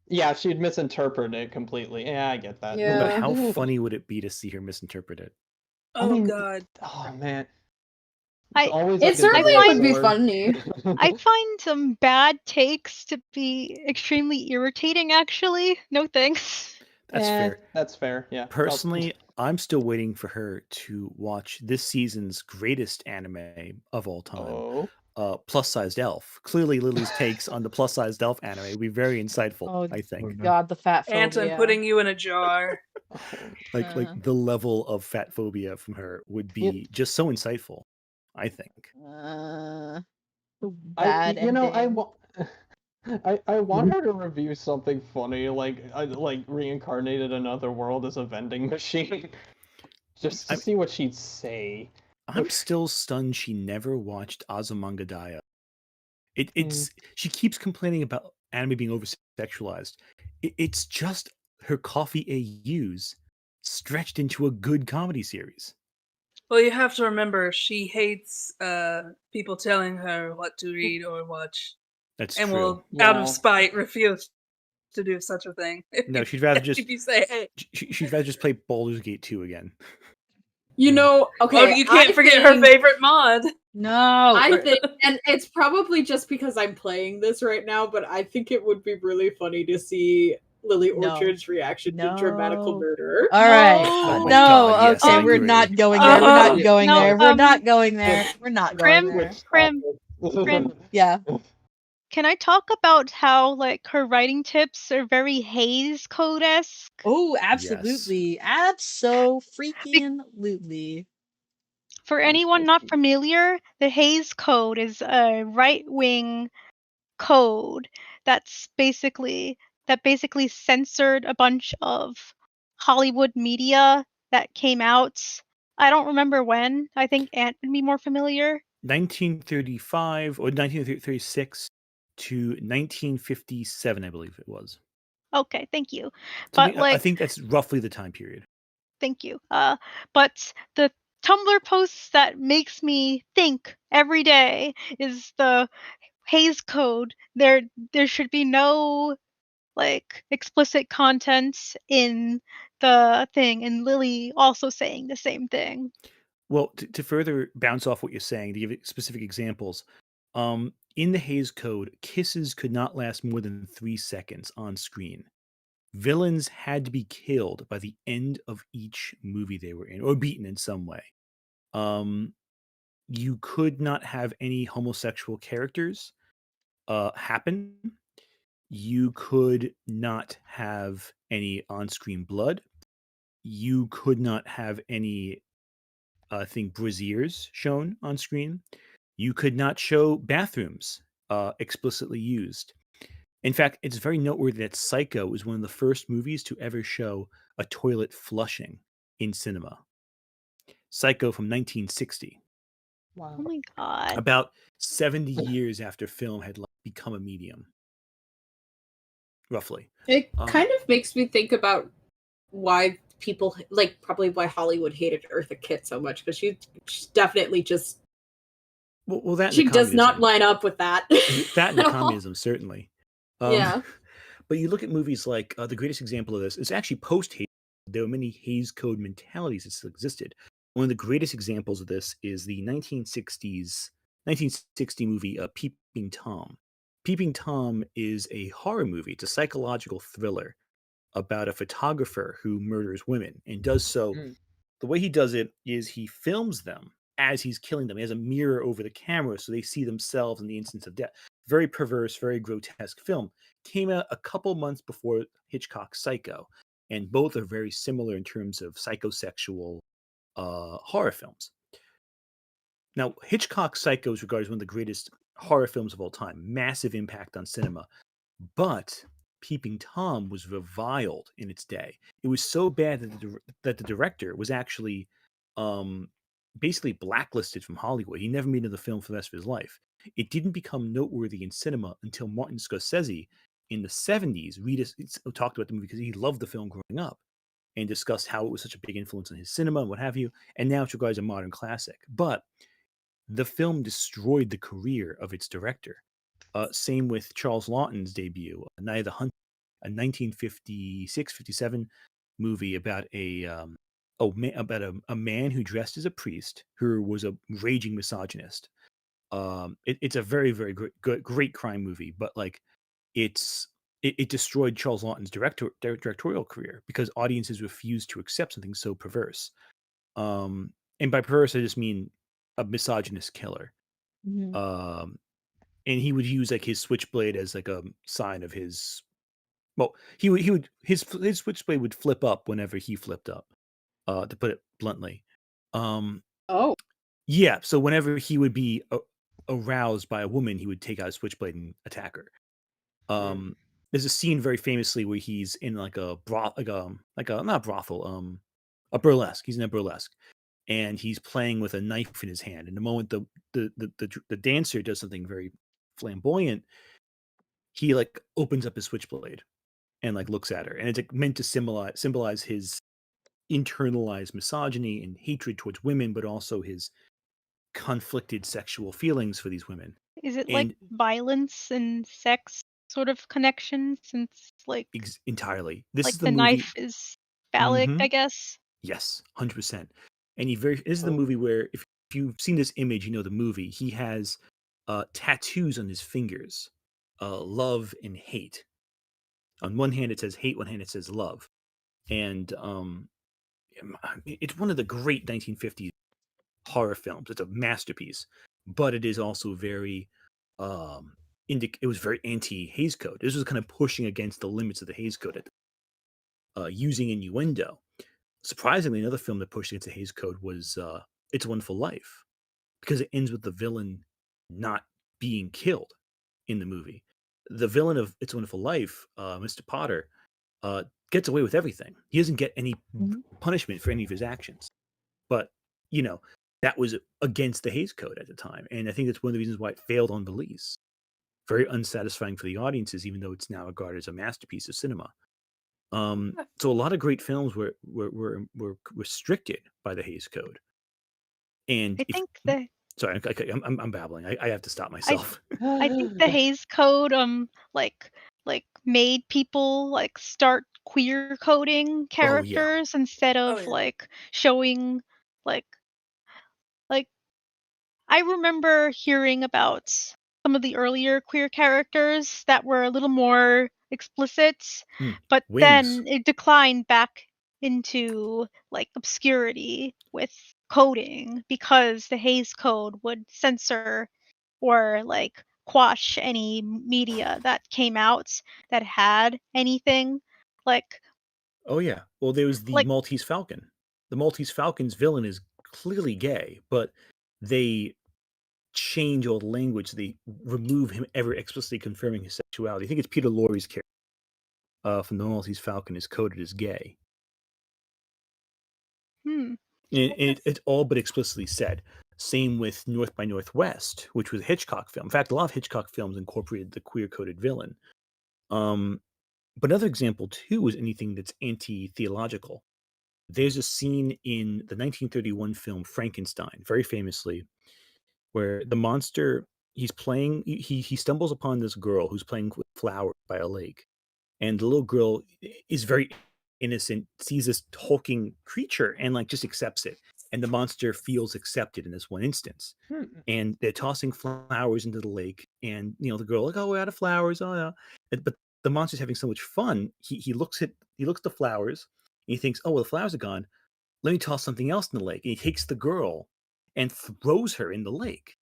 yeah, she'd misinterpret it completely. Yeah, I get that. Yeah. But how funny would it be to see her misinterpret it? Oh God. Oh man. It certainly would be funny. I find some bad takes to be extremely irritating, actually. No thanks. That's fair. That's fair, yeah. Personally, I'm still waiting for her to watch this season's greatest anime of all time, Plus Sized Elf. Clearly, Lily's takes on the Plus Sized Elf anime would be very insightful, I think. God, the fat Ant, I'm putting you in a jar. Like the level of fat phobia from her would be just so insightful, I think. Bad ending. I want her to review something funny, like reincarnated another world as a vending machine, just to see what she'd say. I'm still stunned she never watched Azumangadaya. It's she keeps complaining about anime being over sexualized. It's just her coffee AUs stretched into a good comedy series. Well, you have to remember she hates people telling her what to read or watch. That's and true. will, out of spite, refuse to do such a thing. No, she'd rather just if you say, "Hey, she'd rather just play Baldur's Gate 2 again. You know, okay. Oh, you can't forget her favorite mod. No. I think, and it's probably just because I'm playing this right now, but I think it would be really funny to see Lily Orchard's reaction to Dramatical Murderer. All right. Oh my No. God, yes, I Okay, we're agree. not going there. We're not going no, there. We're not going there. We're not going Prim, there. Prim, Yeah. can I talk about how like her writing tips are very Hays Code-esque? Oh, absolutely. Abso-freaking-lutely. For anyone not familiar, the Hays Code is a right-wing code that basically censored a bunch of Hollywood media that came out. I don't remember when. I think Ant would be more familiar. 1935 or 1936 to 1957, I believe it was. Okay, thank you. Something, But I think that's roughly the time period. thank you. But the Tumblr posts that makes me think every day is the Hays Code. There should be no like explicit content in the thing, and Lily also saying the same thing. Well, to further bounce off what you're saying, to give specific examples, in the Hays Code, kisses could not last more than 3 seconds on screen. Villains had to be killed by the end of each movie they were in, or beaten in some way. You could not have any homosexual characters happen. You could not have any on-screen blood. You could not have any, I think, braziers shown on screen. You could not show bathrooms explicitly used. In fact, it's very noteworthy that Psycho was one of the first movies to ever show a toilet flushing in cinema. Psycho from 1960. Wow. Oh my god. About 70 years after film had become a medium. Roughly. It kind of makes me think about why people, like, probably why Hollywood hated Eartha Kitt so much, because she's definitely just... Well, that she does not line up with that. That and the communism, certainly. Yeah. But you look at movies like the greatest example of this is actually post-Hays. There were many Hays Code mentalities that still existed. One of the greatest examples of this is the 1960 movie Peeping Tom. Peeping Tom is a horror movie. It's a psychological thriller about a photographer who murders women and does so. The way he does it is he films them as he's killing them. He has a mirror over the camera so they see themselves in the instance of death. Very perverse, very grotesque film. Came out a couple months before Hitchcock's Psycho, and both are very similar in terms of psychosexual horror films. Now, Hitchcock's Psycho is regarded as one of the greatest horror films of all time. Massive impact on cinema. But Peeping Tom was reviled in its day. It was so bad that the director was actually basically blacklisted from Hollywood. He never made another film for the rest of his life. It didn't become noteworthy in cinema until Martin Scorsese in the 70s talked about the movie because he loved the film growing up and discussed how it was such a big influence on his cinema and what have you. And now it's regarded as a modern classic. But the film destroyed the career of its director. Same with Charles Lawton's debut, Night of the Hunter, a 1956-57 movie about a man who dressed as a priest who was a raging misogynist. It's a very, very great crime movie, but like it destroyed Charles Lawton's directorial career because audiences refused to accept something so perverse. And by perverse, I just mean a misogynist killer. And he would use like his switchblade as like a sign of his. Well, his switchblade would flip up whenever he flipped up. To put it bluntly. Oh. Yeah. So whenever he would be aroused by a woman, he would take out a switchblade and attack her. There's a scene very famously where he's in like a not brothel, a burlesque. He's in a burlesque, and he's playing with a knife in his hand. And the moment the dancer does something very flamboyant, he like opens up his switchblade and like looks at her, and it's like meant to symbolize his internalized misogyny and hatred towards women, but also his conflicted sexual feelings for these women. Is it like violence and sex sort of connection? Since like entirely, this like is the movie. Knife is phallic, I guess. Yes, 100%. And this is the movie where if you've seen this image, you know the movie. He has tattoos on his fingers, love and hate. On one hand it says hate, one hand it says love, and it's one of the great 1950s horror films. It's a masterpiece, but it is also very it was very anti Hays Code. This was kind of pushing against the limits of the Hays Code, using innuendo. Surprisingly, another film that pushed against the Hays Code was It's a Wonderful Life, because it ends with the villain not being killed in the movie. The villain of It's a Wonderful Life, Mr. Potter, gets away with everything. He doesn't get any punishment for any of his actions. But, you know, that was against the Hays Code at the time. And I think that's one of the reasons why it failed on release. Very unsatisfying for the audiences, even though it's now regarded as a masterpiece of cinema. So a lot of great films were restricted by the Hays Code. And I think the sorry, I'm babbling. I have to stop myself. I think the Hays Code like made people like start queer coding characters instead of like showing like I remember hearing about some of the earlier queer characters that were a little more explicit, but then it declined back into like obscurity with coding because the Hays Code would censor or like quash any media that came out that had anything like. Oh yeah. Well, there was the Maltese Falcon. The Maltese Falcon's villain is clearly gay, but they change all the language. They remove him ever explicitly confirming his sexuality. I think it's Peter Lorre's character from the Maltese Falcon is coded as gay. And it's all but explicitly said. Same with North by Northwest, which was a Hitchcock film. In fact, a lot of Hitchcock films incorporated the queer-coded villain. But another example, too, is anything that's anti-theological. There's a scene in the 1931 film Frankenstein, very famously, where the monster, he stumbles upon this girl who's playing with flowers by a lake. And the little girl is very innocent, sees this hulking creature and like just accepts it. And the monster feels accepted in this one instance. And they're tossing flowers into the lake. And, you know, the girl like, oh, we're out of flowers. Oh, no. But the monster's having so much fun. He looks at the flowers. And he thinks, oh, well, the flowers are gone. Let me toss something else in the lake. And he takes the girl and throws her in the lake.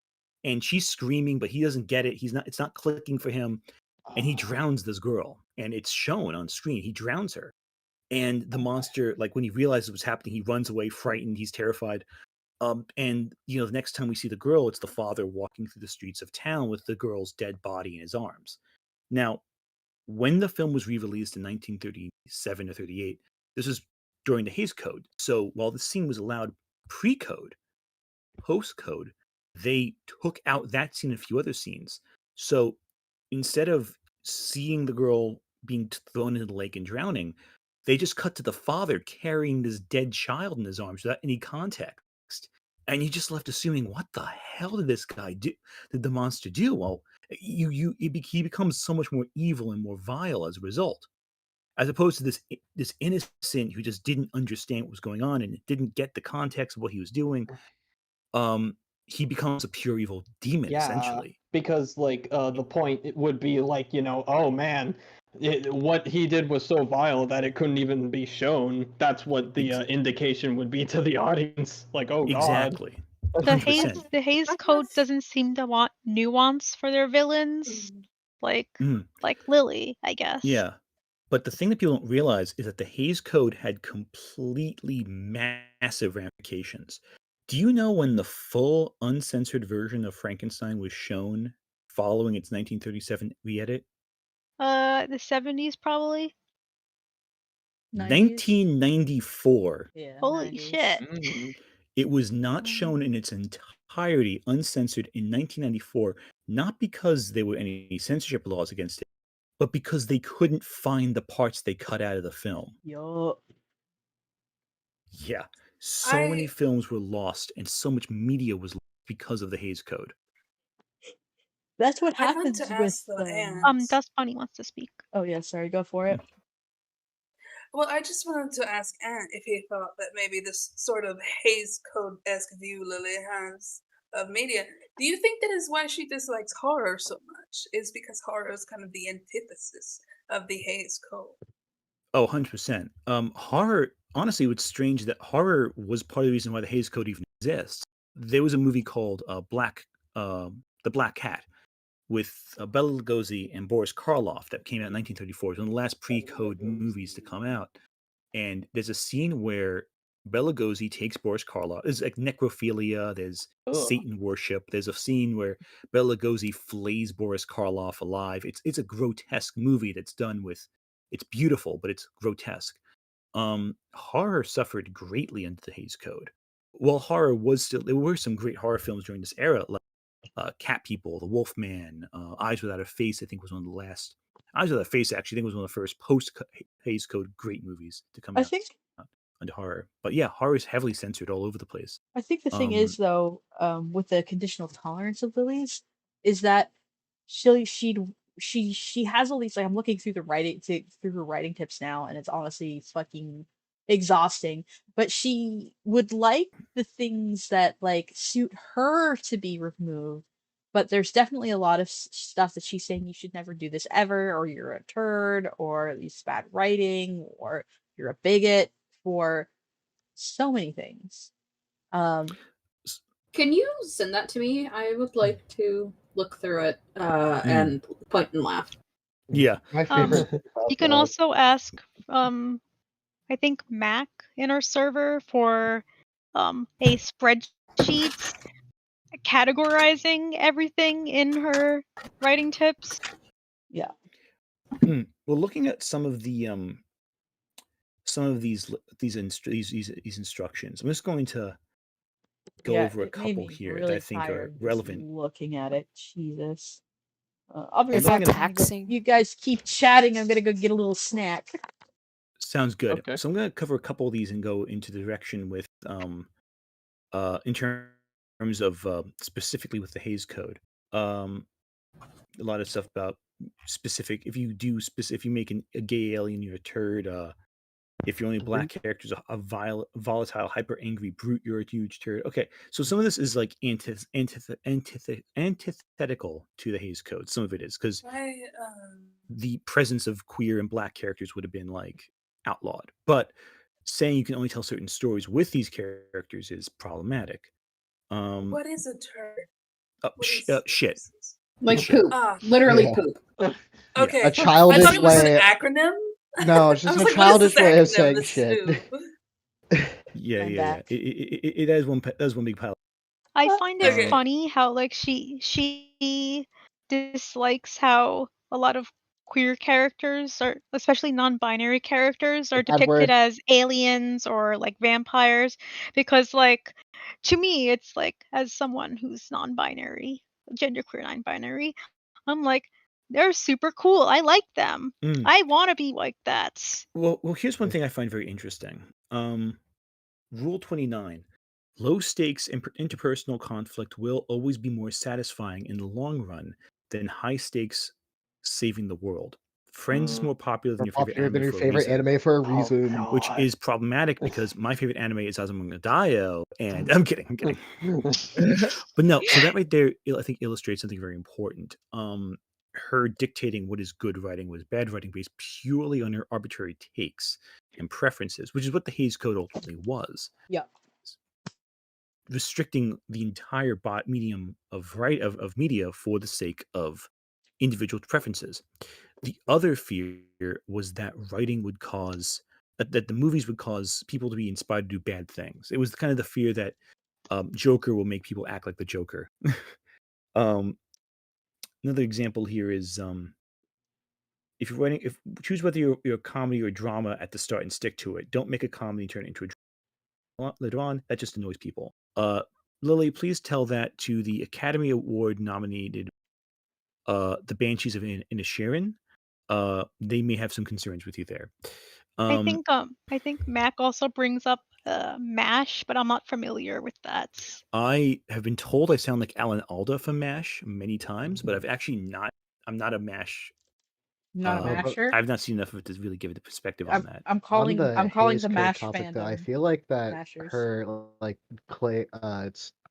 And she's screaming, but he doesn't get it. It's not clicking for him. And he drowns this girl. And it's shown on screen. He drowns her. And the monster, like when he realizes what's happening, he runs away, frightened. He's terrified. And, you know, the next time we see the girl, it's the father walking through the streets of town with the girl's dead body in his arms. Now, when the film was re-released in 1937 or 38, this was during the Hays Code. So while the scene was allowed pre-code, post-code, they took out that scene and a few other scenes. So instead of seeing the girl being thrown into the lake and drowning, they just cut to the father carrying this dead child in his arms without any context. And you just left assuming, what the hell did this guy do? Did the monster do? Well, he becomes so much more evil and more vile as a result, as opposed to this innocent who just didn't understand what was going on and didn't get the context of what he was doing. He becomes a pure evil demon, essentially. Because like the point would be like, you know, oh man, what he did was so vile that it couldn't even be shown. That's what the indication would be to the audience. Like, oh god. Exactly. The Hays Code doesn't seem to want nuance for their villains, like Lily, I guess. Yeah, but the thing that people don't realize is that the Hays Code had completely massive ramifications. Do you know when the full uncensored version of Frankenstein was shown following its 1937 re-edit? The 70s probably. 1994. Yeah. Holy 90s. shit. It was not shown in its entirety uncensored in 1994, not because there were any censorship laws against it, but because they couldn't find the parts they cut out of the film. Yup. Yeah. So many films were lost and so much media was lost because of the Hays Code. That's what I'd like happens to with ask the ants. Dust Bunny wants to speak. Oh yeah, sorry, go for it. Well, I just wanted to ask Ant if he thought that maybe this sort of Hays Code-esque view Lily has of media. Do you think that is why she dislikes horror so much? Is because horror is kind of the antithesis of the Hays Code? Oh, 100%. Horror, honestly, what's strange that horror was part of the reason why the Hays Code even exists. There was a movie called The Black Cat with Bela Lugosi and Boris Karloff that came out in 1934. It was one of the last pre-code movies to come out. And there's a scene where Bela Lugosi takes Boris Karloff. There's like necrophilia. There's Satan worship. There's a scene where Bela Lugosi flays Boris Karloff alive. It's a grotesque movie that's done with. It's beautiful, but it's grotesque. Horror suffered greatly under the Hays Code. While horror was still, there were some great horror films during this era, like Cat People, The Wolf Man, Eyes Without a Face. I think was one of the last. Eyes Without a Face actually, I think was one of the first post Hays Code great movies to come I out think under horror. But yeah, horror is heavily censored all over the place. I think the thing is though, with the conditional tolerance of Lily's, is that she has all these, like, I'm looking through through her writing tips now, and it's honestly fucking exhausting. But she would like the things that like suit her to be removed. But there's definitely a lot of stuff that she's saying you should never do this ever, or you're a turd, or it's bad writing, or you're a bigot for so many things. Can you send that to me? I would like to look through it and point and laugh. Yeah. My favorite. You can also ask, I think Mac in our server for a spreadsheet categorizing everything in her writing tips. Yeah. Well, looking at some of these instructions, I'm just going to go over a couple here really that I think are relevant. Looking at it, Jesus. I'll be Is back. that taxing? You guys keep chatting. I'm gonna go get a little snack. Sounds good. Okay. So I'm going to cover a couple of these and go into the direction with in terms of specifically with the Hays Code. A lot of stuff about specific. If you make a gay alien, you're a turd. If you're only black characters, a volatile, hyper angry brute, you're a huge turd. Okay, so some of this is like antithetical to the Hays Code. Some of it is because the presence of queer and black characters would have been like outlawed. But saying you can only tell certain stories with these characters is problematic. What is a turd? Shit. Like Shit. poop. Literally poop. Okay. A childish I thought it was way. an acronym. No, it's just a childish way of saying shit. Yeah. It has one big pile. I find it funny how like she dislikes how a lot of queer characters are, especially non-binary characters, are depicted as aliens or like vampires, because like to me it's like, as someone who's non-binary, genderqueer non-binary, I'm like, they're super cool. I like them. I want to be like that. Well, here's one thing I find very interesting. Rule 29. Low stakes interpersonal conflict will always be more satisfying in the long run than high stakes saving the world. Friends is more popular than your favorite anime for a reason. Which is problematic because my favorite anime is Azumanga Daioh, and I'm kidding. But no, so that right there, I think illustrates something very important. Her dictating what is good writing was bad writing based purely on her arbitrary takes and preferences, which is what the Hays Code ultimately was. Yeah. Restricting the entire medium of media for the sake of individual preferences. The other fear was that writing would cause that the movies would cause people to be inspired to do bad things. It was kind of the fear that Joker will make people act like the Joker. Another example here is if you're writing, choose whether you're a comedy or drama at the start and stick to it. Don't make a comedy turn into a drama later on. That just annoys people. Lily, please tell that to the Academy Award nominated the Banshees of Inisherin. They may have some concerns with you there. I think Mac also brings up MASH, but I'm not familiar with that. I have been told I sound like Alan Alda from MASH many times, but I've actually not. I'm not a MASH Not a masher. I've not seen enough of it to really give it a perspective on that. I'm calling the MASH topic, though, I fandom feel like that mashers. her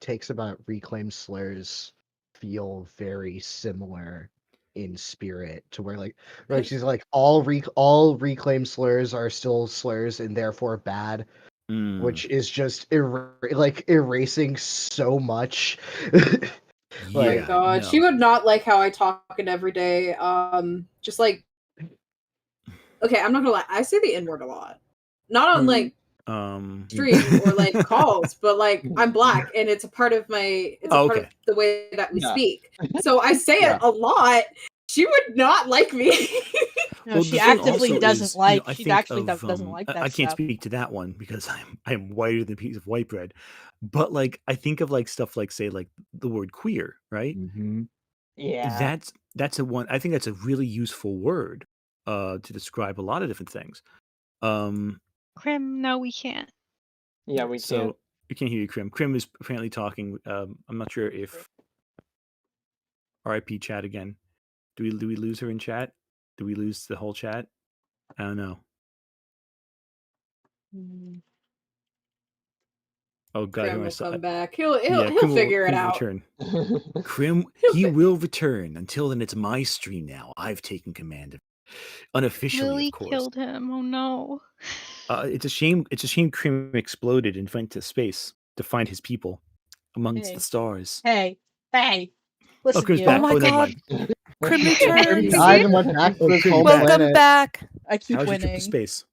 takes about reclaimed slurs feel very similar in spirit to where like she's like all reclaimed slurs are still slurs and therefore bad, which is just erasing so much. Oh my god, she would not like how I talk it every day. Just like, okay, I'm not gonna lie, I say the N-word a lot. Not on like stream or like calls, but like I'm black and it's a part of my part of the way that we speak. So I say it a lot. She would not like me. No, Well, she the thing actively also doesn't is, like. I She think actually of, doesn't like that I can't stuff. speak to that one because I'm whiter than a piece of white bread. But like I think of like stuff like say like the word queer, right? Yeah. That's a one. I think that's a really useful word to describe a lot of different things. Krim, no, we can't. Yeah, we So can't. you can't hear you, Krim. Krim is apparently talking. I'm not sure if RIP chat again. Do we lose her in chat? Do we lose the whole chat? I don't know. Oh god, Krim who am I will saw? come back. He'll Krim figure it will out. return. Krim, he will return. Until then, it's my stream now. I've taken command of it. Unofficially, Lily of course. killed him. Oh no. It's a shame. It's a shame Krim exploded and went to space to find his people amongst the stars. Hey, listen, Krim's you. back. Oh my never god. mind. Krim returns. died and went back to his home Welcome planet. back. I keep How's your trip to winning. space?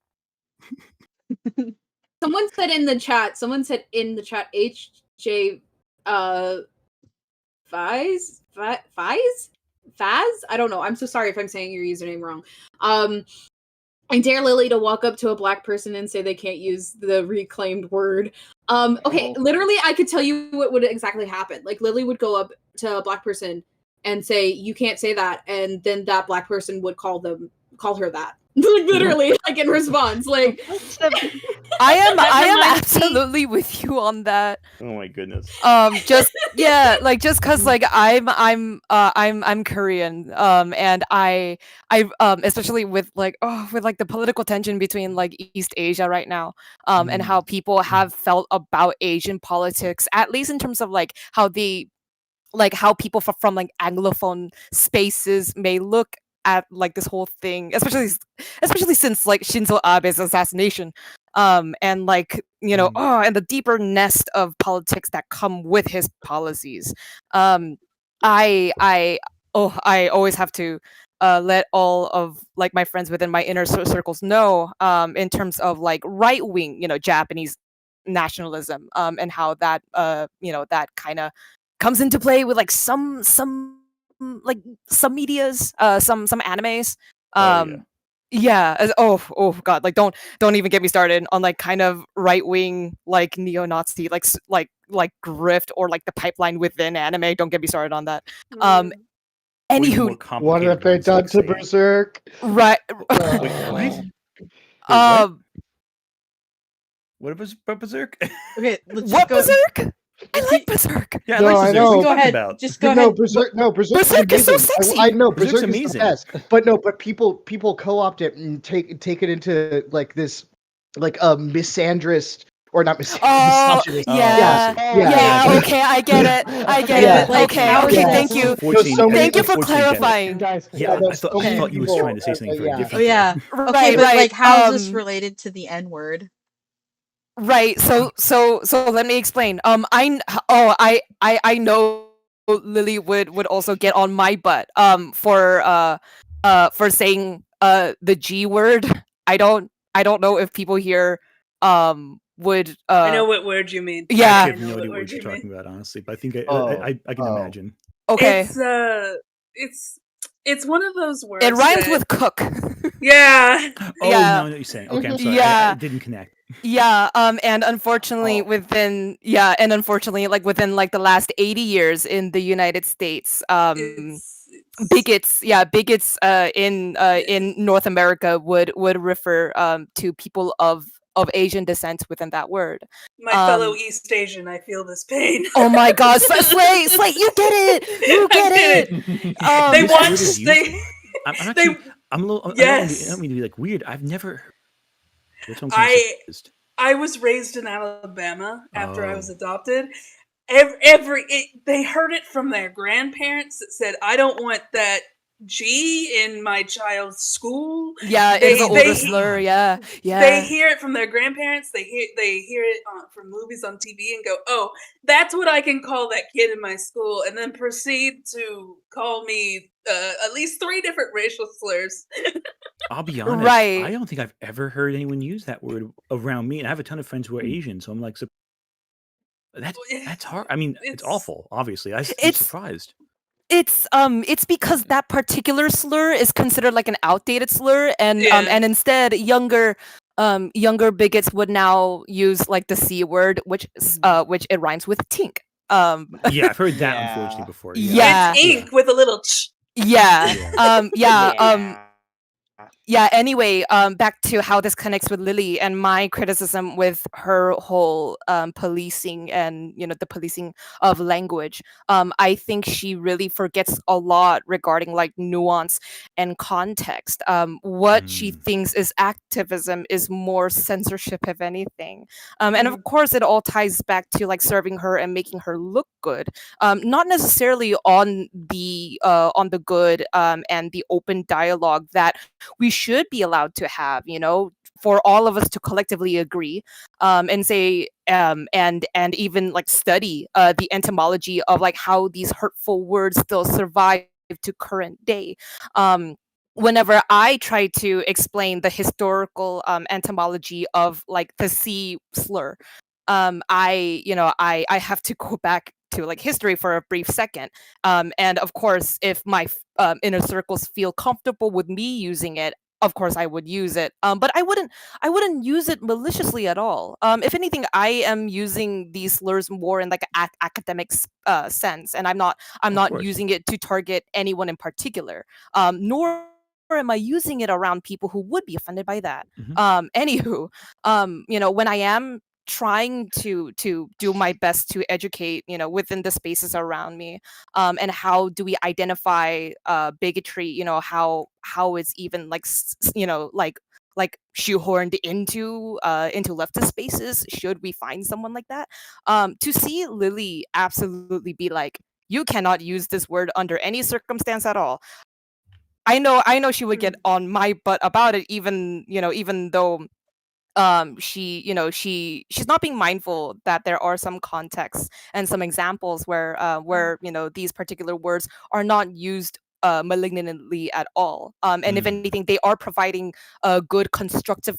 Someone said in the chat, HJ Faz? I don't know. I'm so sorry if I'm saying your username wrong. I dare Lily to walk up to a black person and say they can't use the reclaimed word. Okay, literally I could tell you what would exactly happen. Like Lily would go up to a black person and say, "You can't say that," and then that black person would call her that. Literally, like in response. Like I am absolutely with you on that. Oh my goodness. Just cuz like I'm Korean, and I especially with the political tension between like East Asia right now, and how people have felt about Asian politics, at least in terms of like how people from like Anglophone spaces may look at like this whole thing, especially since like Shinzo Abe's assassination, and like and the deeper nest of politics that come with his policies. I always have to let all of like my friends within my inner circles know, in terms of like right wing, Japanese nationalism, and how that that kind of comes into play with like some medias, some animes. Oh god, like don't even get me started on like kind of right wing like neo-Nazi like grift or like the pipeline within anime. Don't get me started on that. Anywho, What have they done to Berserk? Right. What was Berserk? Okay, let's what go. Berserk? I like Berserk. Yeah, no, I like Berserk. I know. Go ahead. Just go ahead. Berserk is so sexy. I know Berserk's Berserk is amazing. the best. But people co-opt it and take it into like this like a misandrist or not misogynist. Yeah. Okay, I get it. Like, Okay. Thank you. Thank you for clarifying. Guys, I thought you was trying to say something very different. Oh yeah. Right, Okay, but right. like, how is this related to the N-word? Right. So let me explain. I know Lily would also get on my butt for saying the G word. I don't know if people here would I know what word you mean. Yeah. I have no idea what you're talking about, honestly, but I think I can imagine. Okay. It's one of those words. It rhymes with cook. Yeah. Oh, now I know what you're saying. Okay, I'm sorry. I didn't connect. Yeah, and unfortunately within like within like the last 80 years in the United States, bigots in North America would refer to people of Asian descent within that word. My fellow East Asian, I feel this pain. Oh my god, Slay, you get it. You get it. They want I'm a little. I Yes. don't mean to be like weird. I've never. That's what I'm kind of surprised. I was raised in Alabama after I was Oh. adopted. They heard it from their grandparents that said, "I don't want that G in my child's school." Yeah, it is an older slur. Yeah, yeah. They hear it from their grandparents. They hear it from movies on TV and go, "Oh, that's what I can call that kid in my school," and then proceed to call me at least 3 different racial slurs. I'll be honest. I don't think I've ever heard anyone use that word around me, and I have a ton of friends who are Asian, so I'm like, that's hard. I mean, it's awful. Obviously, I'm surprised. It's because that particular slur is considered like an outdated slur, and instead younger bigots would now use like the C word, which it rhymes with tink. Yeah, I've heard that unfortunately before. Yeah. It's ink with a little ch. Yeah. Anyway, back to how this connects with Lily and my criticism with her whole policing and the policing of language. I think she really forgets a lot regarding like nuance and context. What she thinks is activism is more censorship, if anything. And of course, it all ties back to like serving her and making her look good. Not necessarily on the good and the open dialogue that we should be allowed to have, for all of us to collectively agree and say and even like study the etymology of like how these hurtful words still survive to current day. Whenever I try to explain the historical etymology of like the C slur, I have to go back to like history for a brief second. And of course, if my inner circles feel comfortable with me using it, of course I would use it. But I wouldn't use it maliciously at all. If anything, I am using these slurs more in like an academic sense, and I'm not using it to target anyone in particular. Nor am I using it around people who would be offended by that. Anywho, when I am trying to do my best to educate within the spaces around me, and how do we identify bigotry, how it's even like like shoehorned into leftist spaces, should we find someone like that. To see Lily absolutely be like, you cannot use this word under any circumstance at all. I know she would get on my butt about it, even though she's not being mindful that there are some contexts and some examples where these particular words are not used malignantly at all. And if anything, they are providing a good constructive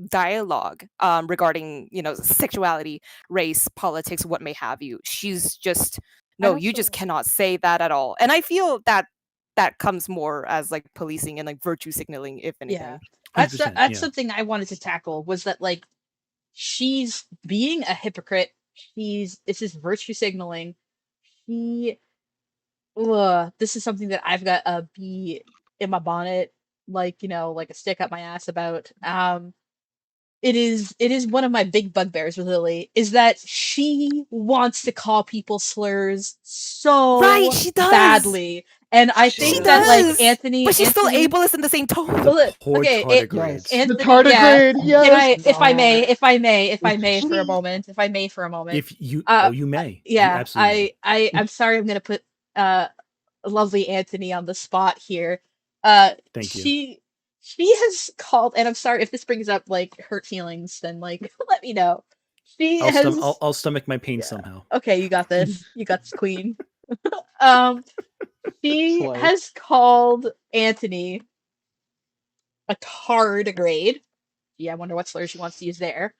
dialogue regarding sexuality, race, politics, what may have you. She's just you just cannot say that at all. And I feel that comes more as like policing and like virtue signaling, if anything. That's something I wanted to tackle, was that like she's being a hypocrite. This is virtue signaling. This is something that I've got a bee in my bonnet, like like a stick up my ass about. It is one of my big bugbears with Lily, is that she wants to call people slurs so Right, she does. badly. And I think that like Anthony, but she's still ableist in the same tone. Okay, tardigrades. Anthony, The tardigrade, yes. If I may for a moment. If you, you may. Yeah, You absolutely may. I'm sorry, I'm gonna put lovely Anthony on the spot here. Thank you. She has called, and I'm sorry if this brings up like hurt feelings, then like let me know. I'll stomach my pain somehow. Okay, you got this. You got this, queen. She has called Anthony a tardigrade. Yeah, I wonder what slur she wants to use there.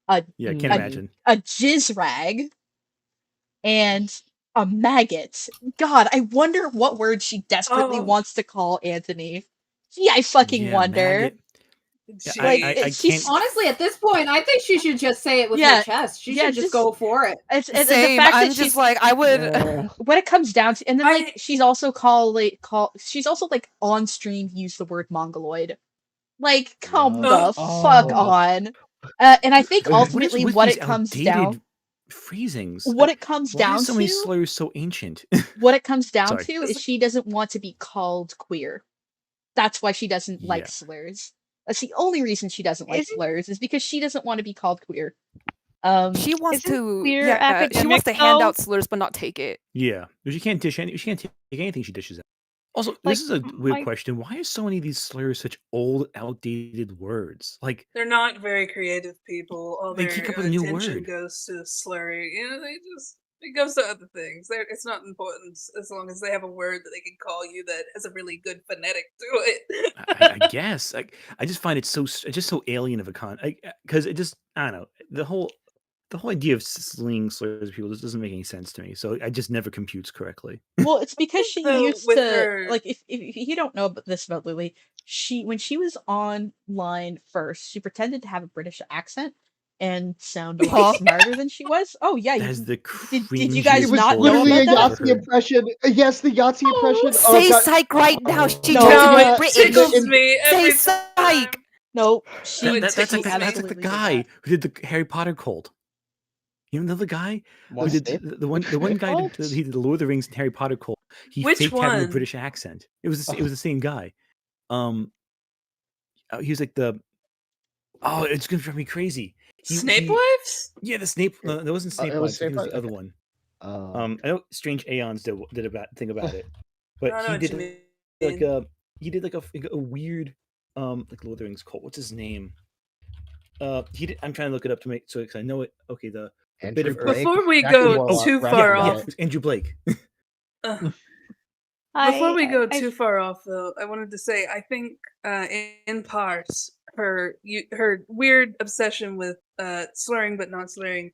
Can't imagine. A jizz rag and a maggot. God, I wonder what word she desperately wants to call Anthony. Gee, I fucking wonder. Maggot. Yeah, she's honestly at this point, I think she should just say it with her chest. She should just go for it. It's Same. The fact I'm that just like, I would. When it comes down to, and then like she's also she's also like on stream used the word mongoloid. Like, come the fuck on. And I think ultimately what it comes down phrasings. What it comes down to, so many to, slurs so ancient. What it comes down to is she doesn't want to be called queer. That's why she doesn't like Yeah. slurs. That's the only reason she doesn't like Isn't- slurs is because she doesn't want to be called queer. She wants Isn't to, queer she academic, wants to hand though? out slurs but not take it. Yeah. She can't dish any. She can't take anything she dishes out. Also, Like, this is a weird my question. Why are so many of these slurs such old, outdated words? Like, They're not very creative people. All they their keep up with a new attention word. goes to slurry. It goes to other things. It's not important as long as they have a word that they can call you that has a really good phonetic to it. I guess. I just find it just so alien of a because it just, I don't know, the whole idea of slinging slurs at people just doesn't make any sense to me. So I just never computes correctly. Well, it's because she So used with to her, like if you don't know this about Lily, when she was online first, she pretended to have a British accent and sound a lot Huh? smarter than she was. Oh yeah, That is the did you guys cringiest It was not know literally bullshit a about I've that? ever Yahtzee heard. impression. Yes, the Yahtzee impression. Oh Say god. psych right now. She No, tried no, to it be British. tickles in- me Say every psych. time. No, It That's like tickles me. absolutely the did guy that. who did the Harry Potter cult. You know the guy who What? did the one guy Cult? he did the Lord of the Rings and Harry Potter cult. He Which faked having a one? British accent. It was the same guy. He was like it's gonna drive me crazy. Snape he Wives? Yeah, the Snape. No, that wasn't Snape it was Wives. I think it was Snape the other Wives, one. I know Strange Aeons did a thing about it, but I know he what did you like mean. a weird like Lord of the Rings cult. What's his name? He did. I'm trying to look it up to make so I know it. Okay, the bit Andrew of Earth. Blake. Before we Jack go Warlock, too right? far Yeah, off, it was Andrew Blake. before we go I too far off, though, I wanted to say I think, in part, her weird obsession with slurring but not slurring,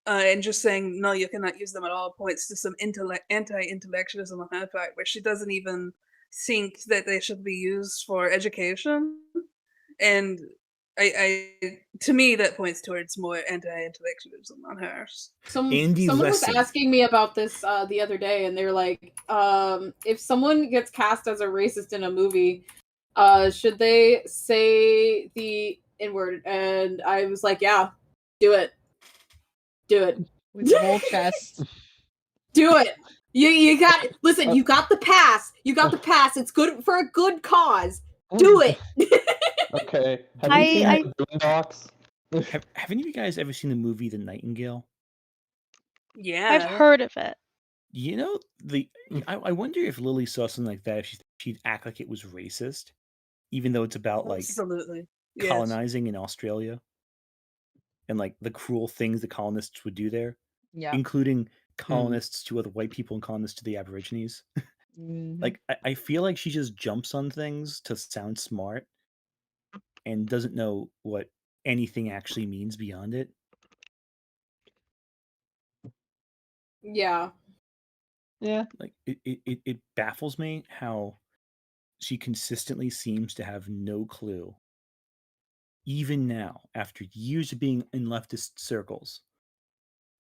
and just saying no, you cannot use them at all, points to some anti-intellectualism on her part, where she doesn't even think that they should be used for education, and to me that points towards more anti-intellectualism on hers. Andy Someone was Lesson. asking me about this the other day, and they're like, if someone gets cast as a racist in a movie, should they say the N-word? And I was like, yeah, do it. With your whole chest. Do it. You got it. Listen, you got the pass. It's good for a good cause. Do it. Okay. Have you seen I the Boondocks? Have any of you guys ever seen the movie The Nightingale? Yeah. I've heard of it. You know I wonder if Lily saw something like that, if she'd act like it was racist, even though it's about like Absolutely. Yes. colonizing in Australia and like the cruel things the colonists would do there, Yeah. including colonists to other white people and colonists to the Aborigines. Mhm. Like I feel like she just jumps on things to sound smart and doesn't know what anything actually means beyond it. Yeah. Yeah. Like it baffles me how she consistently seems to have no clue, even now, after years of being in leftist circles,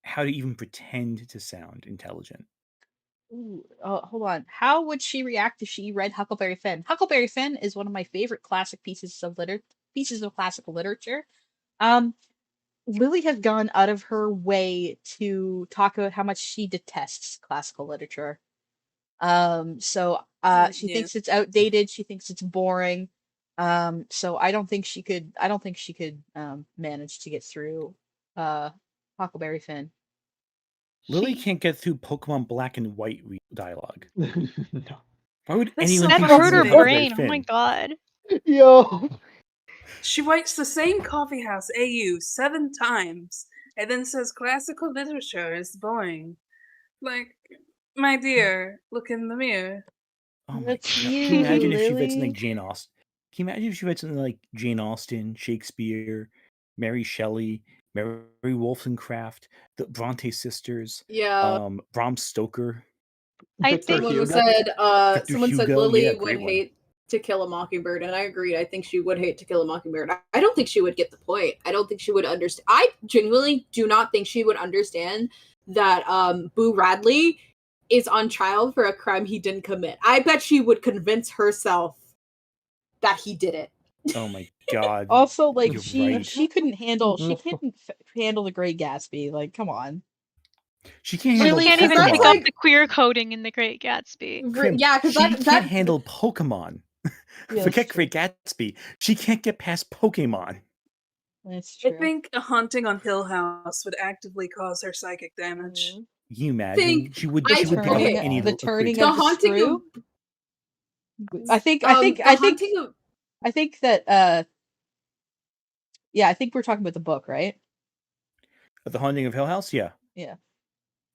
how to even pretend to sound intelligent. Ooh, hold on. How would she react if she read Huckleberry Finn? Huckleberry Finn is one of my favorite classic pieces of classical literature. Lily has gone out of her way to talk about how much she detests classical literature. She Yeah. thinks it's outdated. She thinks it's boring. So I don't think she could. Manage to get through Huckleberry Finn. Lily She can't get through Pokemon Black and White dialogue. No. Why would That's anyone so think never she's hurt her read Huckleberry brain. Oh my Finn? god. Yo. She writes the same coffee house AU 7 times and then says classical literature is boring. Like, my dear, look in the mirror. Oh my That's god! Can you you, imagine if she read something Lily. like Jane Austen? Can you imagine if she read something like Jane Austen, Shakespeare, Mary Shelley, Mary Wollstonecraft, the Bronte sisters, Yeah. Bram Stoker, I Victor think Hugo. Victor Someone said Hugo? Lily Yeah, would great one. hate To Kill a Mockingbird, and I agreed. I think she would hate To Kill a Mockingbird. I don't think she would get the point. I don't think she would understand. I genuinely do not think she would understand that Boo Radley is on trial for a crime he didn't commit. I bet she would convince herself that he did it. Oh my god! Also, like You're she right. she couldn't handle handle the Great Gatsby. Like, come on. She can't she handle Really? can't Because even that's pick Pokemon. up like the queer coding in The Great Gatsby. Krim, yeah, because she that can't handle Pokemon. Yeah, Forget that's true. Great Gatsby. She can't get past Pokemon. That's I true. think a haunting on Hill House would actively cause her psychic damage. Mhm. Can you imagine? She would pick up Turning, any the turning creature. of the haunting screw. of I think that yeah, I think we're talking about the book, right? The Haunting of Hill House? Yeah. Yeah.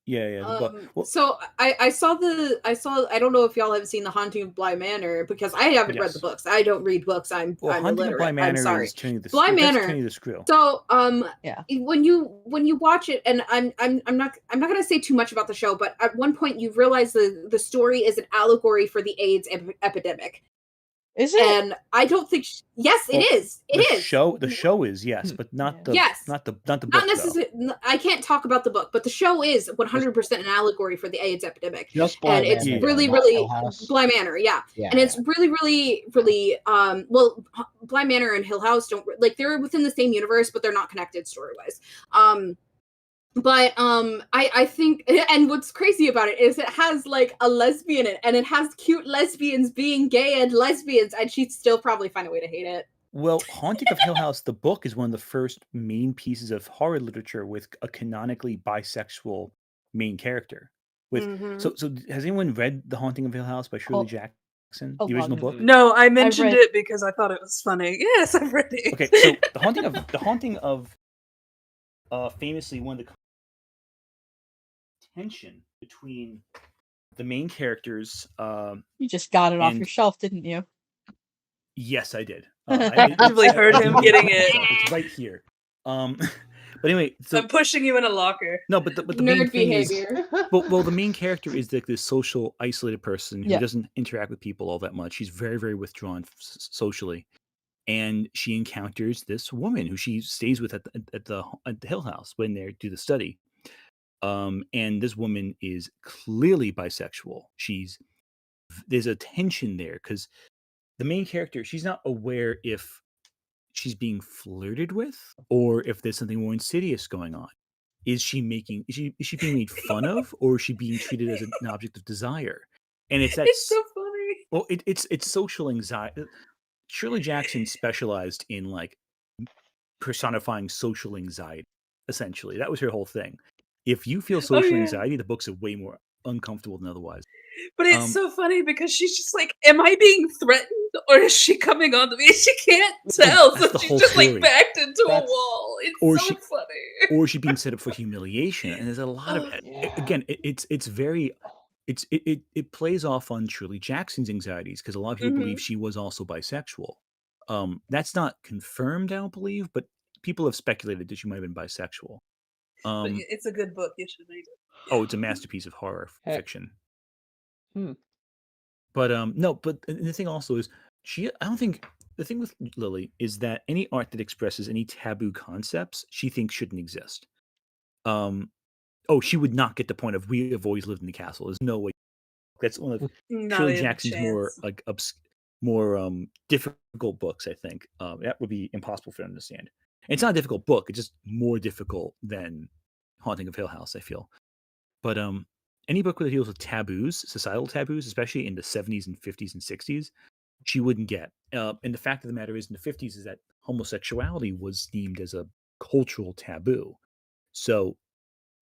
Yeah, the book. Well, So I saw I don't know if y'all have seen The Haunting of Bly Manor, because I haven't read the Yes. books. I don't read books. I'm Haunting of Bly illiterate. Manor I'm sorry. is turning the Bly that's Manor. turning the screw. So yeah. when you watch it, and I'm not gonna say too much about the show, but at one point you realize the story is an allegory for the AIDS epidemic. Is it? And I don't think yes, it is. It is. The show is, yes, but not the Yes. not the book. Not necessarily. I can't talk about the book, but the show is 100% an allegory for the AIDS epidemic. Just Bly And it's Manor, really, not really Hill House. Bly Manor, yeah. Yeah, And it's really, really, really well, Bly Manor and Hill House don't like they're within the same universe, but they're not connected story wise. But I think, and what's crazy about it is it has like a lesbian in it, and it has cute lesbians being gay and lesbians, and she'd still probably find a way to hate it. Well, Haunting of Hill House, the book, is one of the first main pieces of horror literature with a canonically bisexual main character. So has anyone read The Haunting of Hill House by Shirley Jackson, the original book? No, I mentioned it because I thought it was funny. Yes, I've read it. Okay, so the haunting of famously one of the tension between the main characters. You just got it off your shelf, didn't you? Yes, I did. I actively heard him getting it. It's right here. But anyway, so I'm pushing you in a locker. No, but the Nerd main thing behavior. is, well, the main character is like this social, isolated person who Yeah. doesn't interact with people all that much. She's very, very withdrawn socially, and she encounters this woman who she stays with at the Hill House when they do the study. And this woman is clearly bisexual. There's a tension there because the main character, she's not aware if she's being flirted with or if there's something more insidious going on. Is she being made fun of, or is she being treated as an object of desire? And it's so funny. Well, it's social anxiety. Shirley Jackson specialized in like personifying social anxiety. Essentially, that was her whole thing. If you feel social anxiety, the books are way more uncomfortable than otherwise. But it's so funny because she's just like, am I being threatened or is she coming on to me? She can't tell, That's the so she's whole just story. like backed into a wall. It's so funny. Or is she being set up for humiliation? And there's a lot of again, it's very it plays off on Shirley Jackson's anxieties because a lot of people believe she was also bisexual. That's not confirmed, I don't believe, but people have speculated that she might have been bisexual. But it's a good book. You should read it. Oh, it's a masterpiece of horror fiction. Hmm. But no, but the thing also is I don't think the thing with Lily is that any art that expresses any taboo concepts she thinks shouldn't exist. She would not get the point of we have always lived in the castle. There's no way. That's one of Shirley Jackson's more like more difficult books. I think that would be impossible for them to understand. And it's not a difficult book; it's just more difficult than Haunting of Hill House. I feel, but any book that deals with taboos, societal taboos, especially in the 70s and 50s and 60s, she wouldn't get. And the fact of the matter is, in the 50s, is that homosexuality was deemed as a cultural taboo. So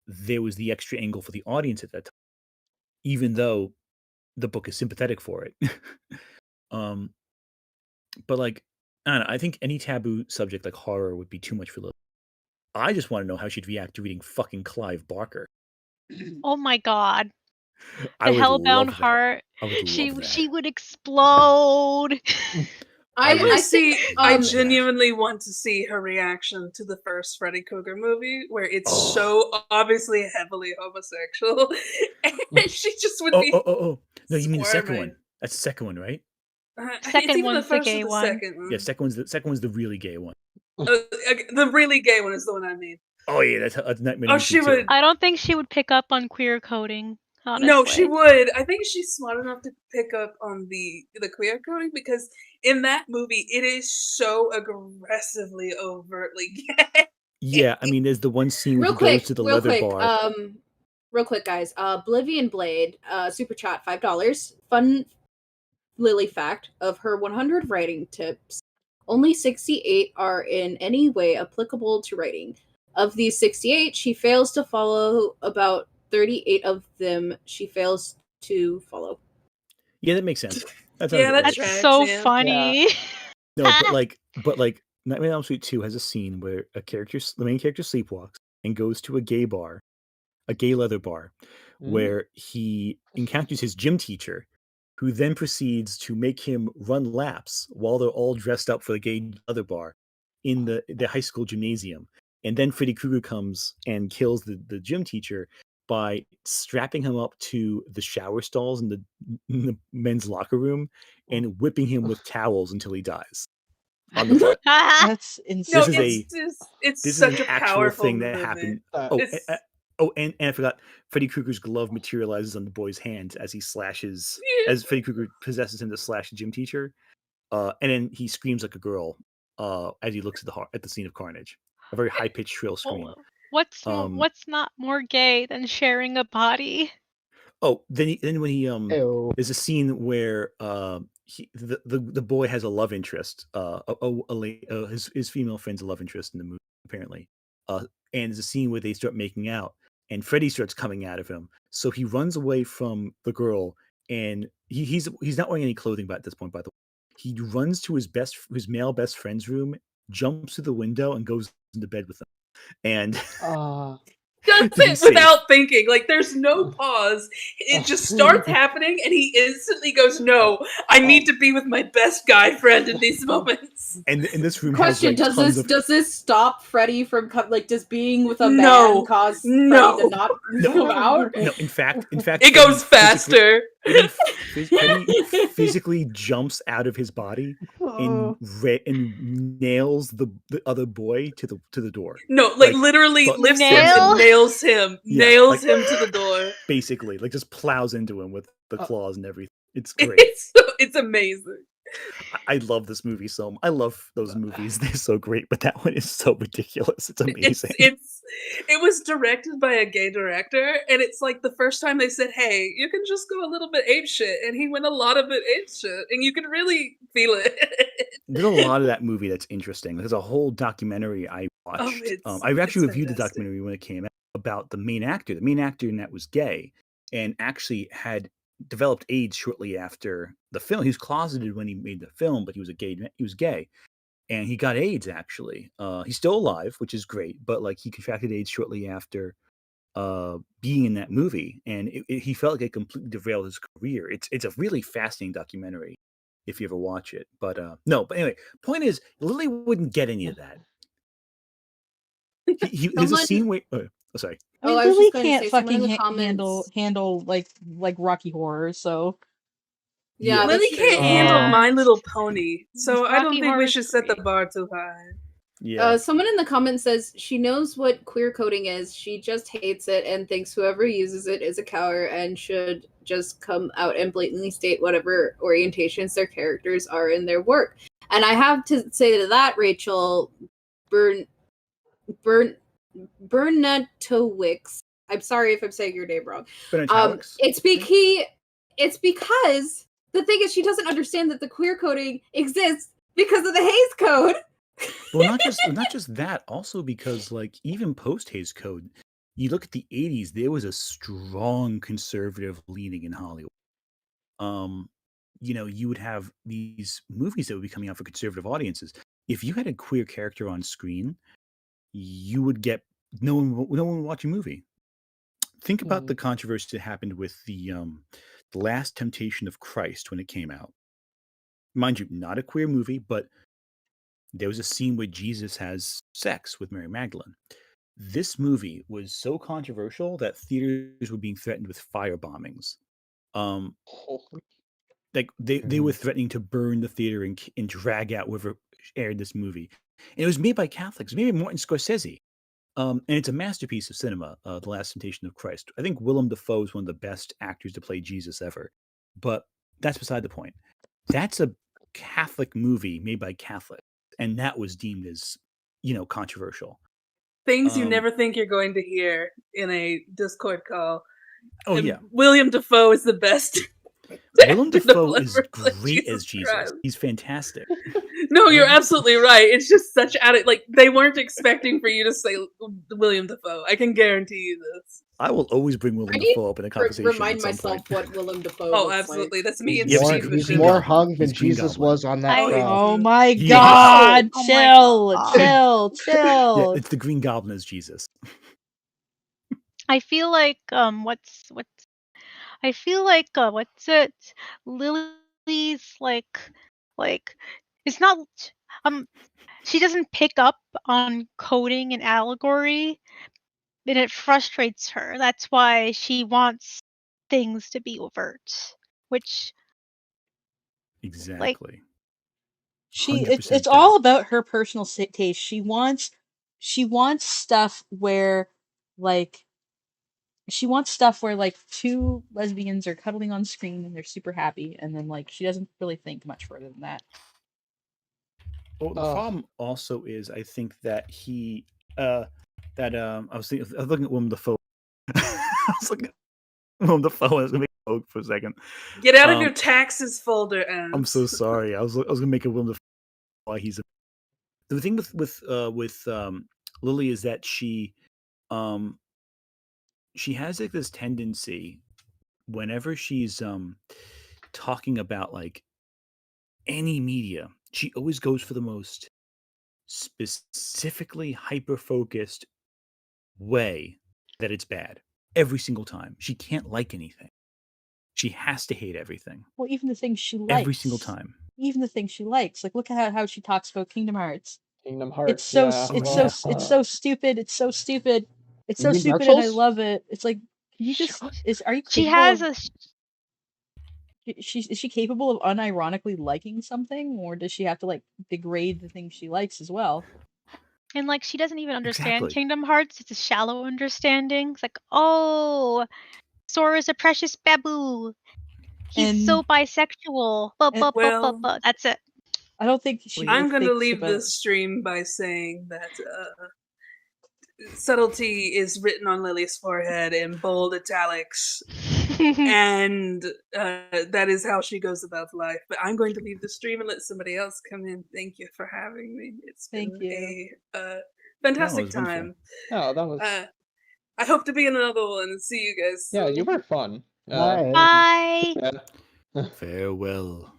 there was the extra angle for the audience at that time, even though the book is sympathetic for it. But like, I don't know, I think any taboo subject like horror would be too much for Lily. I just want to know how she'd react to reading fucking Clive Barker. Oh my god. I The would Hellbound love that. Heart. I would love that. She would explode. I genuinely want to see her reaction to the first Freddy Krueger movie, where it's so obviously heavily homosexual, and she just would be. No, you mean the second squirming. one? That's the second one, right? Second one's the gay one. Second one. Yeah, second one's the really gay one. The really gay one is the one I mean. Oh yeah, that's Nightmare. Oh, she would. I don't think she would pick up on queer coding. Honestly. No, she would. I think she's smart enough to pick up on the queer coding because in that movie it is so aggressively overtly gay. Yeah, I mean, there's the one scene where he goes to the leather bar. Real quick, guys. Oblivion Blade, super chat $5. Lily fact of her 100 writing tips, only 68 are in any way applicable to writing. Of these 68, she fails to follow about 38 of them she fails to follow. Yeah, that makes sense. That sounds Yeah, about that right. That's tracks, so yeah. funny. No, but Nightmare on Elm Street 2 has a scene where the main character sleepwalks and goes to a gay leather bar, where he encounters his gym teacher, who then proceeds to make him run laps while they're all dressed up for the gay leather bar in the high school gymnasium. And then Freddy Krueger comes and kills the gym teacher by strapping him up to the shower stalls in the men's locker room and whipping him with towels until he dies on the butt. That's No, insane. it's This is such an a actual powerful thing that movie. happened. It's And I forgot, Freddy Krueger's glove materializes on the boy's hand as he slashes, as Freddy Krueger possesses him to slash the gym teacher, and then he screams like a girl as he looks at the scene of carnage. A very high pitched shrill scream. What's not more gay than sharing a body? Oh, then when he Ew. there's a scene where the boy has a love interest. His female friend's a love interest in the movie apparently. And there's a scene where they start making out, and Freddy starts coming out of him. So he runs away from the girl, and he's not wearing any clothing at this point. By the way, he runs to his male best friend's room, jumps through the window, and goes into bed with him. And does to be it safe. without thinking. Like there's no pause. It just starts happening, and he instantly goes, "No, I need to be with my best guy friend in these moments." And this room Question: has like does this stop Freddy from does being with a No. man cause No. Freddy to not come out? No, in fact, It goes faster. Freddy physically jumps out of his body and nails the other boy to the door. No, like literally lifts him and nails him. Yeah, nails him to the door. Basically, like just plows into him with the claws and everything. It's great. It's amazing. I love this movie so. I love those movies. They're so great, but that one is so ridiculous. It's amazing. It was directed by a gay director, and it's like the first time they said, "Hey, you can just go a little bit apeshit," and he went a lot of it apeshit, and you can really feel it. There's a lot of that movie that's interesting. There's a whole documentary I watched. I actually reviewed the documentary when it came out about the main actor. The main actor in that was gay, and actually had developed AIDS shortly after the film. He was closeted when he made the film, but he was gay, and he got AIDS. Actually, he's still alive, which is great. But like he contracted AIDS shortly after being in that movie, and he felt like it completely derailed his career. It's a really fascinating documentary if you ever watch it. But no. But anyway, point is, Lily wouldn't get any of that. There's a scene where. Oh, sorry. I mean, I was Lily just going to can't say, someone in fucking the comments. handle like Rocky Horror, so Yeah, Lily that's true. can't handle My Little Pony, so I don't Rocky think we Horror should set the bar too high. Yeah. Someone in the comments says she knows what queer coding is. She just hates it and thinks whoever uses it is a coward and should just come out and blatantly state whatever orientations their characters are in their work. And I have to say to that, Rachel Burnetowicz. I'm sorry if I'm saying your name wrong. It's because the thing is she doesn't understand that the queer coding exists because of the Hays Code. Well, not just that. Also, because like even post Hays Code, you look at the '80s, there was a strong conservative leaning in Hollywood. You would have these movies that would be coming out for conservative audiences. If you had a queer character on screen, you would get no one would watch a movie. Think about the controversy that happened with the Last Temptation of Christ when it came out. Mind you, not a queer movie, but there was a scene where Jesus has sex with Mary Magdalene. This movie was so controversial that theaters were being threatened with fire bombings. Like they were threatening to burn the theater and drag out whoever aired this movie. And it was made by Catholics, maybe Martin Scorsese. And it's a masterpiece of cinema, The Last Temptation of Christ. I think Willem Dafoe is one of the best actors to play Jesus ever. But that's beside the point. That's a Catholic movie made by Catholics, and that was deemed as, controversial. Things you never think you're going to hear in a Discord call. Oh, yeah. William Dafoe is the best. Willem to Dafoe is deliver, like, great as Jesus. Christ. He's fantastic. No, you're absolutely right. It's just such like they weren't expecting for you to say William Dafoe. I can guarantee you this. I will always bring Willem I need Dafoe up in a to conversation. remind at some myself point. what Willem Dafoe Oh, looks absolutely. like. That's me and He's Yeah, more, Steve. he's Green more Goblin. hung than He's Green Jesus Goblin. was on that Oh, yeah. cross. Oh my Yes. god! Oh my Chill, God. chill, Yeah, chill. it's the Green Goblin as Jesus. I feel like I feel like what's it? Lily's like it's not she doesn't pick up on coding and allegory, and it frustrates her. That's why she wants things to be overt, which Exactly. It's 100% all that. about her personal taste. She wants stuff where like two lesbians are cuddling on screen and they're super happy, and then like she doesn't really think much further than that. Well, the problem also is, I think that he, I was looking at Willem Dafoe. I was looking at Willem Dafoe. I was gonna make a joke for a second. Get out of your taxes folder, and I'm so sorry. I was gonna make a Willem Dafoe why he's the thing with Lily is that she has like this tendency whenever she's talking about like any media, she always goes for the most specifically hyper focused way that it's bad every single time. She can't like anything. She has to hate everything Well, even the things she likes. every single time. Even the things she likes. Like look at how she talks about Kingdom Hearts. Kingdom It's Hearts. so Yeah. it's so stupid. It's so stupid. It's so You mean Dark stupid, and I Souls? love it. It's like, can you just are you she capable has of, a is she capable of unironically liking something, or does she have to like degrade the things she likes as well? and like she doesn't even understand Exactly. Kingdom Hearts. It's a shallow understanding. It's like, oh, Sora's a precious babu. He's so bisexual. Well, That's it. I don't think she I'm going to thinks leave about this stream by saying that subtlety is written on Lily's forehead in bold italics, and that is how she goes about life. But I'm going to leave the stream and let somebody else come in. Thank you for having me. It's been a fantastic time. Oh, that was. I hope to be in another one and see you guys soon. Yeah, you were fun. Bye. Farewell.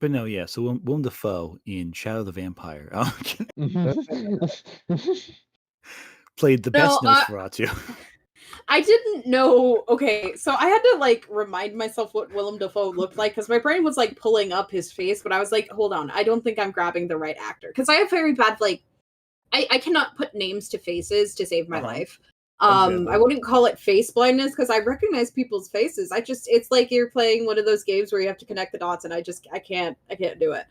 But no, yeah. So Willem Dafoe in Shadow the Vampire played the best Nosferatu. I didn't know. Okay, so I had to like remind myself what Willem Dafoe looked like because my brain was like pulling up his face, but I was like, hold on, I don't think I'm grabbing the right actor because I have very bad like I cannot put names to faces to save my life. I wouldn't call it face blindness because I recognize people's faces. It's like you're playing one of those games where you have to connect the dots, and I can't do it.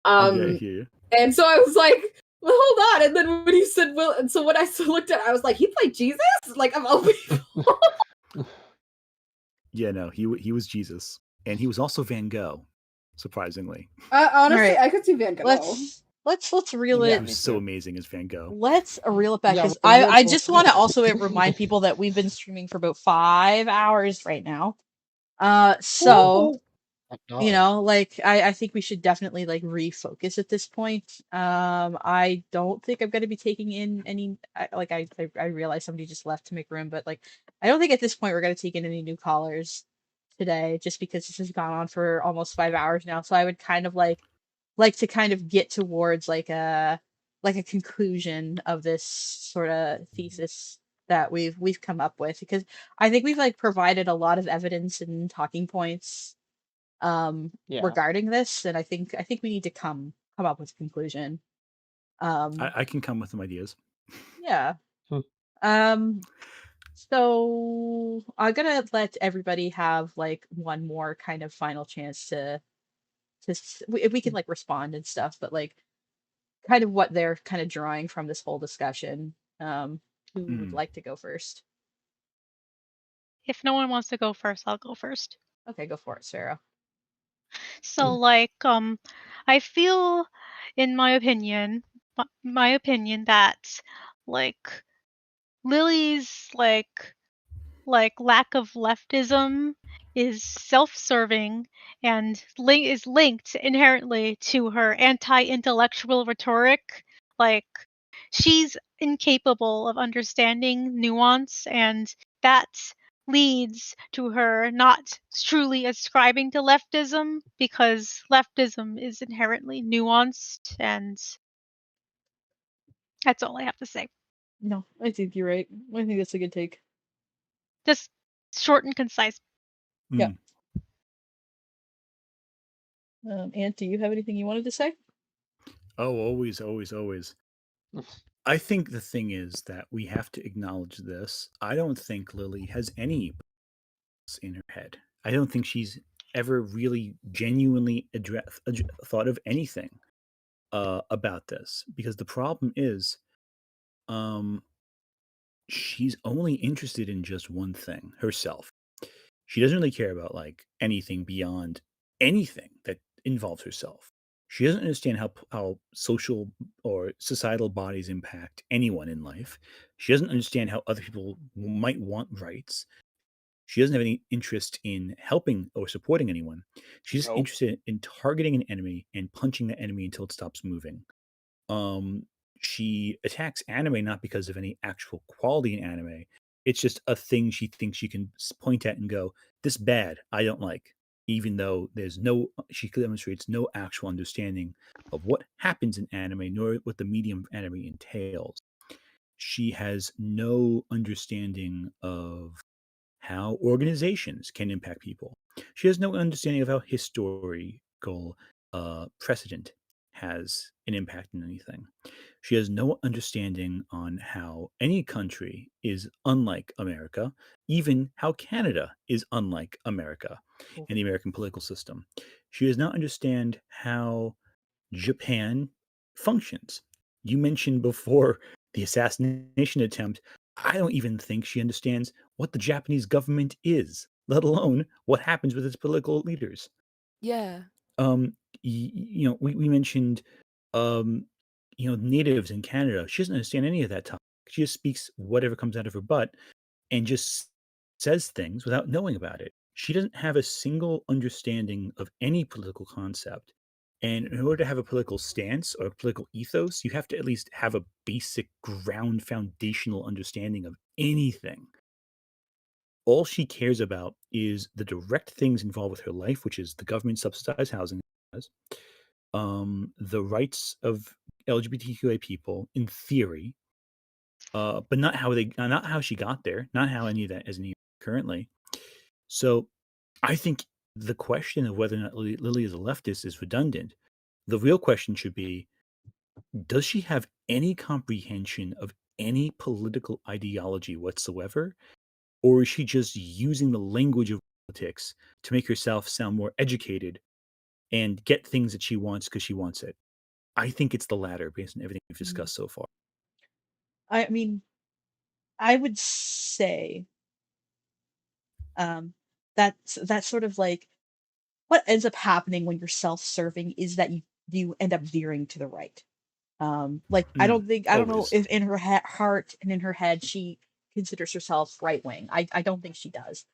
I hear you. And so I was like, well, hold on. And then when he said Will, and so when I looked at it, I was like, he played Jesus? Like, of all people. Yeah, no, he was Jesus. And he was also Van Gogh, surprisingly. Honestly, right. I could see Van Gogh. Let's reel it. He was so amazing as Van Gogh. Let's reel it back because I just want to also remind people that we've been streaming for about 5 hours right now. So you know, like I think we should definitely like refocus at this point. I don't think I'm going to be taking in any I realize somebody just left to make room, but like I don't think at this point we're going to take in any new callers today, just because this has gone on for almost 5 hours now. So I would kind of like to kind of get towards like a conclusion of this sort of thesis that we've come up with, because I think we've like provided a lot of evidence and talking points regarding this, and I think we need to come up with a conclusion. I can come with some ideas. Yeah. So I'm gonna let everybody have like one more kind of final chance to if we can like respond and stuff, but like kind of what they're kind of drawing from this whole discussion. Who would like to go first? If no one wants to go first, I'll go first. Okay, go for it, Sarah. So like I feel, in my opinion that like Lily's like like lack of leftism is self-serving and is linked inherently to her anti-intellectual rhetoric. Like, she's incapable of understanding nuance, and that leads to her not truly ascribing to leftism, because leftism is inherently nuanced, and that's all I have to say. No, I think you're right. I think that's a good take. Just short and concise. Yeah. Ant, do you have anything you wanted to say? Oh, always, always, always. I think the thing is that we have to acknowledge this. I don't think Lily has any in her head. I don't think she's ever really genuinely thought of anything about this, because the problem is, um, she's only interested in just one thing, herself. She doesn't really care about like anything beyond anything that involves herself. She doesn't understand how social or societal bodies impact anyone in life. She doesn't understand how other people might want rights. She doesn't have any interest in helping or supporting anyone. She's Nope. interested in targeting an enemy and punching the enemy until it stops moving. Um, she attacks anime not because of any actual quality in anime. It's just a thing she thinks she can point at and go, "This bad, I don't like." Even though she demonstrates no actual understanding of what happens in anime, nor what the medium of anime entails. She has no understanding of how organizations can impact people. She has no understanding of how historical precedent has an impact on anything. She has no understanding on how any country is unlike America, even how Canada is unlike America and the American political system. She does not understand how Japan functions. You mentioned before the assassination attempt. I don't even think she understands what the Japanese government is, let alone what happens with its political leaders. Yeah. We mentioned, um, natives in Canada. She doesn't understand any of that talk. She just speaks whatever comes out of her butt and just says things without knowing about it. She doesn't have a single understanding of any political concept. And in order to have a political stance or a political ethos, you have to at least have a basic ground foundational understanding of anything. All she cares about is the direct things involved with her life, which is the government subsidized housing, the rights of LGBTQA people in theory, but not how she got there, not how any of that is currently. So, I think the question of whether or not Lily is a leftist is redundant. The real question should be: does she have any comprehension of any political ideology whatsoever, or is she just using the language of politics to make herself sound more educated and get things that she wants because she wants it? I think it's the latter based on everything we've discussed so far. I mean, I would say that's sort of like what ends up happening when you're self-serving is that you end up veering to the right. Like I don't know Always. if in her heart and in her head she considers herself right wing. I don't think she does.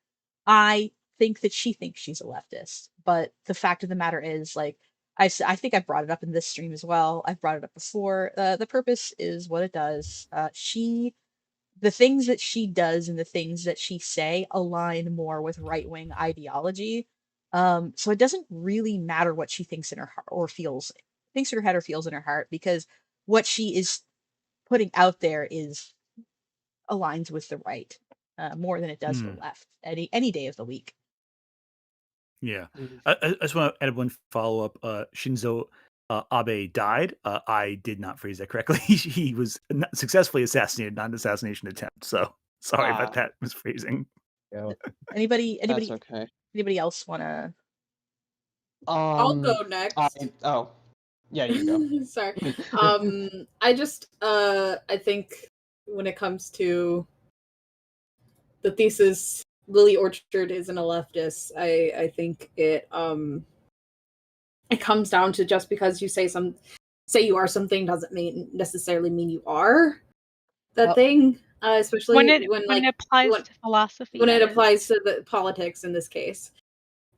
I think that she thinks she's a leftist, but the fact of the matter is, like I think I brought it up in this stream as well. I've brought it up before. The purpose is what it does. The things that she does and the things that she say align more with right wing ideology. So it doesn't really matter what she thinks in her heart or thinks in her head or feels in her heart, because what she is putting out there is aligns with the right more than it does the left any day of the week. Yeah. I just want to add one follow up. Shinzo Abe died. I did not phrase that correctly. He was successfully assassinated, not an assassination attempt. So sorry about that misphrasing. Yeah. Anybody That's okay. anybody else want to? I'll go next. Yeah, you go. Sorry. I think when it comes to the thesis, Lily Orchard isn't a leftist. I think it comes down to just because you say you are something doesn't necessarily mean you are that thing. especially when it when applies to philosophy. when it that is. applies to the politics in this case.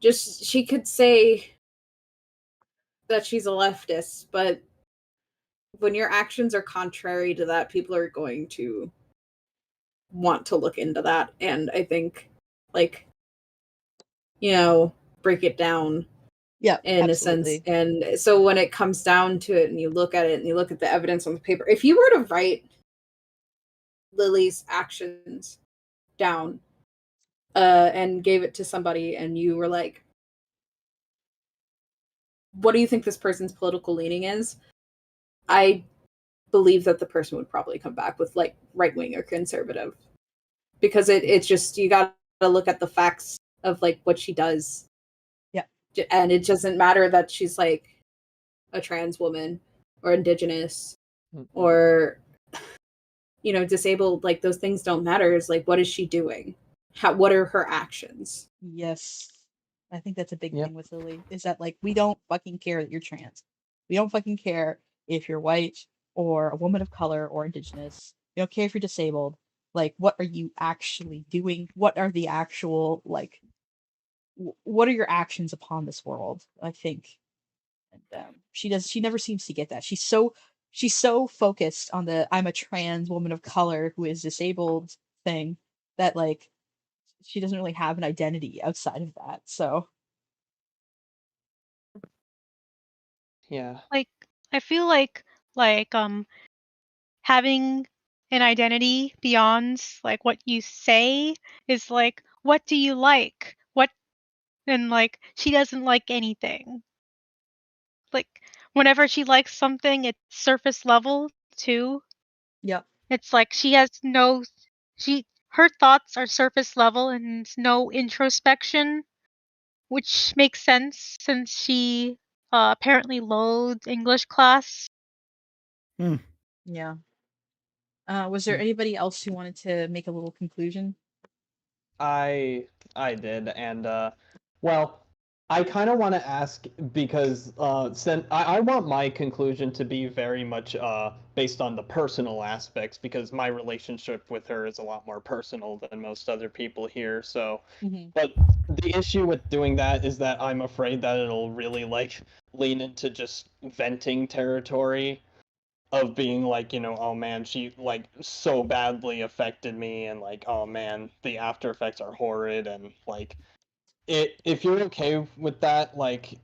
Just she could say that she's a leftist, but when your actions are contrary to that, people are going to want to look into that. And I think, like, break it down Yeah, in a sense. And so when it comes down to it and you look at it and you look at the evidence on the paper, if you were to write Lily's actions down and gave it to somebody and you were like, what do you think this person's political leaning is? I believe that the person would probably come back with like right wing or conservative, because it's just, you got to look at the facts of like what she does. Yeah. And it doesn't matter that she's like a trans woman or indigenous or disabled. Like, those things don't matter. It's like, what is she doing? What are her actions? Yes. I think that's a big Yep. thing with Lily, is that like, we don't fucking care that you're trans. We don't fucking care if you're white or a woman of color or indigenous. We don't care if you're disabled. Like, what are you actually doing? What are the actual, like, what are your actions upon this world? I think. And she never seems to get that. She's so focused on the I'm a trans woman of color who is disabled thing, that like she doesn't really have an identity outside of that. So Yeah. Like, I feel like having an identity beyond like what you say is like, what do you like? What and like she doesn't like anything. Like, whenever she likes something, it's surface level too. yeah. It's like she has her thoughts are surface level and no introspection, which makes sense since she apparently loathed English class. Yeah. Was there anybody else who wanted to make a little conclusion? I did, and well, I kind of want to ask because I want my conclusion to be very much based on the personal aspects, because my relationship with her is a lot more personal than most other people here. So, but the issue with doing that is that I'm afraid that it'll really like lean into just venting territory of being like, oh man, she like so badly affected me, and like, oh man, the after effects are horrid, and like if you're okay with that, like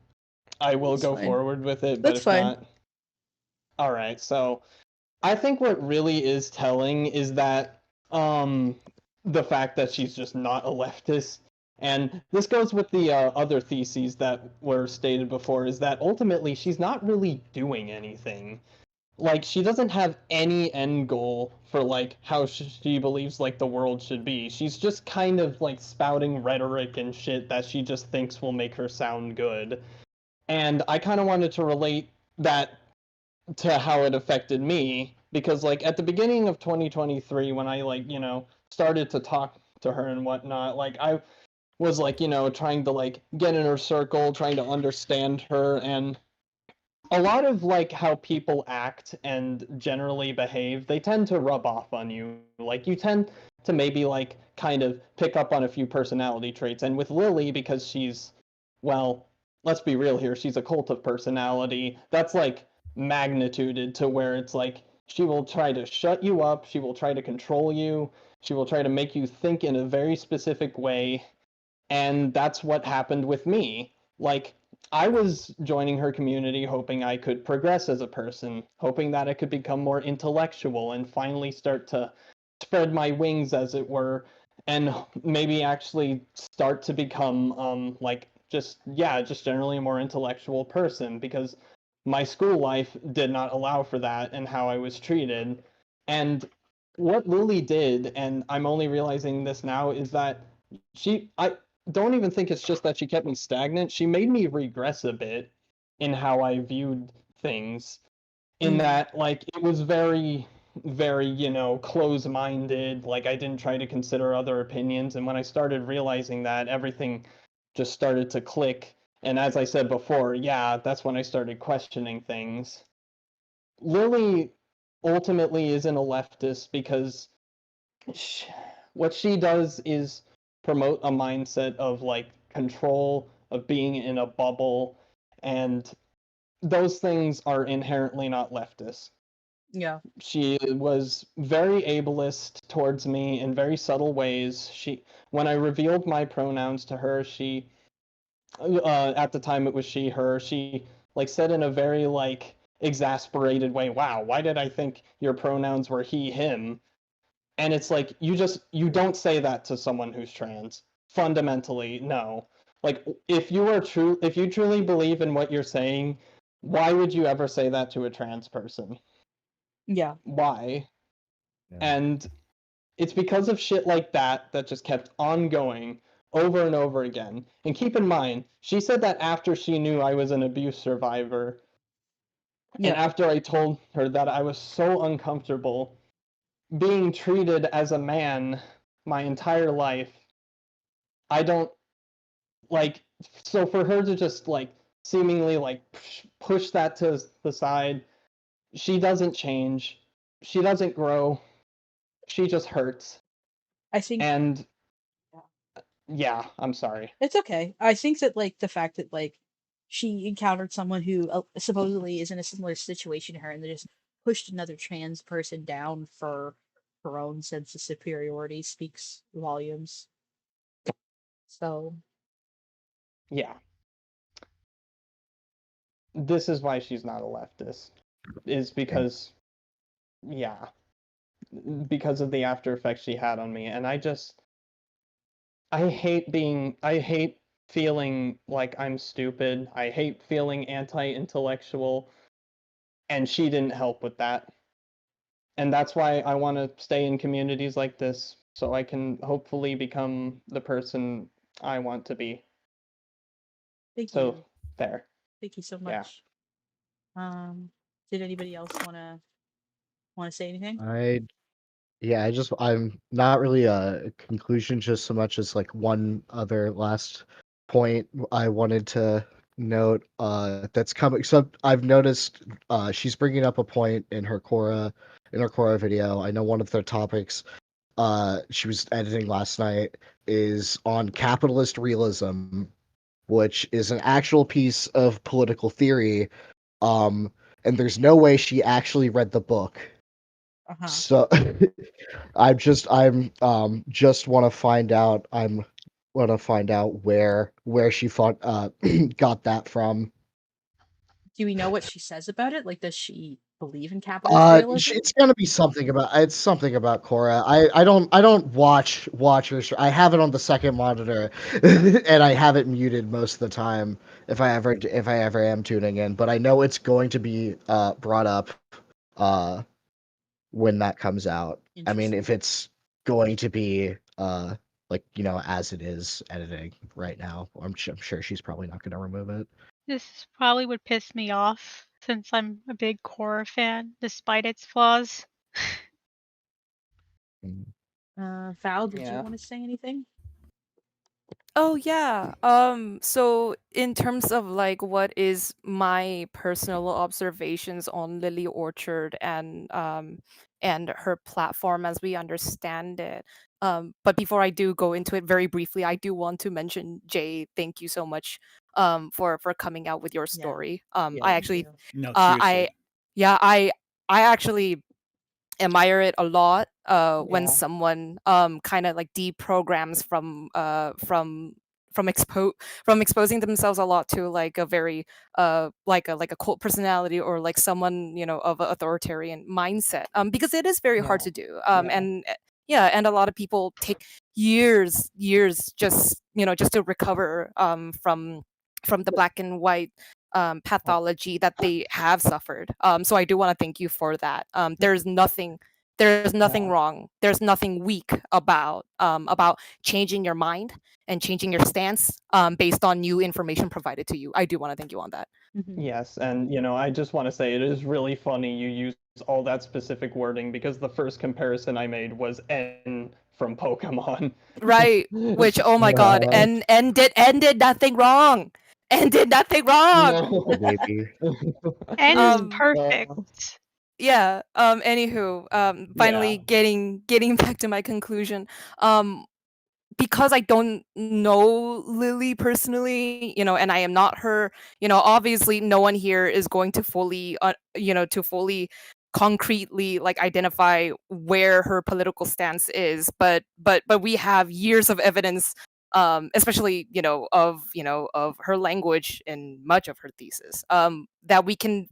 I will That's go fine. forward with it, but That's if fine. not, all right. So I think what really is telling is that the fact that she's just not a leftist. And this goes with the other theses that were stated before, is that ultimately she's not really doing anything. Like, she doesn't have any end goal for like how she believes like the world should be. She's just kind of like spouting rhetoric and shit that she just thinks will make her sound good. And I kind of wanted to relate that to how it affected me, because like at the beginning of 2023, when I like started to talk to her and whatnot, like I was like trying to like get in her circle, trying to understand her, and a lot of like how people act and generally behave, they tend to rub off on you. Like, you tend to maybe like kind of pick up on a few personality traits. And with Lily, because she's, well, let's be real here, she's a cult of personality, that's like magnituded to where it's like she will try to shut you up, she will try to control you, she will try to make you think in a very specific way. And that's what happened with me. Like, I was joining her community hoping I could progress as a person, hoping that I could become more intellectual and finally start to spread my wings, as it were, and maybe actually start to become like just generally a more intellectual person, because my school life did not allow for that and how I was treated. And what Lily did, and I'm only realizing this now, is that I don't even think it's just that she kept me stagnant. She made me regress a bit in how I viewed things. In that, like, it was very, very, close-minded. Like, I didn't try to consider other opinions. And when I started realizing that, everything just started to click. And as I said before, yeah, that's when I started questioning things. Lily ultimately isn't a leftist because what she does is promote a mindset of like control, of being in a bubble, and those things are inherently not leftist. Yeah. She was very ableist towards me in very subtle ways. When I revealed my pronouns to her, she at the time it was she, her, she like said in a very like exasperated way, "Wow, why did I think your pronouns were he, him?" And it's like you don't say that to someone who's trans. Fundamentally, no. Like if you truly believe in what you're saying, why would you ever say that to a trans person? Yeah. Why? Yeah. And it's because of shit like that that just kept on going over and over again. And keep in mind, she said that after she knew I was an abuse survivor. And Yeah. after I told her that I was so uncomfortable being treated as a man my entire life, I don't like. So for her to just like seemingly like push that to the side, she doesn't change, she doesn't grow, she just hurts. I think And yeah, I'm sorry. it's okay. I think that like the fact that like she encountered someone who supposedly is in a similar situation to her, and they just pushed another trans person down for her own sense of superiority speaks volumes. So Yeah. This is why she's not a leftist. Is because yeah, because of the after effects she had on me. And I hate feeling like I'm stupid. I hate feeling anti-intellectual, and she didn't help with that. And that's why I want to stay in communities like this so I can hopefully become the person I want to be. thank So you. there. Thank you so Yeah. much. Did anybody else wanna say anything? I'm not really a conclusion just so much as like one other last point I wanted to note that's coming. So I've noticed she's bringing up a point in her Cora video. I know one of their topics she was editing last night is on capitalist realism, which is an actual piece of political theory. And there's no way she actually read the book. Uh-huh. So I'm just want to find out where she got that from. Do we know what she says about it? Like, does she believe in capitalist realism? It's gonna be something about Cora. I don't watch her. I have it on the second monitor, and I have it muted most of the time if I ever am tuning in. But I know it's going to be brought up when that comes out. I mean, if it's going to be like as it is editing right now, I'm sure she's probably not going to remove it. This probably would piss me off since I'm a big Korra fan, despite its flaws. Val, did you Yeah. want to say anything? Oh yeah. So in terms of like what is my personal observations on Lily Orchard and her platform as we understand it. But before I do go into it very briefly, I do want to mention Jay, thank you so much for coming out with your story. I actually No, I seriously. yeah, I actually admire it a lot when Yeah. someone kind of like deprograms from exposing themselves a lot to like a very like a cult personality or like someone of an authoritarian mindset because it is very hard Yeah. to do Yeah. and yeah, and a lot of people take years just just to recover from the black and white pathology that they have suffered. So I do want to thank you for that. There's nothing Yeah. wrong. There's nothing weak about changing your mind and changing your stance based on new information provided to you. I do want to thank you on that. Yes, and I just want to say it is really funny you use all that specific wording because the first comparison I made was N from Pokemon. Right. Which oh my god, Uh, and did nothing wrong. And did nothing wrong. no. Maybe. N is Um perfect. yeah. Anywho, finally getting back to my conclusion. Because I don't know Lily personally, and I am not her, obviously no one here is going to fully, to fully concretely like identify where her political stance is, but we have years of evidence, especially, of her language in much of her thesis, that we can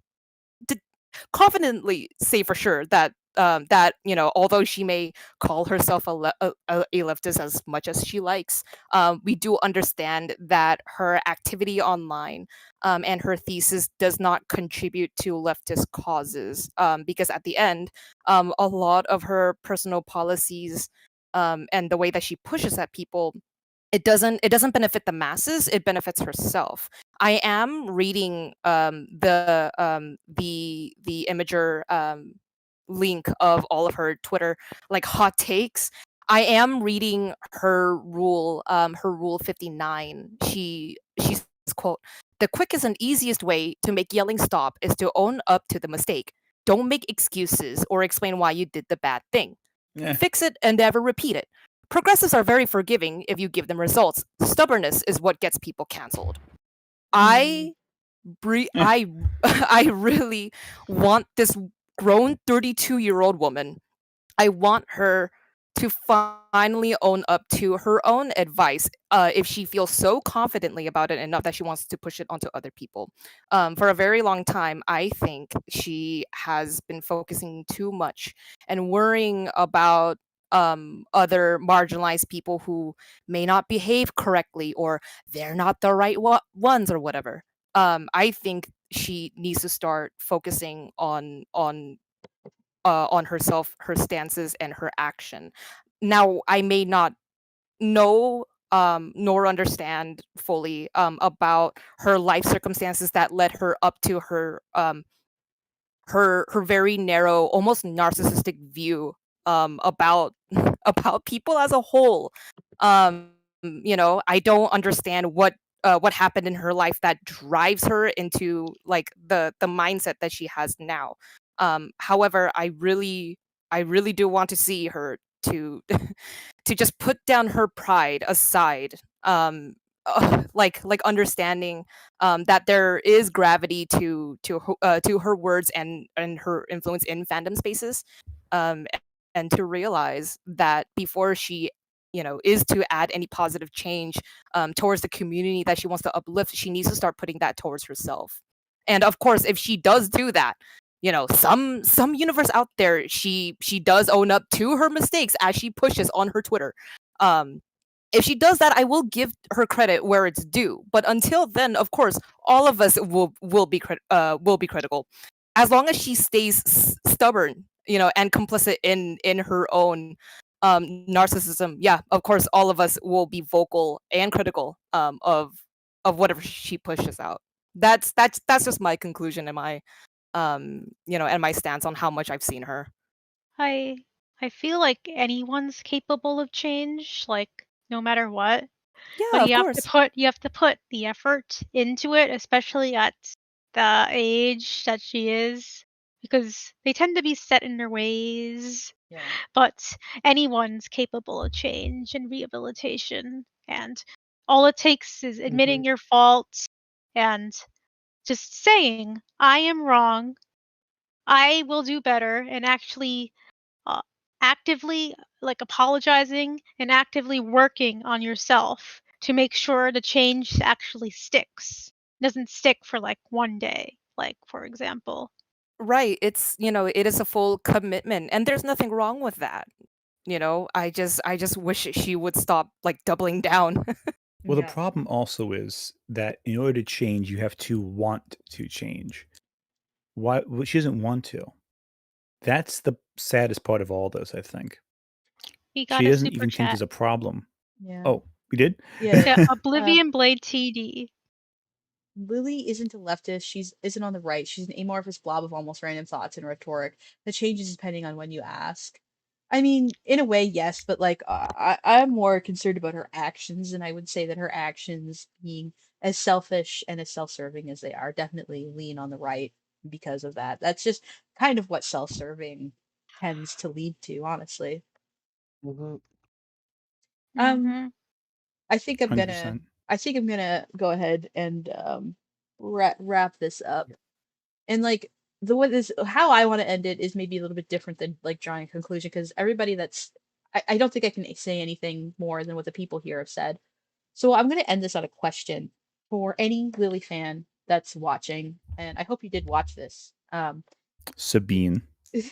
confidently say for sure that although she may call herself a leftist as much as she likes, we do understand that her activity online, and her thesis does not contribute to leftist causes, because at the end, a lot of her personal policies, and the way that she pushes at people, it doesn't benefit the masses, it benefits herself. I am reading the imager link of all of her Twitter like hot takes. I am reading her rule 59. She says, quote, "The quickest and easiest way to make yelling stop is to own up to the mistake. Don't make excuses or explain why you did the bad thing. Yeah. Fix it and never repeat it. Progressives are very forgiving if you give them results. Stubbornness is what gets people canceled." I Eh. I I really want this grown 32-year-old woman. I want her to finally own up to her own advice, if she feels so confidently about it enough that she wants to push it onto other people. For a very long time, I think she has been focusing too much and worrying about other marginalized people who may not behave correctly, or they're not the right ones, or whatever. I think she needs to start focusing on herself, her stances, and her action. Now, I may not know, nor understand fully, about her life circumstances that led her up to her very narrow, almost narcissistic view, about about people as a whole. I don't understand what happened in her life that drives her into like the mindset that she has now. However, I really do want to see her to just put down her pride aside, like understanding, that there is gravity to her words and her influence in fandom spaces, um, and to realize that before she is to add any positive change, towards the community that she wants to uplift, she needs to start putting that towards herself. And of course, if she does do that, some universe out there, she does own up to her mistakes as she pushes on her Twitter. um if she does that, I will give her credit where it's due. But until then, of course, all of us will be critical. As long as she stays stubborn, and complicit in her own narcissism, yeah, of course, all of us will be vocal and critical, of whatever she pushes out. That's just my conclusion and my stance on how much I've seen her. I I feel like anyone's capable of change, like no matter what. Yeah, But of course. you have to put the effort into it, especially at the age that she is, because they tend to be set in their ways. Yeah. But anyone's capable of change and rehabilitation, and all it takes is admitting your fault and just saying, "I am wrong. I will do better," and actually uh, actively like apologizing and actively working on yourself to make sure the change actually sticks. Doesn't stick for like one day, like for example. Right. It is a full commitment, and there's nothing wrong with that. I just wish she would stop like doubling down. Well, the Yeah. problem also is that in order to change, you have to want to change. Why? Well, she doesn't want to. That's the saddest part of all this, I think. We got She a doesn't super even think chat. there's a problem. Yeah. Oh, we did? Yeah. Yeah, Oblivion Blade TD. Lily isn't a leftist. She's isn't on the right. She's an amorphous blob of almost random thoughts and rhetoric that changes depending on when you ask. I mean, in a way, yes, but like I'm more concerned about her actions, and I would say that her actions, being as selfish and as self-serving as they are, definitely lean on the right. because of that. That's just kind of what self-serving tends to lead to, honestly. Mm-hmm. I think I'm gonna 100%. go ahead and wrap this up. And like the way this how I want to end it is maybe a little bit different than like drawing a conclusion, because everybody that's I don't think I can say anything more than what the people here have said. So I'm gonna end this on a question for any Lily fan that's watching, and I hope you did watch this. Sabine.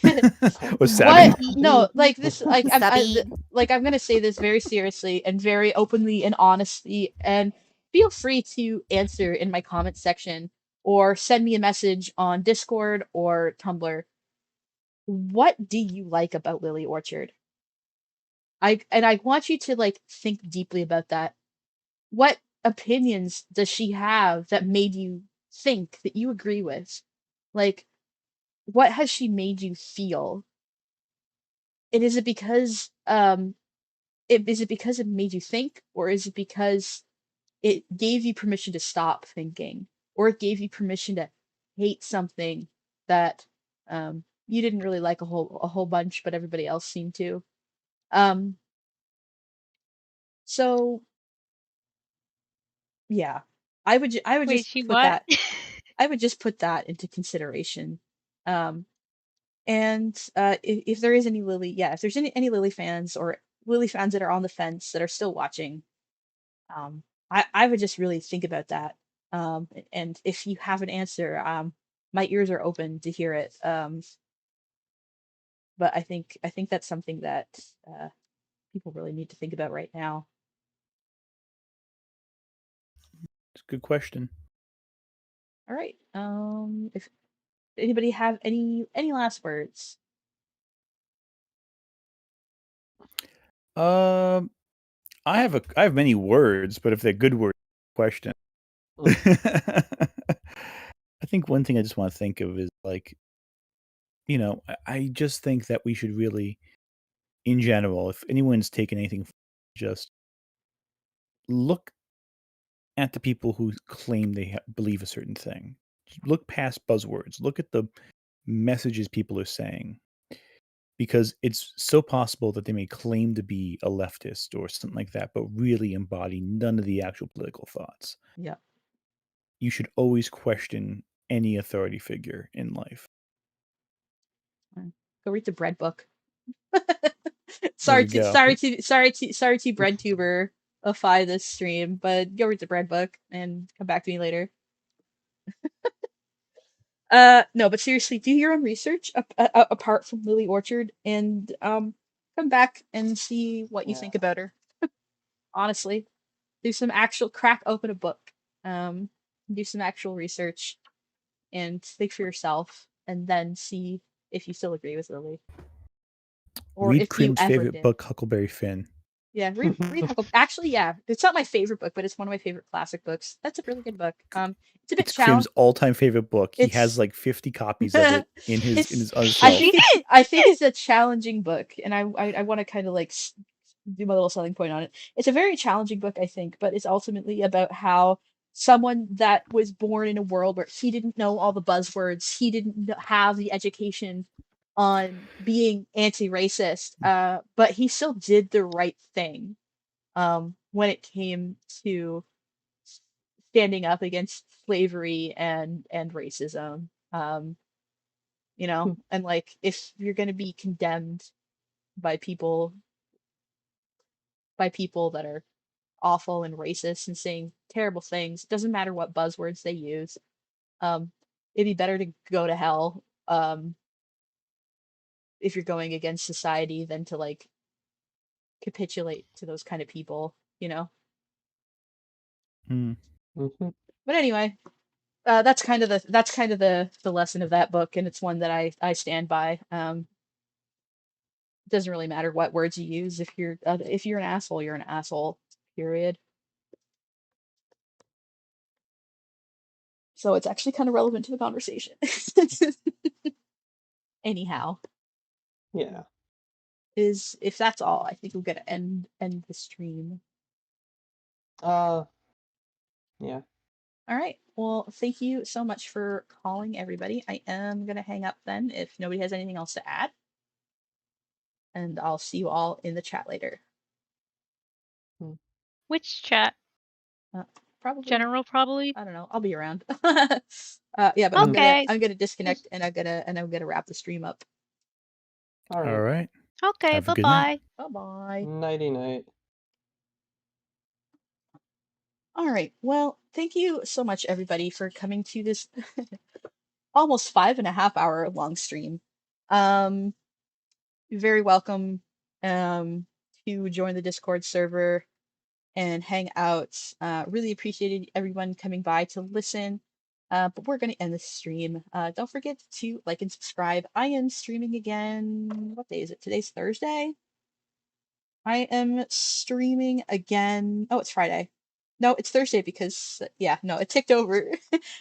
Or What? Sabine. No, like this, Sabine. like I'm gonna say this very seriously and very openly and honestly, and feel free to answer in my comment section or send me a message on Discord or Tumblr. What do you like about Lily Orchard? I want you to like think deeply about that. What opinions does she have that made you think that you agree with? Like, what has she made you feel? And is it because is it because it made you think, or is it because it gave you permission to stop thinking, or it gave you permission to hate something that you didn't really like a whole bunch, but everybody else seemed to? Um, so yeah, I would Wait, just she put what? that I would just put that into consideration. Um, and if there is any Lily, yeah, if there's any Lily fans or Lily fans that are on the fence that are still watching, um, I would just really think about that. And if you have an answer, my ears are open to hear it. But I think that's something that people really need to think about right now. It's a good question. All right. If anybody have any last words? Um, I have many words, but if they're good words, question. I think one thing I just want to think of is like, I just think that we should really, in general, if anyone's taken anything, just look at the people who claim they believe a certain thing. Look past buzzwords. Look at the messages people are saying, because it's so possible that they may claim to be a leftist or something like that, but really embody none of the actual political thoughts. Yeah. You should always question any authority figure in life. Go read the bread book. There you go. Sorry to bread tuber this stream, but go read the bread book and come back to me later. No, but seriously, do your own research apart from Lily Orchard, and come back and see what you think about her. Honestly, do some actual crack open a book, do some actual research, and think for yourself, and then see if you still agree with Lily, or Read if you Krim's ever favorite did. book, Huckleberry Finn. Yeah, read Huckle. Actually, yeah, it's not my favorite book, but it's one of my favorite classic books. That's a really good book. It's a bit It's Krim's all-time favorite book. He has It's like 50 copies of it in his other I shelf. think it's a challenging book, and I want to kind of like do my little selling point on it. It's a very challenging book, I think, but it's ultimately about how someone that was born in a world where he didn't know all the buzzwords, he didn't have the education on being anti-racist, but he still did the right thing when it came to standing up against slavery and racism. And like if you're going to be condemned by people that are awful and racist and saying terrible things, it doesn't matter what buzzwords they use. Um, it'd be better to go to hell if you're going against society than to like capitulate to those kind of people, you know. But anyway, that's kind of the lesson of that book, and it's one that I stand by. It doesn't really matter what words you use. If you're an asshole, you're an asshole. Period. So it's actually kind of relevant to the conversation. Anyhow, Yeah. is if that's all, I think we're gonna end the stream. Yeah. All right. Well, thank you so much for calling, everybody. I am going to hang up then if nobody has anything else to add. And I'll see you all in the chat later. Which chat? Probably General, probably. I don't know. I'll be around. Yeah, but Okay. I'm gonna disconnect and I'm gonna wrap the stream up. All All right. Okay, Have a bye good night. bye. Bye bye. Nighty night. All right. Well, thank you so much, everybody, for coming to this almost 5.5 hour long stream. You're very welcome to join the Discord server and hang out. Really appreciated everyone coming by to listen. But we're going to end the stream. Don't forget to like and subscribe. I am streaming again. What day is it? Today's Thursday. I am streaming again. Oh, it's Friday. No, it's Thursday because yeah, no, it ticked over.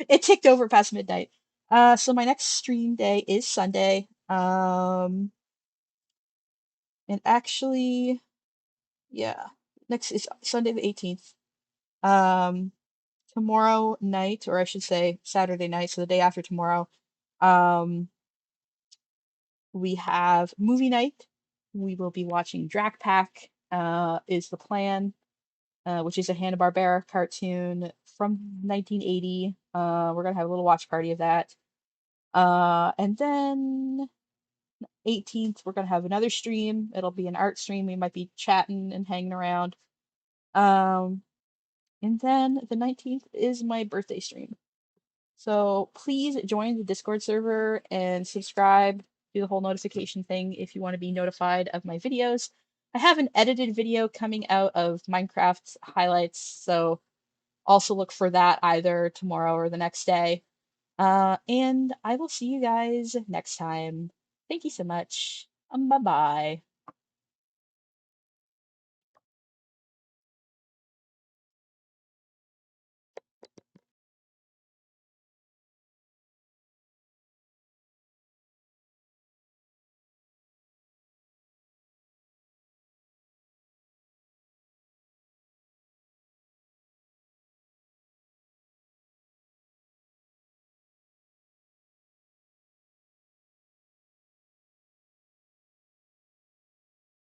It ticked over past midnight. So my next stream day is Sunday. And actually, yeah, next is Sunday the 18th. Tomorrow night, or I should say Saturday night, so the day after tomorrow, we have movie night. We will be watching Drac Pack, is the plan, which is a Hanna-Barbera cartoon from 1980. We're gonna have a little watch party of that. And then 18th, we're gonna have another stream. It'll be an art stream. We might be chatting and hanging around. And then the 19th is my birthday stream. So please join the Discord server and subscribe, do the whole notification thing if you want to be notified of my videos. I have an edited video coming out of Minecraft highlights, so also look for that either tomorrow or the next day. And I will see you guys next time. Thank you so much. Bye-bye.